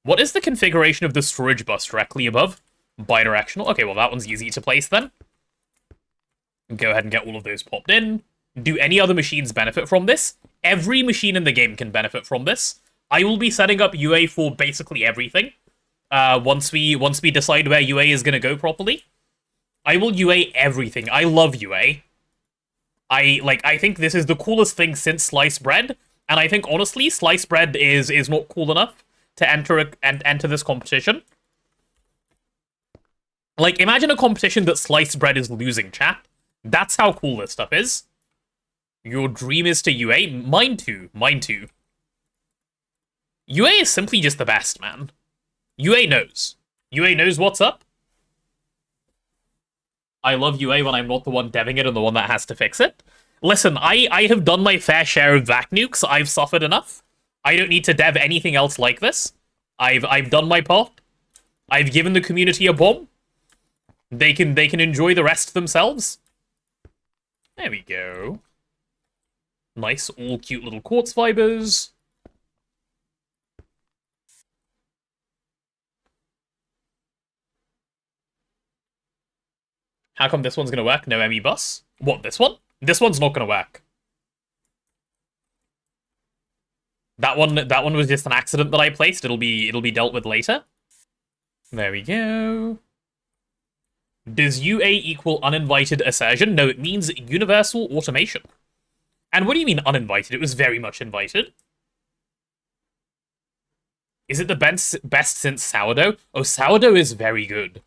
Speaker 1: What is the configuration of the storage bus directly above? Bidirectional. Okay, well that one's easy to place then. Go ahead and get all of those popped in. Do any other machines benefit from this? Every machine in the game can benefit from this. I will be setting up UA for basically everything. Once we decide where UA is gonna go properly. I will UA everything. I love UA. I think this is the coolest thing since sliced bread, and I think honestly, sliced bread is not cool enough to enter this competition. Like, imagine a competition that sliced bread is losing, chat. That's how cool this stuff is. Your dream is to UA? Mine too. UA is simply just the best, man. UA knows. UA knows what's up. I love UA when I'm not the one deving it and the one that has to fix it. Listen, I have done my fair share of vac nukes. I've suffered enough. I don't need to dev anything else like this. I've done my part. I've given the community a bomb. They can enjoy the rest themselves. There we go. Nice, all cute little quartz fibers. How come this one's gonna work? No ME bus? What, this one? This one's not gonna work. That one was just an accident that I placed. It'll be dealt with later. There we go. Does UA equal uninvited assertion? No, it means universal automation. And what do you mean uninvited? It was very much invited. Is it the best since sourdough? Oh, sourdough is very good.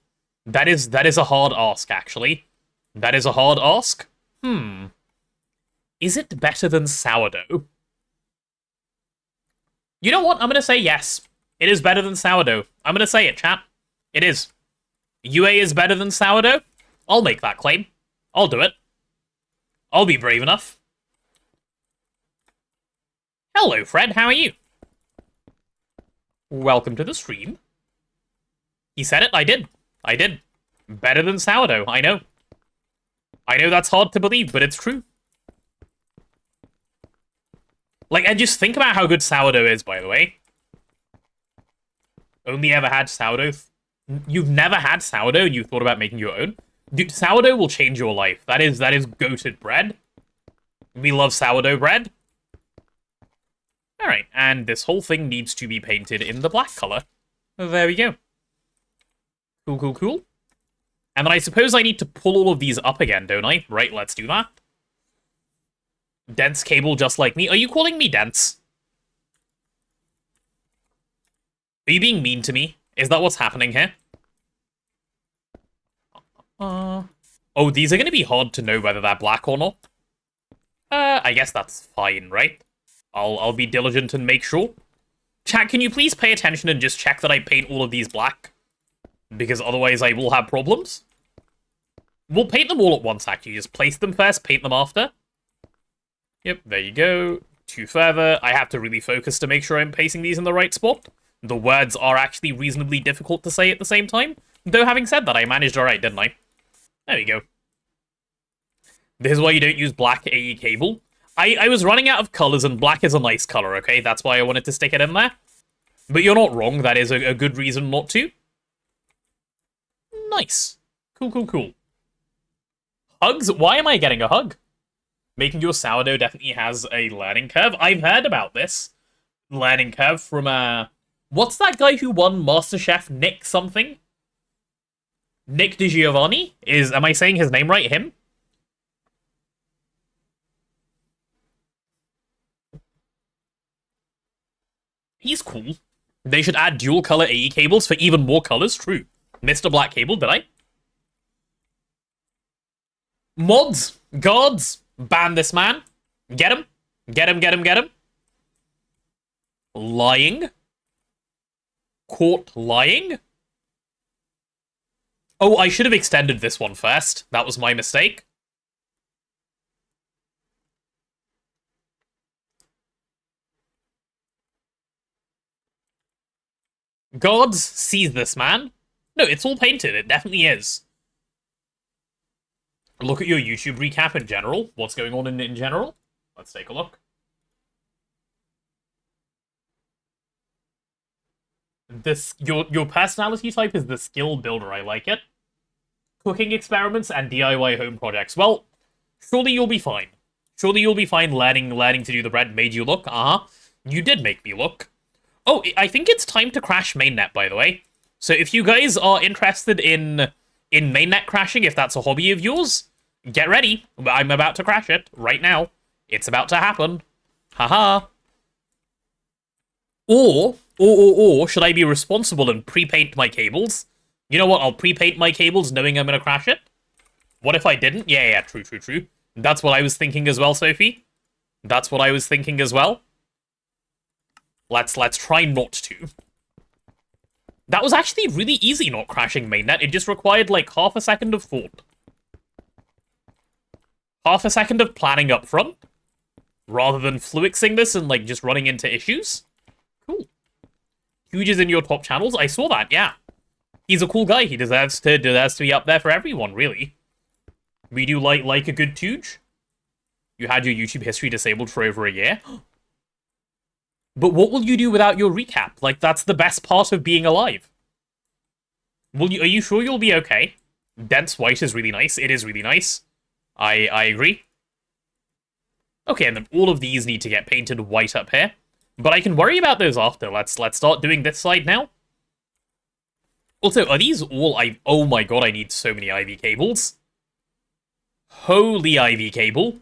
Speaker 1: That is a hard ask, actually. That is a hard ask. Is it better than sourdough? You know what? I'm gonna say yes. It is better than sourdough. I'm gonna say it, chat. It is. UA is better than sourdough? I'll make that claim. I'll do it. I'll be brave enough. Hello, Fred, how are you? Welcome to the stream. He said it, I did. I did. Better than sourdough, I know. I know that's hard to believe, but it's true. Like, and just think about how good sourdough is, by the way. Only ever had sourdough? You've never had sourdough and you thought about making your own? Dude, sourdough will change your life. That is goated bread. We love sourdough bread. Alright, and this whole thing needs to be painted in the black color. There we go. Cool, cool, cool. And then I suppose I need to pull all of these up again, don't I? Right, let's do that. Dense cable just like me. Are you calling me dense? Are you being mean to me? Is that what's happening here? Oh, these are going to be hard to know whether they're black or not. I guess that's fine, right? I'll be diligent and make sure. Chat, can you please pay attention and just check that I paint all of these black? Because otherwise I will have problems. We'll paint them all at once, actually. Just place them first, paint them after. Yep, there you go. Two further. I have to really focus to make sure I'm pasting these in the right spot. The words are actually reasonably difficult to say at the same time. Though having said that, I managed alright, didn't I? There we go. This is why you don't use black AE cable. I was running out of colors, and black is a nice color, okay? That's why I wanted to stick it in there. But you're not wrong, that is a good reason not to. Nice. Cool, cool, cool. Hugs? Why am I getting a hug? Making your sourdough definitely has a learning curve. I've heard about this learning curve from, what's that guy who won MasterChef? Nick something? Nick DiGiovanni? Am I saying his name right? Him? He's cool. They should add dual color AE cables for even more colors. True. Mr. Black Cable, did I? Mods, guards, ban this man. Get him. Get him, get him, get him. Lying. Caught lying. Oh, I should have extended this one first. That was my mistake. Guards, seize this man. No, it's all painted. It definitely is. Look at your YouTube recap in general. What's going on in general? Let's take a look. Your personality type is the skill builder. I like it. Cooking experiments and DIY home projects. Well, surely you'll be fine. Surely you'll be fine learning to do the bread made you look. You did make me look. Oh, I think it's time to crash mainnet, by the way. So if you guys are interested in mainnet crashing, if that's a hobby of yours, get ready. I'm about to crash it right now. It's about to happen. Haha. Or should I be responsible and pre-paint my cables? You know what? I'll pre-paint my cables knowing I'm gonna crash it. What if I didn't? Yeah, true. That's what I was thinking as well, Sophie. That's what I was thinking as well. Let's try not to. That was actually really easy not crashing mainnet. It just required like half a second of thought. Half a second of planning up front. Rather than fluixing this and like just running into issues. Cool. Huge is in your top channels. I saw that, yeah. He's a cool guy. He deserves to be up there for everyone, really. We do like a good Tooge. You had your YouTube history disabled for over a year. But what will you do without your recap? Like, that's the best part of being alive. Are you sure you'll be okay? Dense white is really nice. It is really nice. I agree. Okay, and then all of these need to get painted white up here. But I can worry about those after. Let's start doing this side now. Also, are these all oh my god, I need so many IV cables. Holy IV cable.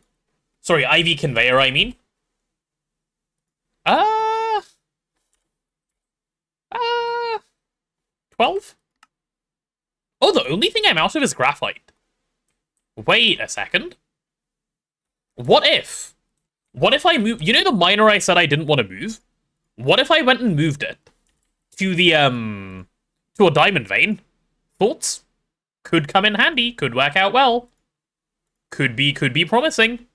Speaker 1: Sorry, IV conveyor, I mean. 12? Oh, the only thing I'm out of is graphite. Wait a second. What if I move... You know the miner I said I didn't want to move? What if I went and moved it to the, to a diamond vein? Thoughts? Could come in handy. Could work out well. Could be promising.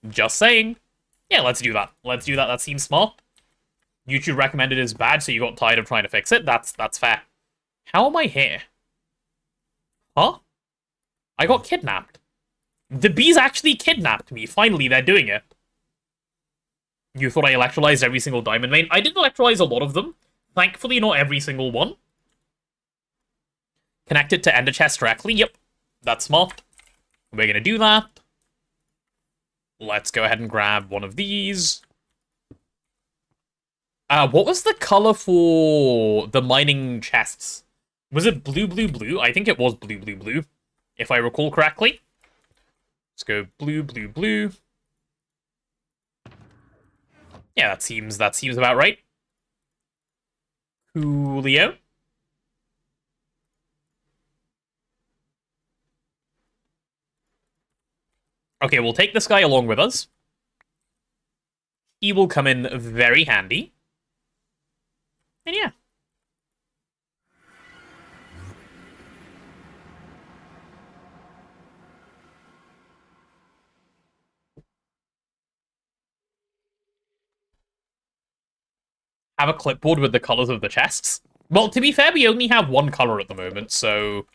Speaker 1: Just saying. Yeah, let's do that. Let's do that. That seems smart. YouTube recommended is bad, so you got tired of trying to fix it. That's fair. How am I here? Huh? I got kidnapped. The bees actually kidnapped me. Finally, they're doing it. You thought I electrolyzed every single diamond vein? I did electrolyze a lot of them. Thankfully, not every single one. Connect it to ender chest directly. Yep, that's smart. We're gonna do that. Let's go ahead and grab one of these. What was the color for the mining chests? Was it blue, blue, blue? I think it was blue, blue, blue, if I recall correctly. Let's go blue, blue, blue. Yeah, that seems about right. Coolio. Okay, we'll take this guy along with us. He will come in very handy. And yeah. Have a clipboard with the colors of the chests. Well, to be fair, we only have one color at the moment, so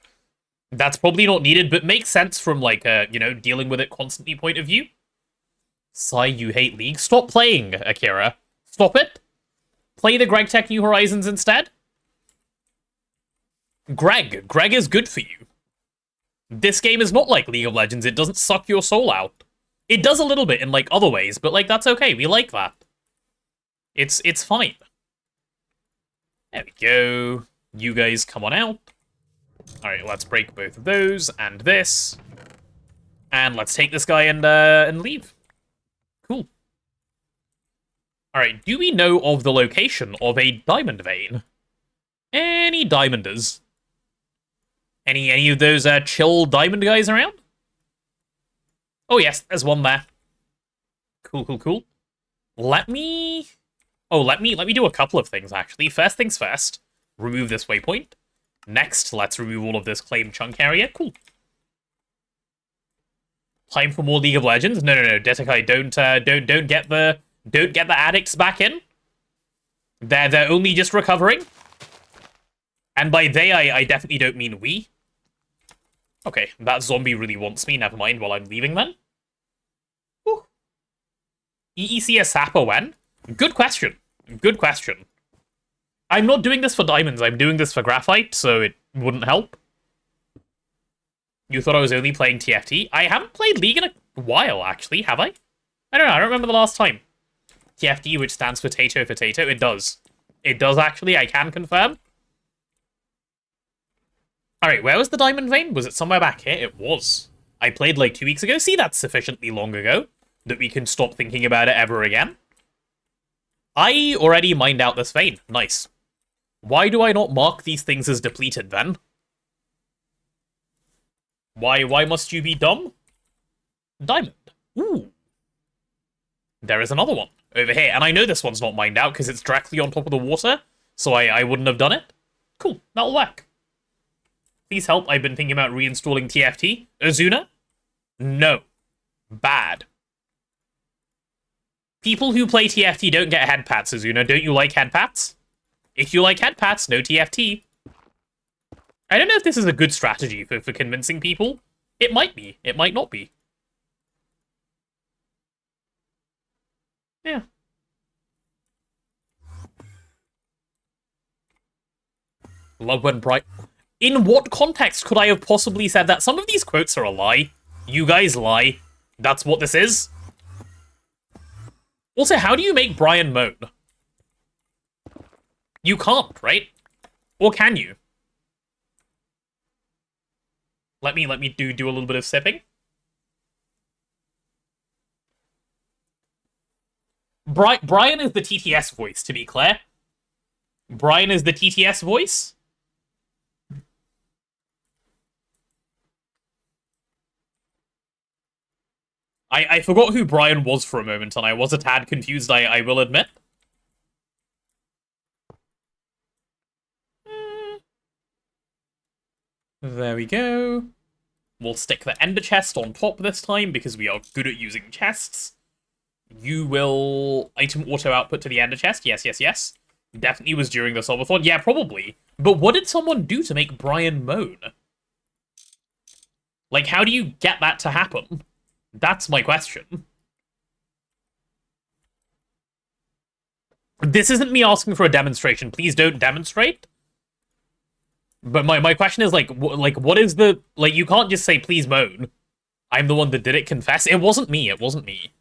Speaker 1: that's probably not needed, but makes sense from, like, you know, dealing with it constantly point of view. Sigh, you hate League. Stop playing, Akira. Stop it. Play the Greg Tech New Horizons instead. Greg is good for you. This game is not like League of Legends. It doesn't suck your soul out. It does a little bit in, like, other ways, but, like, that's okay. We like that. It's fine. There we go. You guys come on out. Alright, let's break both of those, and this. And let's take this guy and leave. Cool. Alright, do we know of the location of a diamond vein? Any diamonders? Any of those chill diamond guys around? Oh yes, there's one there. Cool, cool, cool. Let me do a couple of things, actually. First things first, remove this waypoint. Next, let's remove all of this claim chunk area. Cool. Time for more League of Legends? No, Detekai, don't get the addicts back in. They're only just recovering. And by they, I definitely don't mean we. Okay, that zombie really wants me. Never mind, while I'm leaving then. Whew. EEC a sapper when? Good question. Good question. I'm not doing this for diamonds, I'm doing this for graphite, so it wouldn't help. You thought I was only playing TFT? I haven't played League in a while, actually, have I? I don't know, I don't remember the last time. TFT, which stands for Tato, it does. It does, actually, I can confirm. Alright, where was the diamond vein? Was it somewhere back here? It was. I played like 2 weeks ago. See, that's sufficiently long ago that we can stop thinking about it ever again. I already mined out this vein. Nice. Why do I not mark these things as depleted, then? Why must you be dumb? Diamond. Ooh. There is another one over here, and I know this one's not mined out because it's directly on top of the water, so I wouldn't have done it. Cool, that'll work. Please help, I've been thinking about reinstalling TFT. Azuna? No. Bad. People who play TFT don't get head pats, Azuna. Don't you like head pats? If you like head pats, no TFT. I don't know if this is a good strategy for convincing people. It might be. It might not be. Yeah. Love when bright... In what context could I have possibly said that? Some of these quotes are a lie. You guys lie. That's what this is. Also, how do you make Brian moan? You can't, right? Or can you? Let me do a little bit of sipping. Brian is the TTS voice, to be clear. Brian is the TTS voice. I forgot who Brian was for a moment, and I was a tad confused, I will admit. There we go. We'll stick the ender chest on top this time, because we are good at using chests. You will item auto output to the ender chest. Yes, yes, yes. Definitely was during the subathon. Yeah, probably. But what did someone do to make Brian moan? Like, how do you get that to happen? That's my question. This isn't me asking for a demonstration. Please don't demonstrate. But my question is, like, what is the... Like, you can't just say, please moan. I'm the one that did it, confess. It wasn't me. It wasn't me.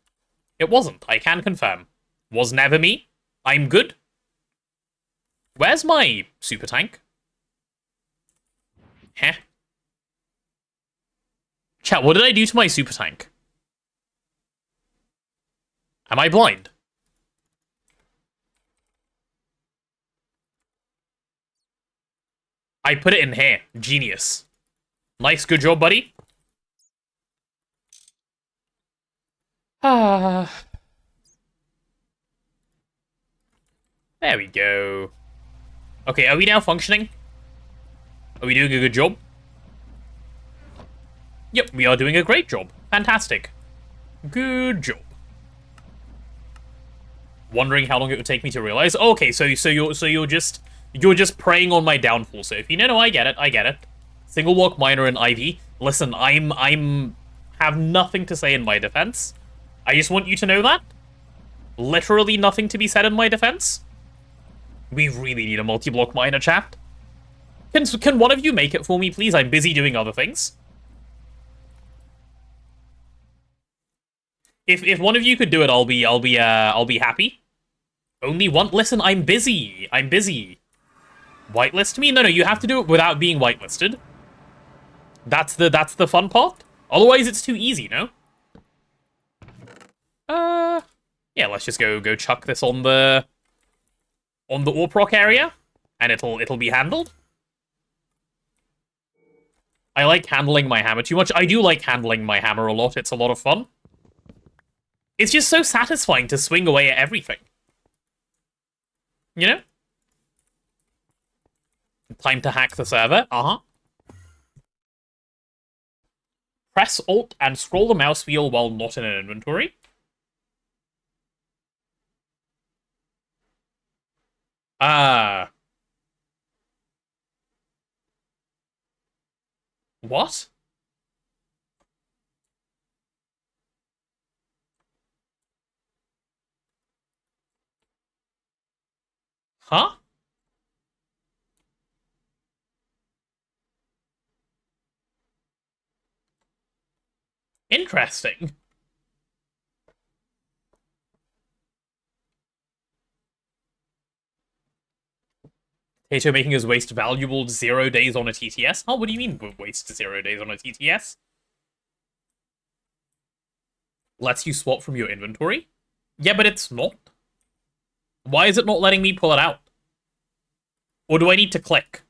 Speaker 1: It wasn't. I can confirm. Was never me. I'm good. Where's my super tank? Heh. Chat, what did I do to my super tank? Am I blind? I put it in here. Genius. Nice, good job, buddy. Ah. There we go. Okay, are we now functioning? Are we doing a good job? Yep, we are doing a great job. Fantastic. Good job. Wondering how long it would take me to realize. Okay, so you're just preying on my downfall, Sophie. No, I get it. I get it. Single walk miner and Ivy. Listen, I'm have nothing to say in my defense. I just want you to know that. Literally nothing to be said in my defense. We really need a multi-block miner, chat. Can one of you make it for me, please? I'm busy doing other things. If one of you could do it, I'll be happy. Only one. Listen, I'm busy. I'm busy. Whitelist me? No, you have to do it without being whitelisted. That's the fun part. Otherwise, it's too easy, no? Yeah. Let's just go chuck this on the AWP area, and it'll be handled. I like handling my hammer too much. I do like handling my hammer a lot. It's a lot of fun. It's just so satisfying to swing away at everything. You know? Time to hack the server. Press Alt and scroll the mouse wheel while not in an inventory. What? Huh? Interesting. Tato making his waste valuable 0 days on a TTS? Oh, what do you mean waste 0 days on a TTS? Lets you swap from your inventory? Yeah, but it's not. Why is it not letting me pull it out? Or do I need to click?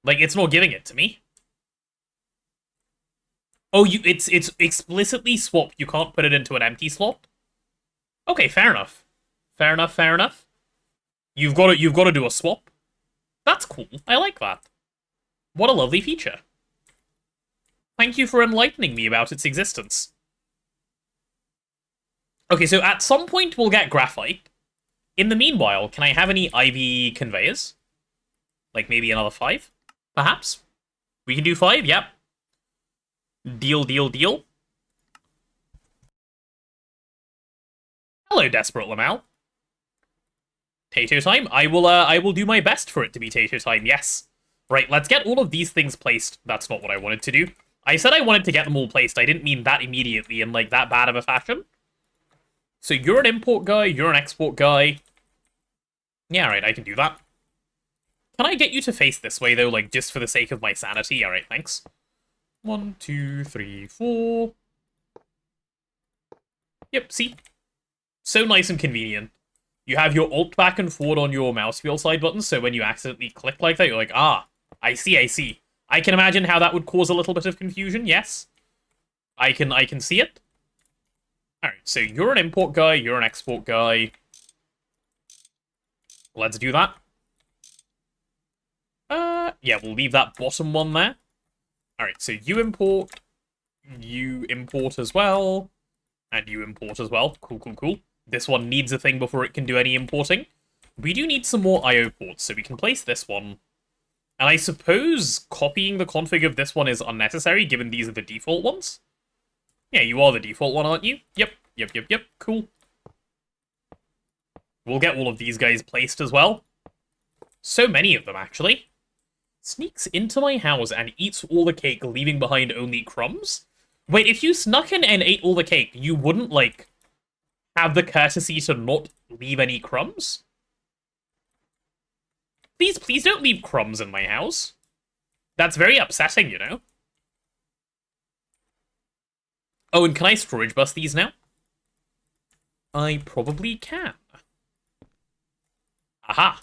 Speaker 1: Like, it's not giving it to me. Oh, it's explicitly swapped. You can't put it into an empty slot? Okay, fair enough. Fair enough. You've got to do a swap. That's cool. I like that. What a lovely feature. Thank you for enlightening me about its existence. Okay, so at some point we'll get graphite. In the meanwhile, can I have any IV conveyors? Like maybe another 5, perhaps? We can do 5, yep. Deal. Hello, Desperate Lamal. Tato time? I will do my best for it to be Tato time, yes. Right, let's get all of these things placed. That's not what I wanted to do. I said I wanted to get them all placed. I didn't mean that immediately in, like, that bad of a fashion. So you're an import guy, you're an export guy. Yeah, right, I can do that. Can I get you to face this way, though, like, just for the sake of my sanity? Alright, thanks. 1, 2, 3, 4. Yep, see? So nice and convenient. You have your alt back and forward on your mouse wheel side buttons, so when you accidentally click like that, you're like, ah, I see. I can imagine how that would cause a little bit of confusion, yes. I can see it. Alright, so you're an import guy, you're an export guy. Let's do that. Yeah, we'll leave that bottom one there. Alright, so you import, You import as well. And you import as well. Cool, cool, cool. This one needs a thing before it can do any importing. We do need some more I/O ports, so we can place this one. And I suppose copying the config of this one is unnecessary, given these are the default ones. Yeah, you are the default one, aren't you? Yep, yep, yep, yep. Cool. We'll get all of these guys placed as well. So many of them, actually. Sneaks into my house and eats all the cake, leaving behind only crumbs? Wait, if you snuck in and ate all the cake, you wouldn't, like, have the courtesy to not leave any crumbs? Please don't leave crumbs in my house. That's very upsetting, you know? Oh, and can I storage bus these now? I probably can. Aha.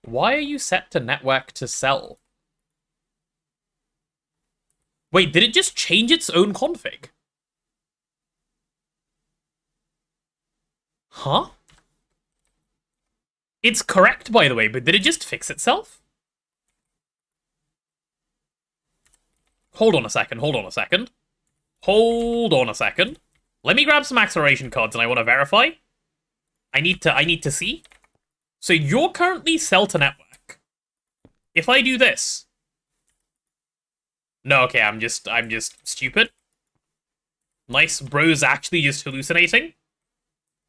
Speaker 1: Why are you set to network to sell? Wait, did it just change its own config? Huh? It's correct, by the way, but did it just fix itself? Hold on a second, hold on a second. Hold on a second. Let me grab some acceleration cards and I want to verify. I need to see. So you're currently cell to network. If I do this. No, okay, I'm just stupid. Nice, bro's actually just hallucinating.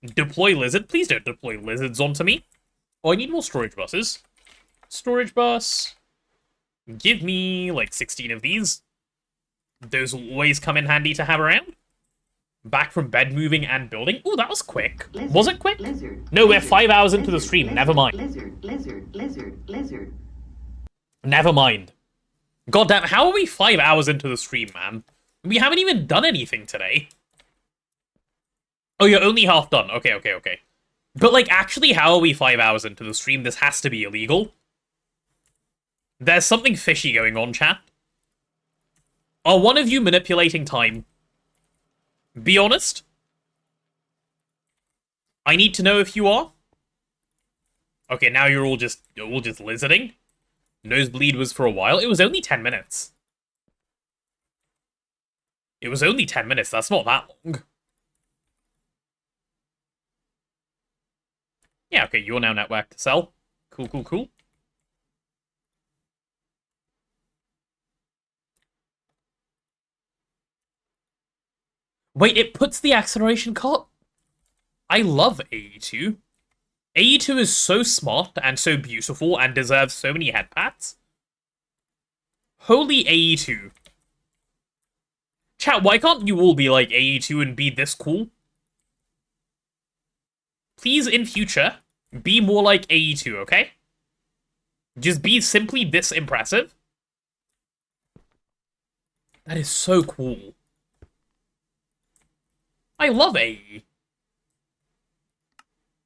Speaker 1: Deploy lizard. Please don't deploy lizards onto me. Oh, I need more storage buses. Storage bus. Give me, like, 16 of these. Those will always come in handy to have around. Back from bed moving and building. Oh, that was quick.
Speaker 2: Lizard,
Speaker 1: was it quick?
Speaker 2: Lizard,
Speaker 1: No, we're
Speaker 2: lizard,
Speaker 1: 5 hours into the
Speaker 2: lizard,
Speaker 1: stream.
Speaker 2: lizard,
Speaker 1: Never mind.
Speaker 2: Lizard.
Speaker 1: Never mind. God damn, how are we 5 hours into the stream, man? We haven't even done anything today. Oh, you're only half done. Okay, okay, okay. But, like, actually, how are we 5 hours into the stream? This has to be illegal. There's something fishy going on, chat. Are one of you manipulating time? Be honest. I need to know if you are. Okay, now you're all just lizarding. Nosebleed was for a while. It was only 10 minutes. It was only 10 minutes. That's not that long. Yeah, okay, you're now networked to sell. Cool, cool, cool. Wait, it puts the acceleration card? I love AE2. AE2 is so smart and so beautiful and deserves so many head pats. Holy AE2. Chat, why can't you all be like AE2 and be this cool? Please, in future, be more like AE2, okay? Just be simply this impressive. That is so cool. I love AE.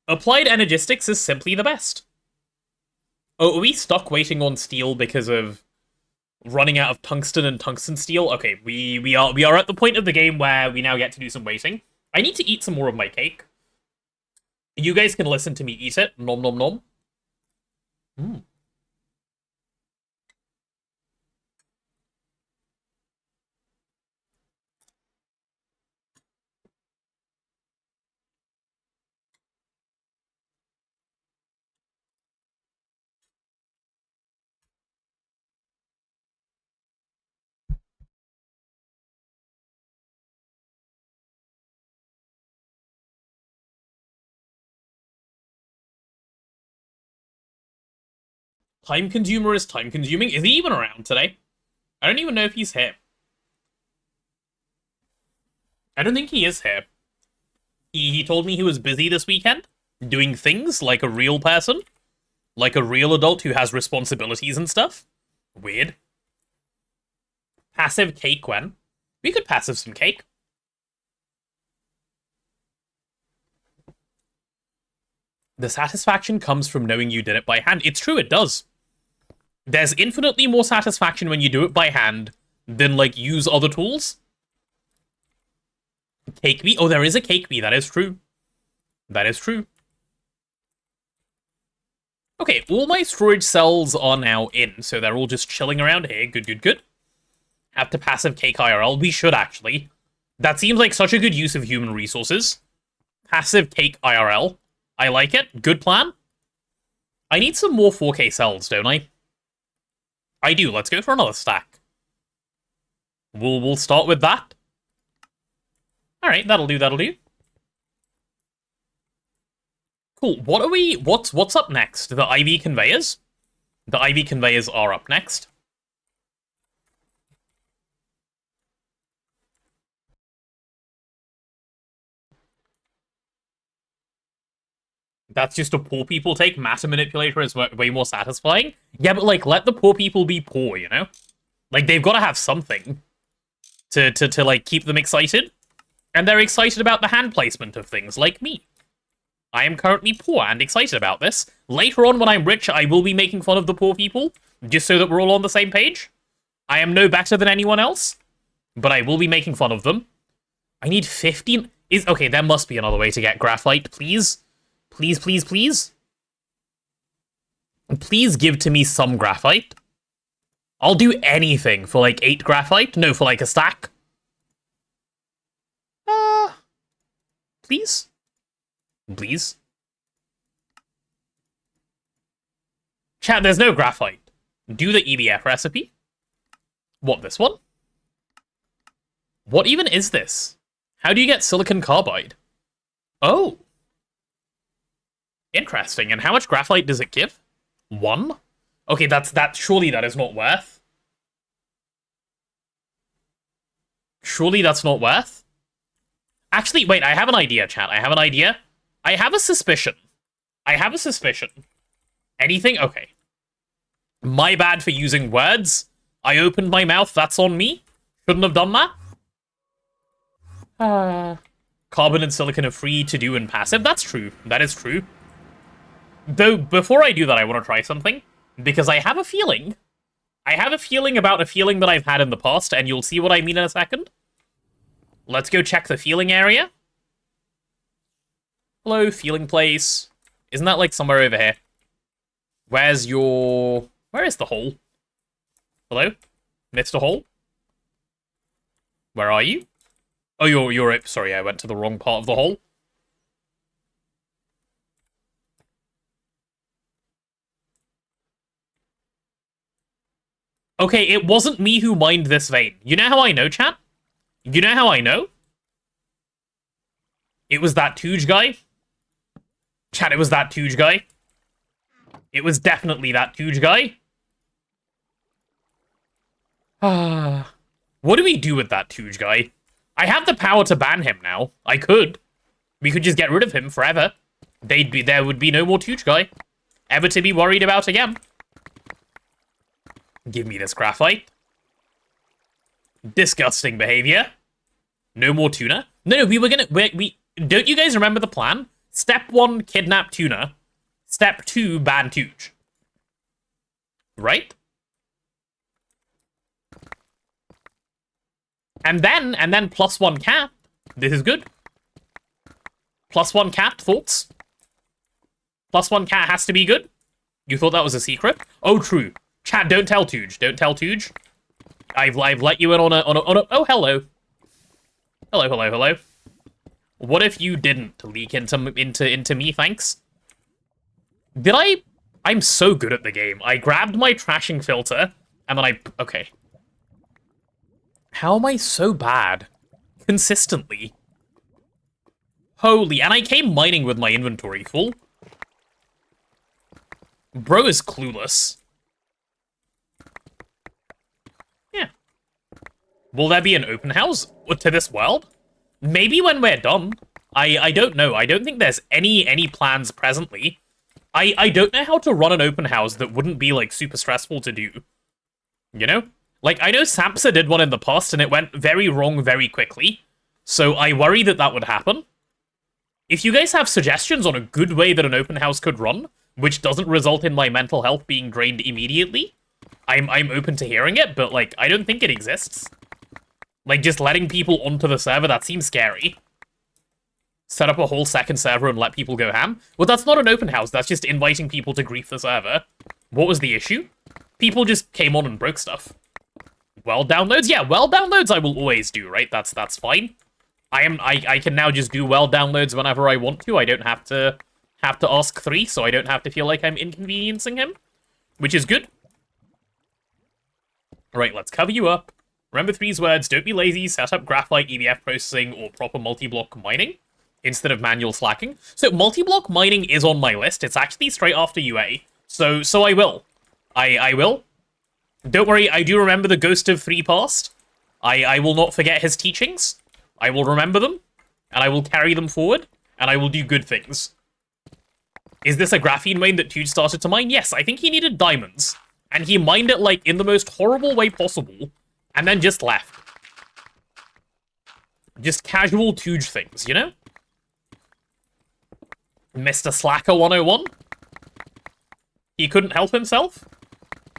Speaker 1: Applied Energistics is simply the best. Oh, are we stuck waiting on steel because of running out of tungsten and tungsten steel? Okay, we are at the point of the game where we now get to do some waiting. I need to eat some more of my cake. You guys can listen to me eat it. Nom nom nom. Mm. Time Consumer is time consuming. Is he even around today? I don't even know if he's here. I don't think he is here. He told me he was busy this weekend, doing things like a real person. Like a real adult who has responsibilities and stuff. Weird. Passive cake when? We could passive some cake. The satisfaction comes from knowing you did it by hand. It's true, it does. There's infinitely more satisfaction when you do it by hand than, like, use other tools. Cake bee? Oh, there is a cake bee. That is true. That is true. Okay, all my storage cells are now in, so they're all just chilling around here. Good, good, good. Have to passive cake IRL. We should, actually. That seems like such a good use of human resources. Passive cake IRL. I like it. Good plan. I need some more 4K cells, don't I? I do. Let's go for another stack. We'll start with that. Alright, that'll do, that'll do. Cool. What's up next? The IV conveyors? The IV conveyors are up next. That's just a poor people take. Matter manipulator is way more satisfying. Yeah, but like, let the poor people be poor, you know? Like, they've got to have something to like keep them excited. And they're excited about the hand placement of things, like me. I am currently poor and excited about this. Later on, when I'm rich, I will be making fun of the poor people, just so that we're all on the same page. I am no better than anyone else, but I will be making fun of them. I need 15... Okay, there must be another way to get graphite, please. Please, please, please. Please give to me some graphite. I'll do anything for like 8 graphite. No, for like a stack. Please? Please? Chat, there's no graphite. Do the EBF recipe. What, this one? What even is this? How do you get silicon carbide? Oh. Interesting. And how much graphite does it give? 1? Okay, surely that is not worth. Surely that's not worth. Actually, wait, I have an idea, chat. I have an idea. I have a suspicion. Anything? Okay. My bad for using words. I opened my mouth, that's on me. Shouldn't have done that. Carbon and silicon are free to do in passive. That's true. That is true. Though, before I do that, I want to try something. Because I have a feeling. I have a feeling about a feeling that I've had in the past, and you'll see what I mean in a second. Let's go check the feeling area. Hello, feeling place. Isn't that, like, somewhere over here? Where's your... Where is the hole? Hello? Mr. Hole? Where are you? Oh, you're... Sorry, I went to the wrong part of the hole. Okay, it wasn't me who mined this vein. You know how I know, chat? You know how I know? It was that Tooge guy. Chat, it was that Tooge guy. It was definitely that Tooge guy. What do we do with that Tooge guy? I have the power to ban him now. I could. We could just get rid of him forever. There would be no more Tooge guy ever to be worried about again. Give me this graphite. Disgusting behavior. No more tuna. No, we were gonna... Don't you guys remember the plan? Step 1, kidnap tuna. Step 2, ban Tooge. Right? And then +1 cat. This is good. +1 cat, thoughts? +1 cat has to be good? You thought that was a secret? Oh, true. Chat, don't tell Tooge. Don't tell Tooge. I've let you in on a... Oh, hello. Hello. What if you didn't leak into me, thanks? Did I... I'm so good at the game. I grabbed my trashing filter, and then okay. How am I so bad? Consistently. Holy... And I came mining with my inventory full. Bro is clueless. Yeah. Will there be an open house to this world? Maybe when we're done. I don't know. I don't think there's any plans presently. I don't know how to run an open house that wouldn't be, like, super stressful to do. You know? Like, I know Samsa did one in the past, and it went very wrong very quickly. So I worry that that would happen. If you guys have suggestions on a good way that an open house could run, which doesn't result in my mental health being drained immediately, I'm open to hearing it, but, like, I don't think it exists. Like, just letting people onto the server, that seems scary. set up a whole second server and let people go ham. Well, that's not an open house. That's just inviting people to grief the server. What was the issue? People just came on and broke stuff. Well downloads? Yeah, well downloads I will always do, right? That's fine. I can now just do well downloads whenever I want to. I don't have to ask 3, so I don't have to feel like I'm inconveniencing him, which is good. Right, let's cover you up. Remember 3's words, don't be lazy, set up graphite EBF processing or proper multi-block mining instead of manual slacking. So multi-block mining is on my list. It's actually straight after UA. So I will. I will. Don't worry, I do remember the ghost of 3 past. I will not forget his teachings. I will remember them, and I will carry them forward, and I will do good things. Is this a graphene mine that Tude started to mine? Yes, I think he needed diamonds. And he mined it, like, in the most horrible way possible, and then just left. Just casual Tude things, you know? Mr. Slacker 101? He couldn't help himself?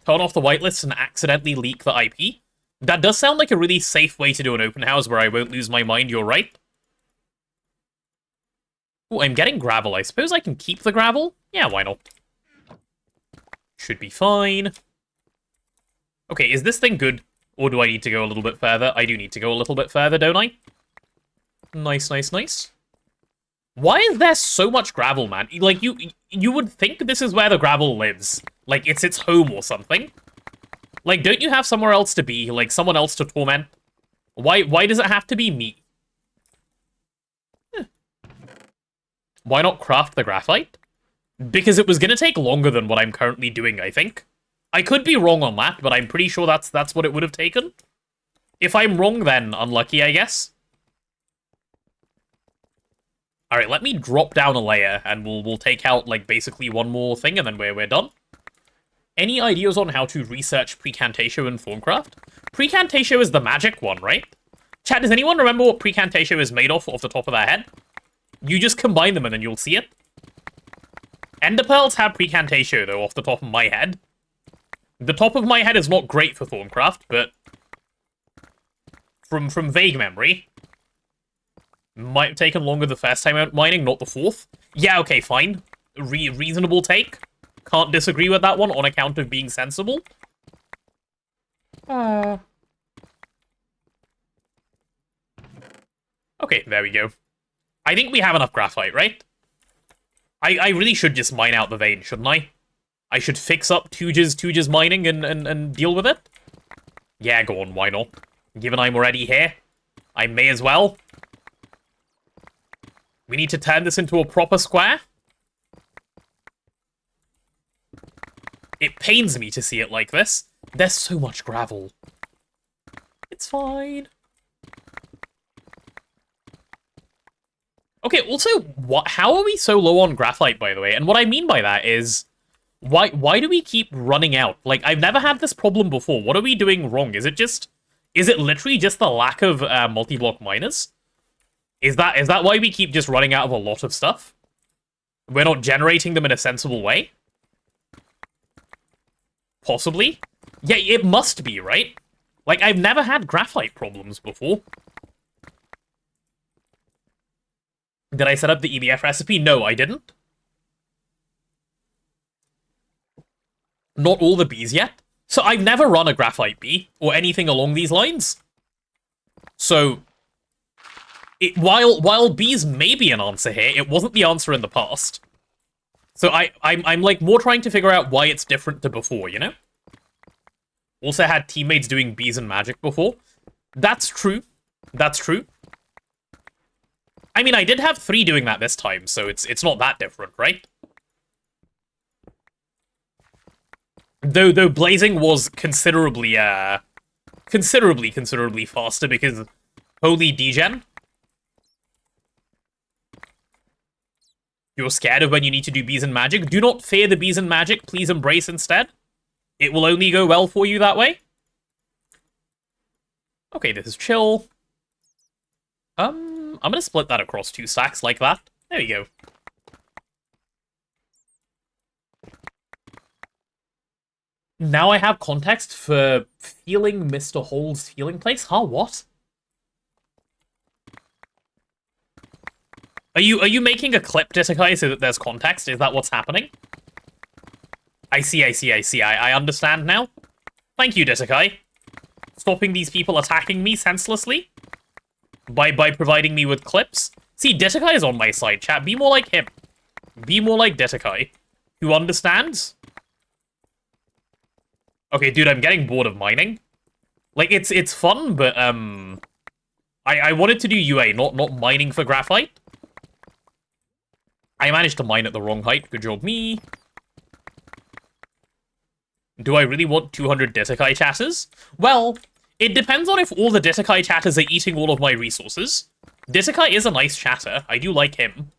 Speaker 1: Turn off the whitelist and accidentally leak the IP? That does sound like a really safe way to do an open house where I won't lose my mind, you're right. Ooh, I'm getting gravel. I suppose I can keep the gravel? Yeah, why not? Should be fine. Okay, is this thing good? Or do I need to go a little bit further? I do need to go a little bit further, don't I? Nice, nice, nice. Why is there so much gravel, man? Like, you would think this is where the gravel lives. Like, it's its home or something. Like, don't you have somewhere else to be? Like, someone else to torment? Why does it have to be me? Why not craft the graphite? Because it was gonna take longer than what I'm currently doing, I think. I could be wrong on that, but I'm pretty sure that's what it would have taken. If I'm wrong, then unlucky, I guess. Alright, let me drop down a layer, and we'll take out, like, basically one more thing, and then we're done. Any ideas on how to research Precantatio in Thorncraft? Precantatio is the magic one, right? Chat, does anyone remember what Precantatio is made of the top of their head? You just combine them and then you'll see it. Ender Pearls have Precantatio, though, off the top of my head. The top of my head is not great for Thorncraft, but from vague memory, might have taken longer the first time out mining, not the fourth. Yeah, okay, fine. Reasonable take. Can't disagree with that one on account of being sensible. Okay, there we go. I think we have enough graphite, right? I really should just mine out the vein, shouldn't I? I should fix up Tuge's mining and deal with it? Yeah, go on, why not? Given I'm already here, I may as well. We need to turn this into a proper square. It pains me to see it like this. There's so much gravel. It's fine. Okay, also, how are we so low on graphite, by the way? And what I mean by that is, why do we keep running out? Like, I've never had this problem before. What are we doing wrong? Is it literally just the lack of multi-block miners? Is that why we keep just running out of a lot of stuff? We're not generating them in a sensible way? Possibly? Yeah, it must be, right? Like, I've never had graphite problems before. Did I set up the EBF recipe? No, I didn't. Not all the bees yet. So I've never run a graphite bee, or anything along these lines. So, while bees may be an answer here, it wasn't the answer in the past. So I'm like more trying to figure out why it's different to before, you know? Also had teammates doing bees and magic before. That's true. That's true. I mean, I did have 3 doing that this time, so it's not that different, right? Though blazing was considerably faster because holy degen. You're scared of when you need to do bees and magic? Do not fear the bees and magic, please embrace instead. It will only go well for you that way. Okay, this is chill. I'm gonna split that across 2 stacks like that. There you go. Now I have context for feeling Mr. Hall's feeling place. Huh, what? Are you making a clip, Dissakai, so that there's context? Is that what's happening? I see. I understand now. Thank you, Dissakai. Stopping these people attacking me senselessly by providing me with clips. See, Dissakai is on my side, chat. Be more like him. Be more like Dissakai, who understands. Okay, dude, I'm getting bored of mining. Like, it's fun, but I wanted to do UA, not mining for graphite. I managed to mine at the wrong height. Good job, me. Do I really want 200 Dissakai chatters? Well, it depends on if all the Dissakai chatters are eating all of my resources. Dissakai is a nice chatter. I do like him.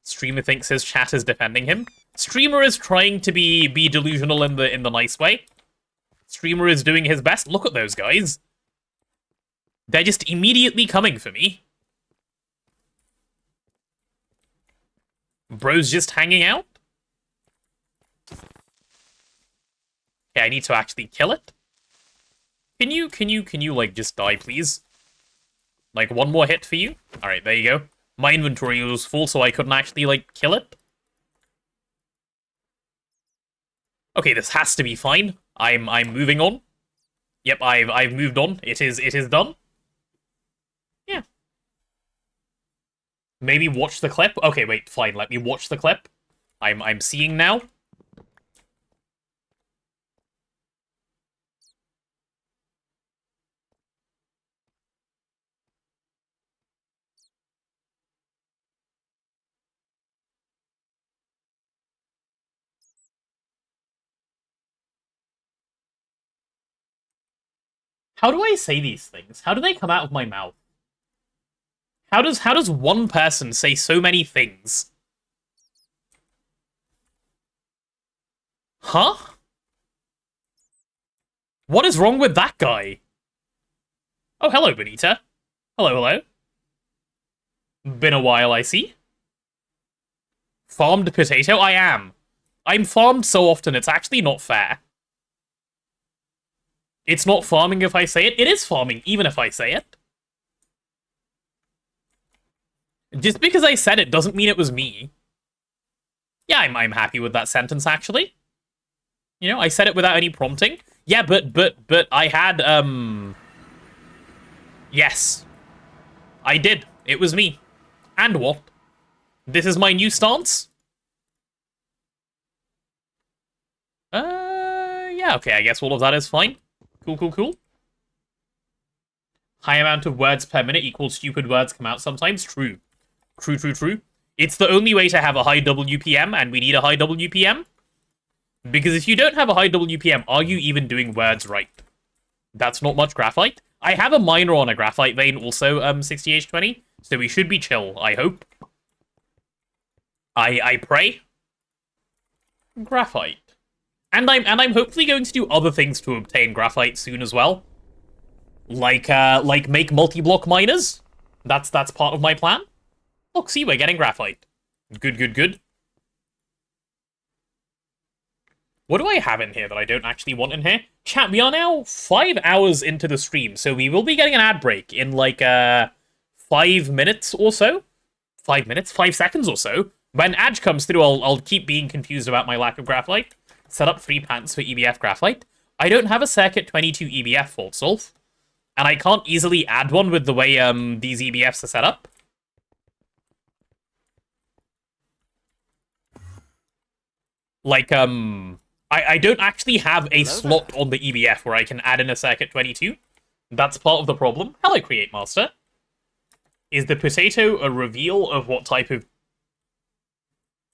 Speaker 1: Streamer thinks his chat is defending him. Streamer is trying to be delusional in the nice way. Streamer is doing his best. Look at those guys. They're just immediately coming for me. Bro's just hanging out. Okay, I need to actually kill it. Can you, like, just die, please? Like, one more hit for you? Alright, there you go. My inventory was full, so I couldn't actually, like, kill it. Okay, this has to be fine. I'm moving on. Yep, I've moved on. It is done. Yeah. Maybe watch the clip? Okay, wait, fine, let me watch the clip. I'm seeing now. How do I say these things? How do they come out of my mouth? How does one person say so many things? Huh? What is wrong with that guy? Oh, hello, Benita. Hello. Been a while, I see. Farmed potato? I am. I'm farmed so often, it's actually not fair. It's not farming if I say it. It is farming, even if I say it. Just because I said it doesn't mean it was me. Yeah, I'm happy with that sentence, actually. You know, I said it without any prompting. Yeah, but I had, Yes. I did. It was me. And what? This is my new stance? Yeah, okay, I guess all of that is fine. Cool. High amount of words per minute equals stupid words come out sometimes. True. It's the only way to have a high WPM, and we need a high WPM. Because if you don't have a high WPM, are you even doing words right? That's not much graphite. I have a miner on a graphite vein also, 60H20, so we should be chill, I hope. I pray. Graphite. And I'm hopefully going to do other things to obtain graphite soon as well. Like make multi-block miners. That's part of my plan. Look, see, we're getting graphite. Good. What do I have in here that I don't actually want in here? Chat, we are now 5 hours into the stream, so we will be getting an ad break in like 5 minutes or so. 5 minutes? 5 seconds or so. When ad comes through, I'll keep being confused about my lack of graphite. Set up 3 patents for EBF graphite. I don't have a Circuit 22 EBF fault solve, and I can't easily add one with the way these EBFs are set up. Like, I don't actually have a slot on the EBF where I can add in a Circuit 22. That's part of the problem. Hello, Create Master. Is the potato a reveal of what type of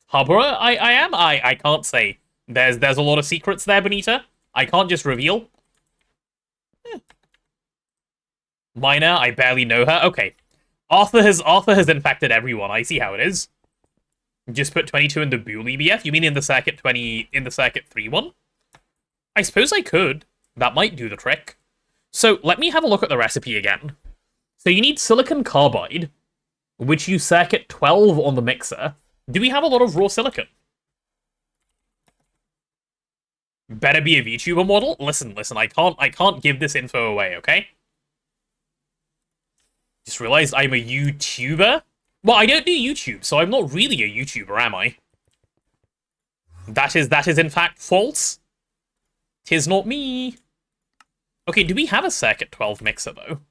Speaker 1: harborer I am? I can't say. There's a lot of secrets there, Benita. I can't just reveal. Miner, I barely know her. Okay. Arthur has infected everyone. I see how it is. Just put 22 in the Boole EBF? You mean in the Circuit 3 one? I suppose I could. That might do the trick. So, let me have a look at the recipe again. So you need silicon carbide, which you circuit 12 on the mixer. Do we have a lot of raw silicon? Better be a VTuber model? Listen, I can't give this info away, okay? Just realized I'm a YouTuber. Well, I don't do YouTube, so I'm not really a YouTuber, am I? That is in fact false. 'Tis not me. Okay, do we have a Circuit 12 mixer, though?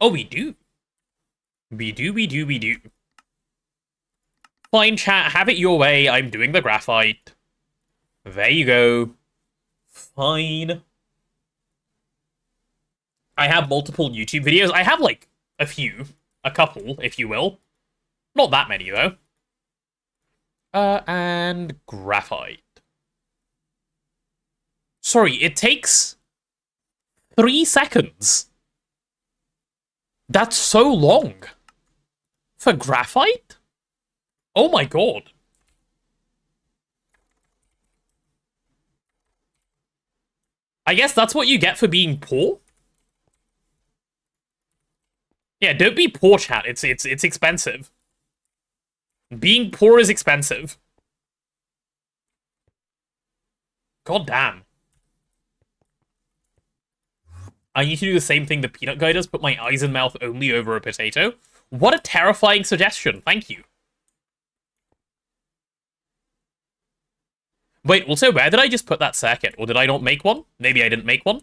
Speaker 1: Oh, we do. We do. Fine, chat, have it your way. I'm doing the graphite. There you go. Fine. I have multiple YouTube videos. I have, like, a couple, if you will. Not that many, though. And graphite. Sorry, it takes 3 seconds. That's so long. For graphite? Oh my god. I guess that's what you get for being poor? Yeah, don't be poor, chat. It's expensive. Being poor is expensive. God damn. I need to do the same thing the peanut guy does, put my eyes and mouth only over a potato. What a terrifying suggestion. Thank you. Wait, also, where did I just put that circuit? Or did I not make one? Maybe I didn't make one.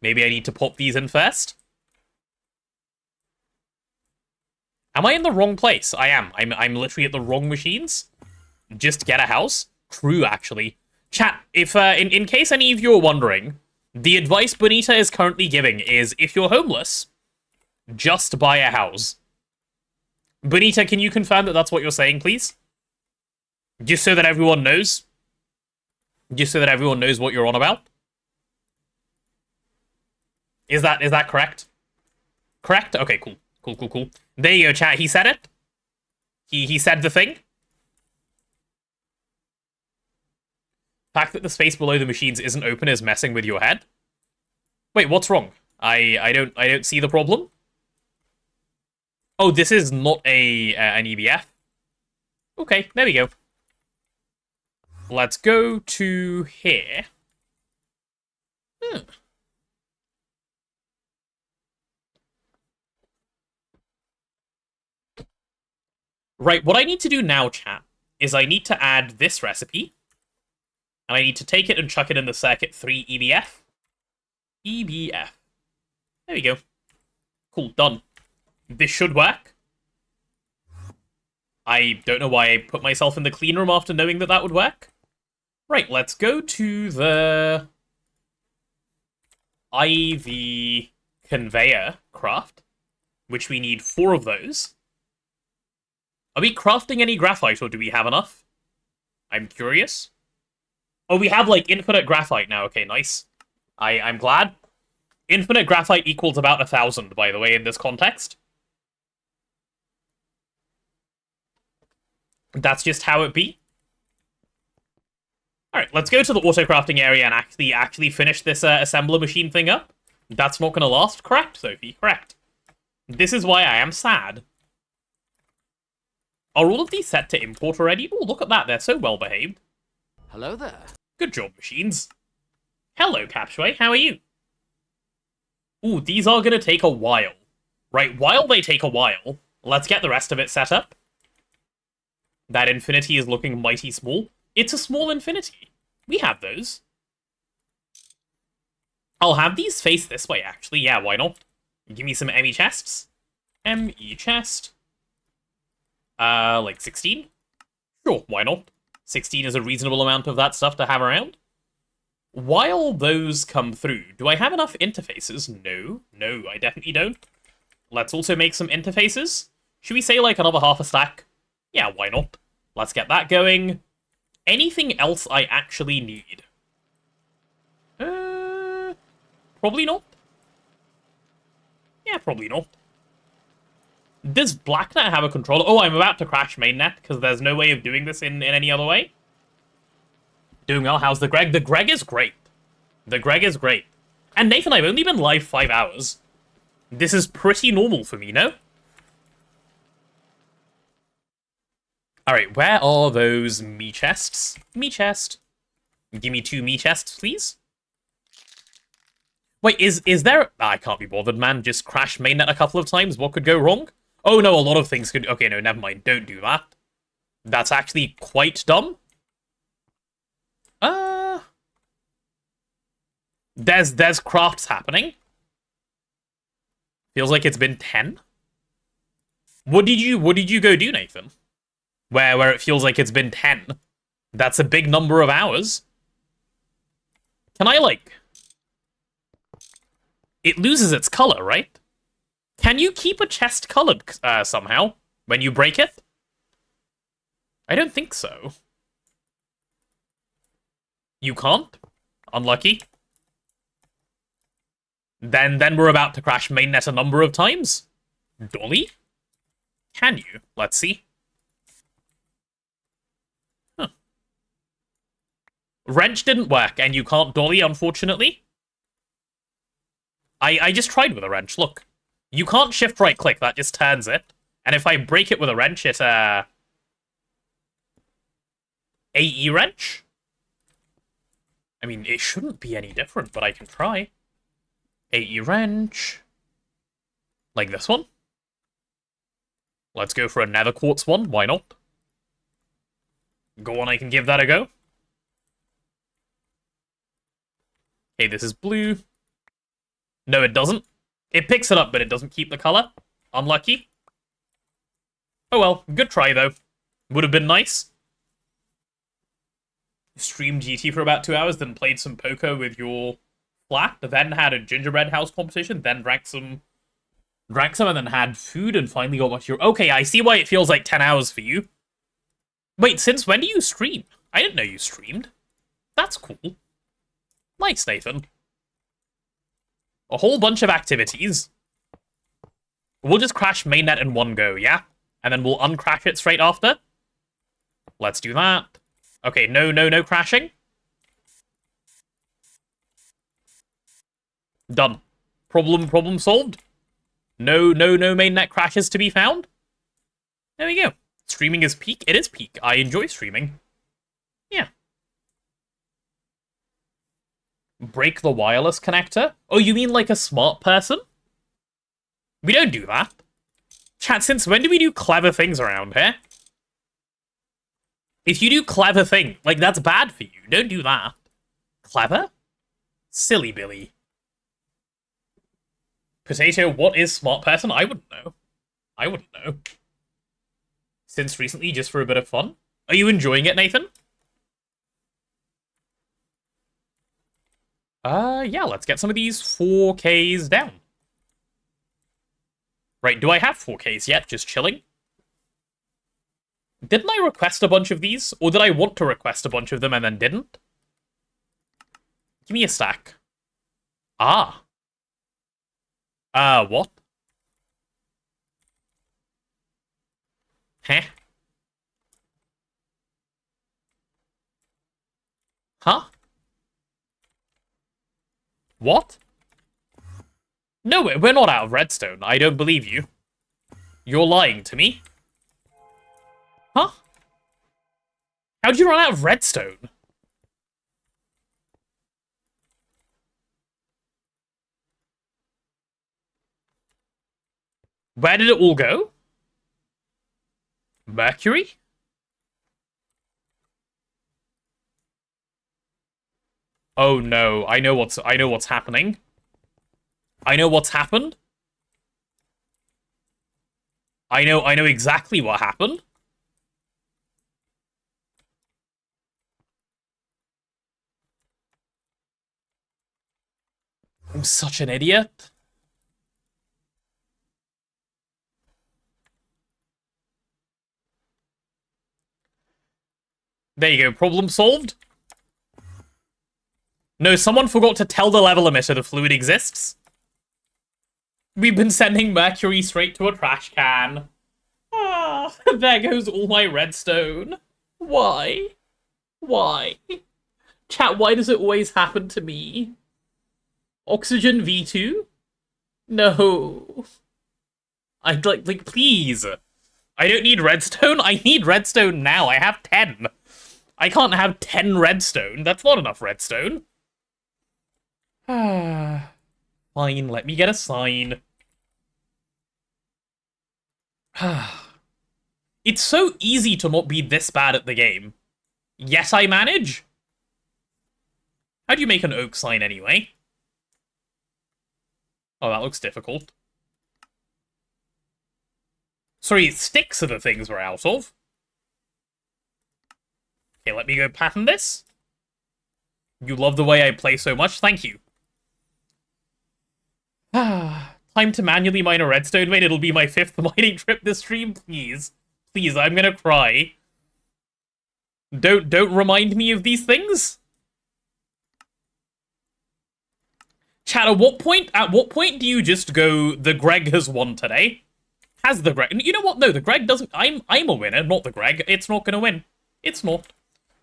Speaker 1: Maybe I need to pop these in first. Am I in the wrong place? I am. I'm literally at the wrong machines. Just get a house. True, actually. Chat, if in case any of you are wondering, the advice Bonita is currently giving is, if you're homeless, just buy a house. Bonita, can you confirm that that's what you're saying, please? Just so that everyone knows. Just so that everyone knows what you're on about. Is that correct? Correct? Okay, cool. Cool. There you go, chat. He said it. He said the thing. Fact that the space below the machines isn't open is messing with your head. Wait, what's wrong? I don't see the problem. Oh, this is not an EBF. Okay, there we go. Let's go to here. Right, what I need to do now, chat, is I need to add this recipe. And I need to take it and chuck it in the circuit 3 EBF. EBF. There we go. Cool, done. This should work. I don't know why I put myself in the clean room after knowing that that would work. Right, let's go to the IV conveyor craft, which we need 4 of those. Are we crafting any graphite, or do we have enough? I'm curious. Oh, we have, like, infinite graphite now. Okay, nice. I'm glad. Infinite graphite equals about 1,000, by the way, in this context. That's just how it be. Alright, let's go to the auto-crafting area and actually finish this assembler machine thing up. That's not gonna last. Correct, Sophie, correct. This is why I am sad. Are all of these set to import already? Oh, look at that, they're so well behaved.
Speaker 3: Hello there.
Speaker 1: Good job, machines. Hello, Capsway, how are you? Ooh, these are gonna take a while. Right, while they take a while, let's get the rest of it set up. That infinity is looking mighty small. It's a small infinity. We have those. I'll have these face this way, actually. Yeah, why not? Give me some ME chests. ME chest. Like 16? Sure, why not? 16 is a reasonable amount of that stuff to have around. While those come through, do I have enough interfaces? No, I definitely don't. Let's also make some interfaces. Should we say like another half a stack? Yeah, why not? Let's get that going. Anything else I actually need? Probably not. Yeah, probably not. Does BlackNet have a controller? Oh, I'm about to crash mainnet, because there's no way of doing this in any other way. Doing well, how's the Greg? The Greg is great. The Greg is great. And Nathan, I've only been live 5 hours. This is pretty normal for me, no? Alright, where are those me chests? Me chest. Give me 2 me chests, please. Wait, is there... I can't be bothered, man. Just crash mainnet a couple of times. What could go wrong? Oh no, a lot of things could... Okay, no, never mind. Don't do that. That's actually quite dumb. There's crafts happening. Feels like it's been 10. What did you go do, Nathan? Where it feels like it's been 10. That's a big number of hours. Can I, like... It loses its color, right? Can you keep a chest colored somehow when you break it? I don't think so. You can't? Unlucky. Then we're about to crash mainnet a number of times. Dolly? Can you? Let's see. Huh. Wrench didn't work, and you can't dolly, unfortunately. I just tried with a wrench, look. You can't shift right click, that just turns it. And if I break it with a wrench, it's AE wrench? I mean, it shouldn't be any different, but I can try. AE wrench. Like this one. Let's go for a nether quartz one, why not? Go on, I can give that a go. Okay, this is blue. No, it doesn't. It picks it up, but it doesn't keep the color. Unlucky. Oh well, good try though. Would have been nice. Streamed GT for about 2 hours, then played some poker with your flat, then had a gingerbread house competition, then drank some, and then had food, and finally got what you're... Okay, I see why it feels like 10 hours for you. Wait, since when do you stream? I didn't know you streamed. That's cool. Nice, Nathan. A whole bunch of activities. We'll just crash mainnet in one go, yeah? And then we'll uncrash it straight after. Let's do that. Okay, no crashing. Done. Problem solved. No mainnet crashes to be found. There we go. Streaming is peak. It is peak. I enjoy streaming. Yeah. Break the wireless connector? Oh, you mean like a smart person? We don't do that. Chat, since when do we do clever things around here? If you do clever thing, like, that's bad for you. Don't do that. Clever? Silly Billy. Potato, what is smart person? I wouldn't know. I wouldn't know. Since recently, just for a bit of fun. Are you enjoying it, Nathan? Yeah, let's get some of these 4Ks down. Right, do I have 4Ks yet? Just chilling? Didn't I request a bunch of these? Or did I want to request a bunch of them and then didn't? Give me a stack. Ah. What? Huh? Huh? What? No, we're not out of redstone. I don't believe you. You're lying to me. Huh? How'd you run out of redstone? Where did it all go? Mercury? Oh no, I know what's happening. I know what's happened. I know exactly what happened. I'm such an idiot. There you go, problem solved. No, someone forgot to tell the level emitter the fluid exists. We've been sending mercury straight to a trash can. Ah, there goes all my redstone. Why? Why? Chat, why does it always happen to me? Oxygen V2? No. I'd like, please. I don't need redstone. I need redstone now. I have 10. I can't have 10 redstone. That's not enough redstone. Fine, let me get a sign. It's so easy to not be this bad at the game. Yes, I manage? How do you make an oak sign anyway? Oh, that looks difficult. Sorry, sticks are the things we're out of. Okay, let me go pattern this. You love the way I play so much, thank you. Time to manually mine a redstone vein. It'll be my 5th mining trip this stream, please. Please, I'm gonna cry. Don't remind me of these things. Chat, at what point do you just go, the Greg has won today? Has the Greg... You know what? No, the Greg doesn't... I'm a winner, not the Greg. It's not gonna win. It's not.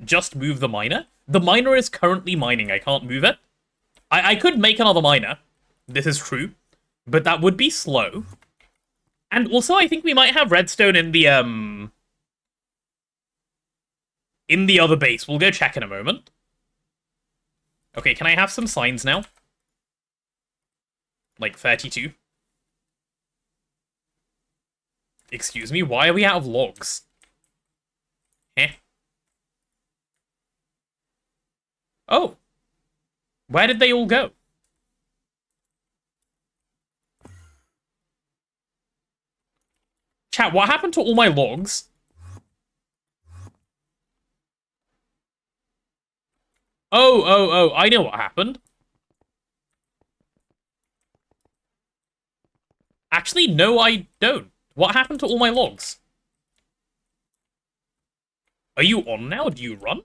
Speaker 1: Just move the miner. The miner is currently mining. I can't move it. I could make another miner. This is true. But that would be slow. And also, I think we might have redstone in the other base. We'll go check in a moment. Okay, can I have some signs now? Like 32. Excuse me, why are we out of logs? Eh? Oh. Where did they all go? Chat, what happened to all my logs? Oh, I know what happened. Actually, no, I don't. What happened to all my logs? Are you on now? Do you run?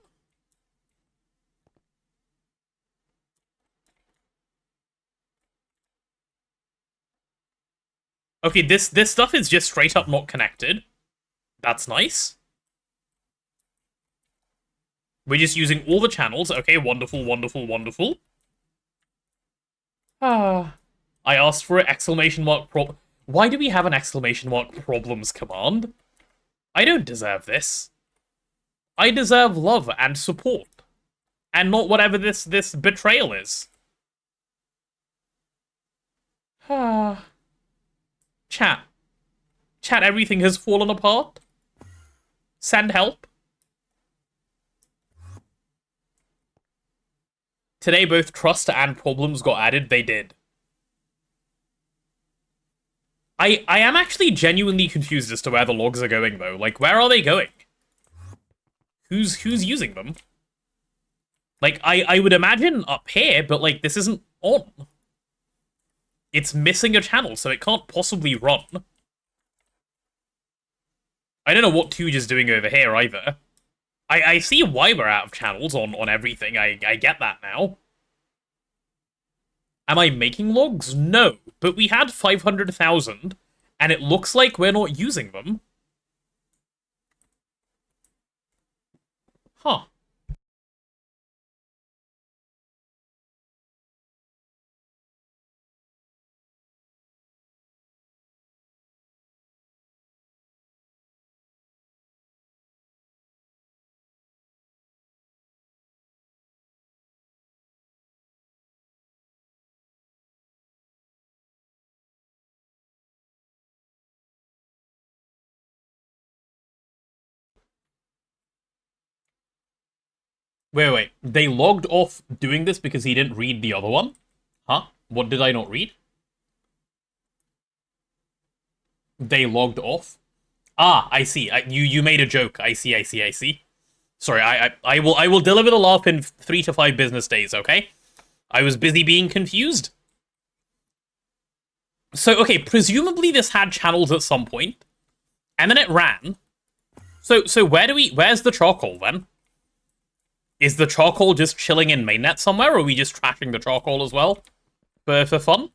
Speaker 1: Okay, this stuff is just straight up not connected. That's nice. We're just using all the channels. Okay, wonderful, wonderful, wonderful. I asked for an exclamation mark Why do we have an exclamation mark problems command? I don't deserve this. I deserve love and support. And not whatever this betrayal is. Chat. Chat, everything has fallen apart. Send help. Today, both trust and problems got added. They did. I am actually genuinely confused as to where the logs are going, though. Like, where are they going? Who's using them? Like, I would imagine up here, but, like, this isn't on. It's missing a channel, so it can't possibly run. I don't know what Tooge is doing over here, either. I see why we're out of channels on everything. I get that now. Am I making logs? No. But we had 500,000, and it looks like we're not using them. Huh. Wait. They logged off doing this because he didn't read the other one? Huh? What did I not read? They logged off? Ah, I see. You made a joke. I see. Sorry, I will deliver the laugh in 3 to 5 business days, okay? I was busy being confused. So, okay, presumably this had channels at some point, and then it ran. So where's the charcoal, then? Is the charcoal just chilling in mainnet somewhere, or are we just trashing the charcoal as well? For fun?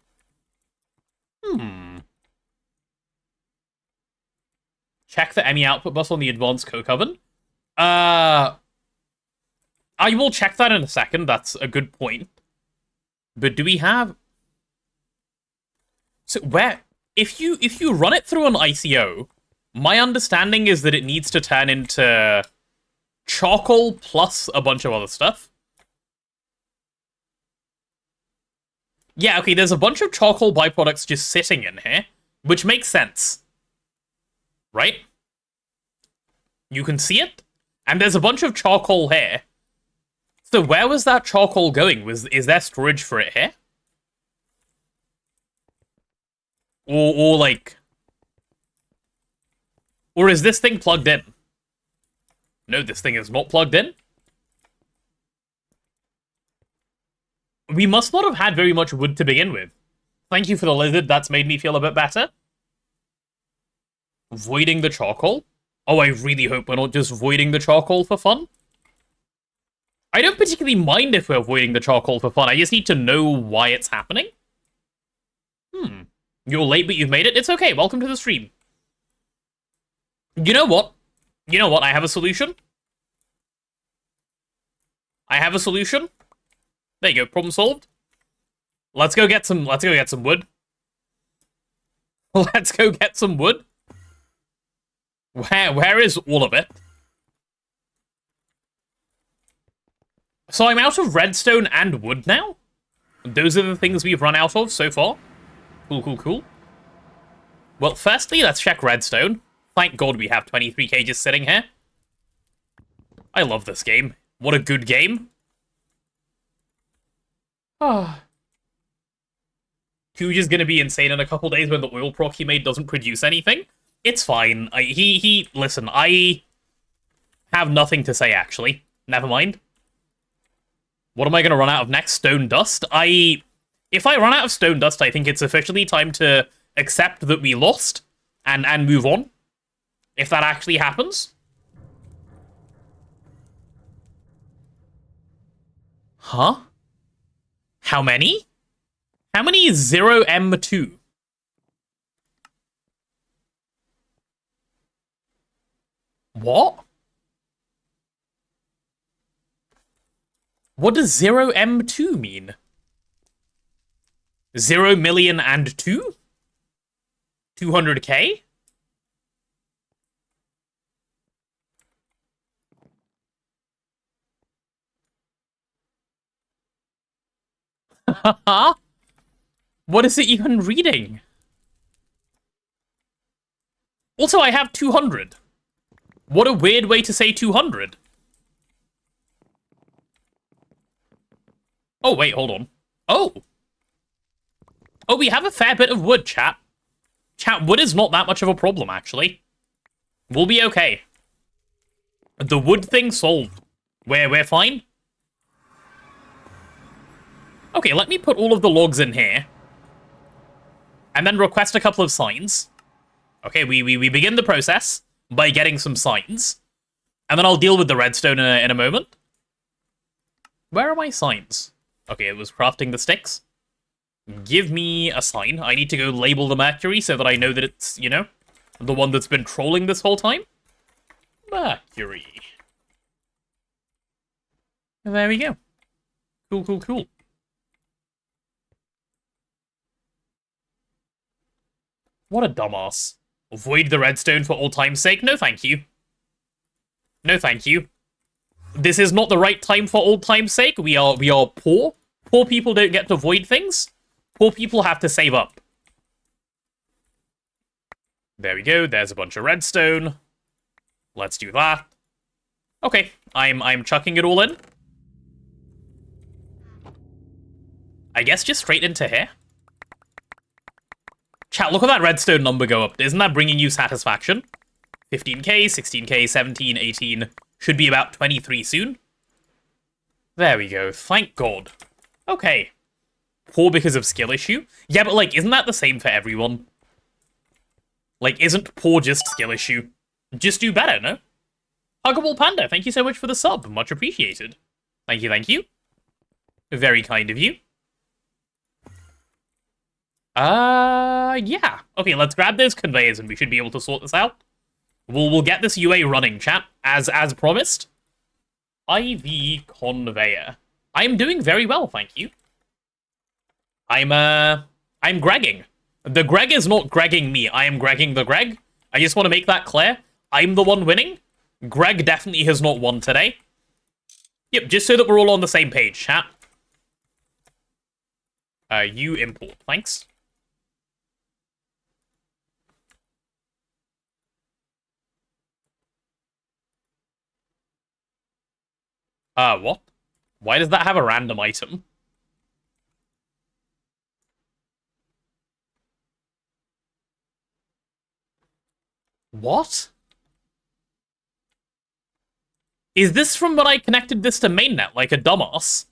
Speaker 1: Check the ME output bus on the advanced coke oven. I will check that in a second, that's a good point. But do we have... So where... If you run it through an ICO, my understanding is that it needs to turn into charcoal plus a bunch of other stuff. Yeah, okay, there's a bunch of charcoal byproducts just sitting in here, which makes sense. right? You can see it, and there's a bunch of charcoal here. So where was that charcoal going? Is there storage for it here? Or like... Or is this thing plugged in? No, this thing is not plugged in. We must not have had very much wood to begin with. Thank you for the lizard, that's made me feel a bit better. Voiding the charcoal? Oh, I really hope we're not just voiding the charcoal for fun. I don't particularly mind if we're voiding the charcoal for fun, I just need to know why it's happening. You're late, but you've made it? It's okay, welcome to the stream. You know what? You know what, I have a solution. I have a solution. There you go, problem solved. Let's go get some wood. Let's go get some wood. Where is all of it? So I'm out of redstone and wood now. Those are the things we've run out of so far. Cool, cool, cool. Well, firstly, let's check redstone. Thank God we have 23k just sitting here. I love this game. What a good game. Ah. Kuj is gonna be insane in a couple days when the oil proc he made doesn't produce anything. It's fine. Listen, I have nothing to say, actually. Never mind. What am I gonna run out of next? Stone dust? If I run out of stone dust, I think it's officially time to accept that we lost and move on. If that actually happens. Huh? How many? How many is 0M2? What? What does 0M2 mean? 0 million and 2? 200k? What is it even reading? Also, I have 200. What a weird way to say 200. Oh, wait, hold on. Oh. Oh, we have a fair bit of wood, chat. Chat, wood is not that much of a problem, actually. We'll be okay. The wood thing solved. We're fine. Okay, let me put all of the logs in here. And then request a couple of signs. Okay, we begin the process by getting some signs. And then I'll deal with the redstone in a moment. Where are my signs? Okay, it was crafting the sticks. Give me a sign. I need to go label the mercury so that I know that it's, you know, the one that's been trolling this whole time. Mercury. There we go. Cool, cool, cool. What a dumbass. Avoid the redstone for all time's sake? No, thank you. No, thank you. This is not the right time for old time's sake. We are poor. Poor people don't get to void things. Poor people have to save up. There we go. There's a bunch of redstone. Let's do that. Okay, I'm chucking it all in. I guess just straight into here. Chat, look at that redstone number go up. Isn't that bringing you satisfaction? 15k, 16k, 17, 18. Should be about 23 soon. There we go. Thank God. Okay. Poor because of skill issue? Yeah, but, like, isn't that the same for everyone? Like, isn't poor just skill issue? Just do better, no? Huggable Panda, thank you so much for the sub. Much appreciated. Thank you, thank you. Very kind of you. Yeah. Okay, let's grab those conveyors and we should be able to sort this out. We'll get this UA running, chat, as promised. IV conveyor. I'm doing very well, thank you. I'm Gregging. The Greg is not Gregging me. I am Gregging the Greg. I just want to make that clear. I'm the one winning. Greg definitely has not won today. Yep, just so that we're all on the same page, chat. You import, thanks. What? Why does that have a random item? What? Is this from when I connected this to mainnet, like a dumbass?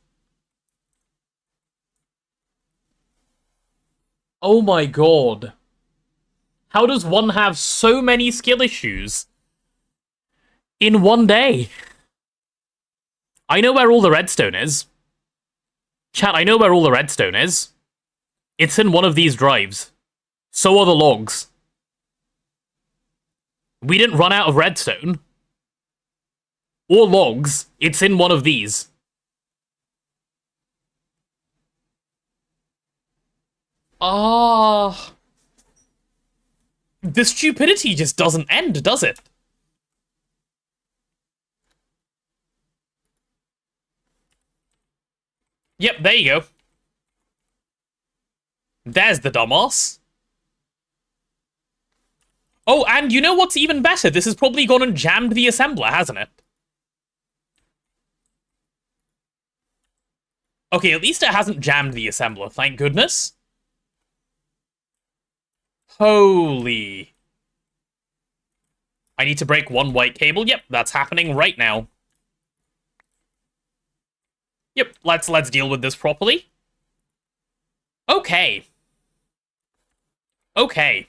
Speaker 1: Oh my god. How does one have so many skill issues in one day? I know where all the redstone is. Chat, I know where all the redstone is. It's in one of these drives. So are the logs. We didn't run out of redstone. Or logs. It's in one of these. Ah. The stupidity just doesn't end, does it? Yep, there you go. There's the dumbass. Oh, and you know what's even better? This has probably gone and jammed the assembler, hasn't it? Okay, at least it hasn't jammed the assembler, thank goodness. Holy. I need to break one white cable. Yep, that's happening right now. Yep, let's deal with this properly. Okay. Okay.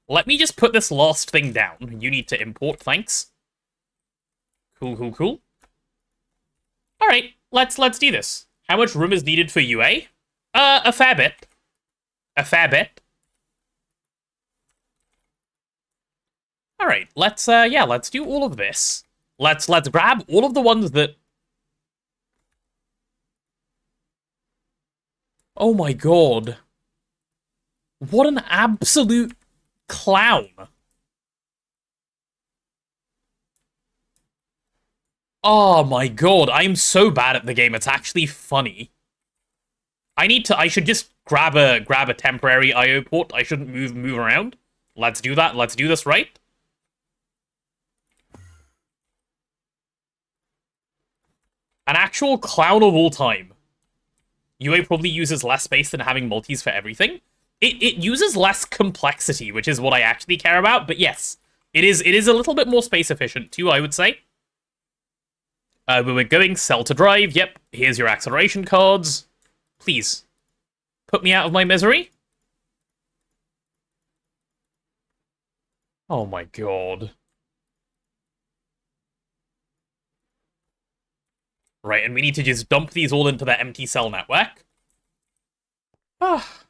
Speaker 1: Let me just put this last thing down. You need to import, thanks. Cool, cool, cool. Alright, let's do this. How much room is needed for UA? A fair bit. A fair bit. Alright, let's do all of this. Let's grab all of the ones that... Oh my god. What an absolute clown. Oh my god, I'm so bad at the game, it's actually funny. I should just grab a temporary IO port. I shouldn't move around. Let's do that, let's do this right. An actual clown of all time. UA probably uses less space than having multis for everything. It uses less complexity, which is what I actually care about, but yes, it is a little bit more space efficient too, I would say. We're going cell to drive. Yep, here's your acceleration cards. Please, put me out of my misery. Oh my god. Right, and we need to just dump these all into the empty cell network. Ah.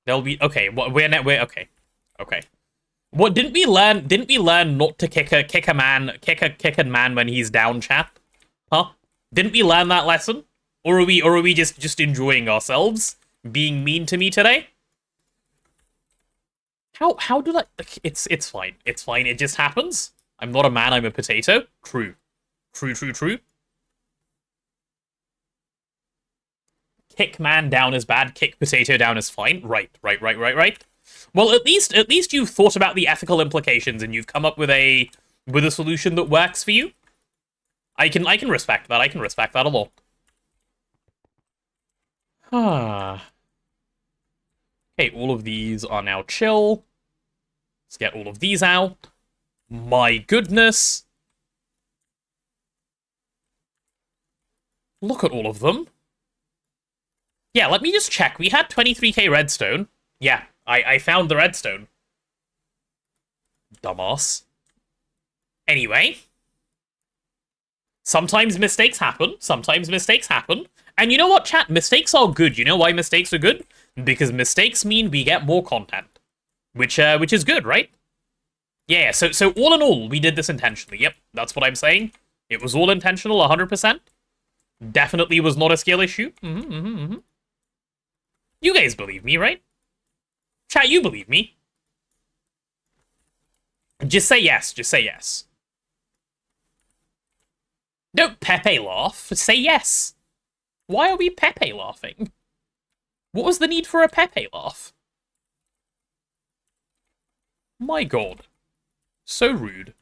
Speaker 1: There'll be... Okay, we're okay. Okay. What, didn't we learn not to kick a man when he's down, chat? Huh? Didn't we learn that lesson? Or are we just enjoying ourselves? Being mean to me today? How did I... It's fine. It's fine. It just happens. I'm not a man, I'm a potato. True. True. Kick man down is bad, kick potato down is fine. Right. Well, at least you've thought about the ethical implications and you've come up with a solution that works for you. I can respect that. I can respect that a lot. Okay, all of these are now chill. Let's get all of these out. My goodness. Look at all of them. Yeah, let me just check. We had 23k redstone. Yeah, I found the redstone. Dumbass. Anyway. Sometimes mistakes happen. And you know what, chat? Mistakes are good. You know why mistakes are good? Because mistakes mean we get more content. Which is good, right? Yeah, so all in all, we did this intentionally. Yep, that's what I'm saying. It was all intentional, 100%. Definitely was not a skill issue. You guys believe me, right? Chat, you believe me. Just say yes. Just say yes. Don't Pepe laugh. Say yes. Why are we Pepe laughing? What was the need for a Pepe laugh? My god. So rude.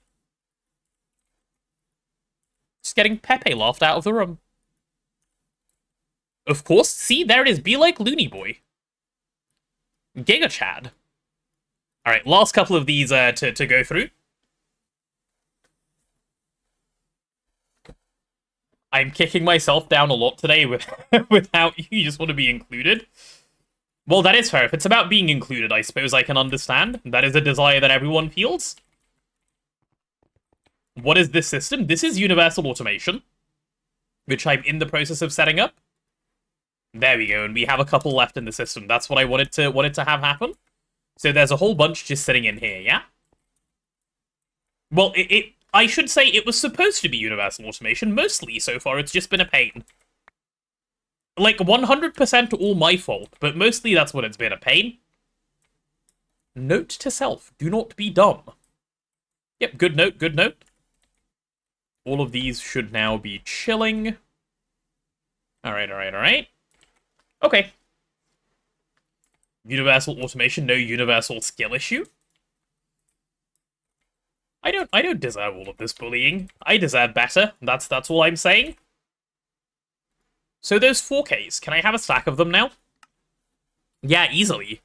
Speaker 1: getting Pepe laughed out of the room. Of course, see, there it is. Be like Looney Boy. Giga Chad. Alright, last couple of these to go through. I'm kicking myself down a lot today with how you just want to be included. Well, that is fair. If it's about being included, I suppose I can understand. That is a desire that everyone feels. What is this system? This is universal automation, which I'm in the process of setting up. There we go, and we have a couple left in the system. That's what I wanted to have happen. So there's a whole bunch just sitting in here, yeah? Well, I should say it was supposed to be universal automation. Mostly, so far, it's just been a pain. Like, 100% all my fault, but mostly that's what it's been, a pain. Note to self, do not be dumb. Yep, good note, good note. All of these should now be chilling. Alright, alright, alright. Okay. Universal automation, no universal skill issue. I don't deserve all of this bullying. I deserve better. That's all I'm saying. So those 4Ks, can I have a stack of them now? Yeah, easily.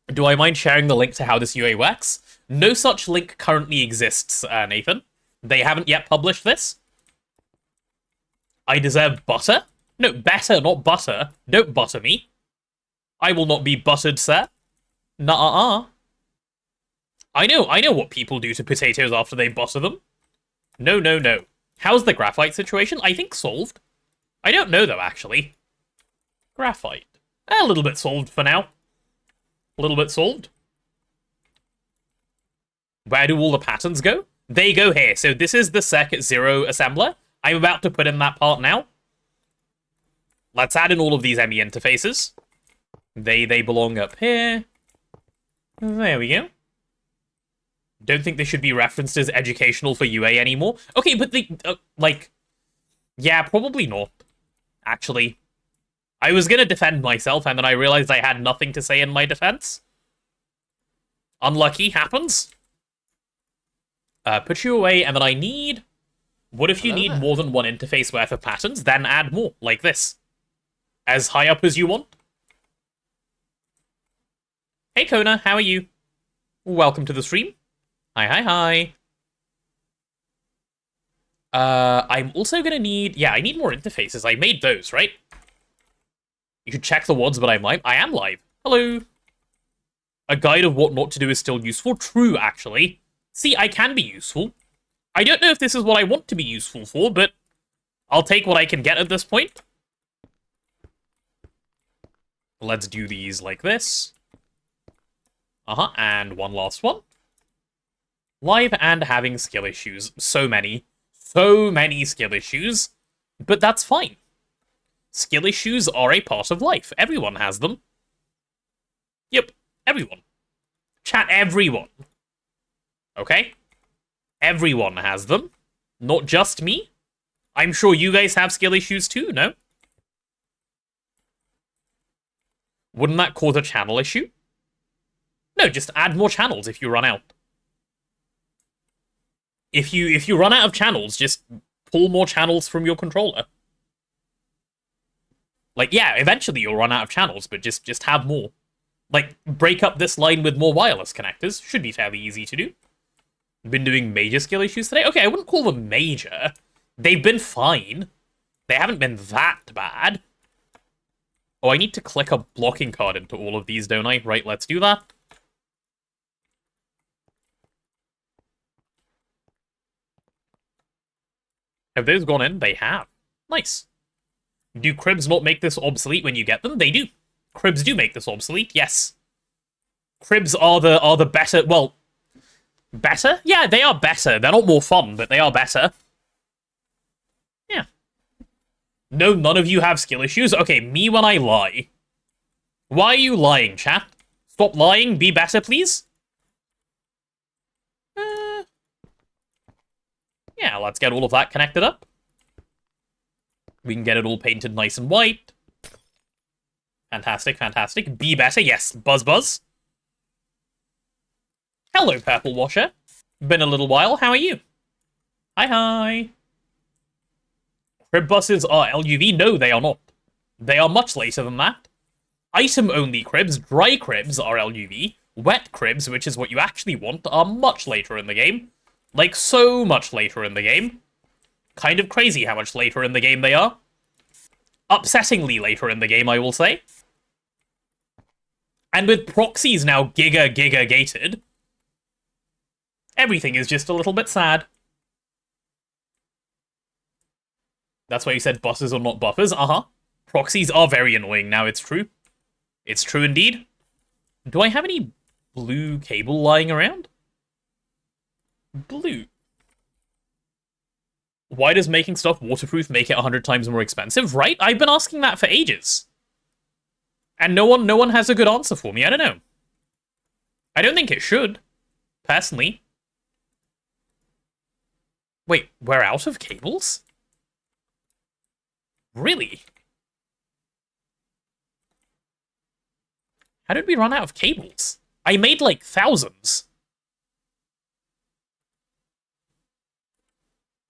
Speaker 1: Do I mind sharing the link to how this UA works? No such link currently exists, Nathan. They haven't yet published this. I deserve butter? No, better, not butter. Don't butter me. I will not be buttered, sir. Nuh-uh-uh. I know what people do to potatoes after they butter them. No, no, no. How's the graphite situation? I think solved. I don't know, though, actually. Graphite. A little bit solved for now. A little bit solved. Where do all the patterns go? They go here. So this is the Circuit 0 assembler. I'm about to put in that part now. Let's add in all of these ME interfaces. They belong up here. There we go. Don't think they should be referenced as educational for UA anymore. Okay, but they, like... Yeah, probably not. Actually. I was gonna defend myself, and then I realized I had nothing to say in my defense. Unlucky, happens. Put you away, and then I need... What if you need more than one interface worth of patterns? Then add more, like this. As high up as you want. Hey Kona, how are you? Welcome to the stream. Hi, hi, hi. I'm also gonna need... Yeah, I need more interfaces. I made those, right? You should check the WODs, but I'm live. I am live. Hello. A guide of what not to do is still useful. True, actually. See, I can be useful. I don't know if this is what I want to be useful for, but I'll take what I can get at this point. Let's do these like this. And one last one. Live and having skill issues. So many skill issues. But that's fine. Skill issues are a part of life. Everyone has them. Yep, everyone. Chat, everyone. Okay? Everyone has them. Not just me. I'm sure you guys have skill issues too, no? Wouldn't that cause a channel issue? No, just add more channels if you run out. If you run out of channels, just pull more channels from your controller. Like, yeah, eventually you'll run out of channels, but just have more. Like, break up this line with more wireless connectors. Should be fairly easy to do. Been doing major skill issues today? Okay, I wouldn't call them major. They've been fine. They haven't been that bad. Oh, I need to click a blocking card into all of these, don't I? Right, let's do that. Have those gone in? They have. Nice. Do cribs not make this obsolete when you get them? They do. Cribs do make this obsolete, yes. Cribs are the better... Well, better? Yeah, they are better. They're not more fun, but they are better. Yeah. No, none of you have skill issues? Okay, me when I lie. Why are you lying, chat? Stop lying, be better, please? Yeah, let's get all of that connected up. We can get it all painted nice and white. Fantastic, fantastic. Be better, yes. Buzz, buzz. Hello, Purple Washer. Been a little while, how are you? Hi. Crib buses are LUV? No, they are not. They are much later than that. Item-only cribs, dry cribs, are LUV. Wet cribs, which is what you actually want, are much later in the game. Like, so much later in the game. Kind of crazy how much later in the game they are. Upsettingly later in the game, I will say. And with proxies now giga-gated, everything is just a little bit sad. That's why you said buses are not buffers. Uh-huh. Proxies are very annoying now, it's true. It's true indeed. Do I have any blue cable lying around? Blue. Why does making stuff waterproof make it 100 times more expensive? Right? I've been asking that for ages. And no one has a good answer for me. I don't know. I don't think it should, personally. Wait, we're out of cables? Really? How did we run out of cables? I made like thousands.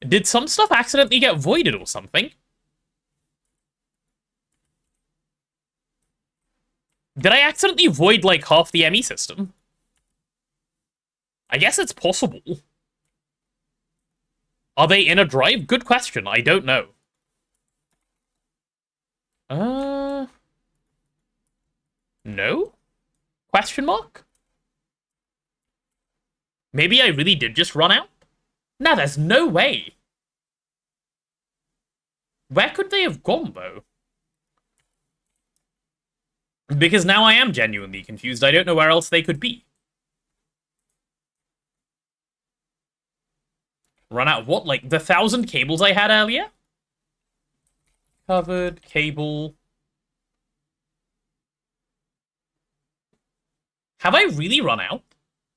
Speaker 1: Did some stuff accidentally get voided or something? Did I accidentally void like half the ME system? I guess it's possible. Are they in a drive? Good question. I don't know. No? Question mark? Maybe I really did just run out? No, there's no way. Where could they have gone, though? Because now I am genuinely confused. I don't know where else they could be. Run out of what? Like, the 1,000 cables I had earlier? Covered, cable. Have I really run out?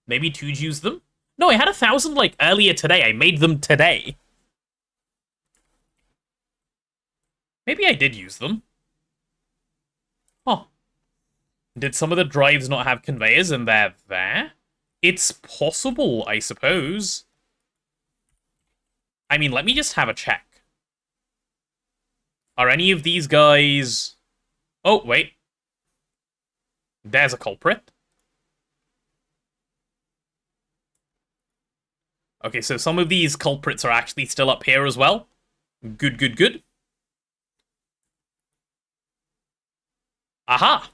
Speaker 1: Maybe Tuj used them? No, I had 1,000, like, earlier today. I made them today. Maybe I did use them. Huh. Did some of the drives not have conveyors and they're there? It's possible, I suppose. I mean, let me just have a check. Are any of these guys... Oh, wait. There's a culprit. Okay, so some of these culprits are actually still up here as well. Good, good, good. Aha!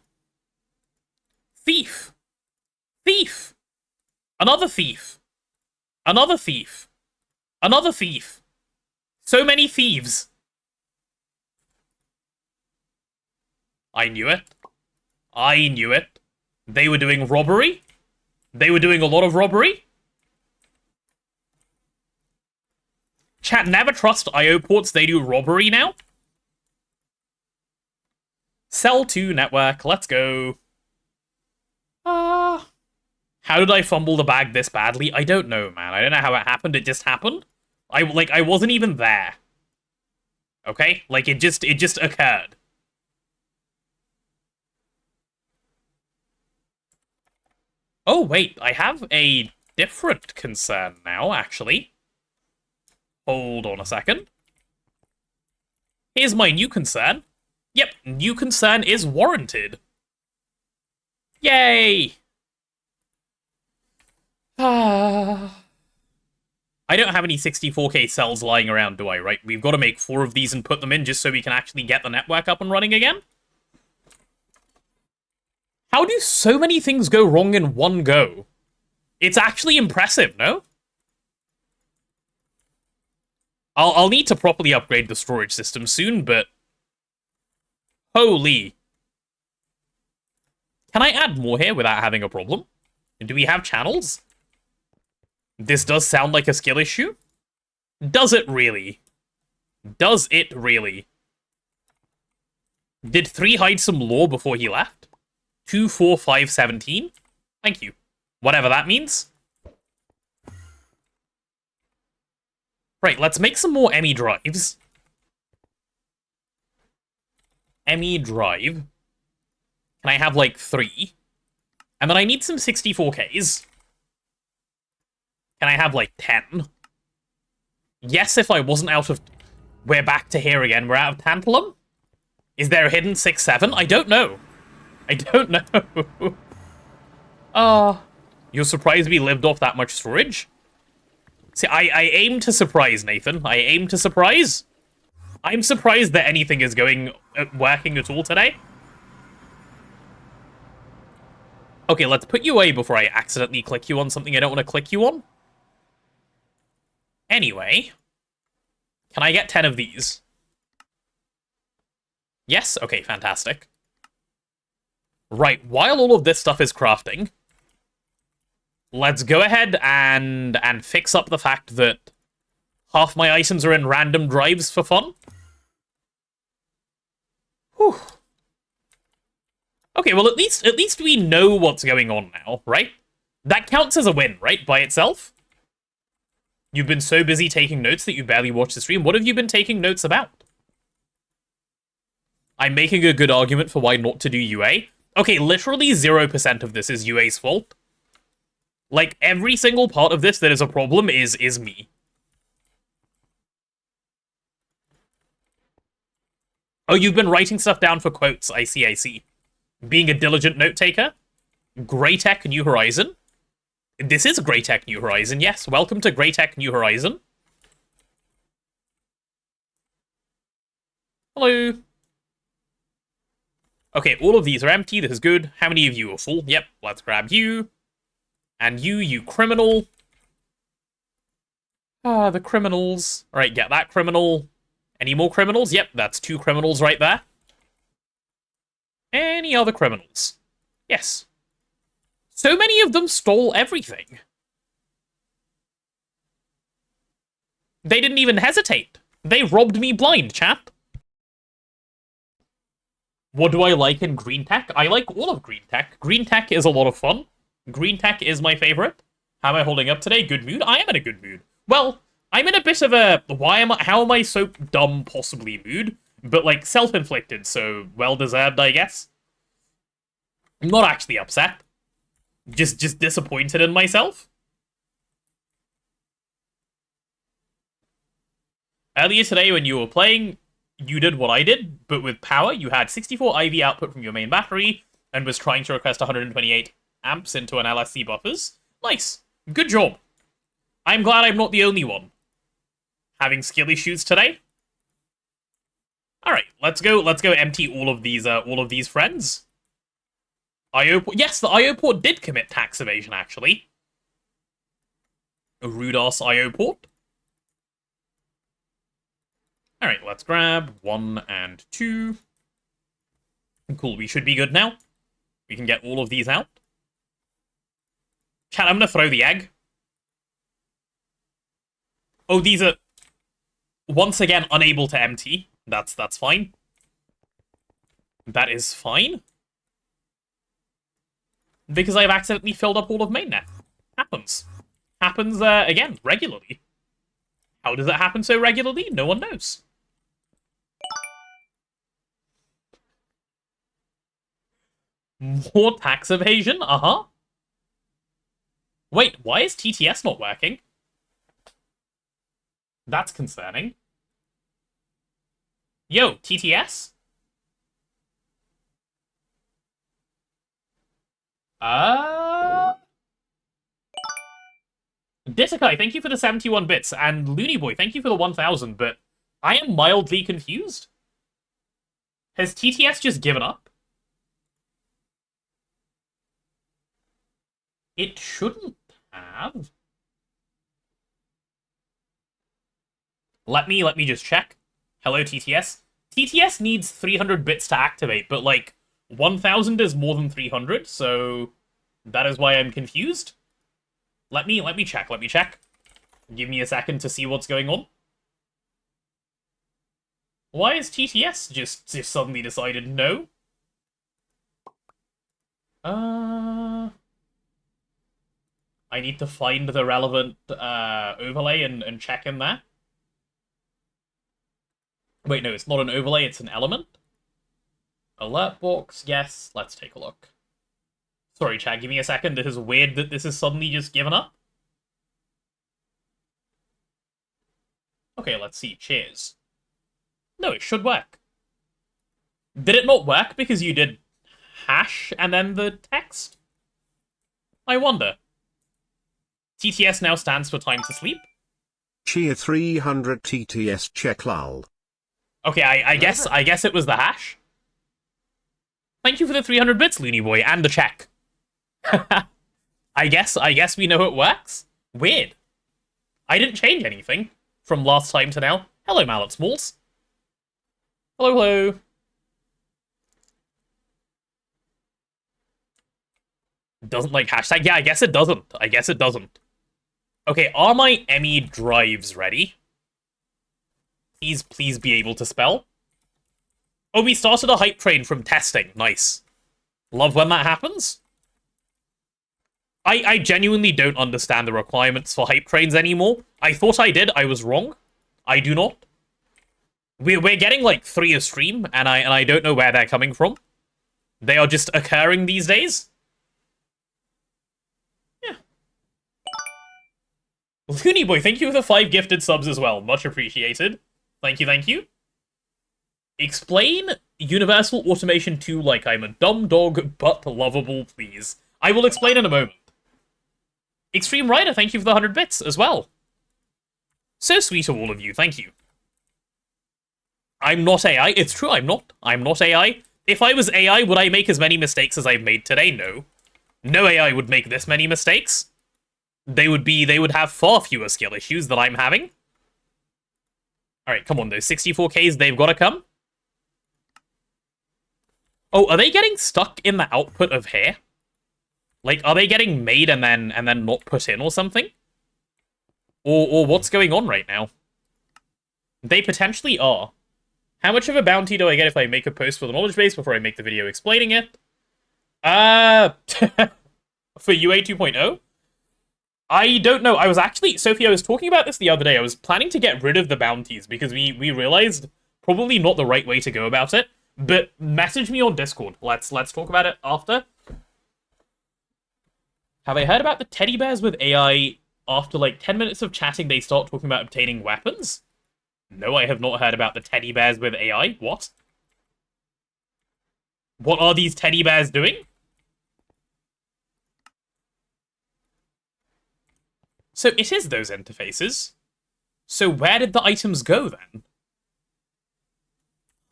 Speaker 1: Thief! Thief! Another thief! Another thief! Another thief! So many thieves! I knew it. I knew it. They were doing robbery? They were doing a lot of robbery? Chat, never trust IO ports, they do robbery now. Cell 2 network, let's go. How did I fumble the bag this badly? I don't know, man. I don't know how it happened, it just happened. I wasn't even there. Okay? Like, it just occurred. Oh, wait, I have a different concern now, actually. Hold on a second. Here's my new concern. Yep, new concern is warranted. Yay! I don't have any 64K cells lying around, do I, right? We've got to make 4 of these and put them in just so we can actually get the network up and running again? How do so many things go wrong in one go? It's actually impressive, no? I'll need to properly upgrade the storage system soon, but... Holy. Can I add more here without having a problem? Do we have channels? This does sound like a skill issue. Does it really? Does it really? Did 3 hide some lore before he left? 2, 4, 5, 17? Thank you. Whatever that means. Right, let's make some more ME drives. ME drive. Can I have, like, 3? And then I need some 64Ks. Can I have, like, 10? Yes, if I wasn't out of... We're back to here again. We're out of tantalum? Is there a hidden 6-7? I don't know. I don't know. You're surprised we lived off that much storage? See, I aim to surprise, Nathan. I aim to surprise. I'm surprised that anything is working at all today. Okay, let's put you away before I accidentally click you on something I don't want to click you on. Anyway, can I get 10 of these? Yes? Okay, fantastic. Right, while all of this stuff is crafting, let's go ahead and fix up the fact that half my items are in random drives for fun. Whew. Okay, well, at least we know what's going on now, right? That counts as a win, right, by itself? You've been so busy taking notes that you barely watched the stream. What have you been taking notes about? I'm making a good argument for why not to do UA. Okay, literally 0% of this is UA's fault. Like, every single part of this that is a problem is me. Oh, you've been writing stuff down for quotes. I see, I see. Being a diligent note-taker. Greytech New Horizon. This is Greytech New Horizon, yes. Welcome to Greytech New Horizon. Hello. Okay, all of these are empty. This is good. How many of you are full? Yep, let's grab you. And you criminal. Ah, the criminals. Alright, get that criminal. Any more criminals? Yep, that's 2 criminals right there. Any other criminals? Yes. So many of them stole everything. They didn't even hesitate. They robbed me blind, chat. What do I like in green tech? I like all of green tech. Green tech is a lot of fun. Green tech is my favorite. How am I holding up today? Good mood? I am in a good mood. Well, I'm in a bit of a how am I so dumb possibly mood, but like self-inflicted, so well-deserved, I guess. I'm not actually upset. Just disappointed in myself. Earlier today when you were playing, you did what I did, but with power. You had 64 IV output from your main battery, and was trying to request 128 amps into an LSC buffers. Nice. Good job. I'm glad I'm not the only one having skill issues today. Alright, let's go empty all of these friends. IO port, yes, the IO port did commit tax evasion, actually. A rude-ass IO port. Alright, let's grab 1 and 2. Cool, we should be good now. We can get all of these out. Chat, I'm gonna throw the egg. Oh, these are, once again, unable to empty. That's fine. That is fine. Because I've accidentally filled up all of mainnet. Happens. Happens, again, regularly. How does it happen so regularly? No one knows. More tax evasion? Uh-huh. Wait, why is TTS not working? That's concerning. Yo, TTS? Ditakai, thank you for the 71 bits, and Looney Boy, thank you for the 1,000, but I am mildly confused. Has TTS just given up? It shouldn't have. Let me just check. Hello, TTS. TTS needs 300 bits to activate, but like 1,000 is more than 300, so that is why I'm confused. Let me check. Give me a second to see what's going on. Why is TTS just suddenly decided no? I need to find the relevant overlay and check in there. Wait, no, it's not an overlay, it's an element. Alert box, yes, let's take a look. Sorry, chat, give me a second. This is weird that this is suddenly just given up. Okay, let's see. Cheers. No, it should work. Did it not work because you did hash and then the text? I wonder. TTS now stands for time to sleep.
Speaker 3: Cheer 300 TTS check lol.
Speaker 1: Okay, I guess it was the hash. Thank you for the 300 bits, Looney Boy, and the check. I guess we know it works. Weird. I didn't change anything from last time to now. Hello, Mallet Smalls. Hello, hello. Doesn't like hashtag? Yeah, I guess it doesn't. I guess it doesn't. Okay, are my ME drives ready? Please be able to spell. Oh, we started a hype train from testing. Nice. Love when that happens. I genuinely don't understand the requirements for hype trains anymore. I thought I did. I was wrong. I do not. We're getting like 3 a stream, and I don't know where they're coming from. They are just occurring these days. Yeah. Looney Boy, thank you for the 5 gifted subs as well. Much appreciated. Thank you, thank you. Explain Universal Automation 2 like I'm a dumb dog, but lovable, please. I will explain in a moment. Extreme Rider, thank you for the 100 bits as well. So sweet of all of you, thank you. I'm not AI. It's true, I'm not. I'm not AI. If I was AI, would I make as many mistakes as I've made today? No. No AI would make this many mistakes. They would have far fewer skill issues than I'm having. Alright, come on, those 64Ks, they've got to come. Oh, are they getting stuck in the output of here? Like, are they getting made and then not put in or something? Or what's going on right now? They potentially are. How much of a bounty do I get if I make a post for the knowledge base before I make the video explaining it? For UA 2.0? I don't know. I was actually... Sophie, I was talking about this the other day. I was planning to get rid of the bounties because we realized probably not the right way to go about it. But message me on Discord. Let's talk about it after. Have I heard about the teddy bears with AI? After like 10 minutes of chatting, they start talking about obtaining weapons? No, I have not heard about the teddy bears with AI. What? What are these teddy bears doing? So it is those interfaces. So where did the items go then?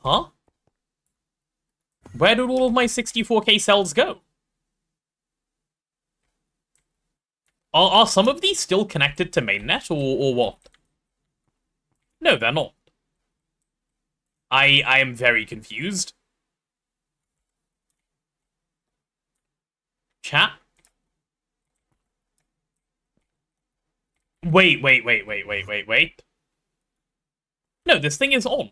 Speaker 1: Huh? Where did all of my 64K cells go? Are some of these still connected to mainnet, or what? No, they're not. I am very confused. Chat? Wait. No, this thing is on.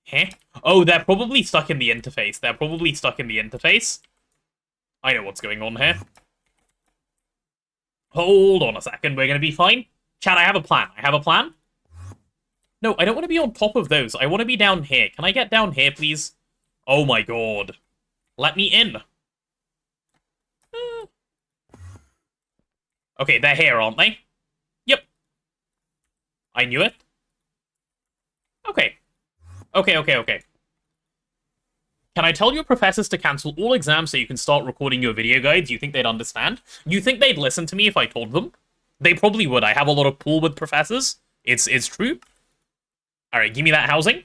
Speaker 1: Huh? Oh, they're probably stuck in the interface. I know what's going on here. Hold on a second, we're gonna be fine. Chat, I have a plan. No, I don't want to be on top of those. I want to be down here. Can I get down here, please? Oh my god. Let me in. Okay, they're here, aren't they? Yep. I knew it. Okay. Okay. Can I tell your professors to cancel all exams so you can start recording your video guides? You think they'd understand? You think they'd listen to me if I told them? They probably would. I have a lot of pull with professors. It's true. Alright, give me that housing.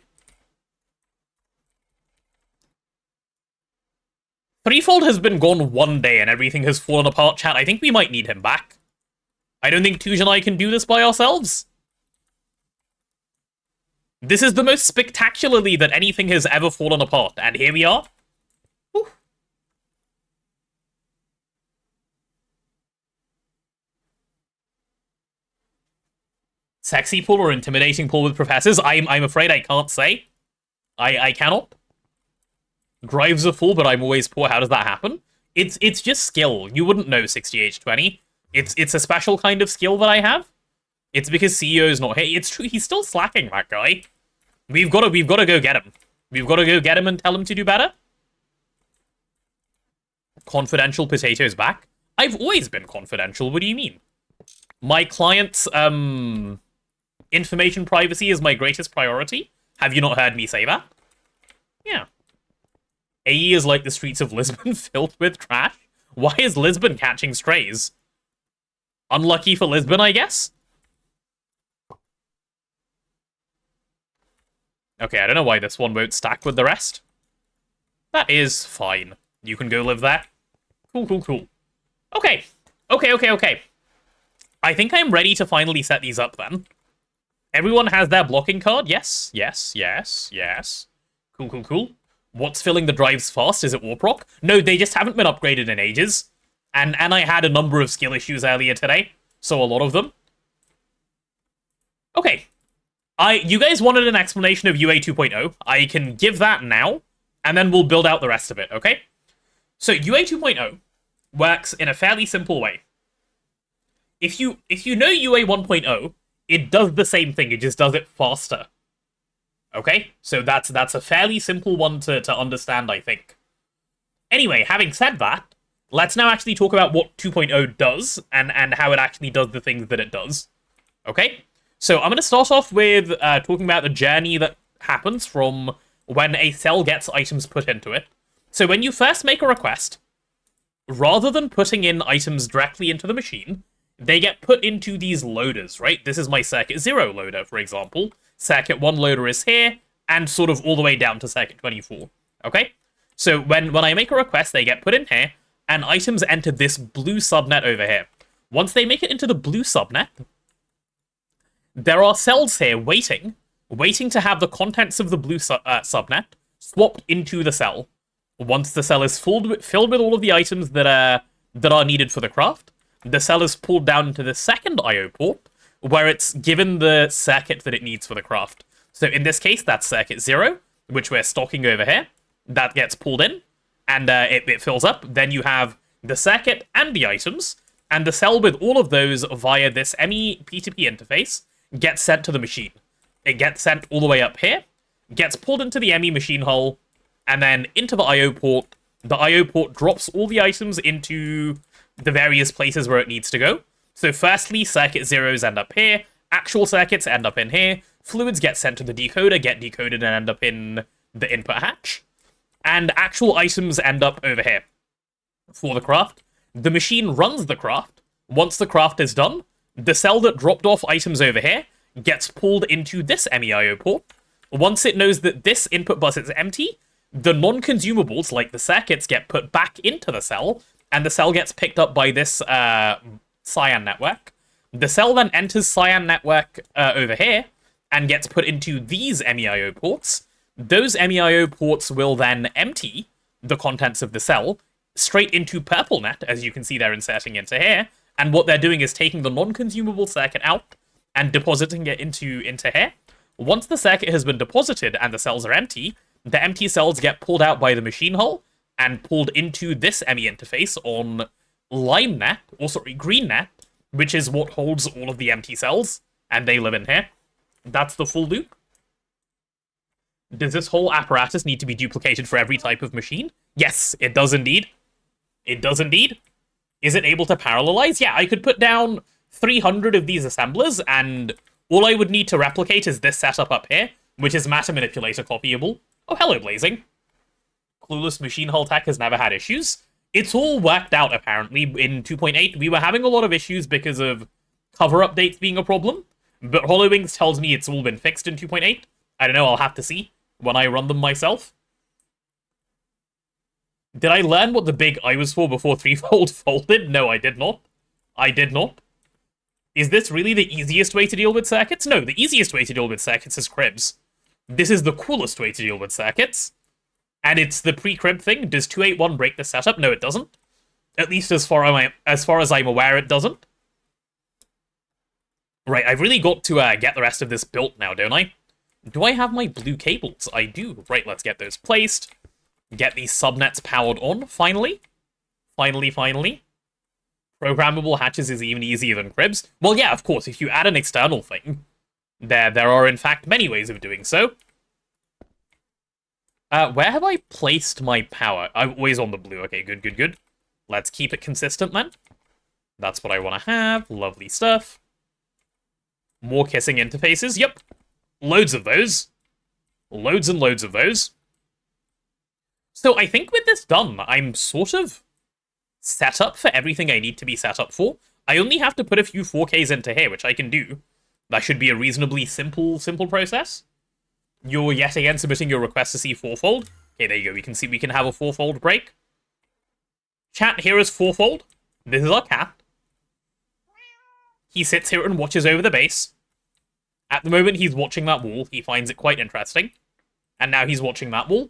Speaker 1: Threefold has been gone 1 day and everything has fallen apart, chat. I think we might need him back. I don't think Tuj and I can do this by ourselves. This is the most spectacularly that anything has ever fallen apart, and here we are. Whew. Sexy pull or intimidating pull with professors? I'm afraid I can't say. I cannot. Drives are full, but I'm always poor. How does that happen? It's just skill. You wouldn't know 60H20. It's a special kind of skill that I have. It's because CEO's not here. It's true, he's still slacking, that guy. We've got to go get him. We've got to go get him and tell him to do better. Confidential Potato's back? I've always been confidential, what do you mean? My client's, information privacy is my greatest priority. Have you not heard me say that? Yeah. AE is like the streets of Lisbon filled with trash. Why is Lisbon catching strays? Unlucky for Lisbon, I guess? Okay, I don't know why this one won't stack with the rest. That is fine. You can go live there. Cool, cool, cool. Okay. Okay. I think I'm ready to finally set these up then. Everyone has their blocking card? Yes. Cool. What's filling the drives fast? Is it Warp Rock? No, they just haven't been upgraded in ages. And I had a number of skill issues earlier today. So a lot of them. Okay. You guys wanted an explanation of UA 2.0. I can give that now. And then we'll build out the rest of it, okay? So UA 2.0 works in a fairly simple way. If you know UA 1.0, it does the same thing, it just does it faster. Okay? So that's a fairly simple one to understand, I think. Anyway, having said that, let's now actually talk about what 2.0 does, and how it actually does the things that it does. Okay? So I'm going to start off with talking about the journey that happens from when a cell gets items put into it. So when you first make a request, rather than putting in items directly into the machine, they get put into these loaders, right? This is my Circuit 0 loader, for example. Circuit 1 loader is here, and sort of all the way down to Circuit 24, okay? So when I make a request, they get put in here, and items enter this blue subnet over here. Once they make it into the blue subnet, there are cells here waiting to have the contents of the blue subnet swapped into the cell. Once the cell is filled with all of the items that are needed for the craft, the cell is pulled down into the second I/O port, where it's given the circuit that it needs for the craft. So in this case, that's Circuit 0, which we're stocking over here. That gets pulled in, and it fills up. Then you have the circuit and the items, and the cell with all of those via this ME P2P interface gets sent to the machine. It gets sent all the way up here, gets pulled into the ME machine hull, and then into the I/O port. The I/O port drops all the items into the various places where it needs to go. So firstly, circuit zeros end up here, actual circuits end up in here, fluids get sent to the decoder, get decoded, and end up in the input hatch, and actual items end up over here for the craft. The machine runs the craft. Once the craft is done, the cell that dropped off items over here gets pulled into this MEIO port. Once it knows that this input bus is empty, the non-consumables, like the circuits, get put back into the cell, and the cell gets picked up by this cyan network. The cell then enters cyan network over here, and gets put into these MEIO ports. Those MEIO ports will then empty the contents of the cell straight into purple net, as you can see they're inserting into here, and what they're doing is taking the non-consumable circuit out and depositing it into here. Once the circuit has been deposited and the cells are empty, the empty cells get pulled out by the machine hull and pulled into this ME interface on lime net, or sorry, green net, which is what holds all of the empty cells, and they live in here. That's the full loop. Does this whole apparatus need to be duplicated for every type of machine? Yes, it does indeed. It does indeed. Is it able to parallelize? Yeah, I could put down 300 of these assemblers, and all I would need to replicate is this setup up here, which is matter manipulator copyable. Oh, hello, Blazing. Clueless machine hull tech has never had issues. It's all worked out, apparently. In 2.8, we were having a lot of issues because of cover updates being a problem, but HoloWings tells me it's all been fixed in 2.8. I don't know, I'll have to see when I run them myself. Did I learn what the big I was for before Threefold folded? No, I did not. I did not. Is this really the easiest way to deal with circuits? No, the easiest way to deal with circuits is cribs. This is the coolest way to deal with circuits. And it's the pre-crib thing. Does 281 break the setup? No, it doesn't. At least as far as I'm aware, it doesn't. Right, I've really got to get the rest of this built now, don't I? Do I have my blue cables? I do. Right, let's get those placed. Get these subnets powered on, finally. Finally. Programmable hatches is even easier than cribs. Well, yeah, of course, if you add an external thing, there are in fact many ways of doing so. Where have I placed my power? I'm always on the blue. Okay, good. Let's keep it consistent then. That's what I want to have. Lovely stuff. More kissing interfaces. Yep. Loads of those. Loads and loads of those. So I think with this done, I'm sort of set up for everything I need to be set up for. I only have to put a few 4Ks into here, which I can do. That should be a reasonably simple process. You're yet again submitting your request to see Fourfold. Okay, there you go. We can see we can have a Fourfold break. Chat, here is Fourfold. This is our cat. He sits here and watches over the base. At the moment, he's watching that wall. He finds it quite interesting. And now he's watching that wall.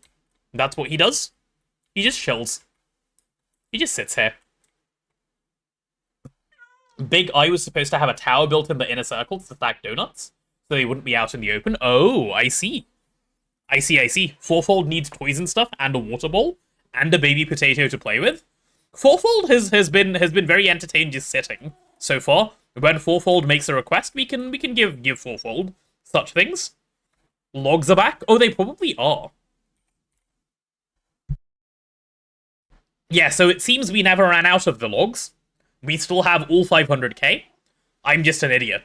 Speaker 1: That's what he does. He just chills. He just sits here. Big Eye was supposed to have a tower built in the inner circle to stack donuts, so they wouldn't be out in the open. Oh, I see. I see. Fourfold needs toys and stuff, and a water bowl, and a baby potato to play with. Fourfold has been very entertained just sitting so far. When Fourfold makes a request, we can give Fourfold such things. Logs are back. Oh, they probably are. Yeah, so it seems we never ran out of the logs. We still have all 500k. I'm just an idiot.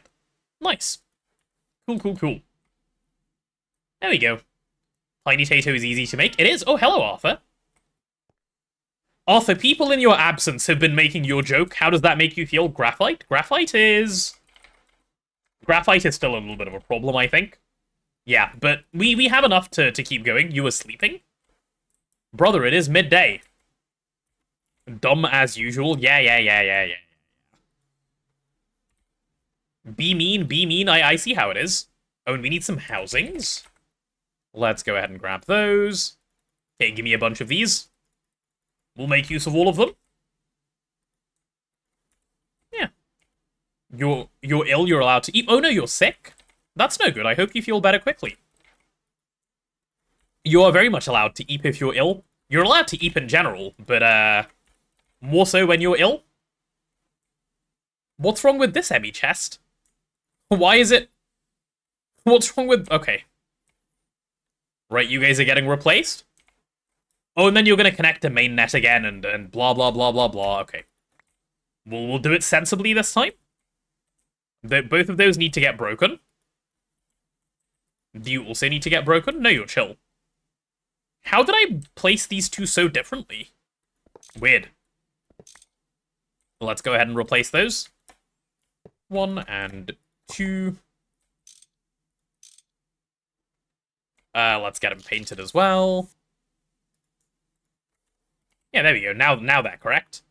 Speaker 1: Nice. Cool. There we go. Tiny Tato is easy to make. It is. Oh, hello, Arthur. Arthur, people in your absence have been making your joke. How does that make you feel? Graphite? Graphite is still a little bit of a problem, I think. Yeah, but we have enough to keep going. You were sleeping? Brother, it is midday. Dumb as usual. Yeah. Be mean. I see how it is. Oh, and we need some housings. Let's go ahead and grab those. Okay, give me a bunch of these. We'll make use of all of them. Yeah. You're ill, you're allowed to eat. Oh no, you're sick? That's no good. I hope you feel better quickly. You are very much allowed to eat if you're ill. You're allowed to eat in general, but more so when you're ill. What's wrong with this Emmy chest? Why is it... What's wrong with... Okay. Right, you guys are getting replaced? Oh, and then you're going to connect to mainnet again and blah, blah, blah, blah, blah. Okay. We'll do it sensibly this time. Both of those need to get broken. Do you also need to get broken? No, you're chill. How did I place these two so differently? Weird. Let's go ahead and replace those. 1 and 2. Let's get them painted as well. Yeah, there we go. Now they're correct.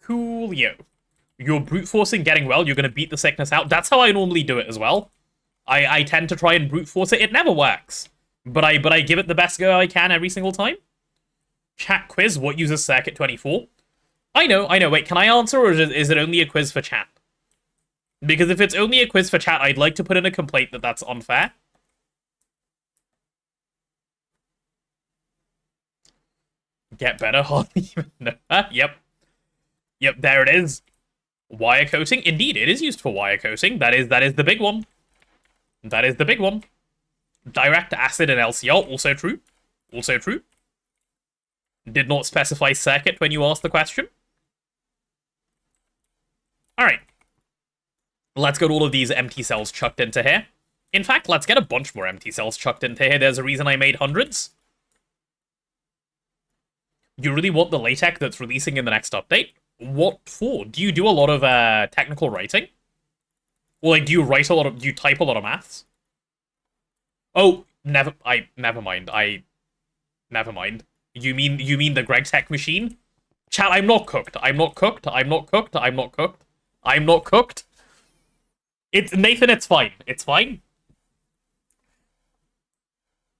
Speaker 1: Coolio. You're brute forcing getting well. You're going to beat the sickness out. That's how I normally do it as well. I tend to try and brute force it. It never works. But I give it the best go I can every single time. Chat quiz. What uses Circuit 24? I know. Wait, can I answer, or is it only a quiz for chat? Because if it's only a quiz for chat, I'd like to put in a complaint that that's unfair. Get better, hardly even know. Yep, there it is. Wire coating. Indeed, it is used for wire coating. That is the big one. That is the big one. Direct acid and LCR, also true. Also true. Did not specify circuit when you asked the question. Alright. Let's get all of these empty cells chucked into here. In fact, let's get a bunch more empty cells chucked into here. There's a reason I made hundreds. You really want the LaTeX that's releasing in the next update? What for? Do you do a lot of technical writing? Or like, do you type a lot of maths? Oh, never mind. Never mind. You mean the Greg Tech machine? Chat, I'm not cooked. I'm not cooked. It's Nathan, it's fine. It's fine.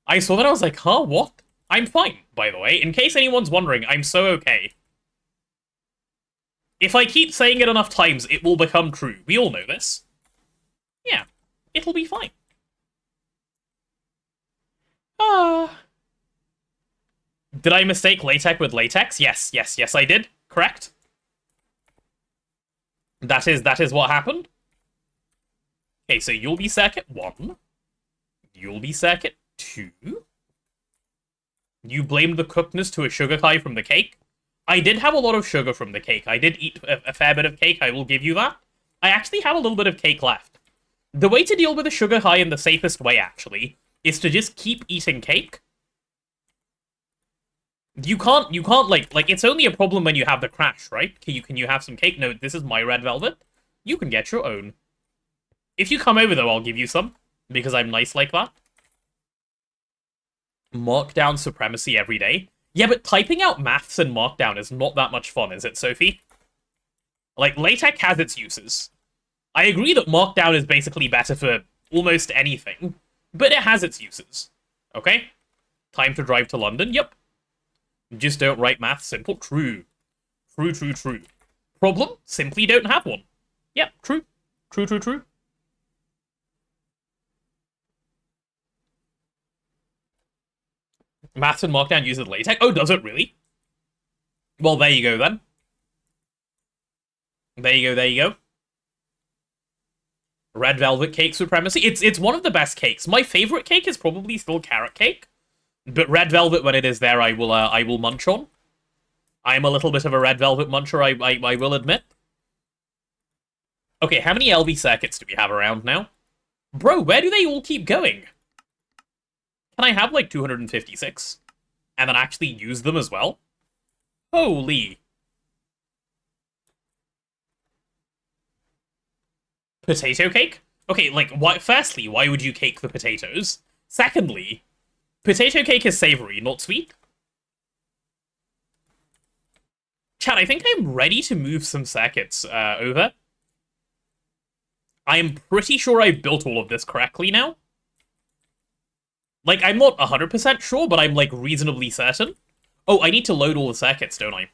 Speaker 1: I saw that, I was like, huh, what? I'm fine, by the way. In case anyone's wondering, I'm so okay. If I keep saying it enough times, it will become true. We all know this. Yeah, it'll be fine. Did I mistake LaTeX with latex? Yes, I did. Correct. That is what happened. Okay, so you'll be circuit 1. You'll be circuit 2. You blamed the cookedness to a sugar high from the cake. I did have a lot of sugar from the cake. I did eat a fair bit of cake, I will give you that. I actually have a little bit of cake left. The way to deal with a sugar high in the safest way, actually, is to just keep eating cake. You can't, like, it's only a problem when you have the crash, right? Can you have some cake? No, this is my red velvet. You can get your own. If you come over, though, I'll give you some, because I'm nice like that. Markdown supremacy every day. Yeah, but typing out maths in Markdown is not that much fun, is it, Sophie? Like, LaTeX has its uses. I agree that Markdown is basically better for almost anything, but it has its uses. Okay? Time to drive to London? Yep. Just don't write math simple? True. True, true, true. Problem? Simply don't have one. Yep, true. True, true, true. Maths and Markdown uses LaTeX? Oh, does it really? Well, there you go, then. There you go, there you go. Red velvet cake supremacy. It's one of the best cakes. My favorite cake is probably still carrot cake. But red velvet, when it is there, I will munch on. I'm a little bit of a red velvet muncher, I will admit. Okay, how many LV circuits do we have around now? Bro, where do they all keep going? Can I have, like, 256? And then actually use them as well? Holy. Potato cake? Okay, like, firstly, why would you cake the potatoes? Secondly, potato cake is savory, not sweet. Chat, I think I'm ready to move some circuits over. I am pretty sure I've built all of this correctly now. Like, I'm not 100% sure, but I'm, like, reasonably certain. Oh, I need to load all the circuits, don't I?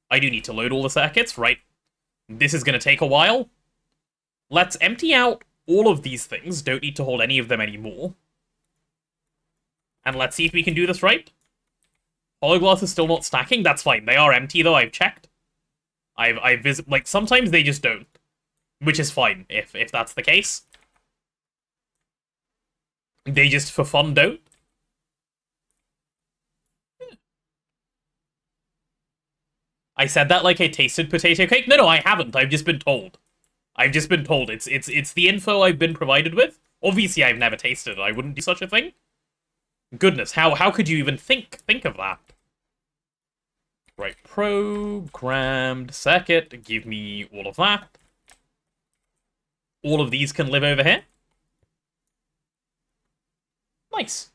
Speaker 1: I do need to load all the circuits, right? This is gonna take a while. Let's empty out all of these things. Don't need to hold any of them anymore. And let's see if we can do this right. Polygloss is still not stacking. That's fine. They are empty, though. I've checked. I've visited... Like, sometimes they just don't. Which is fine, if that's the case. They just, for fun, don't. I said that like I tasted potato cake? No, I haven't. I've just been told. I've just been told. It's the info I've been provided with. Obviously, I've never tasted it. I wouldn't do such a thing. Goodness, how could you even think of that? Right, programmed circuit. Give me all of that. All of these can live over here. Nice.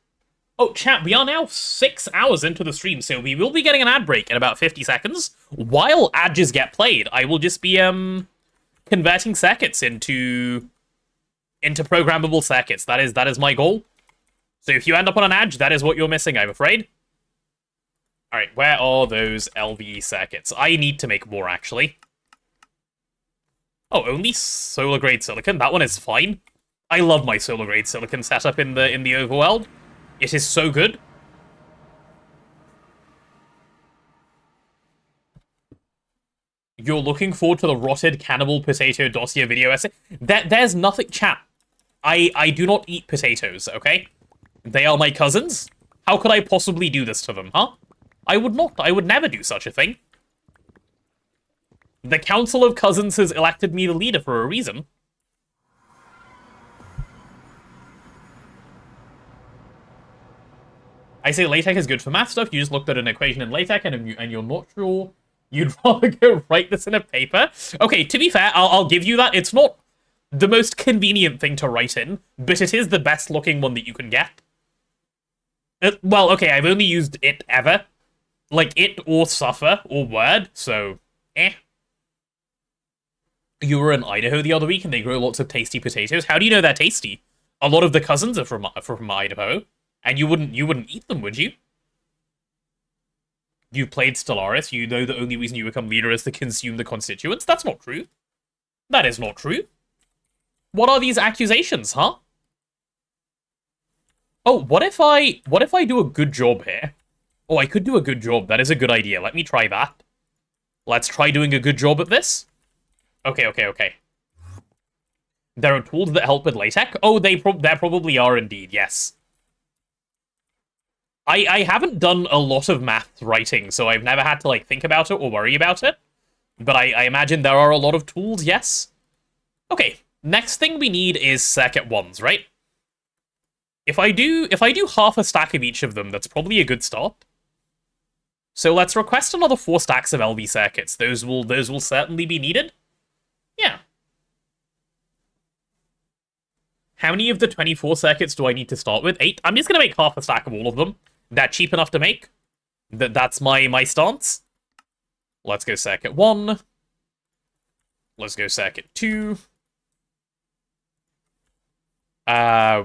Speaker 1: Oh, chat, we are now 6 hours into the stream, so we will be getting an ad break in about 50 seconds. While ads get played, I will just be, converting circuits into programmable circuits. That is my goal. So if you end up on an edge, that is what you're missing, I'm afraid. Alright, where are those LV circuits? I need to make more, actually. Oh, only solar-grade silicon? That one is fine. I love my solar-grade silicon setup in the overworld. It is so good. You're looking forward to the rotted cannibal potato dossier video essay? There's nothing... Chat, I do not eat potatoes, okay? They are my cousins. How could I possibly do this to them, huh? I would not. I would never do such a thing. The Council of Cousins has elected me the leader for a reason. I say LaTeX is good for math stuff. You just looked at an equation in LaTeX and you're not sure you'd rather go write this in a paper. Okay, to be fair, I'll give you that. It's not the most convenient thing to write in, but it is the best looking one that you can get. Well, okay, I've only used it ever. Like, it or Suffer or Word, so, eh. You were in Idaho the other week and they grow lots of tasty potatoes. How do you know they're tasty? A lot of the cousins are from Idaho, and you wouldn't eat them, would you? You played Stellaris, you know the only reason you become leader is to consume the constituents? That's not true. That is not true. What are these accusations, huh? Oh, what if I do a good job here? Oh, I could do a good job. That is a good idea. Let me try that. Let's try doing a good job at this. Okay. There are tools that help with LaTeX? Oh, there probably are indeed, yes. I haven't done a lot of math writing, so I've never had to, like, think about it or worry about it. But I imagine there are a lot of tools, yes? Okay, next thing we need is circuit 1s, right? If I do half a stack of each of them, that's probably a good start. So let's request another 4 stacks of LV circuits. Those will certainly be needed. Yeah. How many of the 24 circuits do I need to start with? 8? I'm just gonna make half a stack of all of them. They're cheap enough to make. That's my stance. Let's go circuit 1. Let's go circuit 2.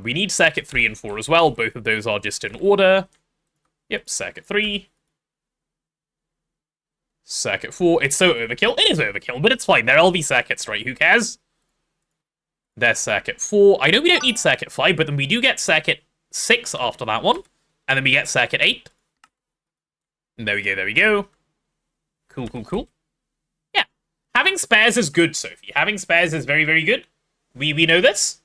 Speaker 1: We need circuit 3 and 4 as well. Both of those are just in order. Yep, circuit 3. Circuit 4. It's so overkill. It is overkill, but it's fine. They're LV circuits, right? Who cares? There's circuit 4. I know we don't need circuit 5, but then we do get circuit 6 after that one. And then we get circuit 8. And there we go, there we go. Cool, cool, cool. Yeah. Having spares is good, Sophie. Having spares is very, very good. We know this.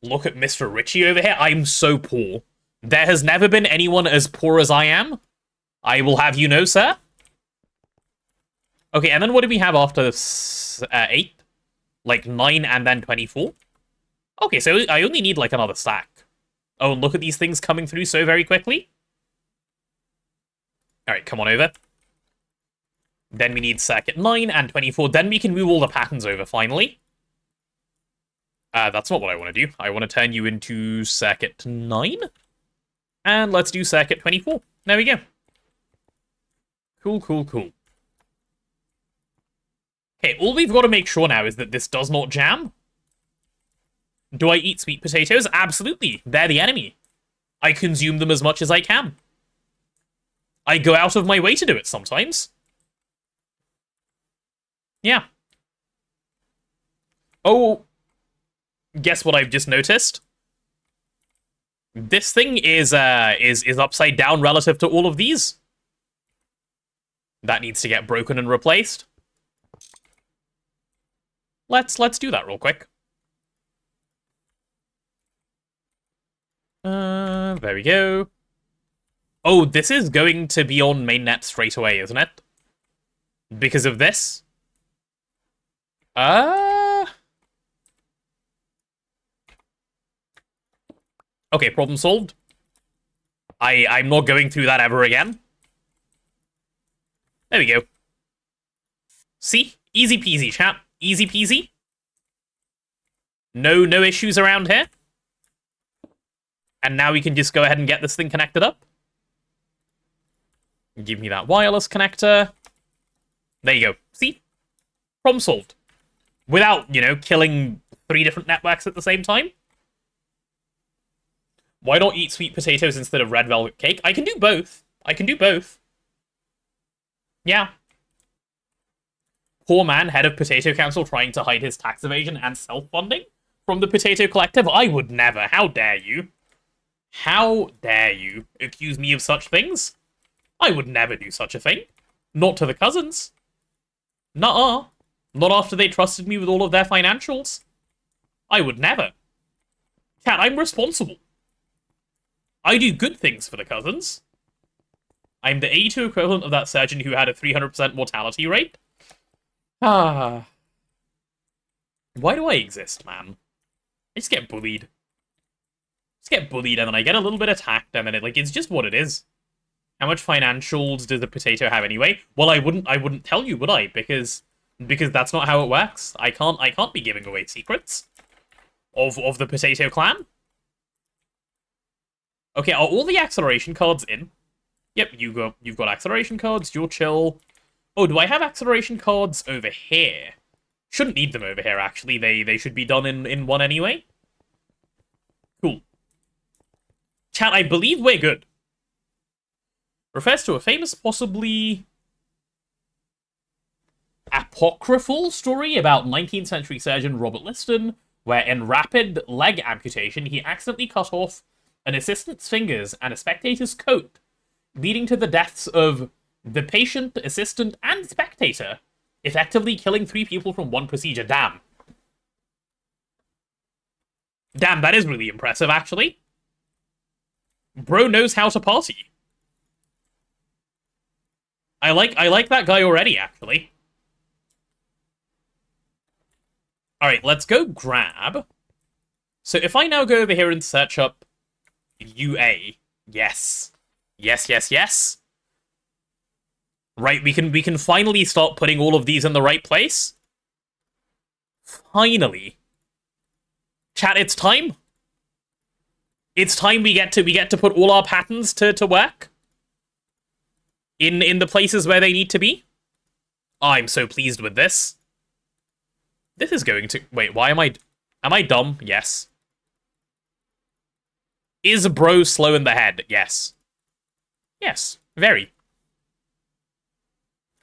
Speaker 1: Look at Mr. Richie over here. I'm so poor. There has never been anyone as poor as I am. I will have you know, sir. Okay, and then what do we have after 8? Like 9 and then 24? Okay, so I only need like another stack. Oh, look at these things coming through so very quickly. Alright, come on over. Then we need circuit 9 and 24. Then we can move all the patterns over, finally. That's not what I want to do. I want to turn you into circuit 9. And let's do circuit 24. There we go. Cool, cool, cool. Okay, all we've got to make sure now is that this does not jam. Do I eat sweet potatoes? Absolutely. They're the enemy. I consume them as much as I can. I go out of my way to do it sometimes. Yeah. Oh, guess what I've just noticed? This thing is upside down relative to all of these. That needs to get broken and replaced. Let's do that real quick. There we go. Oh, this is going to be on mainnet straight away, isn't it? Because of this? Okay, problem solved. I'm not going through that ever again. There we go. See? Easy peasy, chat. Easy peasy. No issues around here. And now we can just go ahead and get this thing connected up. Give me that wireless connector. There you go. See? Problem solved. Without, killing 3 different networks at the same time. Why not eat sweet potatoes instead of red velvet cake? I can do both. I can do both. Yeah. Poor man, head of Potato Council, trying to hide his tax evasion and self-funding from the Potato Collective. I would never. How dare you? How dare you accuse me of such things? I would never do such a thing. Not to the cousins. Nuh-uh. Not after they trusted me with all of their financials. I would never. Cat, I'm responsible. I do good things for the cousins. I'm the 82 equivalent of that surgeon who had a 300% mortality rate. Ah. Why do I exist, man? I just get bullied. Just get bullied, and then I get a little bit attacked, and then it's just what it is. How much financials does the potato have anyway? Well, I wouldn't tell you, would I? Because that's not how it works. I can't be giving away secrets of the potato clan. Okay, are all the acceleration cards in? Yep, you've got acceleration cards, you're chill. Oh, do I have acceleration cards over here? Shouldn't need them over here, actually. They should be done in one anyway. Cool. Chat, I believe we're good. Refers to a famous, possibly apocryphal story about 19th century surgeon Robert Liston, where in rapid leg amputation, he accidentally cut off an assistant's fingers and a spectator's coat, leading to the deaths of the patient, assistant, and spectator, effectively killing 3 people from one procedure. Damn. Damn, that is really impressive, actually. Bro knows how to party. I like that guy already, actually. Alright, let's go grab. So if I now go over here and search up UA. Yes. Yes, yes, yes. Right, we can finally start putting all of these in the right place. Finally. Chat, it's time. It's time we get to put all our patterns to work. In the places where they need to be. I'm so pleased with this. This is going to... Wait, why am I dumb? Yes. Is bro slow in the head? Yes. Yes, very.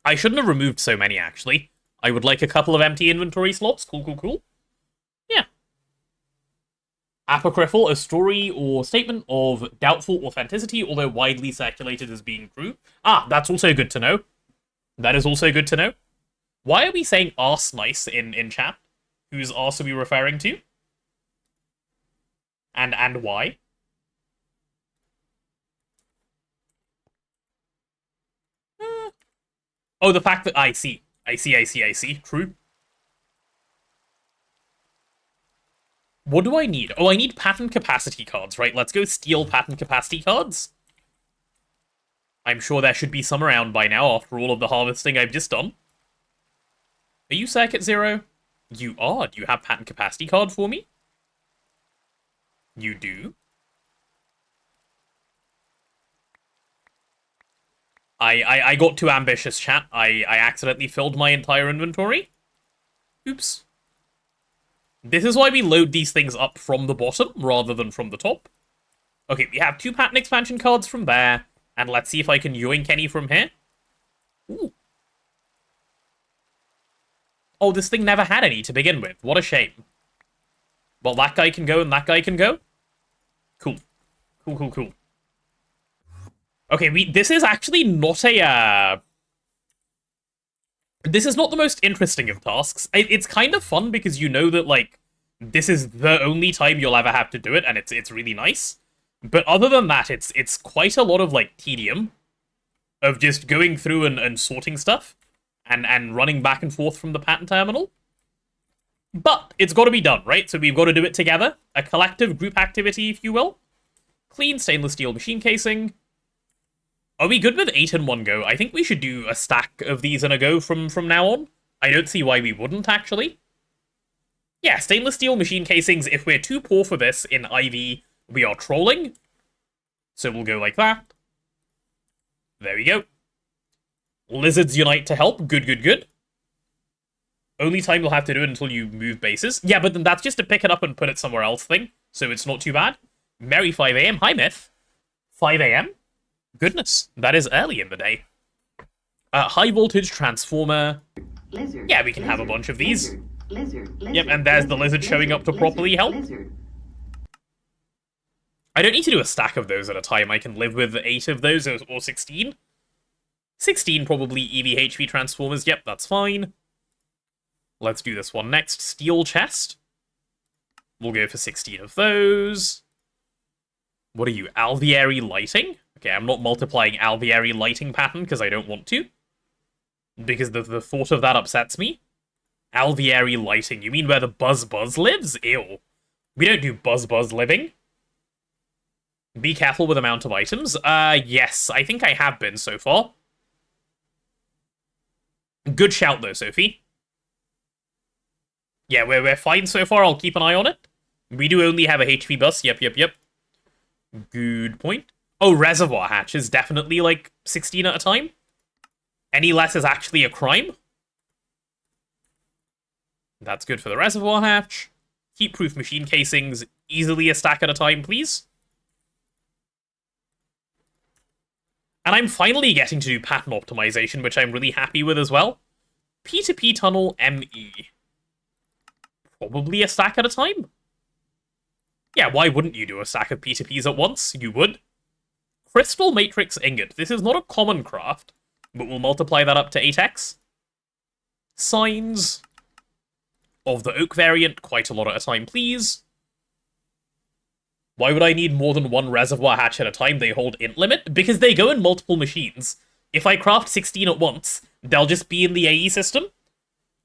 Speaker 1: I shouldn't have removed so many, actually. I would like a couple of empty inventory slots. Cool, cool, cool. Yeah. Apocryphal, a story or statement of doubtful authenticity, although widely circulated as being true. Ah, that's also good to know. That is also good to know. Why are we saying arse nice in chat? Whose arse are we referring to? And why? Oh, the fact that... I see. True. What do I need? Oh, I need pattern capacity cards, right? Let's go steal pattern capacity cards. I'm sure there should be some around by now after all of the harvesting I've just done. Are you Circuit Zero? You are. Do you have pattern capacity card for me? You do. I got too ambitious, chat. I accidentally filled my entire inventory. Oops. This is why we load these things up from the bottom rather than from the top. Okay, we have 2 pattern expansion cards from there. And let's see if I can yoink any from here. Ooh. Oh, this thing never had any to begin with. What a shame. Well, that guy can go and that guy can go. Cool. Cool, cool, cool. Okay, this is actually not a, This is not the most interesting of tasks. It's kind of fun because you know that, like, this is the only time you'll ever have to do it, and it's really nice. But other than that, it's quite a lot of, like, tedium of just going through and sorting stuff and running back and forth from the pattern terminal. But it's got to be done, right? So we've got to do it together. A collective group activity, if you will. Clean stainless steel machine casing. Are we good with 8 in one go? I think we should do a stack of these in a go from now on. I don't see why we wouldn't, actually. Yeah, stainless steel machine casings. If we're too poor for this in IV, we are trolling. So we'll go like that. There we go. Lizards unite to help. Good, good, good. Only time you'll have to do it until you move bases. Yeah, but then that's just to pick it up and put it somewhere else thing. So it's not too bad. Merry 5 AM. Hi, Myth. 5 AM? Goodness, that is early in the day. High voltage transformer.
Speaker 2: Lizard.
Speaker 1: Yeah, we can have a bunch of these.
Speaker 2: Lizard.
Speaker 1: Yep, and there's the lizard showing up to properly help.
Speaker 2: Lizard.
Speaker 1: I don't need to do a stack of those at a time. I can live with 8 of those, or 16. 16 probably EVHV transformers. Yep, that's fine. Let's do this one next. Steel chest. We'll go for 16 of those. What are you, alveary lighting? Okay, I'm not multiplying alveary lighting pattern because I don't want to. Because the thought of that upsets me. Alveary lighting, you mean where the buzz lives? Ew. We don't do buzz living. Be careful with amount of items. Yes, I think I have been so far. Good shout though, Sophie. Yeah, we're fine so far, I'll keep an eye on it. We do only have a HP bus, yep. Good point. Oh, reservoir hatches, definitely, like, 16 at a time. Any less is actually a crime. That's good for the reservoir hatch. Heat-proof machine casings, easily a stack at a time, please. And I'm finally getting to do pattern optimization, which I'm really happy with as well. P2P tunnel ME. Probably a stack at a time. Yeah, why wouldn't you do a stack of P2Ps at once? You would. Crystal Matrix Ingot. This is not a common craft, but we'll multiply that up to 8x. Signs of the oak variant, quite a lot at a time, please. Why would I need more than one reservoir hatch at a time? They hold int limit? Because they go in multiple machines. If I craft 16 at once, they'll just be in the AE system.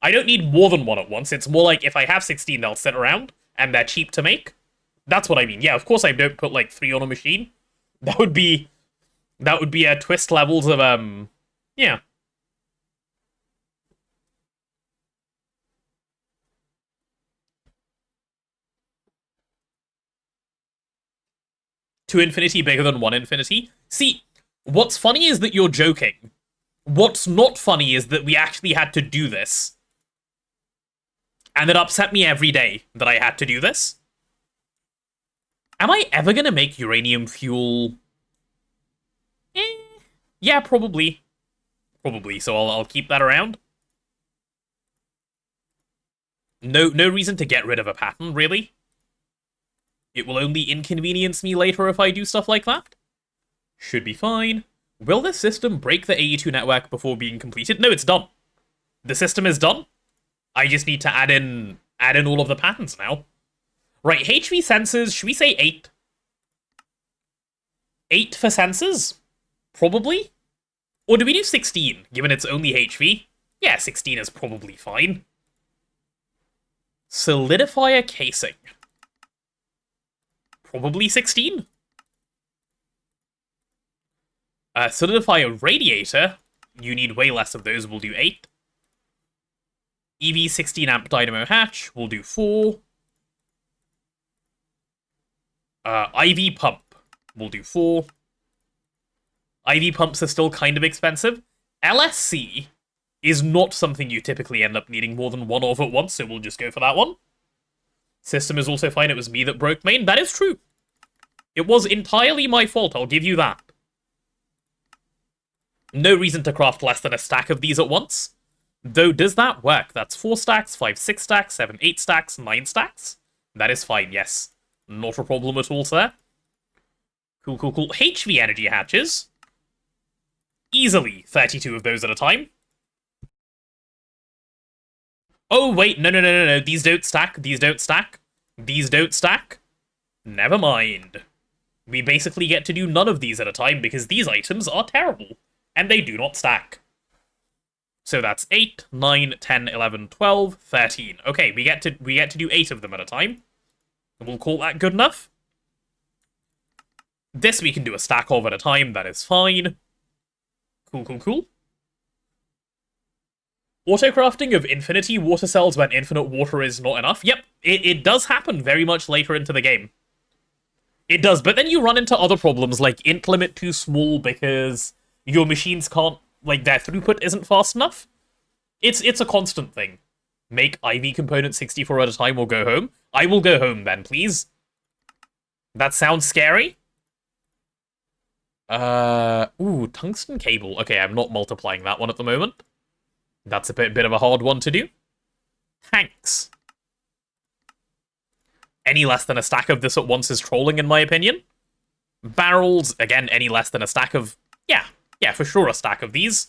Speaker 1: I don't need more than one at once. It's more like if I have 16, they'll sit around, and they're cheap to make. That's what I mean. Yeah, of course I don't put like 3 on a machine. That would be twist levels of yeah. Two infinity bigger than one infinity. See, what's funny is that you're joking. What's not funny is that we actually had to do this. And it upset me every day that I had to do this. Am I ever gonna make uranium fuel? Yeah, probably. Probably, so I'll keep that around. No reason to get rid of a pattern, really. It will only inconvenience me later if I do stuff like that. Should be fine. Will this system break the AE2 network before being completed? No, it's done. The system is done. I just need to add in all of the patterns now. Right, HV sensors, should we say 8? 8 for sensors? Probably? Or do we do 16, given it's only HV? Yeah, 16 is probably fine. Solidifier casing. Probably 16? Solidifier radiator, you need way less of those, we'll do 8. EV 16 amp dynamo hatch, we'll do 4. IV pump, we'll do 4. IV pumps are still kind of expensive. LSC is not something you typically end up needing more than one of at once, so we'll just go for that one. System is also fine, it was me that broke main. That is true. It was entirely my fault, I'll give you that. No reason to craft less than a stack of these at once. Though, does that work? That's 4 stacks, 5, 6 stacks, 7, 8 stacks, 9 stacks? That is fine, yes. Not a problem at all, sir. Cool. HV energy hatches. Easily 32 of those at a time. Oh, wait, no. These don't stack. Never mind. We basically get to do none of these at a time because these items are terrible. And they do not stack. So that's 8, 9, 10, 11, 12, 13. Okay, we get to do 8 of them at a time. We'll call that good enough. This we can do a stack of at a time, that is fine. Cool. Autocrafting of infinity water cells when infinite water is not enough. Yep, it does happen very much later into the game. It does, but then you run into other problems like int limit too small because your machines can't, like, their throughput isn't fast enough. It's a constant thing. Make IV component 64 at a time or go home. I will go home then, please. That sounds scary. Ooh, tungsten cable. Okay, I'm not multiplying that one at the moment. That's a bit of a hard one to do. Tanks. Any less than a stack of this at once is trolling, in my opinion. Barrels, again, any less than a stack of... Yeah, for sure a stack of these.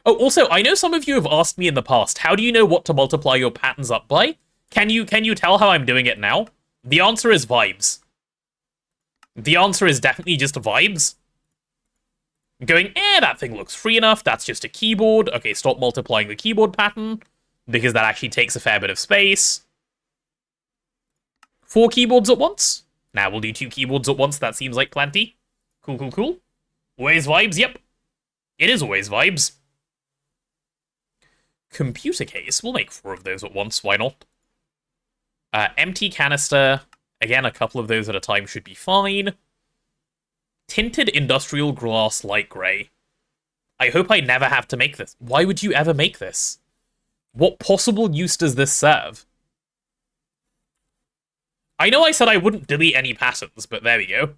Speaker 1: Oh, also, I know some of you have asked me in the past, how do you know what to multiply your patterns up by? Can you tell how I'm doing it now? The answer is vibes. The answer is definitely just vibes. Going, that thing looks free enough, that's just a keyboard. Okay, stop multiplying the keyboard pattern, because that actually takes a fair bit of space. 4 keyboards at once? Now we'll do 2 keyboards at once, that seems like plenty. Cool. Always vibes, yep. It is always vibes. Computer case, we'll make 4 of those at once, why not? Empty canister, again, a couple of those at a time should be fine. Tinted industrial glass light grey. I hope I never have to make this. Why would you ever make this? What possible use does this serve? I know I said I wouldn't delete any patterns, but there we go.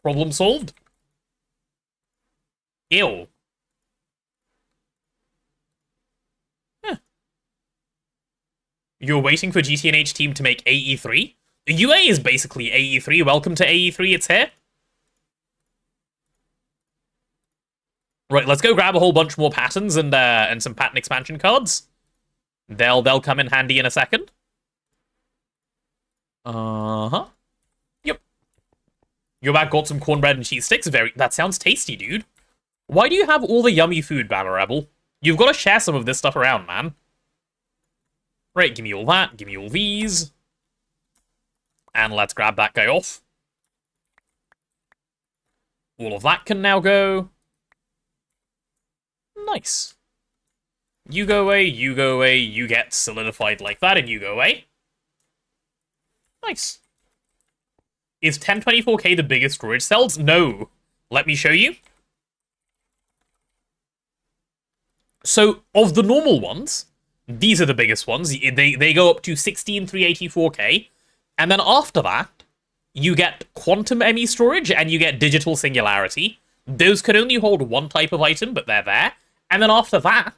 Speaker 1: Problem solved. Ew. You're waiting for GTNH team to make AE3? UA is basically AE3. Welcome to AE3, it's here. Right, let's go grab a whole bunch more patterns and some pattern expansion cards. They'll come in handy in a second. Uh-huh. Yep. Your back got some cornbread and cheese sticks. That sounds tasty, dude. Why do you have all the yummy food, Bama Rebel? You've got to share some of this stuff around, man. Right, give me all that. Give me all these. And let's grab that guy off. All of that can now go. Nice. You go away, you get solidified like that, and you go away. Nice. Is 1024K the biggest storage cells? No. Let me show you. So, of the normal ones, these are the biggest ones. They go up to 16384K. And then after that, you get quantum ME storage and you get digital singularity. Those can only hold one type of item, but they're there. And then after that,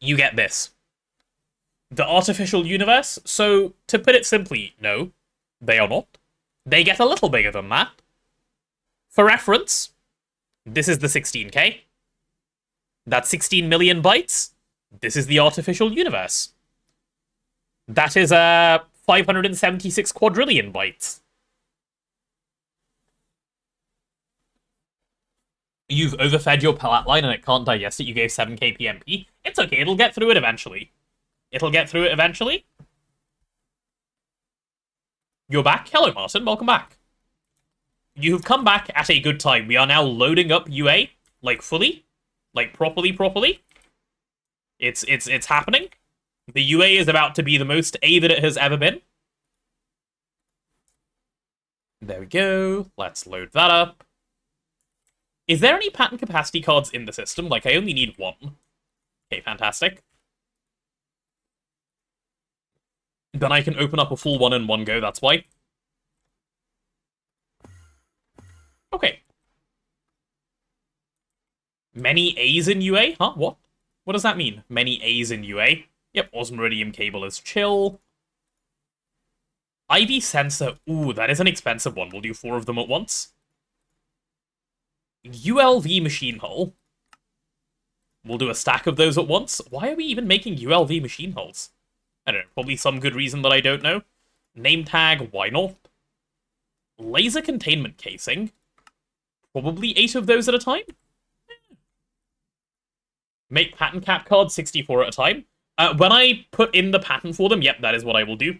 Speaker 1: you get this. The artificial universe. So, to put it simply, no, they are not. They get a little bigger than that. For reference, this is the 16K. That's 16 million bytes. This is the artificial universe. That is 576 quadrillion bytes. You've overfed your palate line and it can't digest it. You gave 7k PMP. It's okay, it'll get through it eventually. It'll get through it eventually. You're back? Hello, Martin. Welcome back. You've come back at a good time. We are now loading up UA, like, fully. Like, properly. It's happening. The UA is about to be the most A that it has ever been. There we go. Let's load that up. Is there any pattern capacity cards in the system? Like, I only need one. Okay, fantastic. Then I can open up a full one in one go, that's why. Okay. Many A's in UA? Huh? What? What does that mean? Many A's in UA? Yep, Osmiridium cable is chill. IV sensor. Ooh, that is an expensive one. We'll do 4 of them at once. ULV machine hull. We'll do a stack of those at once. Why are we even making ULV machine hulls? I don't know, probably some good reason that I don't know. Name tag, why not? Laser containment casing. Probably 8 of those at a time. Make pattern cap cards 64 at a time. When I put in the pattern for them, yep, that is what I will do.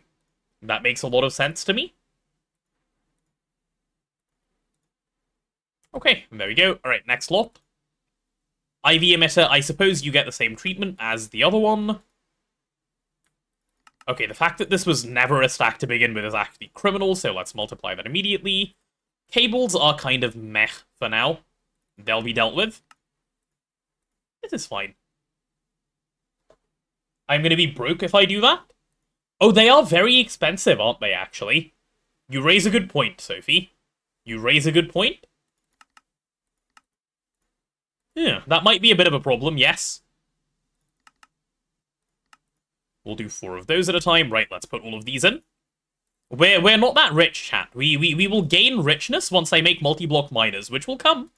Speaker 1: That makes a lot of sense to me. Okay, there we go. Alright, next lot. IV emitter, I suppose you get the same treatment as the other one. Okay, the fact that this was never a stack to begin with is actually criminal, so let's multiply that immediately. Cables are kind of meh for now. They'll be dealt with. This is fine. I'm gonna be broke if I do that. Oh, they are very expensive, aren't they, actually? You raise a good point, Sophie. You raise a good point. Yeah, that might be a bit of a problem, yes. We'll do 4 of those at a time. Right, let's put all of these in. We're not that rich, chat. We will gain richness once I make multi-block miners, which will come.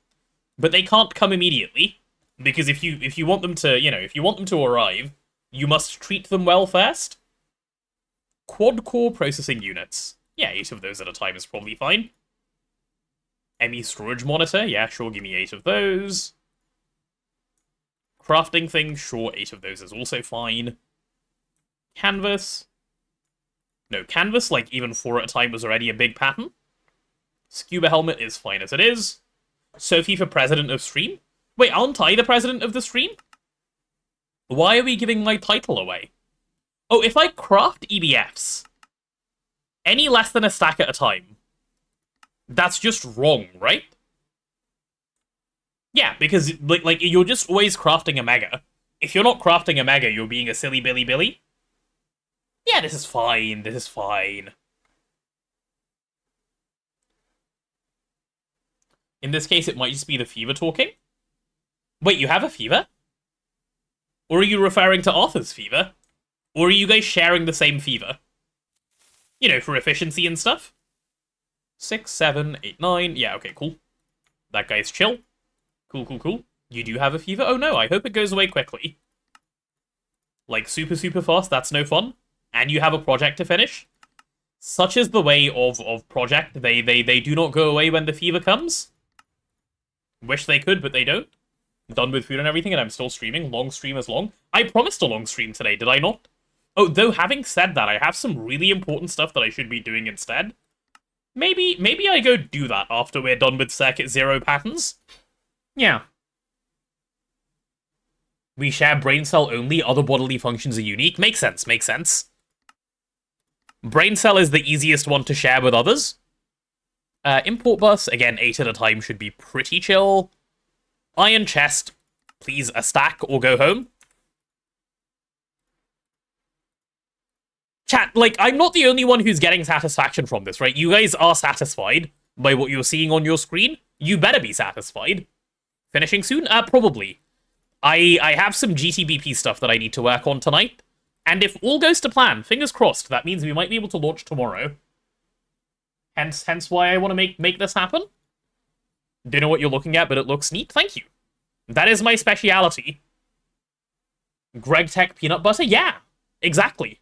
Speaker 1: But they can't come immediately. Because if you want them to, if you want them to arrive, you must treat them well first. Quad-core processing units. Yeah, 8 of those at a time is probably fine. ME storage monitor. Yeah, sure, give me 8 of those. Crafting thing. Sure, 8 of those is also fine. Canvas. No, canvas, like, even 4 at a time was already a big pattern. Scuba helmet is fine as it is. Sophie for president of stream? Wait, aren't I the president of the stream? Why are we giving my title away? Oh, if I craft EBFs, any less than a stack at a time, that's just wrong, right? Yeah, because, like you're just always crafting a mega. If you're not crafting a mega, you're being a silly Billy. Yeah, this is fine, this is fine. In this case, it might just be the fever talking. Wait, you have a fever? Or are you referring to Arthur's fever? Or are you guys sharing the same fever? You know, for efficiency and stuff? 6, 7, 8, 9. Yeah, okay, cool. That guy's chill. Cool. You do have a fever? Oh no, I hope it goes away quickly. Like, super fast, that's no fun. And you have a project to finish. Such is the way of Project. They do not go away when the fever comes. Wish they could, but they don't. Done with food and everything, and I'm still streaming. Long stream is long. I promised a long stream today, did I not? Oh, though having said that, I have some really important stuff that I should be doing instead. Maybe I go do that after we're done with Circuit Zero patterns. Yeah. We share brain cell only, other bodily functions are unique. Makes sense, makes sense. Brain cell is the easiest one to share with others. Import bus, again, 8 at a time should be pretty chill. Iron chest, please a stack or go home. Chat, like, I'm not the only one who's getting satisfaction from this, right? You guys are satisfied by what you're seeing on your screen. You better be satisfied. Finishing soon? Probably. I have some GTBP stuff that I need to work on tonight. And if all goes to plan, fingers crossed, that means we might be able to launch tomorrow. Hence why I want to make this happen. Don't know what you're looking at, but it looks neat. Thank you. That is my speciality. Greg Tech peanut butter? Yeah, exactly.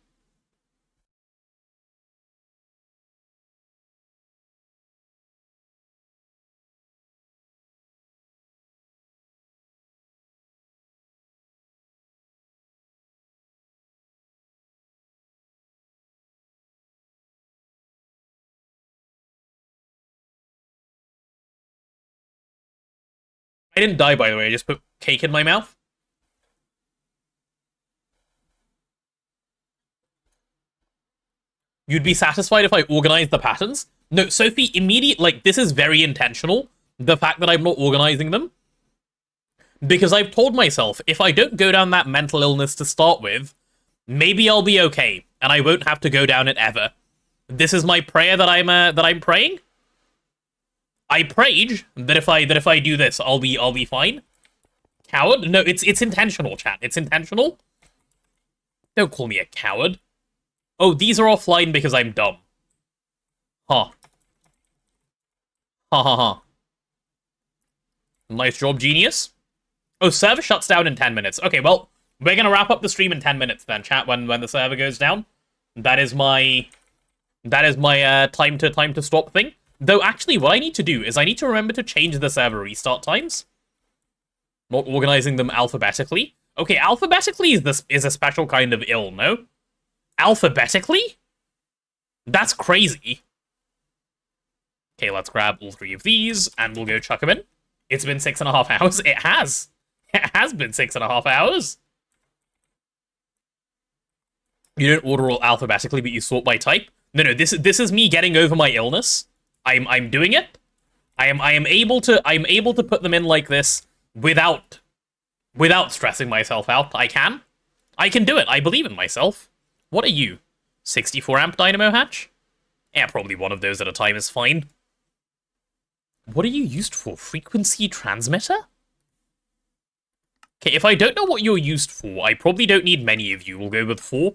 Speaker 1: I didn't die, by the way. I just put cake in my mouth. You'd be satisfied if I organized the patterns? No, Sophie, like, this is very intentional. The fact that I'm not organizing them. Because I've told myself, if I don't go down that mental illness to start with, maybe I'll be okay, and I won't have to go down it ever. This is my prayer that I'm praying. I prayed that if I do this, I'll be fine. Coward? No, it's intentional, chat. It's intentional. Don't call me a coward. Oh, these are offline because I'm dumb. Huh. Ha ha ha. Nice job, genius. Oh, server shuts down in 10 minutes. Okay, well, we're gonna wrap up the stream in 10 minutes then, chat, when the server goes down. That is my time to stop thing. Though, actually, what I need to do is I need to remember to change the server restart times. Not organizing them alphabetically. Okay, alphabetically is a special kind of ill, no? Alphabetically? That's crazy. Okay, let's grab all 3 of these, and we'll go chuck them in. It's been 6.5 hours. It has. It has been 6.5 hours. You don't order all alphabetically, but you sort by type? No, this is me getting over my illness. I'm doing it. I am able to put them in like this without stressing myself out. I can do it. I believe in myself. What are you? 64 amp dynamo hatch? Yeah, probably one of those at a time is fine. What are you used for? Frequency transmitter? Okay, if I don't know what you're used for, I probably don't need many of you. We'll go with 4.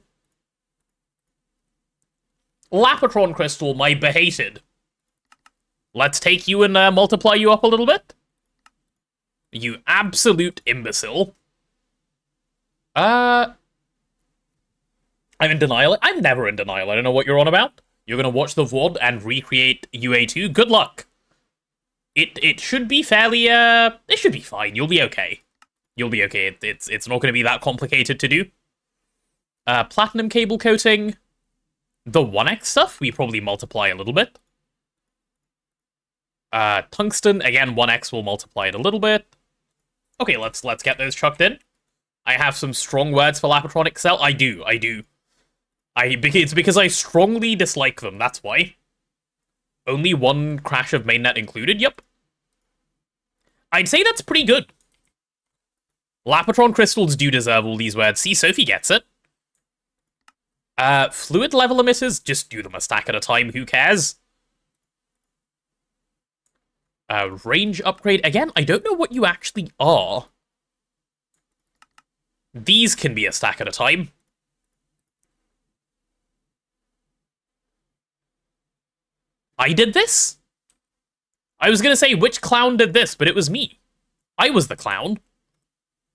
Speaker 1: Lapatron crystal, my behated. Let's take you and multiply you up a little bit. You absolute imbecile. I'm in denial. I'm never in denial. I don't know what you're on about. You're gonna watch the VOD and recreate UA2. Good luck. It should be fairly, it should be fine. You'll be okay. You'll be okay. It's not gonna be that complicated to do. Platinum cable coating. The 1x stuff, we probably multiply a little bit. Tungsten, again, 1x will multiply it a little bit. Okay, let's get those chucked in. I have some strong words for Lapatronic Cell. I do. It's because I strongly dislike them, that's why. Only 1 crash of mainnet included, yep. I'd say that's pretty good. Lapatron crystals do deserve all these words. See, Sophie gets it. Fluid level emitters, just do them a stack at a time, who cares? Range upgrade. Again, I don't know what you actually are. These can be a stack at a time. I did this? I was gonna say, which clown did this, but it was me. I was the clown.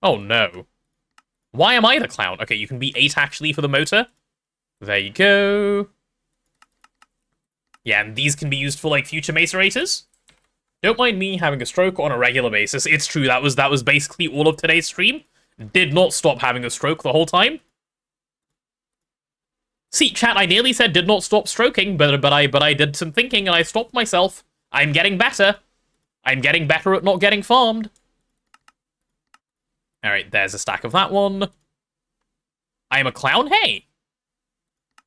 Speaker 1: Oh no. Why am I the clown? Okay, you can be 8 actually for the motor. There you go. Yeah, and these can be used for, like, future macerators. Don't mind me having a stroke on a regular basis. It's true, that was basically all of today's stream. Did not stop having a stroke the whole time. See, chat, I nearly said did not stop stroking, but I did some thinking and I stopped myself. I'm getting better. I'm getting better at not getting farmed. Alright, there's a stack of that one. I'm a clown? Hey!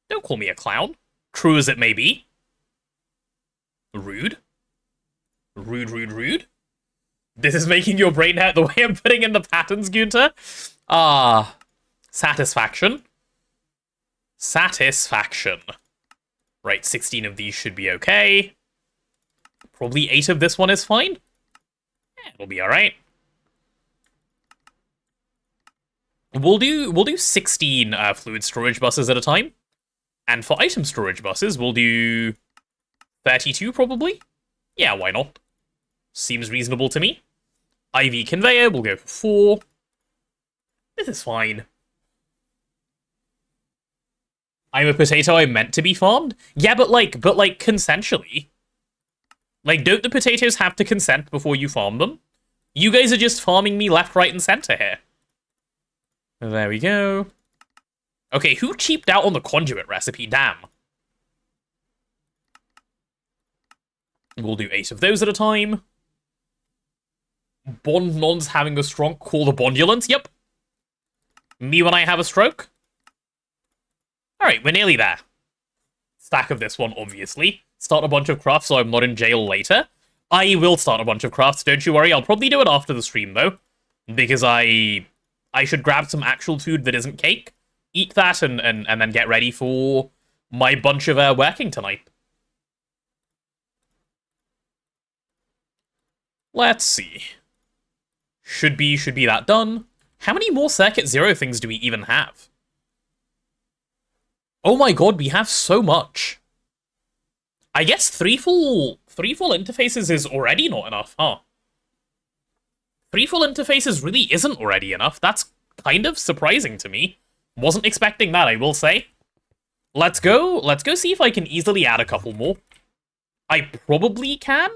Speaker 1: Don't call me a clown. True as it may be. Rude. Rude, rude, rude. This is making your brain hurt the way I'm putting in the patterns, Gunter. Ah. Satisfaction. Satisfaction. Right, 16 of these should be okay. Probably 8 of this one is fine. Yeah, it'll be alright. We'll do 16 fluid storage buses at a time. And for item storage buses, we'll do 32 probably. Yeah, why not? Seems reasonable to me. IV conveyor, we'll go for 4. This is fine. I'm a potato, I'm meant to be farmed? Yeah, but like, consensually. Like, don't the potatoes have to consent before you farm them? You guys are just farming me left, right, and center here. There we go. Okay, who cheaped out on the conduit recipe? Damn. We'll do 8 of those at a time. Bond non's having a strong call the bondulance. Yep. Me when I have a stroke. Alright, we're nearly there. Stack of this one, obviously. Start a bunch of crafts so I'm not in jail later. I will start a bunch of crafts, don't you worry. I'll probably do it after the stream, though. Because I should grab some actual food that isn't cake. Eat that and then get ready for my bunch of working tonight. Let's see. Should be that done. How many more Circuit Zero things do we even have? Oh my god, we have so much. I guess Threefold interfaces is already not enough, huh? Threefold interfaces really isn't already enough. That's kind of surprising to me. Wasn't expecting that, I will say. Let's go see if I can easily add a couple more. I probably can.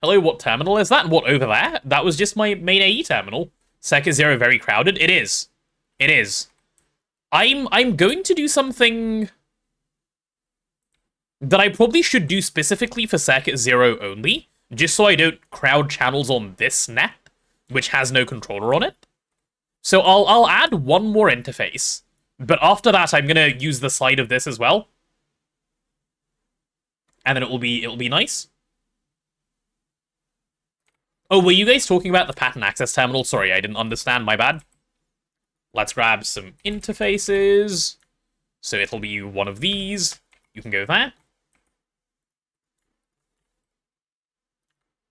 Speaker 1: Hello, what terminal is that? What, over there? That was just my main AE terminal. Circuit Zero very crowded. It is. It is. I'm going to do something that I probably should do specifically for Circuit Zero only, just so I don't crowd channels on this net, which has no controller on it. So I'll add one more interface, but after that I'm gonna use the side of this as well, and then it'll be nice. Oh, were you guys talking about the pattern access terminal? Sorry, I didn't understand. My bad. Let's grab some interfaces. So it'll be one of these. You can go there.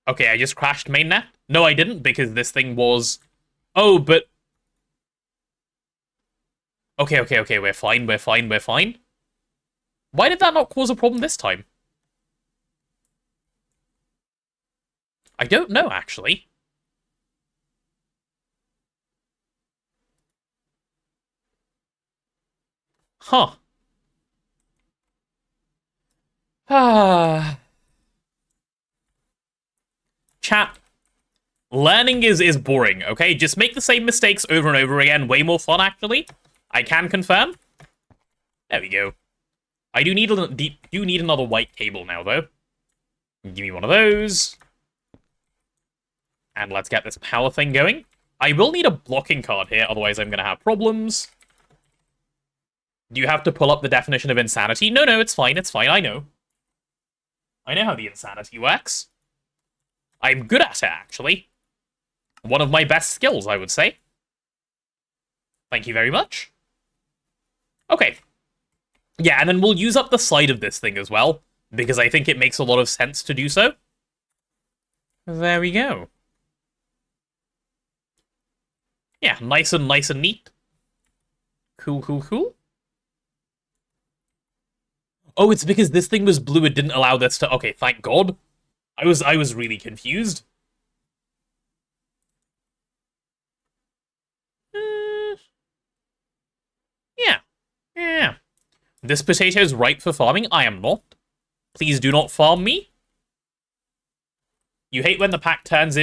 Speaker 1: Okay, I just crashed mainnet. No, I didn't, because this thing was... Oh, but... Okay, we're fine. Why did that not cause a problem this time? I don't know, actually. Huh. Chat. Learning is boring, okay? Just make the same mistakes over and over again. Way more fun, actually. I can confirm. There we go. I do need another white cable now, though. Give me one of those. And let's get this power thing going. I will need a blocking card here, otherwise I'm going to have problems. Do you have to pull up the definition of insanity? No, it's fine, I know. I know how the insanity works. I'm good at it, actually. One of my best skills, I would say. Thank you very much. Okay. Yeah, and then we'll use up the side of this thing as well, because I think it makes a lot of sense to do so. There we go. Yeah, nice and neat. Cool. Oh, it's because this thing was blue, it didn't allow this to... Okay, thank God. I was really confused. Yeah. This potato is ripe for farming. I am not. Please do not farm me. You hate when the pack turns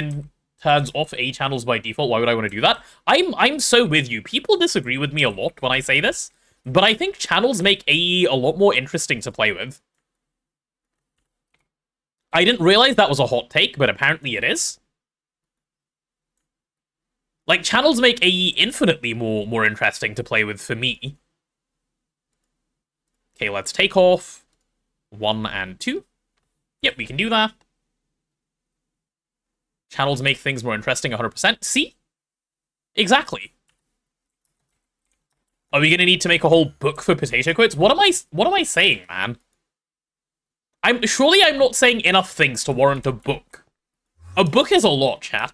Speaker 1: off A channels by default. Why would I want to do that? I'm so with you. People disagree with me a lot when I say this, but I think channels make AE a lot more interesting to play with. I didn't realize that was a hot take, but apparently it is. Like, channels make AE infinitely more interesting to play with for me. Okay, let's take off 1 and 2. Yep, we can do that. Channels make things more interesting 100%. See? Exactly. Are we going to need to make a whole book for potato quotes? What am I saying, man? Surely I'm not saying enough things to warrant a book. A book is a lot, chat.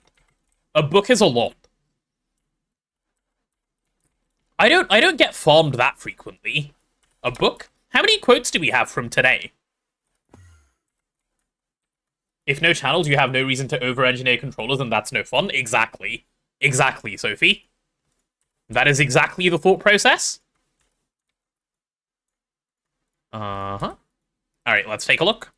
Speaker 1: A book is a lot. I don't get farmed that frequently. A book? How many quotes do we have from today? If no channels, you have no reason to over-engineer controllers, and that's no fun. Exactly. Exactly, Sophie. That is exactly the thought process. Uh-huh. Alright, let's take a look.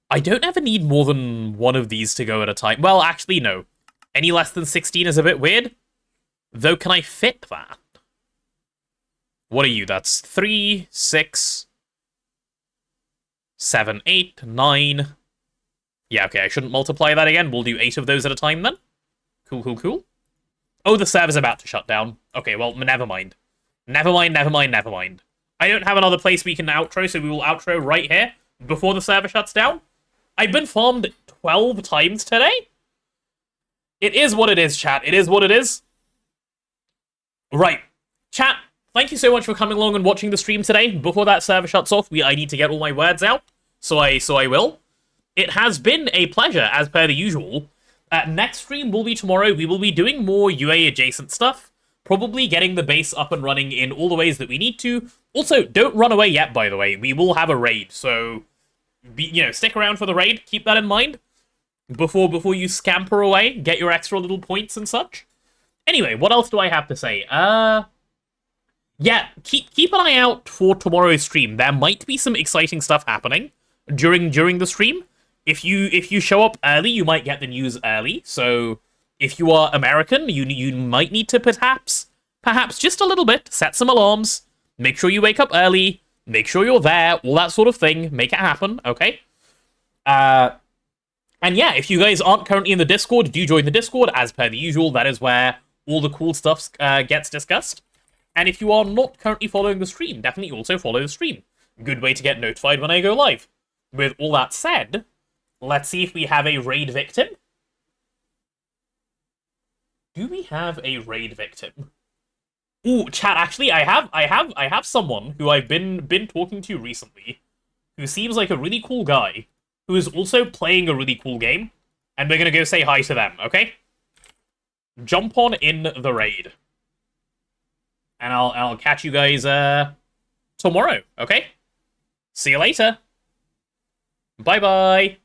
Speaker 1: I don't ever need more than one of these to go at a time. Well, actually, no. Any less than 16 is a bit weird. Though, can I fit that? What are you? That's 3, 6... 7, 8, 9. Yeah, okay, I shouldn't multiply that again. We'll do 8 of those at a time then. Cool, cool, cool. Oh, the server's about to shut down. Okay, well, never mind. Never mind, never mind, never mind. I don't have another place we can outro, so we will outro right here before the server shuts down. I've been farmed 12 times today. It is what it is, chat. It is what it is. Right. Chat, thank you so much for coming along and watching the stream today. Before that server shuts off, I need to get all my words out. So I will. It has been a pleasure, as per the usual. Next stream will be tomorrow. We will be doing more UA-adjacent stuff. Probably getting the base up and running in all the ways that we need to. Also, don't run away yet, by the way. We will have a raid, so... stick around for the raid. Keep that in mind. Before you scamper away, get your extra little points and such. Anyway, what else do I have to say? Yeah, keep an eye out for tomorrow's stream. There might be some exciting stuff happening during the stream. If you show up early, you might get the news early. So if you are American, you might need to perhaps just a little bit set some alarms. Make sure you wake up early. Make sure you're there. All that sort of thing. Make it happen. Okay. And yeah, if you guys aren't currently in the Discord, do join the Discord. As per the usual, that is where all the cool stuff gets discussed. And if you are not currently following the stream, definitely also follow the stream. Good way to get notified when I go live. With all that said, let's see if we have a raid victim. Do we have a raid victim? Ooh, chat, actually, I have someone who I've been talking to recently, who seems like a really cool guy, who is also playing a really cool game, and we're gonna go say hi to them, okay? Jump on in the raid. And I'll catch you guys tomorrow, okay? See you later. Bye-bye.